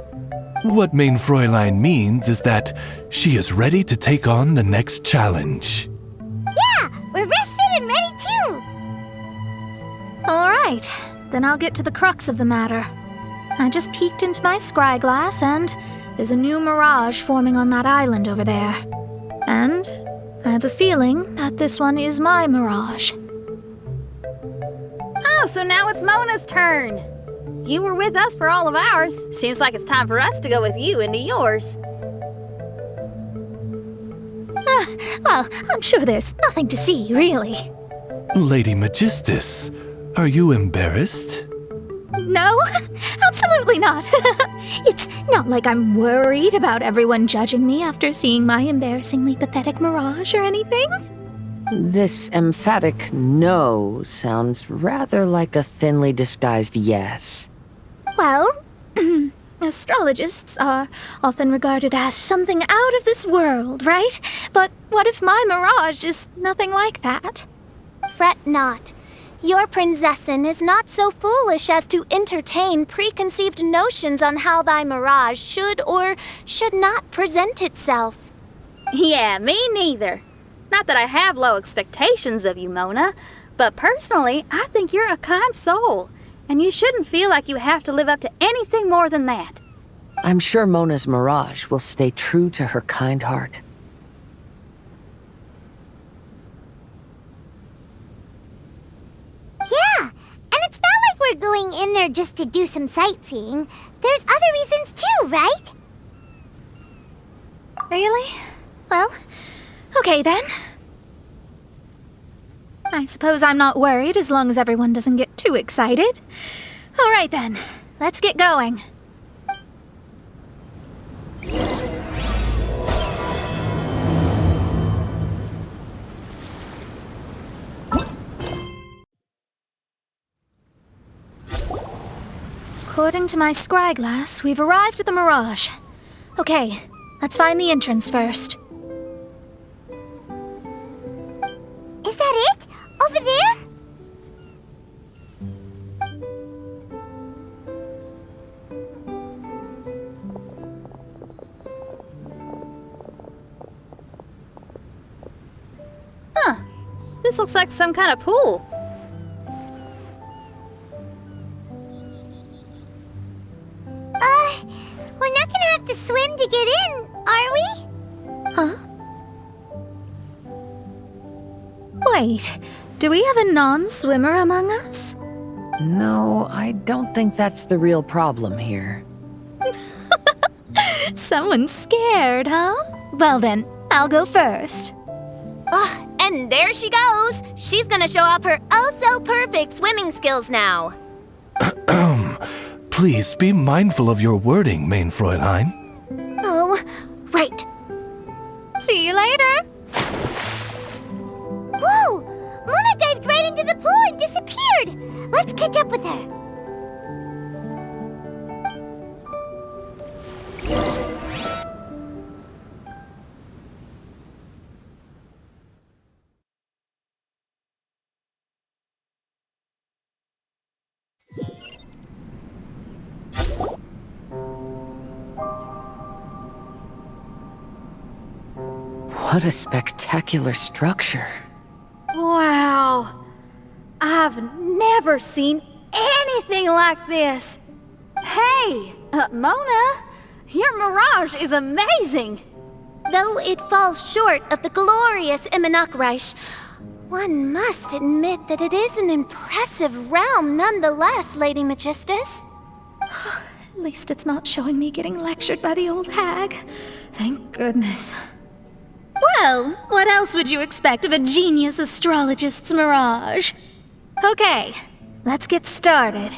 What Main Fräulein means is that she is ready to take on the next challenge. Yeah, we're rested and ready too! Alright, then I'll get to the crux of the matter. I just peeked into my scry glass and there's a new mirage forming on that island over there. And I have a feeling that this one is my mirage. Oh, so now it's Mona's turn. You were with us for all of ours. Seems like it's time for us to go with you into yours. Well, I'm sure there's nothing to see, really. Lady Magistus, are you embarrassed? No, absolutely not. It's not like I'm worried about everyone judging me after seeing my embarrassingly pathetic mirage or anything. This emphatic no sounds rather like a thinly disguised yes. Well, astrologists are often regarded as something out of this world, right? But what if my mirage is nothing like that? Fret not. Your Prinzessin is not so foolish as to entertain preconceived notions on how thy mirage should or should not present itself. Yeah, me neither. Not that I have low expectations of you, Mona, but personally, I think you're a kind soul, and you shouldn't feel like you have to live up to anything more than that. I'm sure Mona's mirage will stay true to her kind heart. Yeah, and it's not like we're going in there just to do some sightseeing. There's other reasons too, right? Really? Well, okay then. I suppose I'm not worried as long as everyone doesn't get too excited. All right then, let's get going. According to my scry glass, we've arrived at the Mirage. Okay, let's find the entrance first. Is that it? Over there? Huh. This looks like some kind of pool. We're not gonna have to swim to get in, are we? Huh? Wait, do we have a non-swimmer among us? No, I don't think that's the real problem here. Someone's scared, huh? Well then, I'll go first. Oh, and there she goes. She's gonna show off her oh-so-perfect swimming skills now. Please be mindful of your wording, Main Fräulein. Oh, right. See you later. Whoa! Mona dived right into the pool and disappeared! Let's catch up with her. What a spectacular structure. Wow. I've never seen anything like this. Hey, Mona, your mirage is amazing. Though it falls short of the glorious Immernachtreich, one must admit that it is an impressive realm nonetheless, Lady Magistus. At least it's not showing me getting lectured by the old hag. Thank goodness. Well, what else would you expect of a genius astrologist's mirage? Okay, let's get started.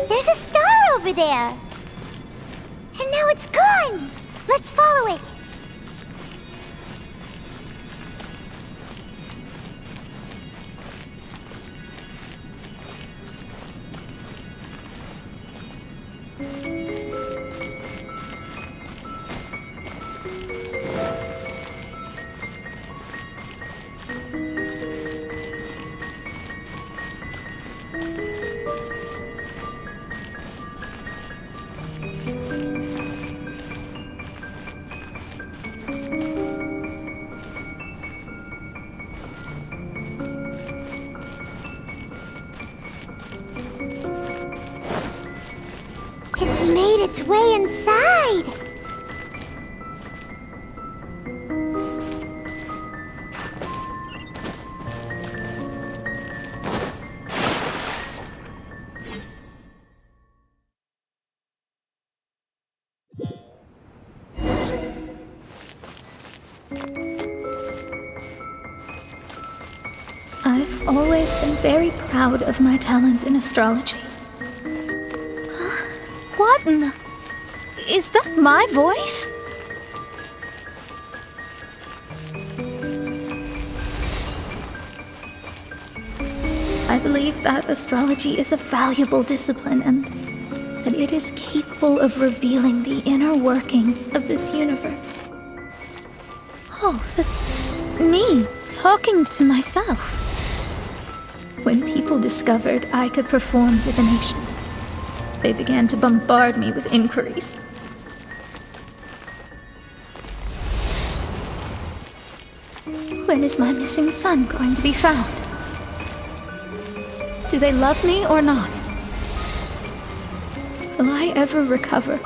There's a star over there. And now it's gone. Let's follow it. It's made its way inside. I've always been very proud of my talent in astrology. Huh? What in the... Is that my voice? I believe that astrology is a valuable discipline and that it is capable of revealing the inner workings of this universe. Oh, that's me talking to myself. When people discovered I could perform divination, they began to bombard me with inquiries. When is my missing son going to be found? Do they love me or not? Will I ever recover?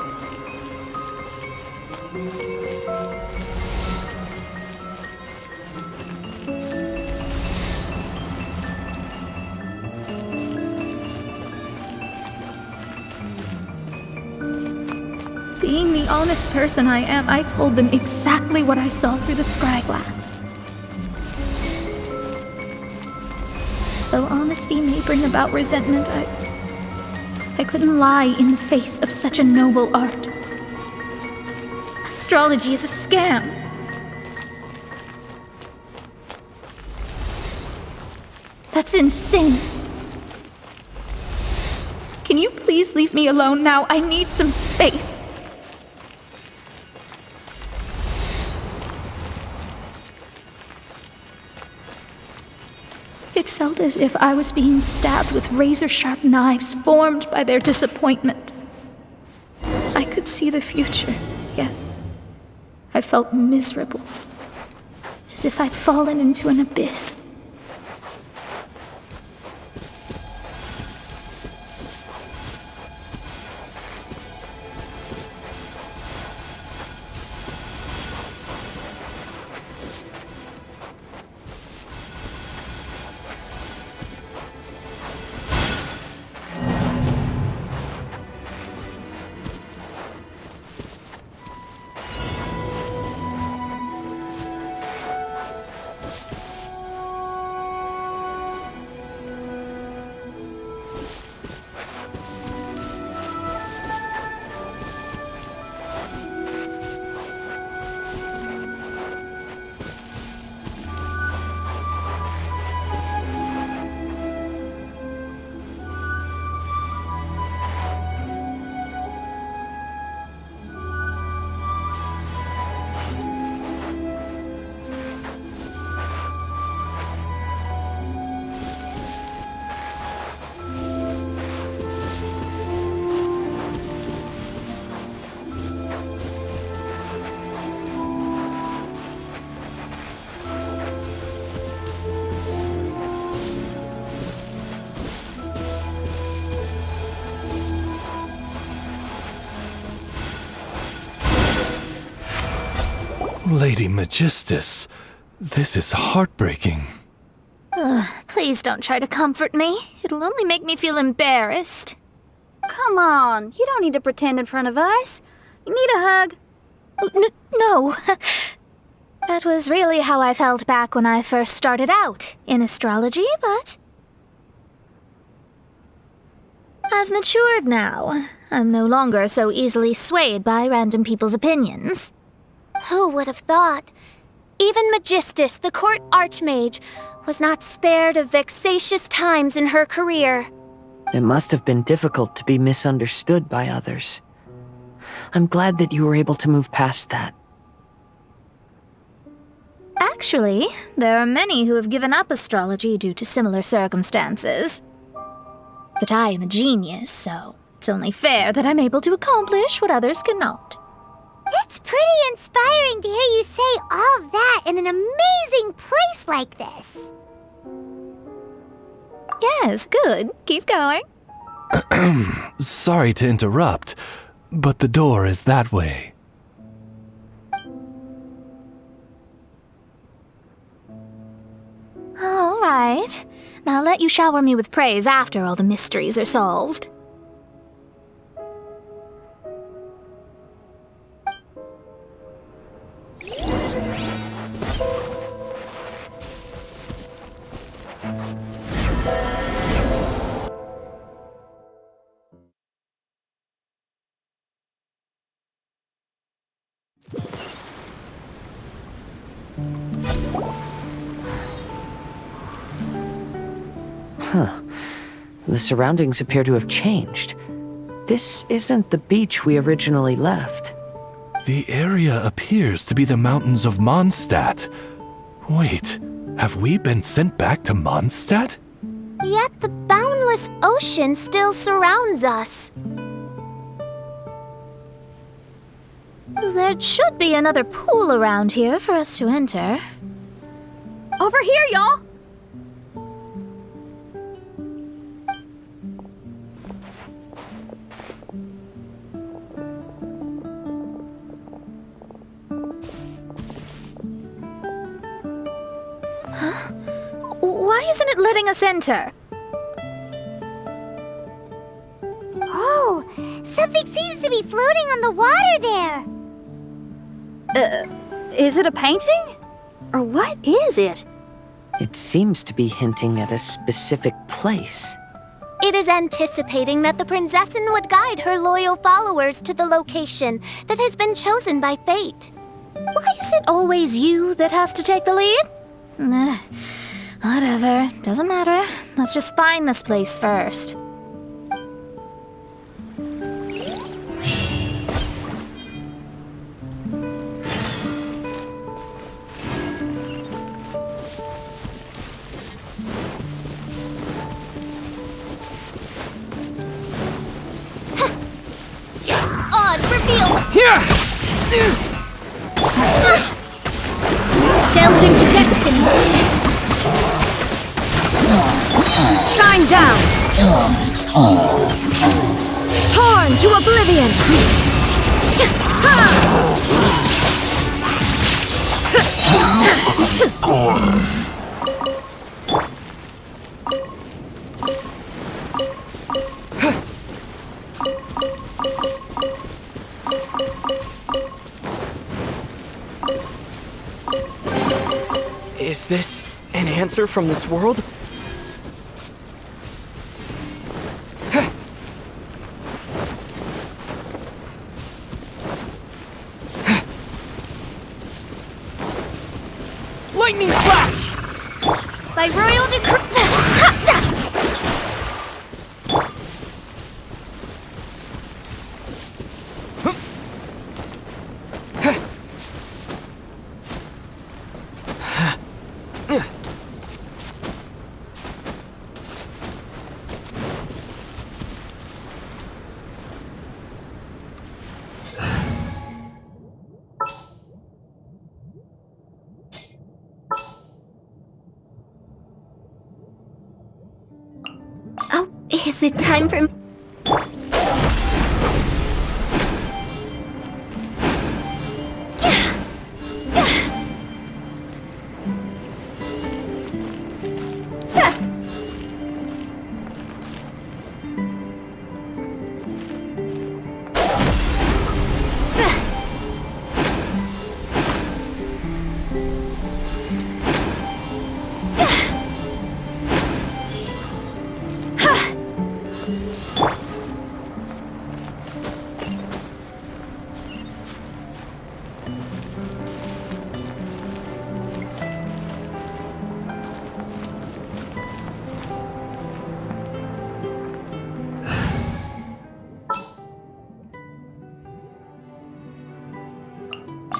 Being the honest person I am, I told them exactly what I saw through the scryglass. Though honesty may bring about resentment, I couldn't lie in the face of such a noble art. Astrology is a scam. That's insane. Can you please leave me alone now? I need some space. It felt as if I was being stabbed with razor-sharp knives formed by their disappointment. I could see the future, yet I felt miserable, as if I'd fallen into an abyss. Lady Magistus, this is heartbreaking. Please don't try to comfort me. It'll only make me feel embarrassed. Come on, you don't need to pretend in front of us. You need a hug. No. That was really how I felt back when I first started out in astrology, but I've matured now. I'm no longer so easily swayed by random people's opinions. Who would have thought? Even Magistus, the court archmage, was not spared of vexatious times in her career. It must have been difficult to be misunderstood by others. I'm glad that you were able to move past that. Actually, there are many who have given up astrology due to similar circumstances. But I am a genius, so it's only fair that I'm able to accomplish what others cannot. It's pretty inspiring to hear you say all that in an amazing place like this. Yes, good. Keep going. Sorry to interrupt, but the door is that way. All right. Now I'll let you shower me with praise after all the mysteries are solved. The surroundings appear to have changed. This isn't the beach we originally left. The area appears to be the mountains of Mondstadt. Wait, have we been sent back to Mondstadt? Yet the boundless ocean still surrounds us. There should be another pool around here for us to enter. Over here, y'all! Why isn't it letting us enter? Oh, something seems to be floating on the water there. Is it a painting? Or what is it? It seems to be hinting at a specific place. It is anticipating that the Prinzessin would guide her loyal followers to the location that has been chosen by fate. Why is it always you that has to take the lead? Whatever, doesn't matter. Let's just find this place first. Odds revealed! Delved into destiny. Shine down. Torn to oblivion. Is this an answer from this world? Lightning flash! By royal decree... Oh, is it time for...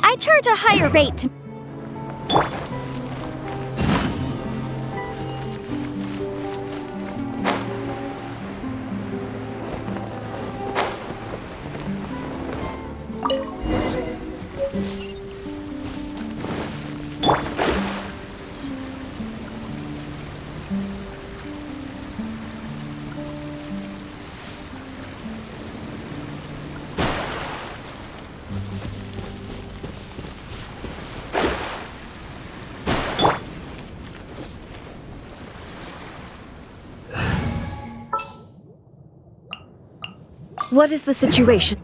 I charge a higher rate to... What is the situation?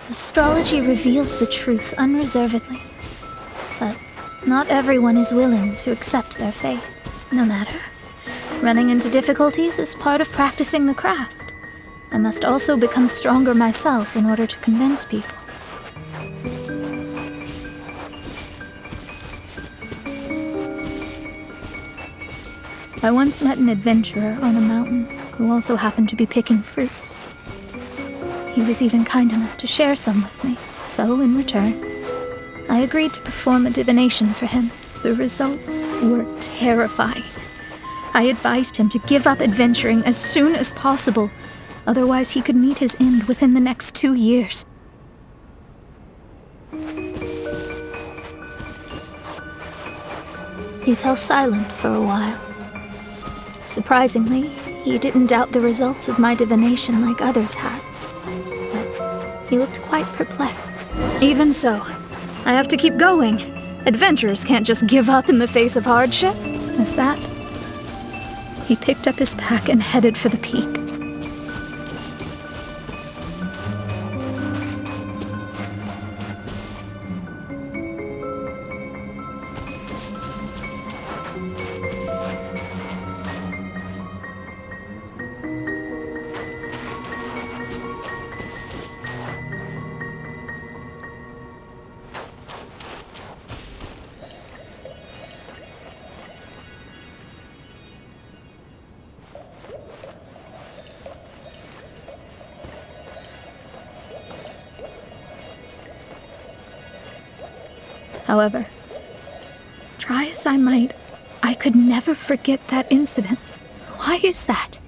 Astrology reveals the truth unreservedly, but not everyone is willing to accept their fate, no matter. Running into difficulties is part of practicing the craft. I must also become stronger myself in order to convince people. I once met an adventurer on a mountain who also happened to be picking fruits. He was even kind enough to share some with me, so in return, I agreed to perform a divination for him. The results were terrifying. I advised him to give up adventuring as soon as possible, otherwise he could meet his end within the next 2 years. He fell silent for a while. Surprisingly, he didn't doubt the results of my divination like others had, but he looked quite perplexed. Even so, I have to keep going. Adventurers can't just give up in the face of hardship. With that, he picked up his pack and headed for the peak. However, try as I might, I could never forget that incident. Why is that?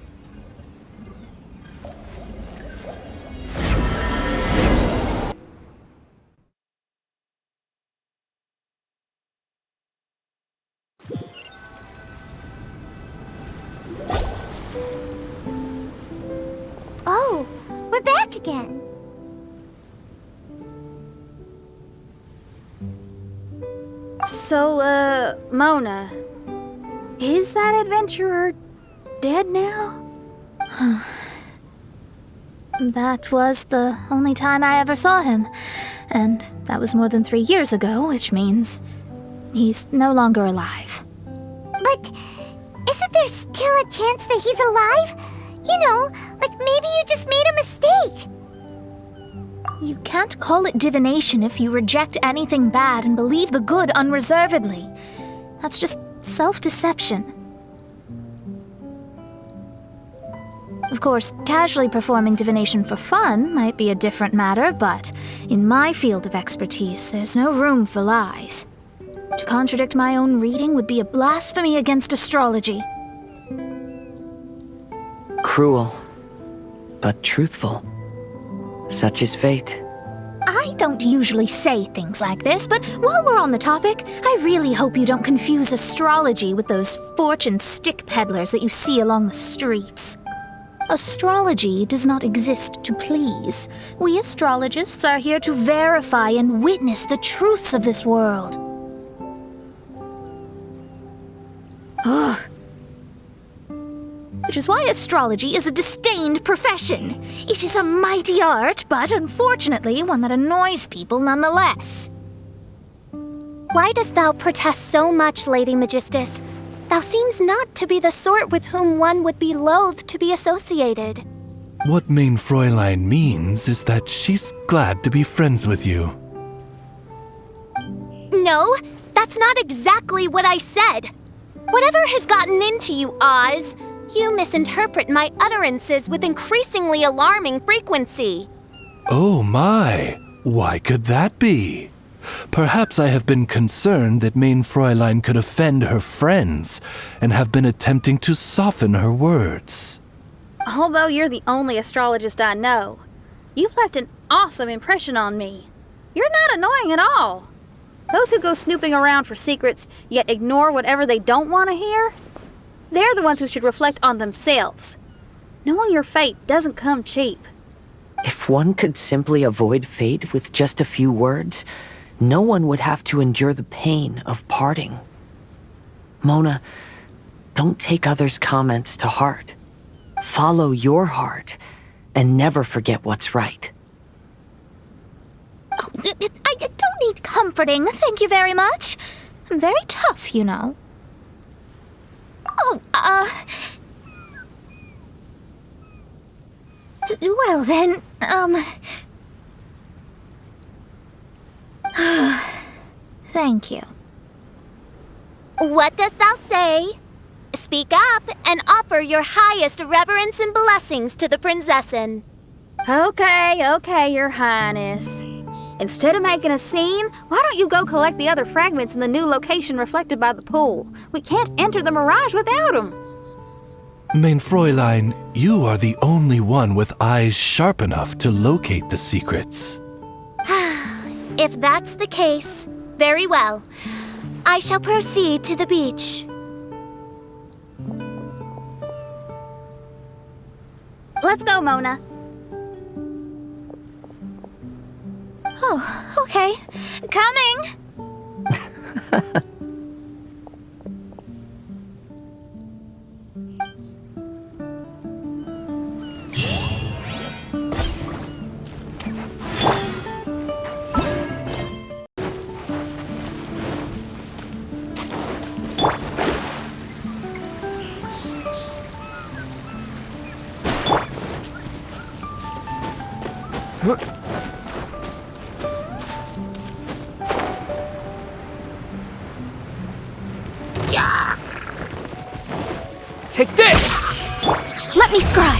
Oh, we're back again. So, Mona, is that adventurer dead now? That was the only time I ever saw him, and that was more than 3 years ago, which means he's no longer alive. But isn't there still a chance that he's alive? You know, like maybe you just made a mistake. You can't call it divination if you reject anything bad and believe the good unreservedly. That's just self-deception. Of course, casually performing divination for fun might be a different matter, but in my field of expertise, there's no room for lies. To contradict my own reading would be a blasphemy against astrology. Cruel, but truthful. Such is fate. I don't usually say things like this, but while we're on the topic, I really hope you don't confuse astrology with those fortune stick peddlers that you see along the streets. Astrology does not exist to please. We astrologists are here to verify and witness the truths of this world. Ugh. Which is why astrology is a disdained profession. It is a mighty art, but unfortunately one that annoys people nonetheless. Why dost thou protest so much, Lady Magistus? Thou seems not to be the sort with whom one would be loath to be associated. What Main Fräulein means is that she's glad to be friends with you. No, that's not exactly what I said. Whatever has gotten into you, Oz, you misinterpret my utterances with increasingly alarming frequency. Oh my, why could that be? Perhaps I have been concerned that Main Fräulein could offend her friends and have been attempting to soften her words. Although you're the only astrologist I know, you've left an awesome impression on me. You're not annoying at all. Those who go snooping around for secrets, yet ignore whatever they don't want to hear, they're the ones who should reflect on themselves. Knowing your fate doesn't come cheap. If one could simply avoid fate with just a few words, no one would have to endure the pain of parting. Mona, don't take others' comments to heart. Follow your heart and never forget what's right. Oh, I don't need comforting, thank you very much. I'm very tough, you know. Oh, well then, thank you. What dost thou say? Speak up and offer your highest reverence and blessings to the Prinzessin. Okay, Your Highness. Instead of making a scene, why don't you go collect the other fragments in the new location reflected by the pool? We can't enter the mirage without them. Mein Fräulein, you are the only one with eyes sharp enough to locate the secrets. If that's the case, very well. I shall proceed to the beach. Let's go, Mona. Oh, okay. Coming! Take this! Let me scry!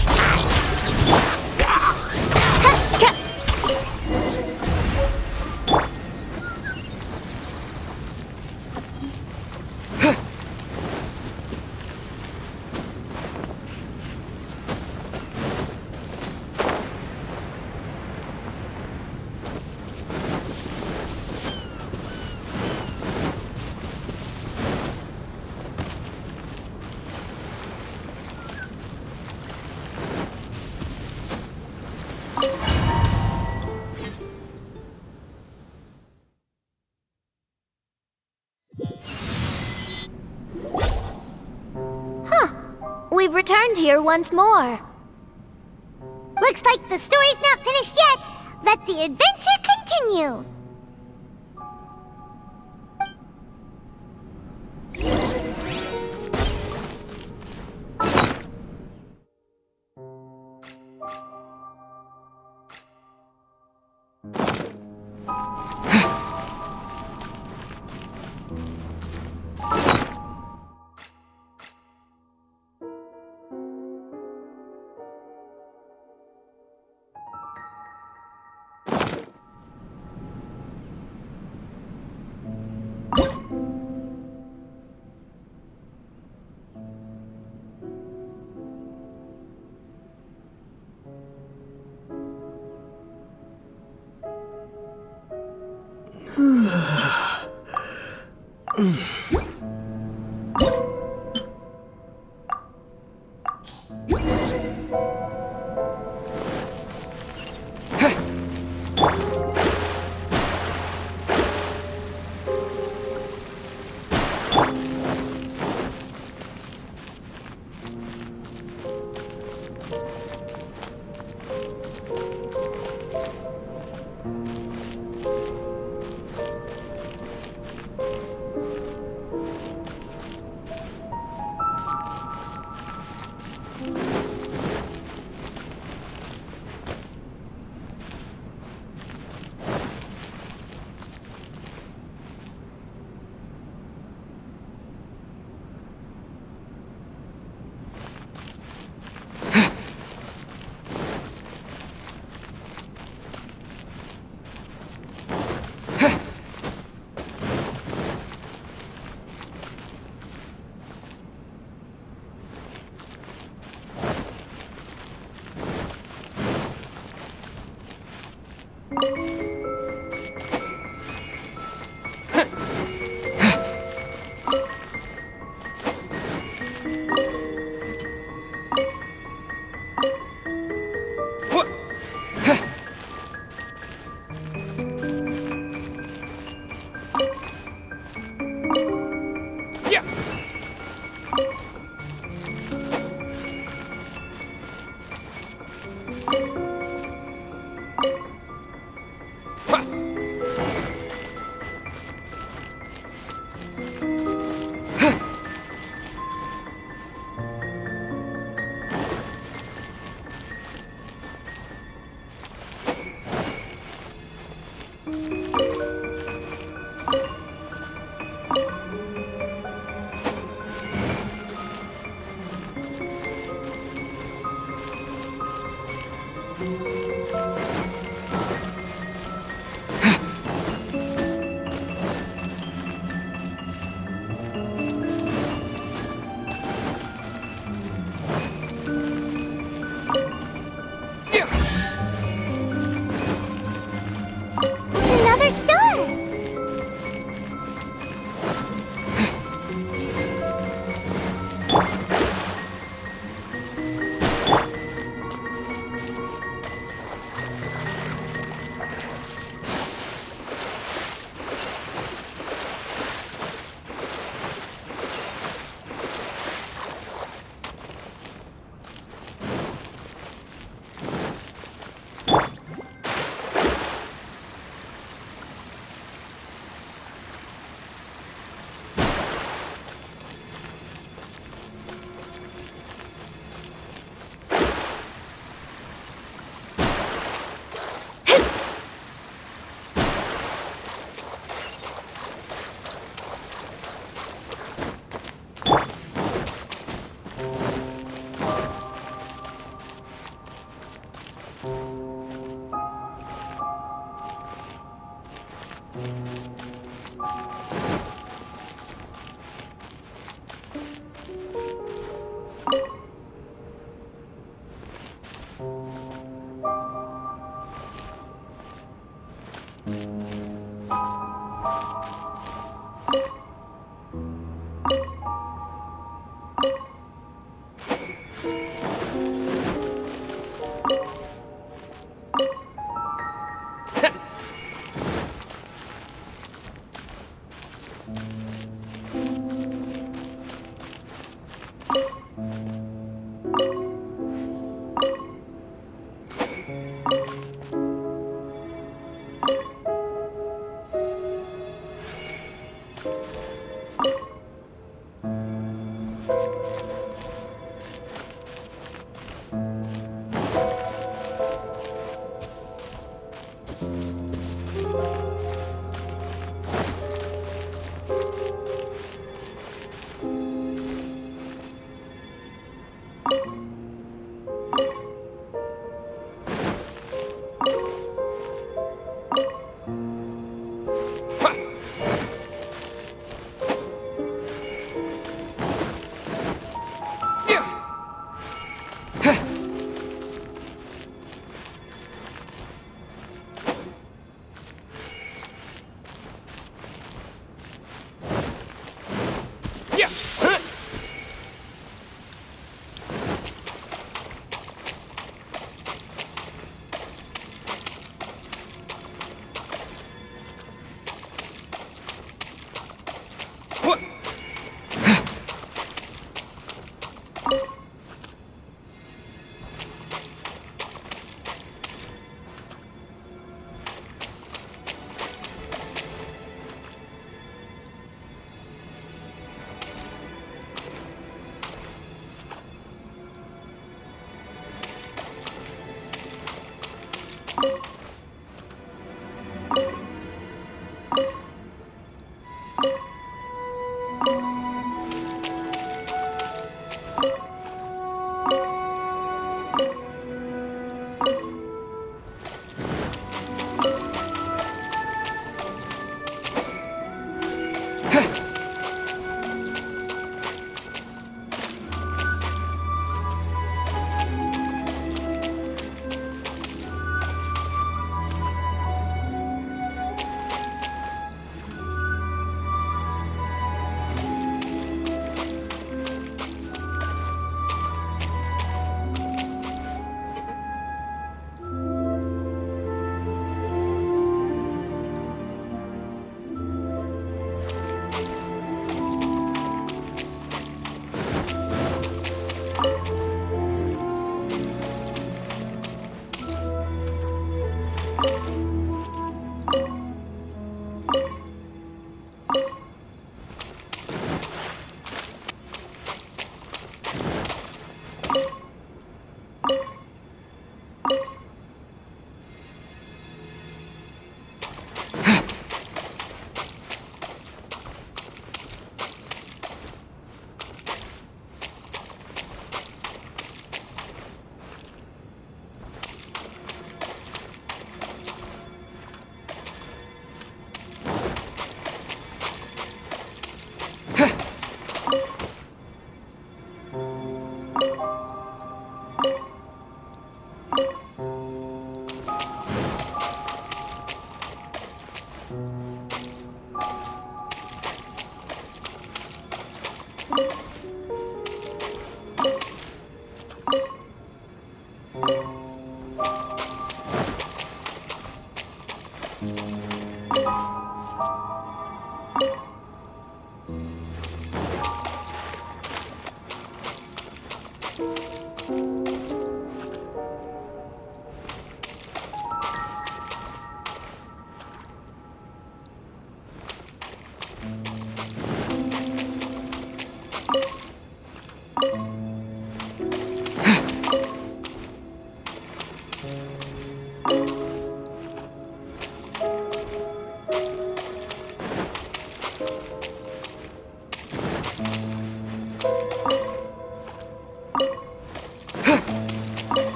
We've returned here once more. Looks like the story's not finished yet. Let the adventure continue.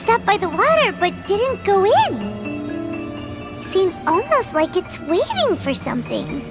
stopped by the water but didn't go in. Seems almost like it's waiting for something.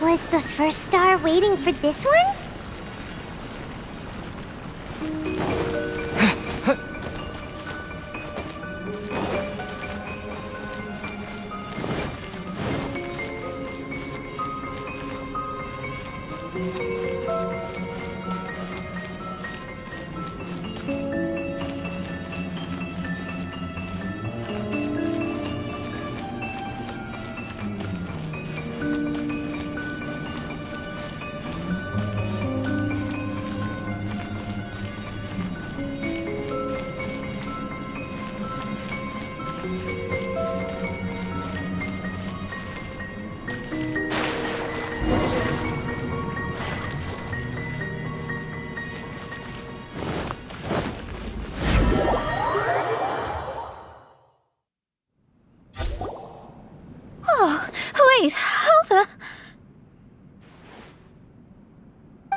Was the first star waiting for this one?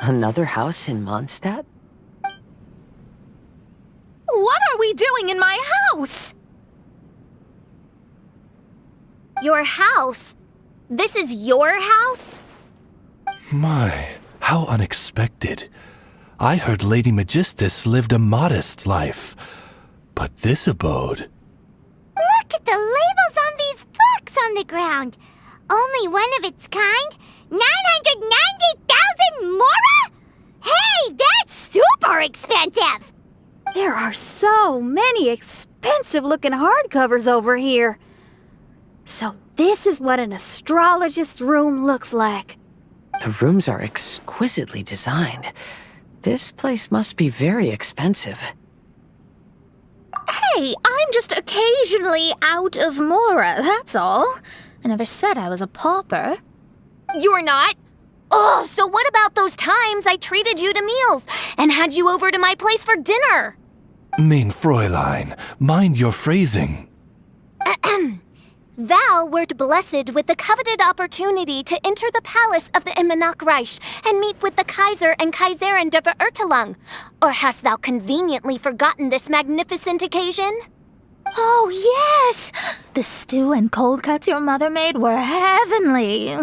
Another house in Mondstadt? What are we doing in my house? Your house? This is your house? My, how unexpected. I heard Lady Magistus lived a modest life, but this abode... Look at the labels on these books on the ground. Only one of its kind. 990,000 mora? Hey, that's super expensive! There are so many expensive-looking hardcovers over here. So this is what an astrologist's room looks like. The rooms are exquisitely designed. This place must be very expensive. Hey, I'm just occasionally out of mora, that's all. I never said I was a pauper. You're not? Oh, so what about those times I treated you to meals and had you over to my place for dinner? Mein Fräulein, mind your phrasing. Thou wert blessed with the coveted opportunity to enter the palace of the Immernachtreich and meet with the Kaiser and Kaiserin der Verurteilung. Or hast thou conveniently forgotten this magnificent occasion? Oh, yes! The stew and cold cuts your mother made were heavenly.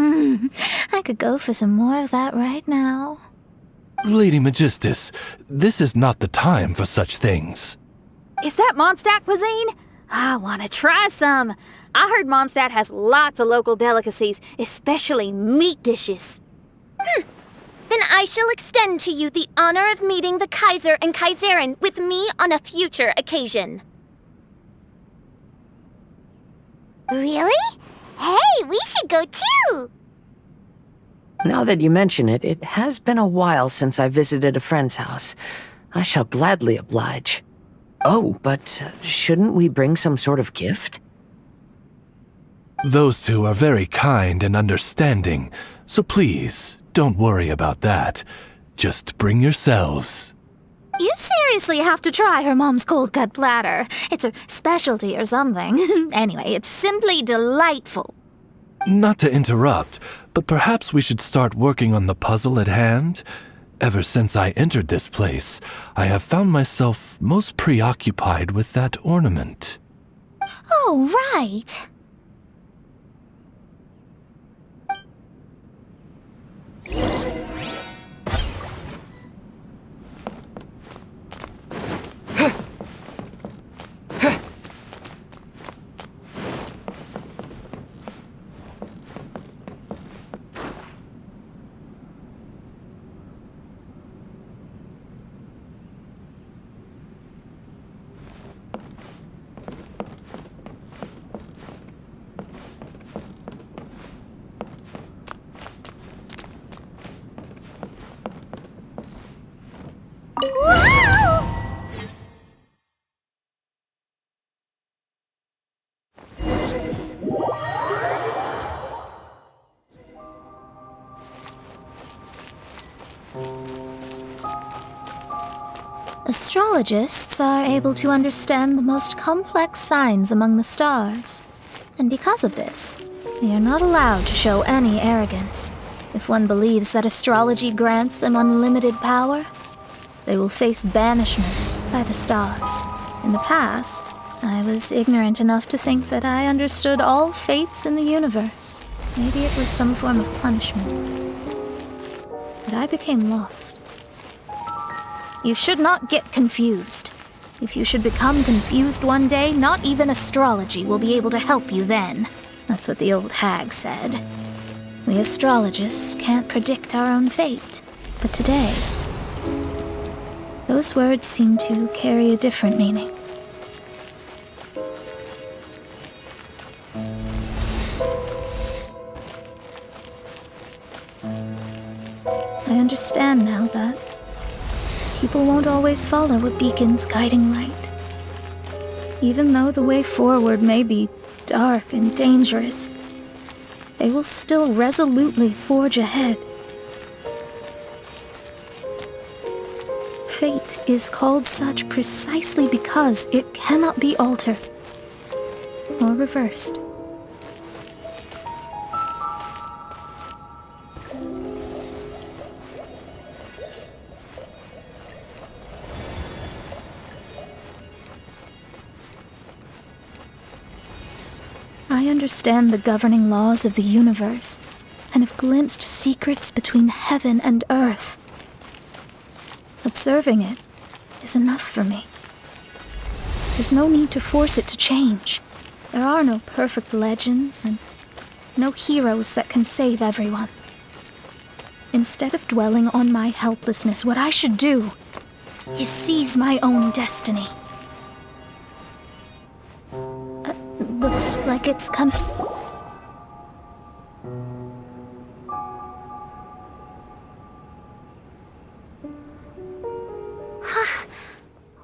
I could go for some more of that right now. Lady Magistus, this is not the time for such things. Is that Mondstadt cuisine? I want to try some. I heard Mondstadt has lots of local delicacies, especially meat dishes. Then I shall extend to you the honor of meeting the Kaiser and Kaiserin with me on a future occasion. Really? Hey, we should go too! Now that you mention it, it has been a while since I visited a friend's house. I shall gladly oblige. Oh, but shouldn't we bring some sort of gift? Those two are very kind and understanding, so please, don't worry about that. Just bring yourselves. You seriously have to try her mom's cold cut platter. It's her specialty or something. Anyway, it's simply delightful. Not to interrupt, but perhaps we should start working on the puzzle at hand? Ever since I entered this place, I have found myself most preoccupied with that ornament. Oh, right. Astrologists are able to understand the most complex signs among the stars. And because of this, they are not allowed to show any arrogance. If one believes that astrology grants them unlimited power, they will face banishment by the stars. In the past, I was ignorant enough to think that I understood all fates in the universe. Maybe it was some form of punishment. But I became lost. You should not get confused. If you should become confused one day, not even astrology will be able to help you then. That's what the old hag said. We astrologists can't predict our own fate. But today, those words seem to carry a different meaning. I understand now that people won't always follow a beacon's guiding light. Even though the way forward may be dark and dangerous, they will still resolutely forge ahead. Fate is called such precisely because it cannot be altered or reversed. I understand the governing laws of the universe and have glimpsed secrets between heaven and earth. Observing it is enough for me. There's no need to force it to change. There are no perfect legends and no heroes that can save everyone. Instead of dwelling on my helplessness, what I should do is seize my own destiny. Looks like it's coming.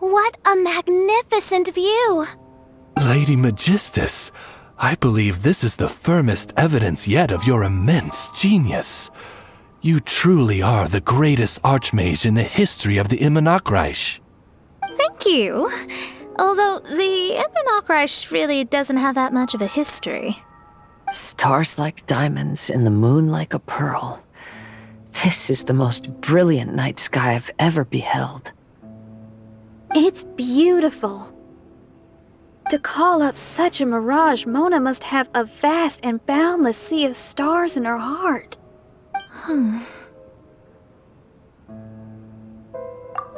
What a magnificent view! Lady Magistus, I believe this is the firmest evidence yet of your immense genius. You truly are the greatest archmage in the history of the Immernachtreich. Thank you. Although the Immernachtreich really doesn't have that much of a history. Stars like diamonds and the moon like a pearl. This is the most brilliant night sky I've ever beheld. It's beautiful. To call up such a mirage, Mona must have a vast and boundless sea of stars in her heart.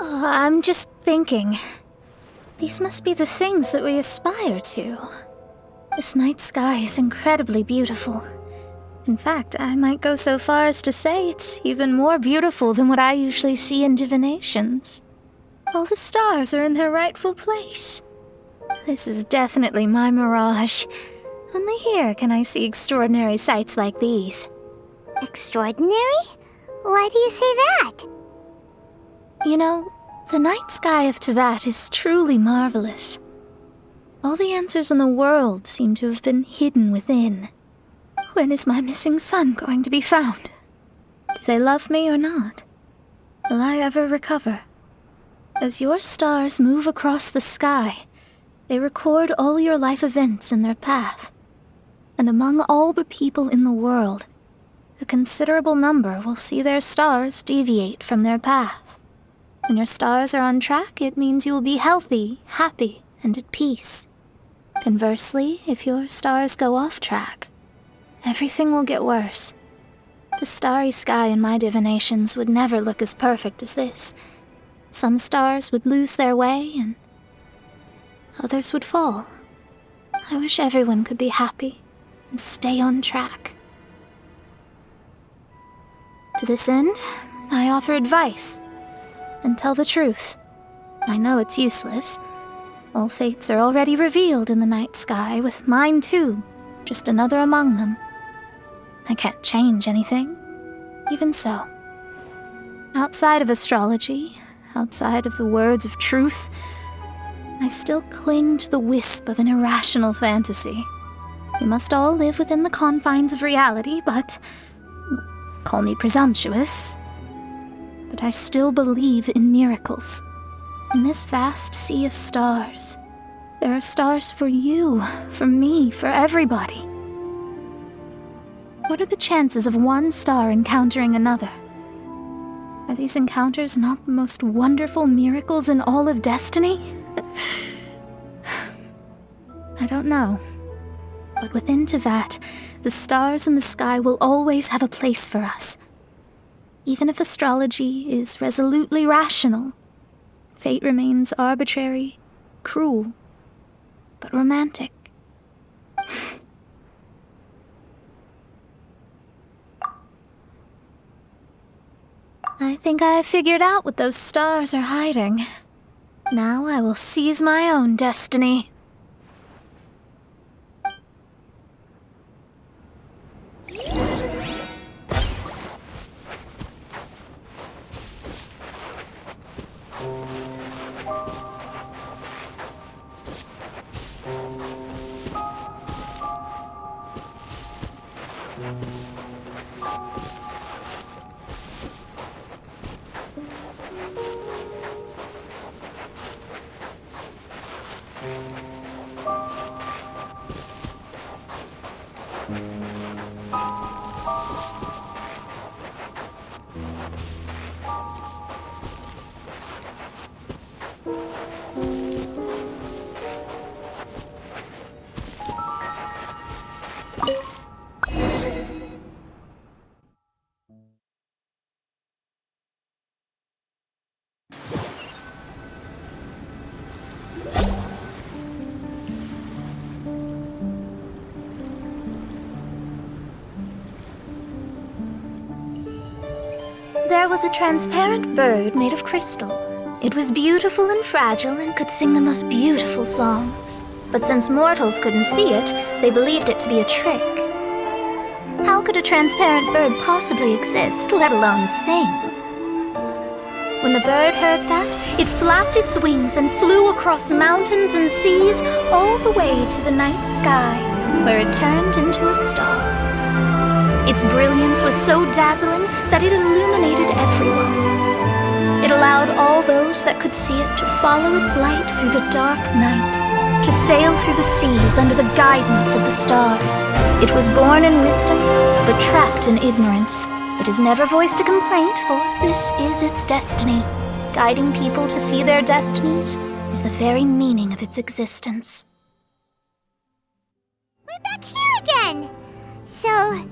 I'm just thinking. These must be the things that we aspire to. This night sky is incredibly beautiful. In fact, I might go so far as to say it's even more beautiful than what I usually see in divinations. All the stars are in their rightful place. This is definitely my mirage. Only here can I see extraordinary sights like these. Extraordinary? Why do you say that? You know, the night sky of Tevat is truly marvelous. All the answers in the world seem to have been hidden within. When is my missing son going to be found? Do they love me or not? Will I ever recover? As your stars move across the sky, they record all your life events in their path. And among all the people in the world, a considerable number will see their stars deviate from their path. When your stars are on track, it means you will be healthy, happy, and at peace. Conversely, if your stars go off track, everything will get worse. The starry sky in my divinations would never look as perfect as this. Some stars would lose their way, and others would fall. I wish everyone could be happy and stay on track. To this end, I offer advice and tell the truth. I know it's useless. All fates are already revealed in the night sky, with mine too, just another among them. I can't change anything. Even so, outside of astrology, outside of the words of truth, I still cling to the wisp of an irrational fantasy. We must all live within the confines of reality, but call me presumptuous. But I still believe in miracles. In this vast sea of stars, there are stars for you, for me, for everybody. What are the chances of one star encountering another? Are these encounters not the most wonderful miracles in all of destiny? I don't know. But within Tevat, the stars in the sky will always have a place for us. Even if astrology is resolutely rational, fate remains arbitrary, cruel, but romantic. I think I have figured out what those stars are hiding. Now I will seize my own destiny. There was a transparent bird made of crystal. It was beautiful and fragile and could sing the most beautiful songs. But since mortals couldn't see it, they believed it to be a trick. How could a transparent bird possibly exist, let alone sing? When the bird heard that, it flapped its wings and flew across mountains and seas all the way to the night sky, where it turned into a star. Its brilliance was so dazzling that it illuminated everyone. It allowed all those that could see it to follow its light through the dark night, to sail through the seas under the guidance of the stars. It was born in wisdom, but trapped in ignorance. It has never voiced a complaint, for this is its destiny. Guiding people to see their destinies is the very meaning of its existence. We're back here again! So,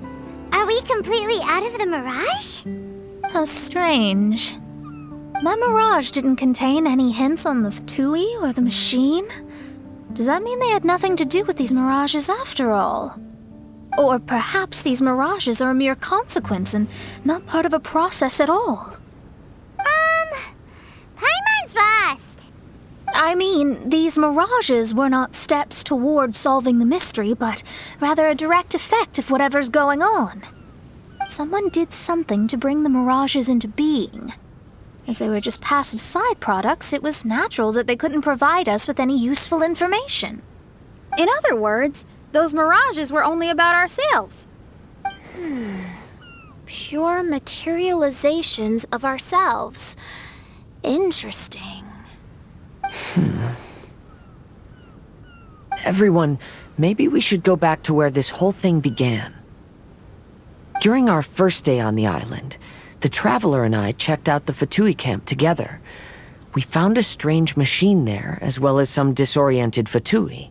are we completely out of the mirage? How strange. My mirage didn't contain any hints on the Fatui or the machine. Does that mean they had nothing to do with these mirages after all? Or perhaps these mirages are a mere consequence and not part of a process at all? Paimon's lost. I mean, these mirages were not steps towards solving the mystery, but rather a direct effect of whatever's going on. Someone did something to bring the mirages into being. As they were just passive side products, it was natural that they couldn't provide us with any useful information. In other words, those mirages were only about ourselves. Pure materializations of ourselves. Interesting. Everyone, maybe we should go back to where this whole thing began. During our first day on the island, the Traveler and I checked out the Fatui camp together. We found a strange machine there, as well as some disoriented Fatui.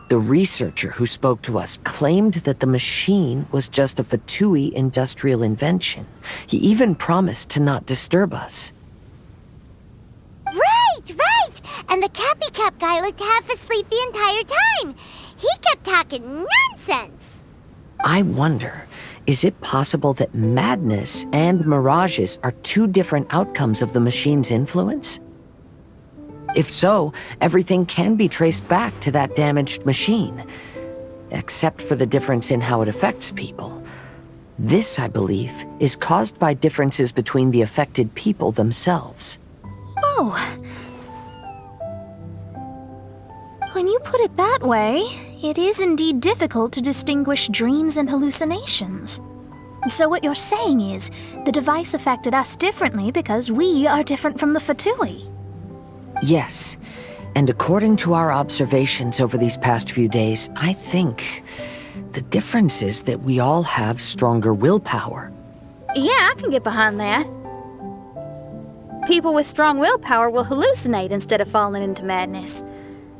The researcher who spoke to us claimed that the machine was just a Fatui industrial invention. He even promised to not disturb us. Right! And the Cappy Cap guy looked half asleep the entire time. He kept talking nonsense. I wonder, is it possible that madness and mirages are two different outcomes of the machine's influence? If so, everything can be traced back to that damaged machine, except for the difference in how it affects people. This, I believe, is caused by differences between the affected people themselves. Oh. When you put it that way, it is indeed difficult to distinguish dreams and hallucinations. So what you're saying is, the device affected us differently because we are different from the Fatui. Yes, and according to our observations over these past few days, I think the difference is that we all have stronger willpower. Yeah, I can get behind that. People with strong willpower will hallucinate instead of falling into madness.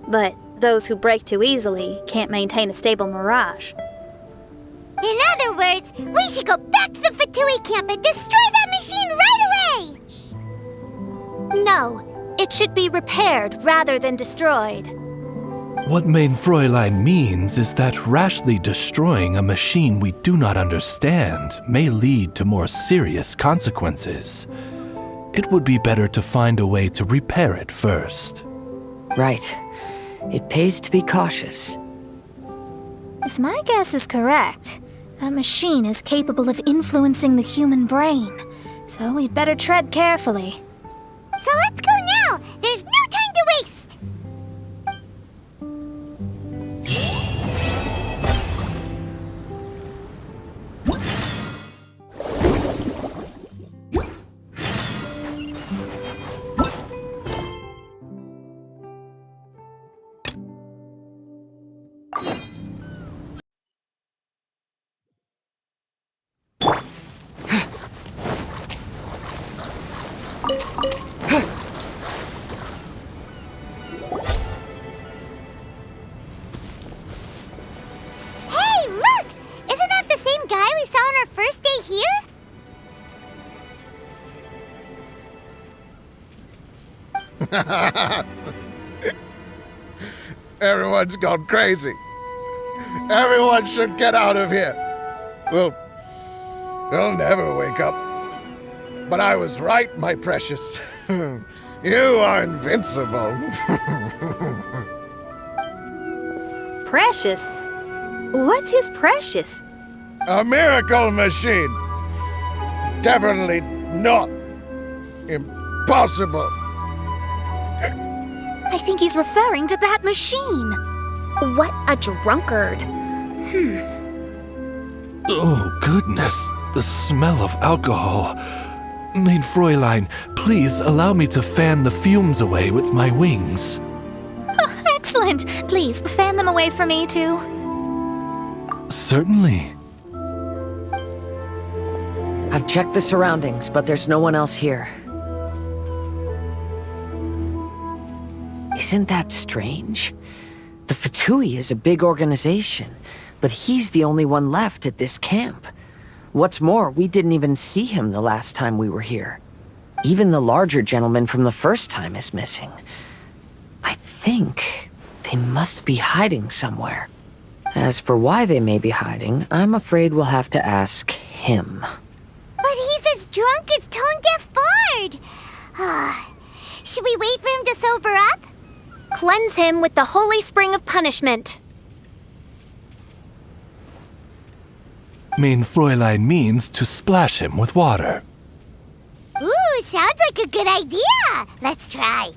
But those who break too easily can't maintain a stable mirage. In other words, we should go back to the Fatui camp and destroy that machine right away! No, it should be repaired rather than destroyed. What Mein Fräulein means is that rashly destroying a machine we do not understand may lead to more serious consequences. It would be better to find a way to repair it first. Right. It pays to be cautious. If my guess is correct, that machine is capable of influencing the human brain, so we'd better tread carefully. So let's go now! There's no time to waste! Everyone's gone crazy. Everyone should get out of here. We'll You'll never wake up. But I was right, my precious. You are invincible. Precious? What's his precious? A miracle machine. Definitely not impossible. I think he's referring to that machine. What a drunkard. Oh, goodness. The smell of alcohol. Main Fräulein, please allow me to fan the fumes away with my wings. Oh, excellent. Please, fan them away for me, too. Certainly. I've checked the surroundings, but there's no one else here. Isn't that strange? The Fatui is a big organization, but he's the only one left at this camp. What's more, we didn't even see him the last time we were here. Even the larger gentleman from the first time is missing. I think they must be hiding somewhere. As for why they may be hiding, I'm afraid we'll have to ask him. But he's as drunk as Tone-Deaf Bard. Should we wait for him to sober up? Cleanse him with the holy spring of punishment. Main Fräulein means to splash him with water. Ooh, sounds like a good idea. Let's try.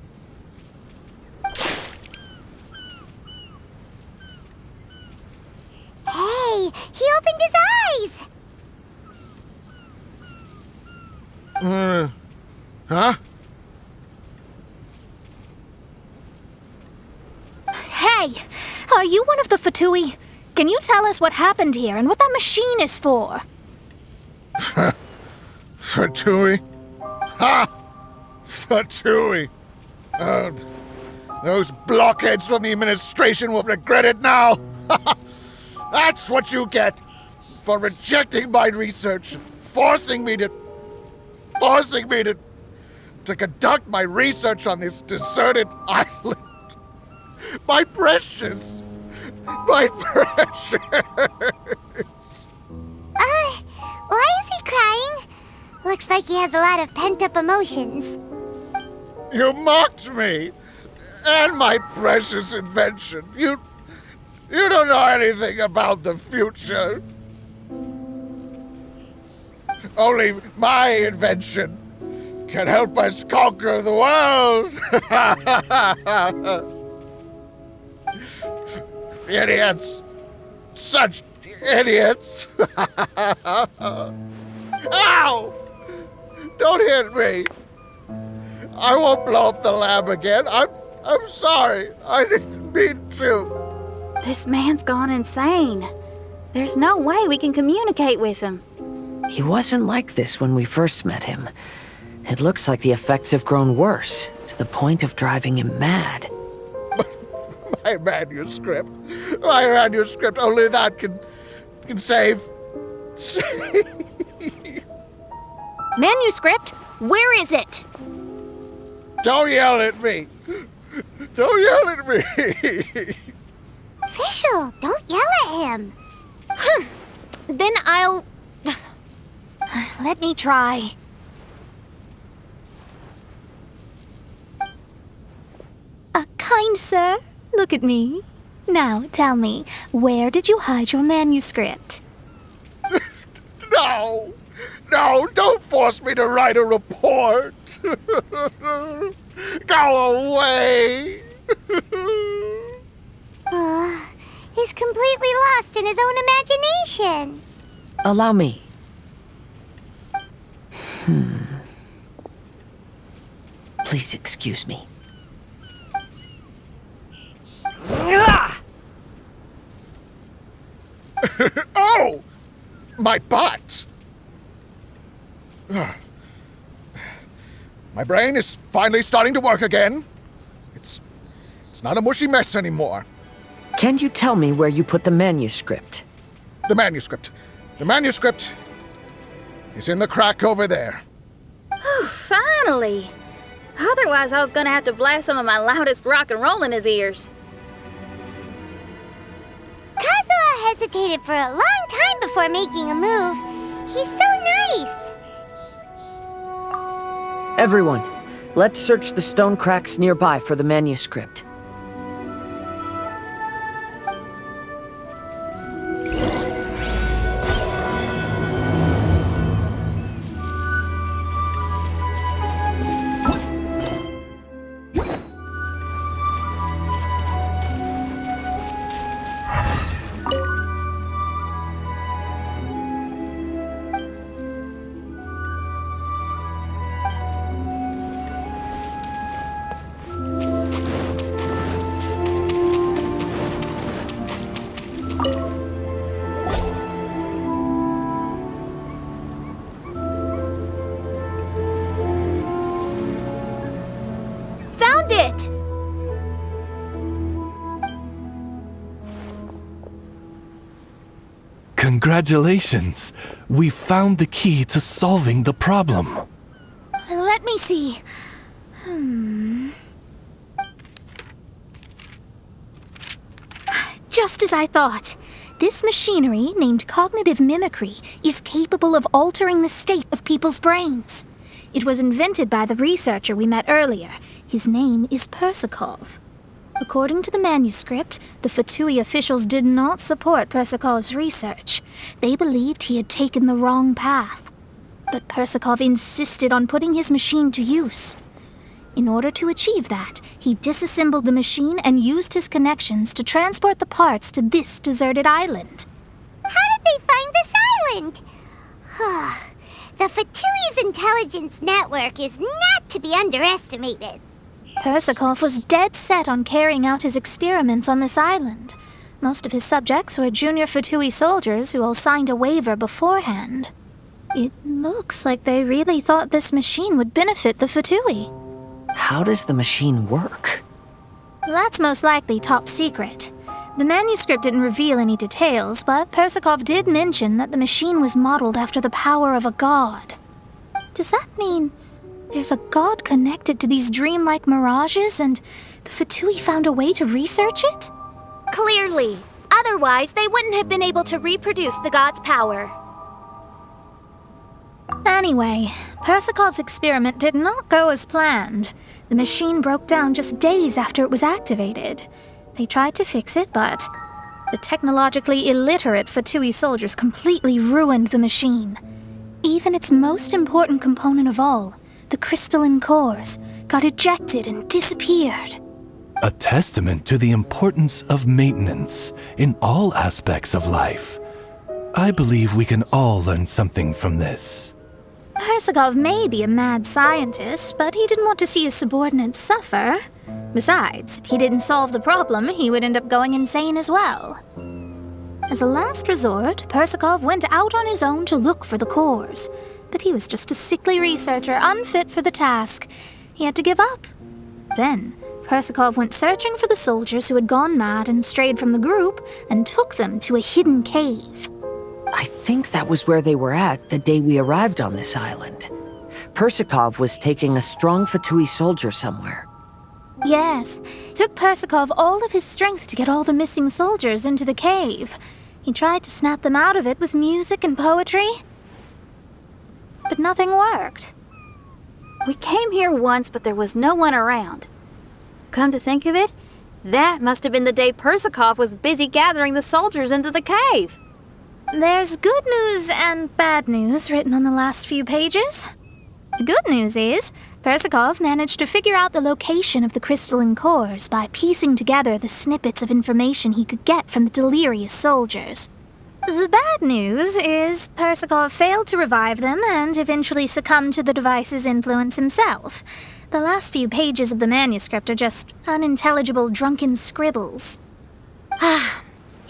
Hey, he opened his eyes. Huh? Hey, are you one of the Fatui? Can you tell us what happened here and what that machine is for? Fatui? Ha! Fatui! Those blockheads from the administration will regret it now! That's what you get for rejecting my research, forcing me to conduct my research on this deserted island. My precious! My precious! Why is he crying? Looks like he has a lot of pent-up emotions. You mocked me! And my precious invention. You don't know anything about the future. Only my invention can help us conquer the world! Idiots! Such idiots! Ow! Don't hit me! I won't blow up the lab again. I'm sorry. I didn't mean to. This man's gone insane. There's no way we can communicate with him. He wasn't like this when we first met him. It looks like the effects have grown worse, to the point of driving him mad. My manuscript. My manuscript. Only that can save. Manuscript? Where is it? Don't yell at me. Don't yell at me. Fischl, don't yell at him. Then I'll... Let me try. Kind sir, look at me. Now tell me, where did you hide your manuscript? No, don't force me to write a report. Go away. He's completely lost in his own imagination. Allow me. Please excuse me. Oh! My butt! My brain is finally starting to work again. It's not a mushy mess anymore. Can you tell me where you put the manuscript? The manuscript is in the crack over there. Finally! Otherwise, I was gonna have to blast some of my loudest rock and roll in his ears. Kazuha hesitated for a long time before making a move. He's so place! Everyone, let's search the stone cracks nearby for the manuscript. Found it! Congratulations! We found the key to solving the problem. Let me see. Just as I thought. This machinery, named cognitive mimicry, is capable of altering the state of people's brains. It was invented by the researcher we met earlier. His name is Persikov. According to the manuscript, the Fatui officials did not support Persikov's research. They believed he had taken the wrong path. But Persikov insisted on putting his machine to use. In order to achieve that, he disassembled the machine and used his connections to transport the parts to this deserted island. How did they find this island? The Fatui's intelligence network is not to be underestimated. Persikov was dead set on carrying out his experiments on this island. Most of his subjects were junior Fatui soldiers who all signed a waiver beforehand. It looks like they really thought this machine would benefit the Fatui. How does the machine work? That's most likely top secret. The manuscript didn't reveal any details, but Persikov did mention that the machine was modeled after the power of a god. Does that mean there's a god connected to these dreamlike mirages and the Fatui found a way to research it? Clearly. Otherwise, they wouldn't have been able to reproduce the god's power. Anyway, Persikov's experiment did not go as planned. The machine broke down just days after it was activated. They tried to fix it, but the technologically illiterate Fatui soldiers completely ruined the machine. Even its most important component of all, the crystalline cores, got ejected and disappeared. A testament to the importance of maintenance in all aspects of life. I believe we can all learn something from this. Persikov may be a mad scientist, but he didn't want to see his subordinates suffer. Besides, if he didn't solve the problem, he would end up going insane as well. As a last resort, Persikov went out on his own to look for the cores. But he was just a sickly researcher, unfit for the task. He had to give up. Then, Persikov went searching for the soldiers who had gone mad and strayed from the group, and took them to a hidden cave. I think that was where they were at the day we arrived on this island. Persikov was taking a strong Fatui soldier somewhere. Yes, it took Persikov all of his strength to get all the missing soldiers into the cave. He tried to snap them out of it with music and poetry, but nothing worked. We came here once, but there was no one around. Come to think of it, that must have been the day Persikov was busy gathering the soldiers into the cave. There's good news and bad news written on the last few pages. The good news is, Persikov managed to figure out the location of the crystalline cores by piecing together the snippets of information he could get from the delirious soldiers. The bad news is Persikov failed to revive them and eventually succumbed to the device's influence himself. The last few pages of the manuscript are just unintelligible drunken scribbles.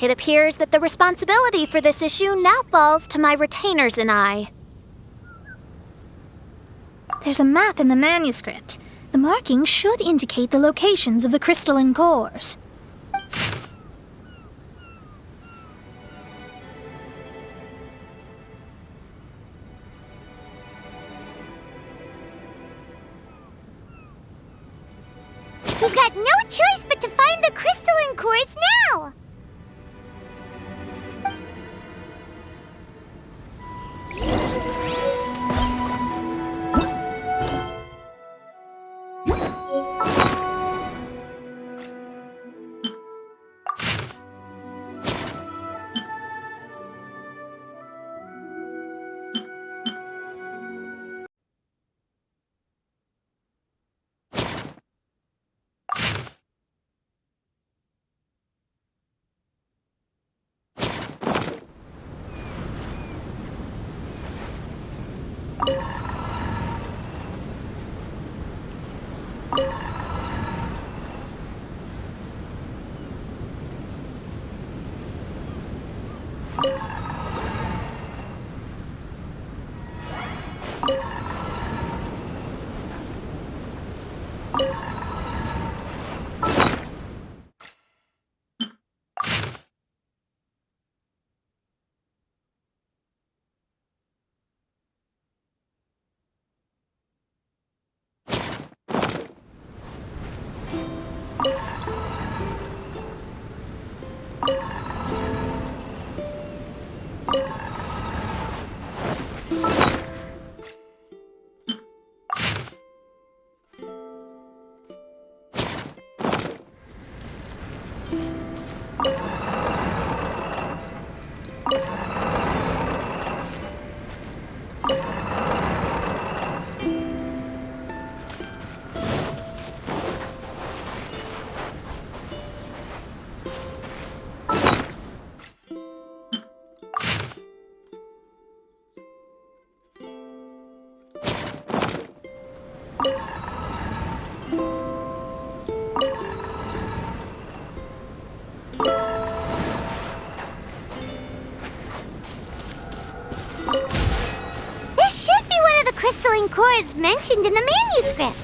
It appears that the responsibility for this issue now falls to my retainers and I. There's a map in the manuscript. The markings should indicate the locations of the crystalline cores. We've got no choice but to find the crystalline cores now! This should be one of the crystalline cores mentioned in the manuscript.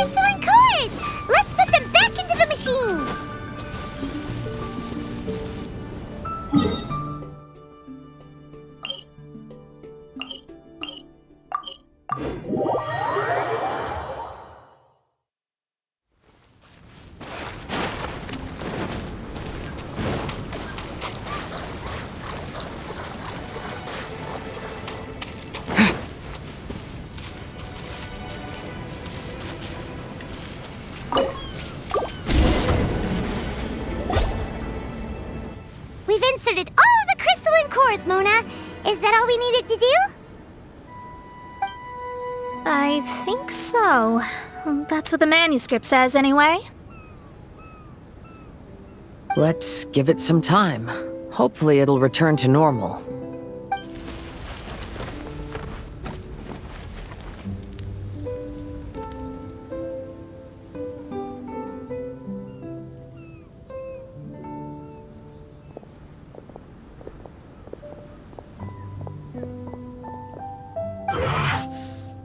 crystalline cores! Let's put them back into the machine! We've inserted all of the crystalline cores, Mona. Is that all we needed to do? I think so. That's what the manuscript says, anyway. Let's give it some time. Hopefully it'll return to normal.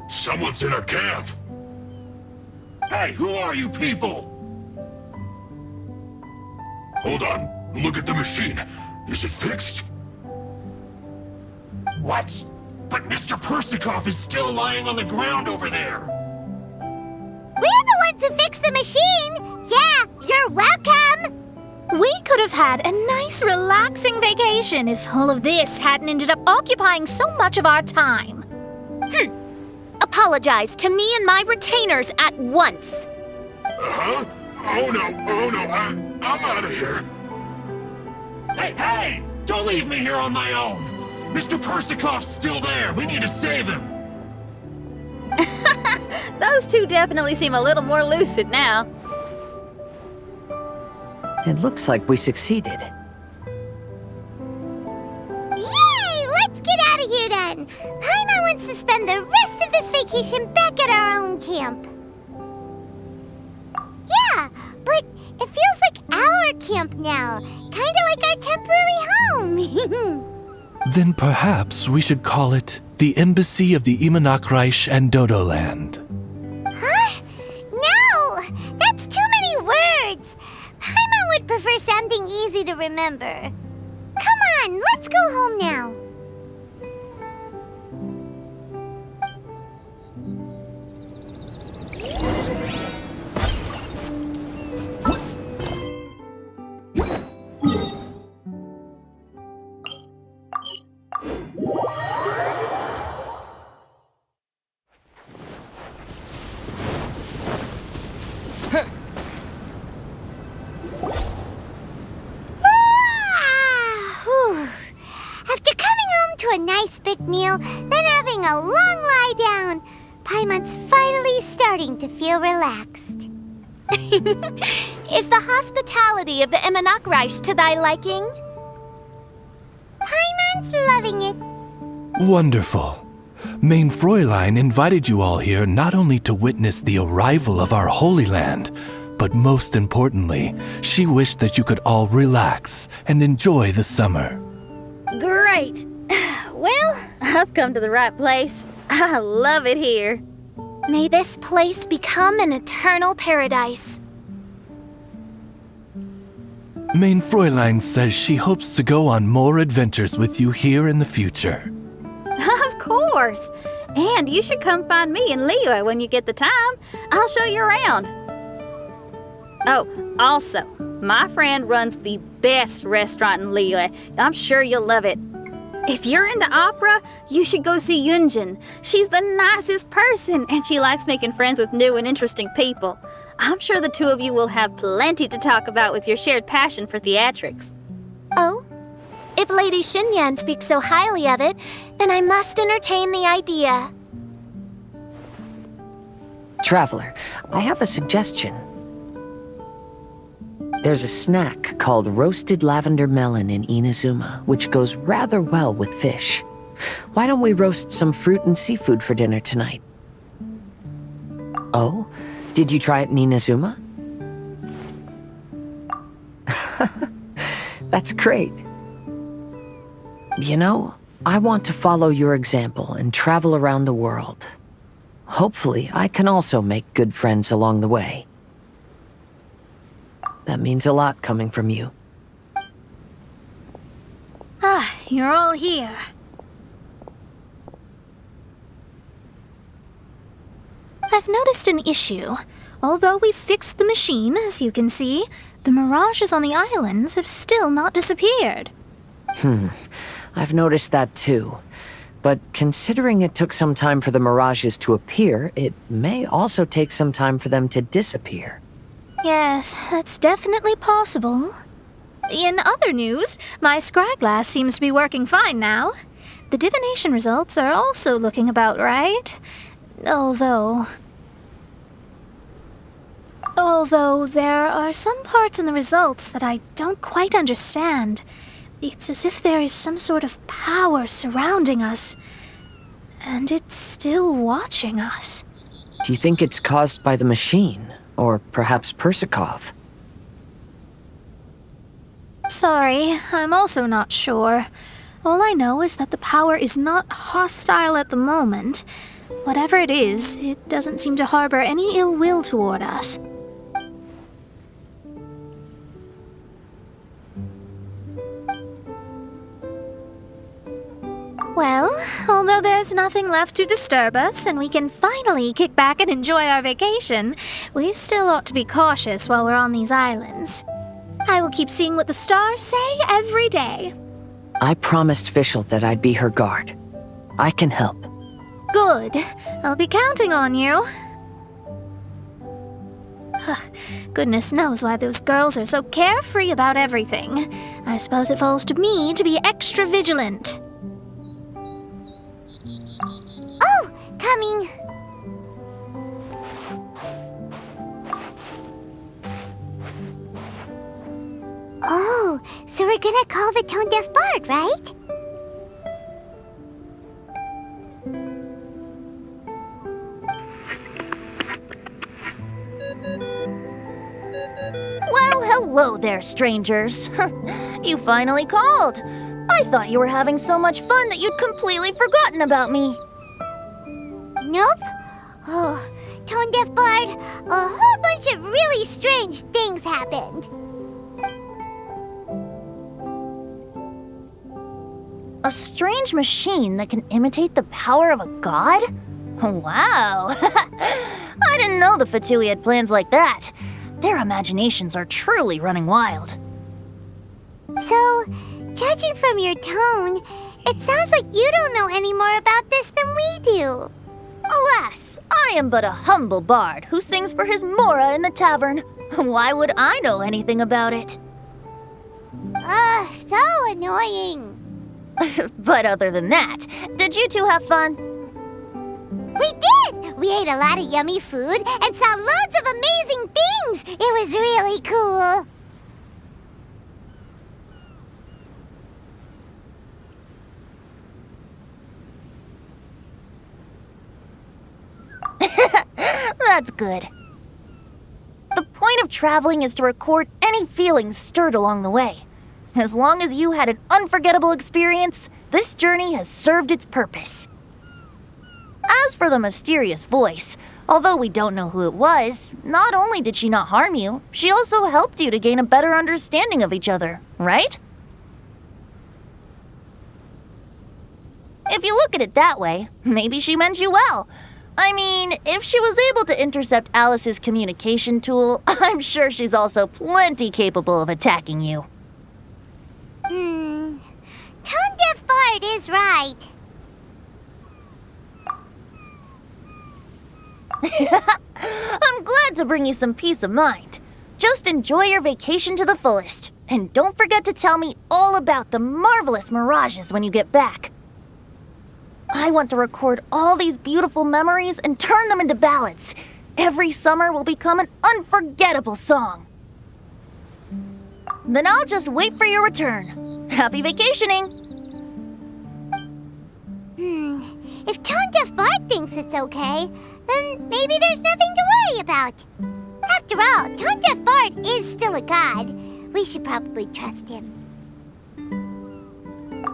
Someone's in our camp! Hey, who are you people? Hold on, look at the machine. Is it fixed? What? But Mr. Persikov is still lying on the ground over there! We're the ones who fixed the machine! Yeah, you're welcome! We could have had a nice, relaxing vacation if all of this hadn't ended up occupying so much of our time. Apologize to me and my retainers at once. Huh? Oh no, I'm out of here. Hey! Don't leave me here on my own! Mr. Persikov's still there! We need to save him! Those two definitely seem a little more lucid now. It looks like we succeeded. Yay! Let's get out of here then! Paimon wants to spend the rest of this vacation back at our own camp. Yeah, but it feels like our camp now. Kinda like our temporary home. Then perhaps we should call it the Embassy of the Imanakreich and Dodoland. Huh? No! That's too many words! Paimon would prefer something easy to remember. Come on, let's go home now. After coming home to a nice big meal, then having a long lie down, Paimon's finally starting to feel relaxed. Is the hospitality of the Imanakreich to thy liking? Paimon's loving it. Wonderful. Main Fräulein invited you all here not only to witness the arrival of our Holy Land, but most importantly, she wished that you could all relax and enjoy the summer. Great! Well, I've come to the right place. I love it here. May this place become an eternal paradise. Main Fräulein says she hopes to go on more adventures with you here in the future. Of course! And you should come find me and Liyue when you get the time. I'll show you around. Oh, also, my friend runs the best restaurant in Liyue. I'm sure you'll love it. If you're into opera, you should go see Yunjin. She's the nicest person, and she likes making friends with new and interesting people. I'm sure the two of you will have plenty to talk about with your shared passion for theatrics. Oh? If Lady Xinyan speaks so highly of it, then I must entertain the idea. Traveler, I have a suggestion. There's a snack called roasted lavender melon in Inazuma, which goes rather well with fish. Why don't we roast some fruit and seafood for dinner tonight? Oh? Did you try it in Inazuma? That's great. You know, I want to follow your example and travel around the world. Hopefully, I can also make good friends along the way. That means a lot coming from you. Ah, you're all here. I've noticed an issue. Although we've fixed the machine, as you can see, the mirages on the islands have still not disappeared. I've noticed that too. But considering it took some time for the mirages to appear, it may also take some time for them to disappear. Yes, that's definitely possible. In other news, my scryglass seems to be working fine now. The divination results are also looking about right. Although there are some parts in the results that I don't quite understand. It's as if there is some sort of power surrounding us, and it's still watching us. Do you think it's caused by the machine, or perhaps Persikov? Sorry, I'm also not sure. All I know is that the power is not hostile at the moment. Whatever it is, it doesn't seem to harbor any ill will toward us. Well, although there's nothing left to disturb us and we can finally kick back and enjoy our vacation, we still ought to be cautious while we're on these islands. I will keep seeing what the stars say every day. I promised Fischl that I'd be her guard. I can help. Good. I'll be counting on you. Goodness knows why those girls are so carefree about everything. I suppose it falls to me to be extra vigilant. Oh, coming. Oh, so we're gonna call the tone-deaf bard, right? Well, hello there, strangers. You finally called. I thought you were having so much fun that you'd completely forgotten about me. Nope. Oh, tone-deaf bard, a whole bunch of really strange things happened. A strange machine that can imitate the power of a god? Wow! I didn't know the Fatui had plans like that. Their imaginations are truly running wild. So, judging from your tone, it sounds like you don't know any more about this than we do. Alas, I am but a humble bard who sings for his Mora in the tavern. Why would I know anything about it? So annoying. But other than that, did you two have fun? We did! We ate a lot of yummy food and saw loads of amazing things! It was really cool! That's good. The point of traveling is to record any feelings stirred along the way. As long as you had an unforgettable experience, this journey has served its purpose. As for the mysterious voice, although we don't know who it was, not only did she not harm you, she also helped you to gain a better understanding of each other, right? If you look at it that way, maybe she meant you well. I mean, if she was able to intercept Alice's communication tool, I'm sure she's also plenty capable of attacking you. Tone-deaf bard is right. I'm glad to bring you some peace of mind. Just enjoy your vacation to the fullest. And don't forget to tell me all about the marvelous mirages when you get back. I want to record all these beautiful memories and turn them into ballads. Every summer will become an unforgettable song. Then I'll just wait for your return. Happy vacationing! If tone-deaf bard thinks it's okay, then maybe there's nothing to worry about. After all, tone-deaf bard is still a god. We should probably trust him.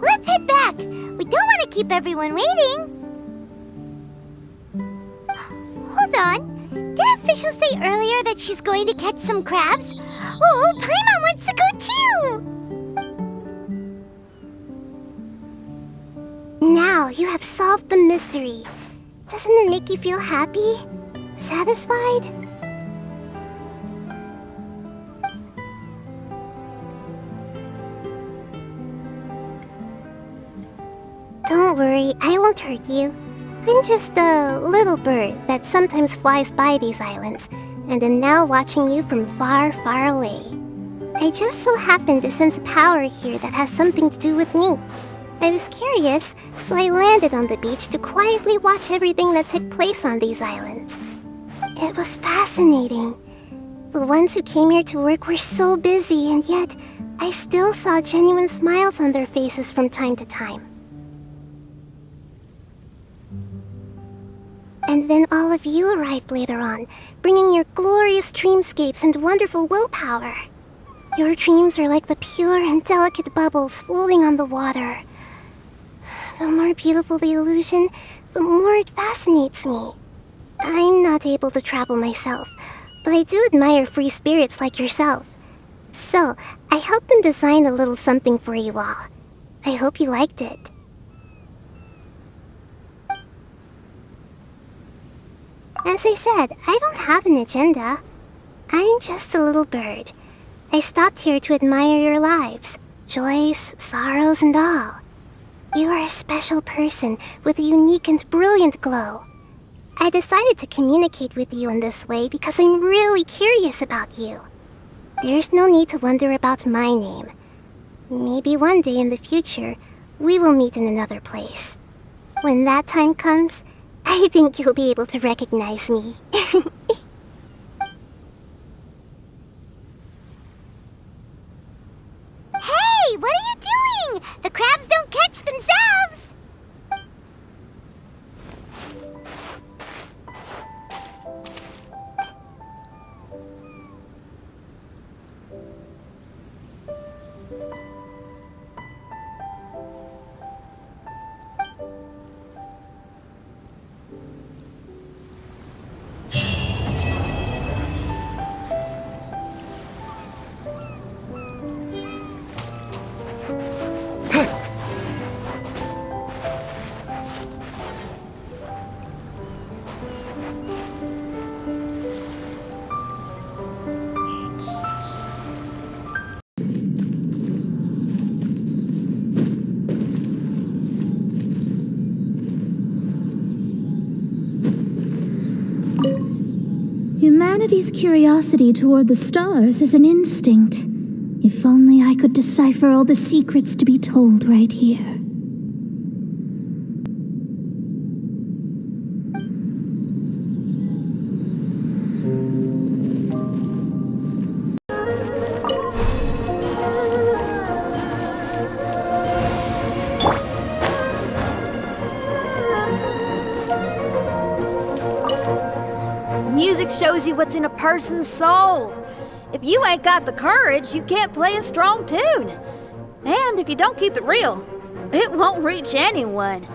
Let's head back. We don't want to keep everyone waiting. Hold on. Didn't Fischl say earlier that she's going to catch some crabs? Oh, Paimon wants to go too! Now you have solved the mystery. Doesn't it make you feel happy? Satisfied? Don't worry, I won't hurt you. I'm just a little bird that sometimes flies by these islands, and am now watching you from far, far away. I just so happened to sense a power here that has something to do with me. I was curious, so I landed on the beach to quietly watch everything that took place on these islands. It was fascinating. The ones who came here to work were so busy, and yet I still saw genuine smiles on their faces from time to time. And then all of you arrived later on, bringing your glorious dreamscapes and wonderful willpower. Your dreams are like the pure and delicate bubbles floating on the water. The more beautiful the illusion, the more it fascinates me. I'm not able to travel myself, but I do admire free spirits like yourself. So, I helped them design a little something for you all. I hope you liked it. As I said, I don't have an agenda. I'm just a little bird. I stopped here to admire your lives, joys, sorrows, and all. You are a special person with a unique and brilliant glow. I decided to communicate with you in this way because I'm really curious about you. There's no need to wonder about my name. Maybe one day in the future, we will meet in another place. When that time comes, I think you'll be able to recognize me. Hey, what are you doing? The crabs don't catch themselves! Humanity's curiosity toward the stars is an instinct. If only I could decipher all the secrets to be told right here. Music shows you what's in a person's soul. If you ain't got the courage, you can't play a strong tune. And if you don't keep it real, it won't reach anyone.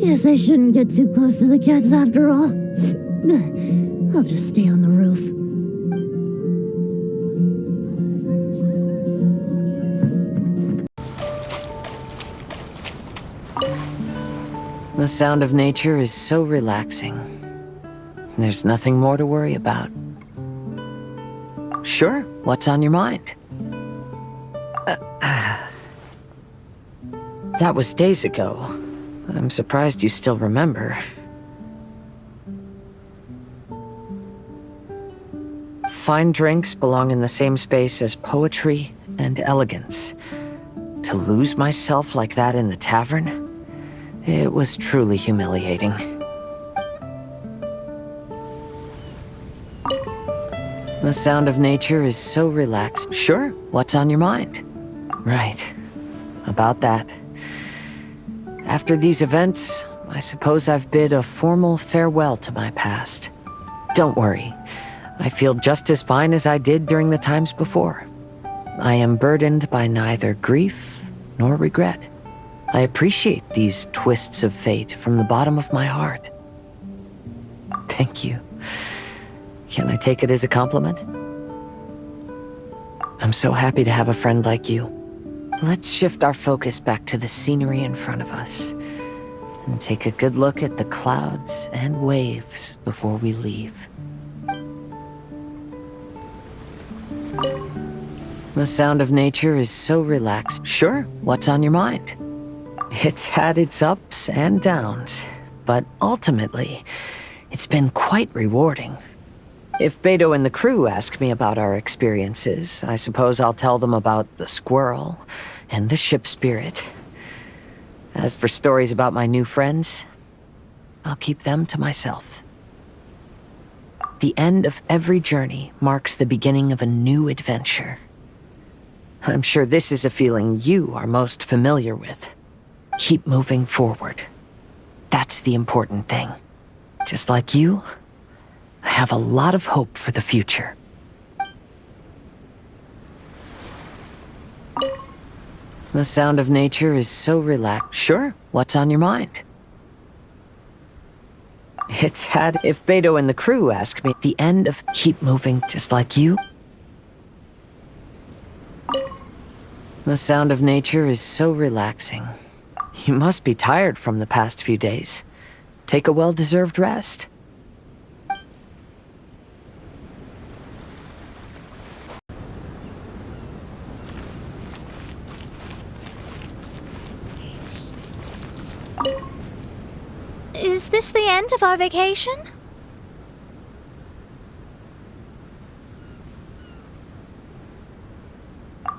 Guess I shouldn't get too close to the cats after all. I'll just stay on the roof. The sound of nature is so relaxing. There's nothing more to worry about. Sure, what's on your mind? That was days ago. I'm surprised you still remember. Fine drinks belong in the same space as poetry and elegance. To lose myself like that in the tavern, it was truly humiliating. The sound of nature is so relaxed. Sure, what's on your mind? Right, about that. After these events, I suppose I've bid a formal farewell to my past. Don't worry. I feel just as fine as I did during the times before. I am burdened by neither grief nor regret. I appreciate these twists of fate from the bottom of my heart. Thank you. Can I take it as a compliment? I'm so happy to have a friend like you. Let's shift our focus back to the scenery in front of us and take a good look at the clouds and waves before we leave. The sound of nature is so relaxed. Sure, what's on your mind? It's had its ups and downs, but ultimately, it's been quite rewarding. If Beto and the crew ask me about our experiences, I suppose I'll tell them about the squirrel and the ship spirit. As for stories about my new friends, I'll keep them to myself. The end of every journey marks the beginning of a new adventure. I'm sure this is a feeling you are most familiar with. Keep moving forward. That's the important thing. Just like you, I have a lot of hope for the future. The sound of nature is so relaxed. Sure, what's on your mind? It's had... If Beto and the crew ask me, the end of... Keep moving, just like you. The sound of nature is so relaxing. You must be tired from the past few days. Take a well-deserved rest. Is this the end of our vacation?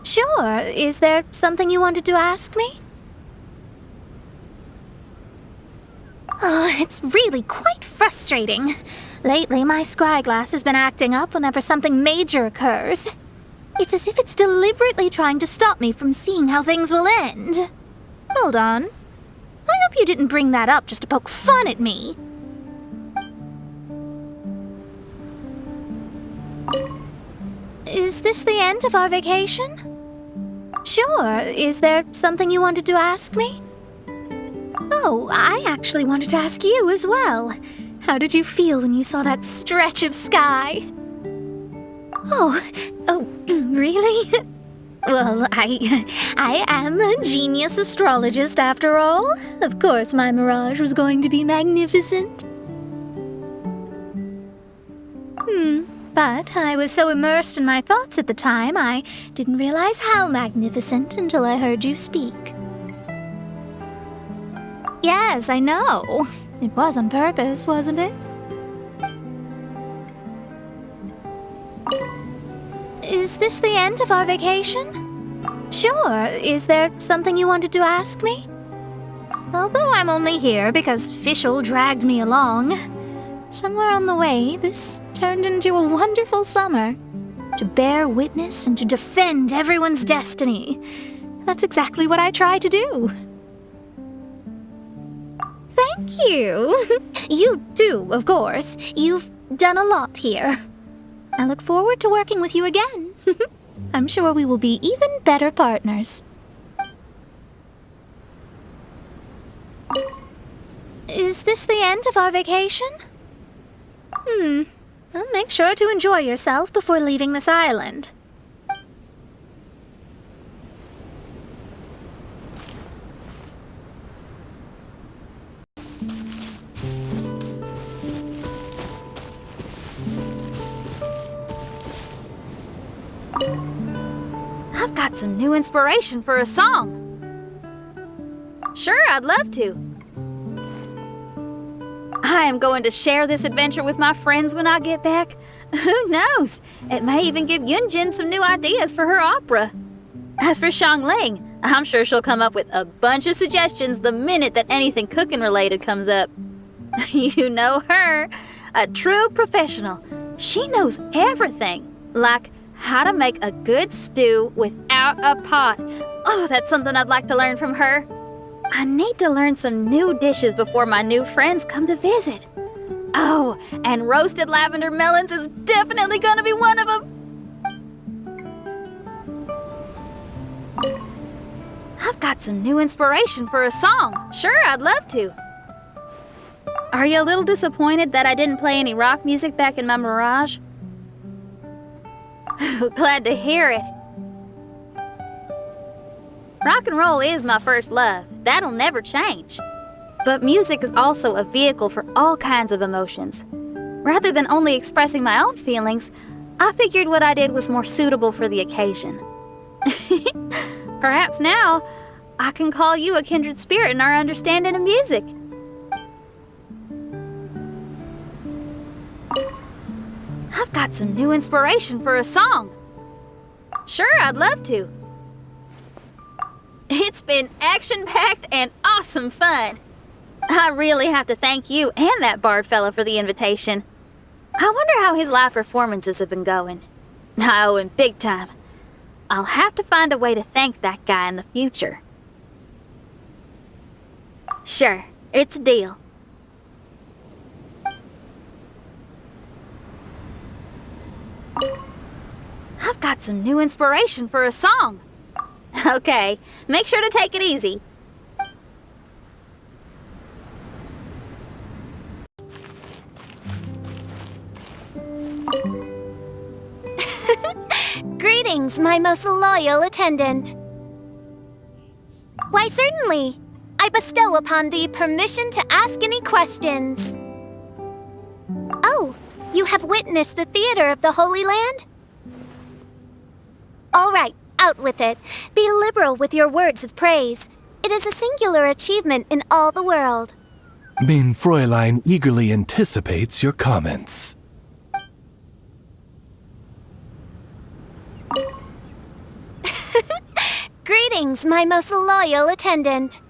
Sure. Is there something you wanted to ask me? Oh, it's really quite frustrating. Lately, my scryglass has been acting up whenever something major occurs. It's as if it's deliberately trying to stop me from seeing how things will end. Hold on. I hope you didn't bring that up just to poke fun at me. Is this the end of our vacation? Sure. Is there something you wanted to ask me? Oh, I actually wanted to ask you as well. How did you feel when you saw that stretch of sky? Oh, really? Well, I am a genius astrologist after all. Of course my mirage was going to be magnificent. But I was so immersed in my thoughts at the time, I didn't realize how magnificent until I heard you speak. Yes, I know. It was on purpose, wasn't it? Is this the end of our vacation? Sure. Is there something you wanted to ask me? Although I'm only here because Fischl dragged me along, somewhere on the way, this turned into a wonderful summer. To bear witness and to defend everyone's destiny. That's exactly what I try to do. Thank you. You too, of course. You've done a lot here. I look forward to working with you again. I'm sure we will be even better partners. Is this the end of our vacation? Well, make sure to enjoy yourself before leaving this island. I've got some new inspiration for a song. Sure, I'd love to. I am going to share this adventure with my friends when I get back. Who knows? It may even give Yunjin some new ideas for her opera. As for Xiangling, I'm sure she'll come up with a bunch of suggestions the minute that anything cooking related comes up. You know her, a true professional. She knows everything, like how to make a good stew without a pot. Oh, that's something I'd like to learn from her. I need to learn some new dishes before my new friends come to visit. Oh, and roasted lavender melons is definitely gonna be one of them. I've got some new inspiration for a song. Sure, I'd love to. Are you a little disappointed that I didn't play any rock music back in my Mirage? Glad to hear it. Rock and roll is my first love. That'll never change. But music is also a vehicle for all kinds of emotions. Rather than only expressing my own feelings, I figured what I did was more suitable for the occasion. Perhaps now, I can call you a kindred spirit in our understanding of music. I've got some new inspiration for a song. Sure, I'd love to. It's been action-packed and awesome fun. I really have to thank you and that bard fella for the invitation. I wonder how his live performances have been going. I owe him big time. I'll have to find a way to thank that guy in the future. Sure, it's a deal. I've got some new inspiration for a song. Okay, make sure to take it easy. Greetings, my most loyal attendant. Why, certainly. I bestow upon thee permission to ask any questions. Oh, you have witnessed the theater of the Holy Land? All right, out with it. Be liberal with your words of praise. It is a singular achievement in all the world. Mein Fräulein eagerly anticipates your comments. Greetings, my most loyal attendant.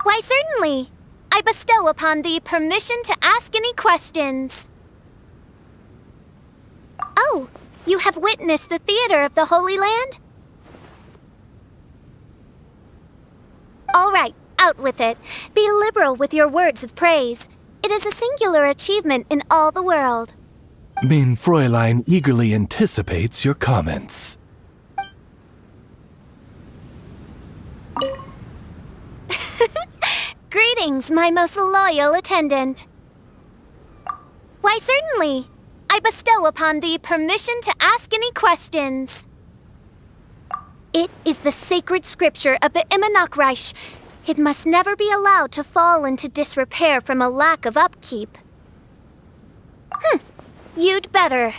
Why, certainly. I bestow upon thee permission to ask any questions. Oh, you have witnessed the theater of the Holy Land? All right, out with it. Be liberal with your words of praise. It is a singular achievement in all the world. Mein Fräulein eagerly anticipates your comments. Greetings, my most loyal attendant. Why, certainly. I bestow upon thee permission to ask any questions. It is the sacred scripture of the Immanok-Reich. It must never be allowed to fall into disrepair from a lack of upkeep. You'd better.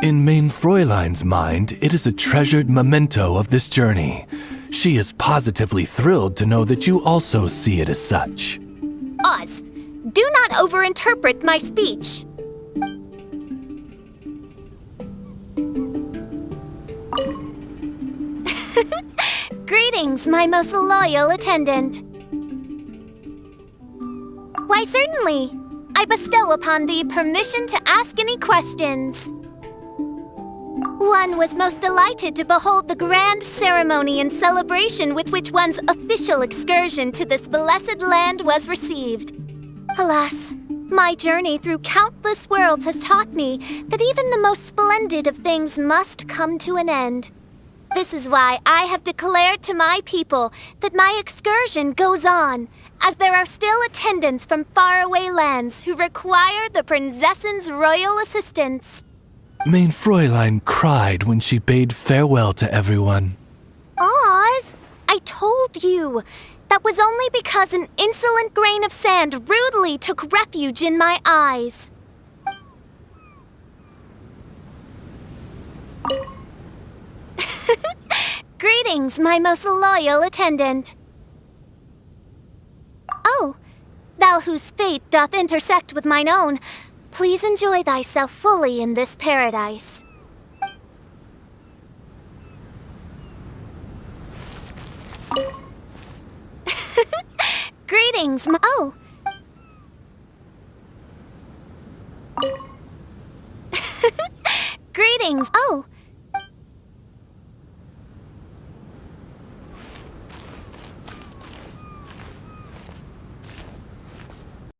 In Mein Fräulein's mind, it is a treasured memento of this journey. She is positively thrilled to know that you also see it as such. Oz, do not overinterpret my speech. Greetings, my most loyal attendant. Why, certainly. I bestow upon thee permission to ask any questions. One was most delighted to behold the grand ceremony and celebration with which one's official excursion to this blessed land was received. Alas, my journey through countless worlds has taught me that even the most splendid of things must come to an end. This is why I have declared to my people that my excursion goes on, as there are still attendants from faraway lands who require the Princess's royal assistance. Mein Fräulein cried when she bade farewell to everyone. Oz, I told you. That was only because an insolent grain of sand rudely took refuge in my eyes. Greetings, my most loyal attendant. Oh, thou whose fate doth intersect with mine own, please enjoy thyself fully in this paradise. Greetings, Oh,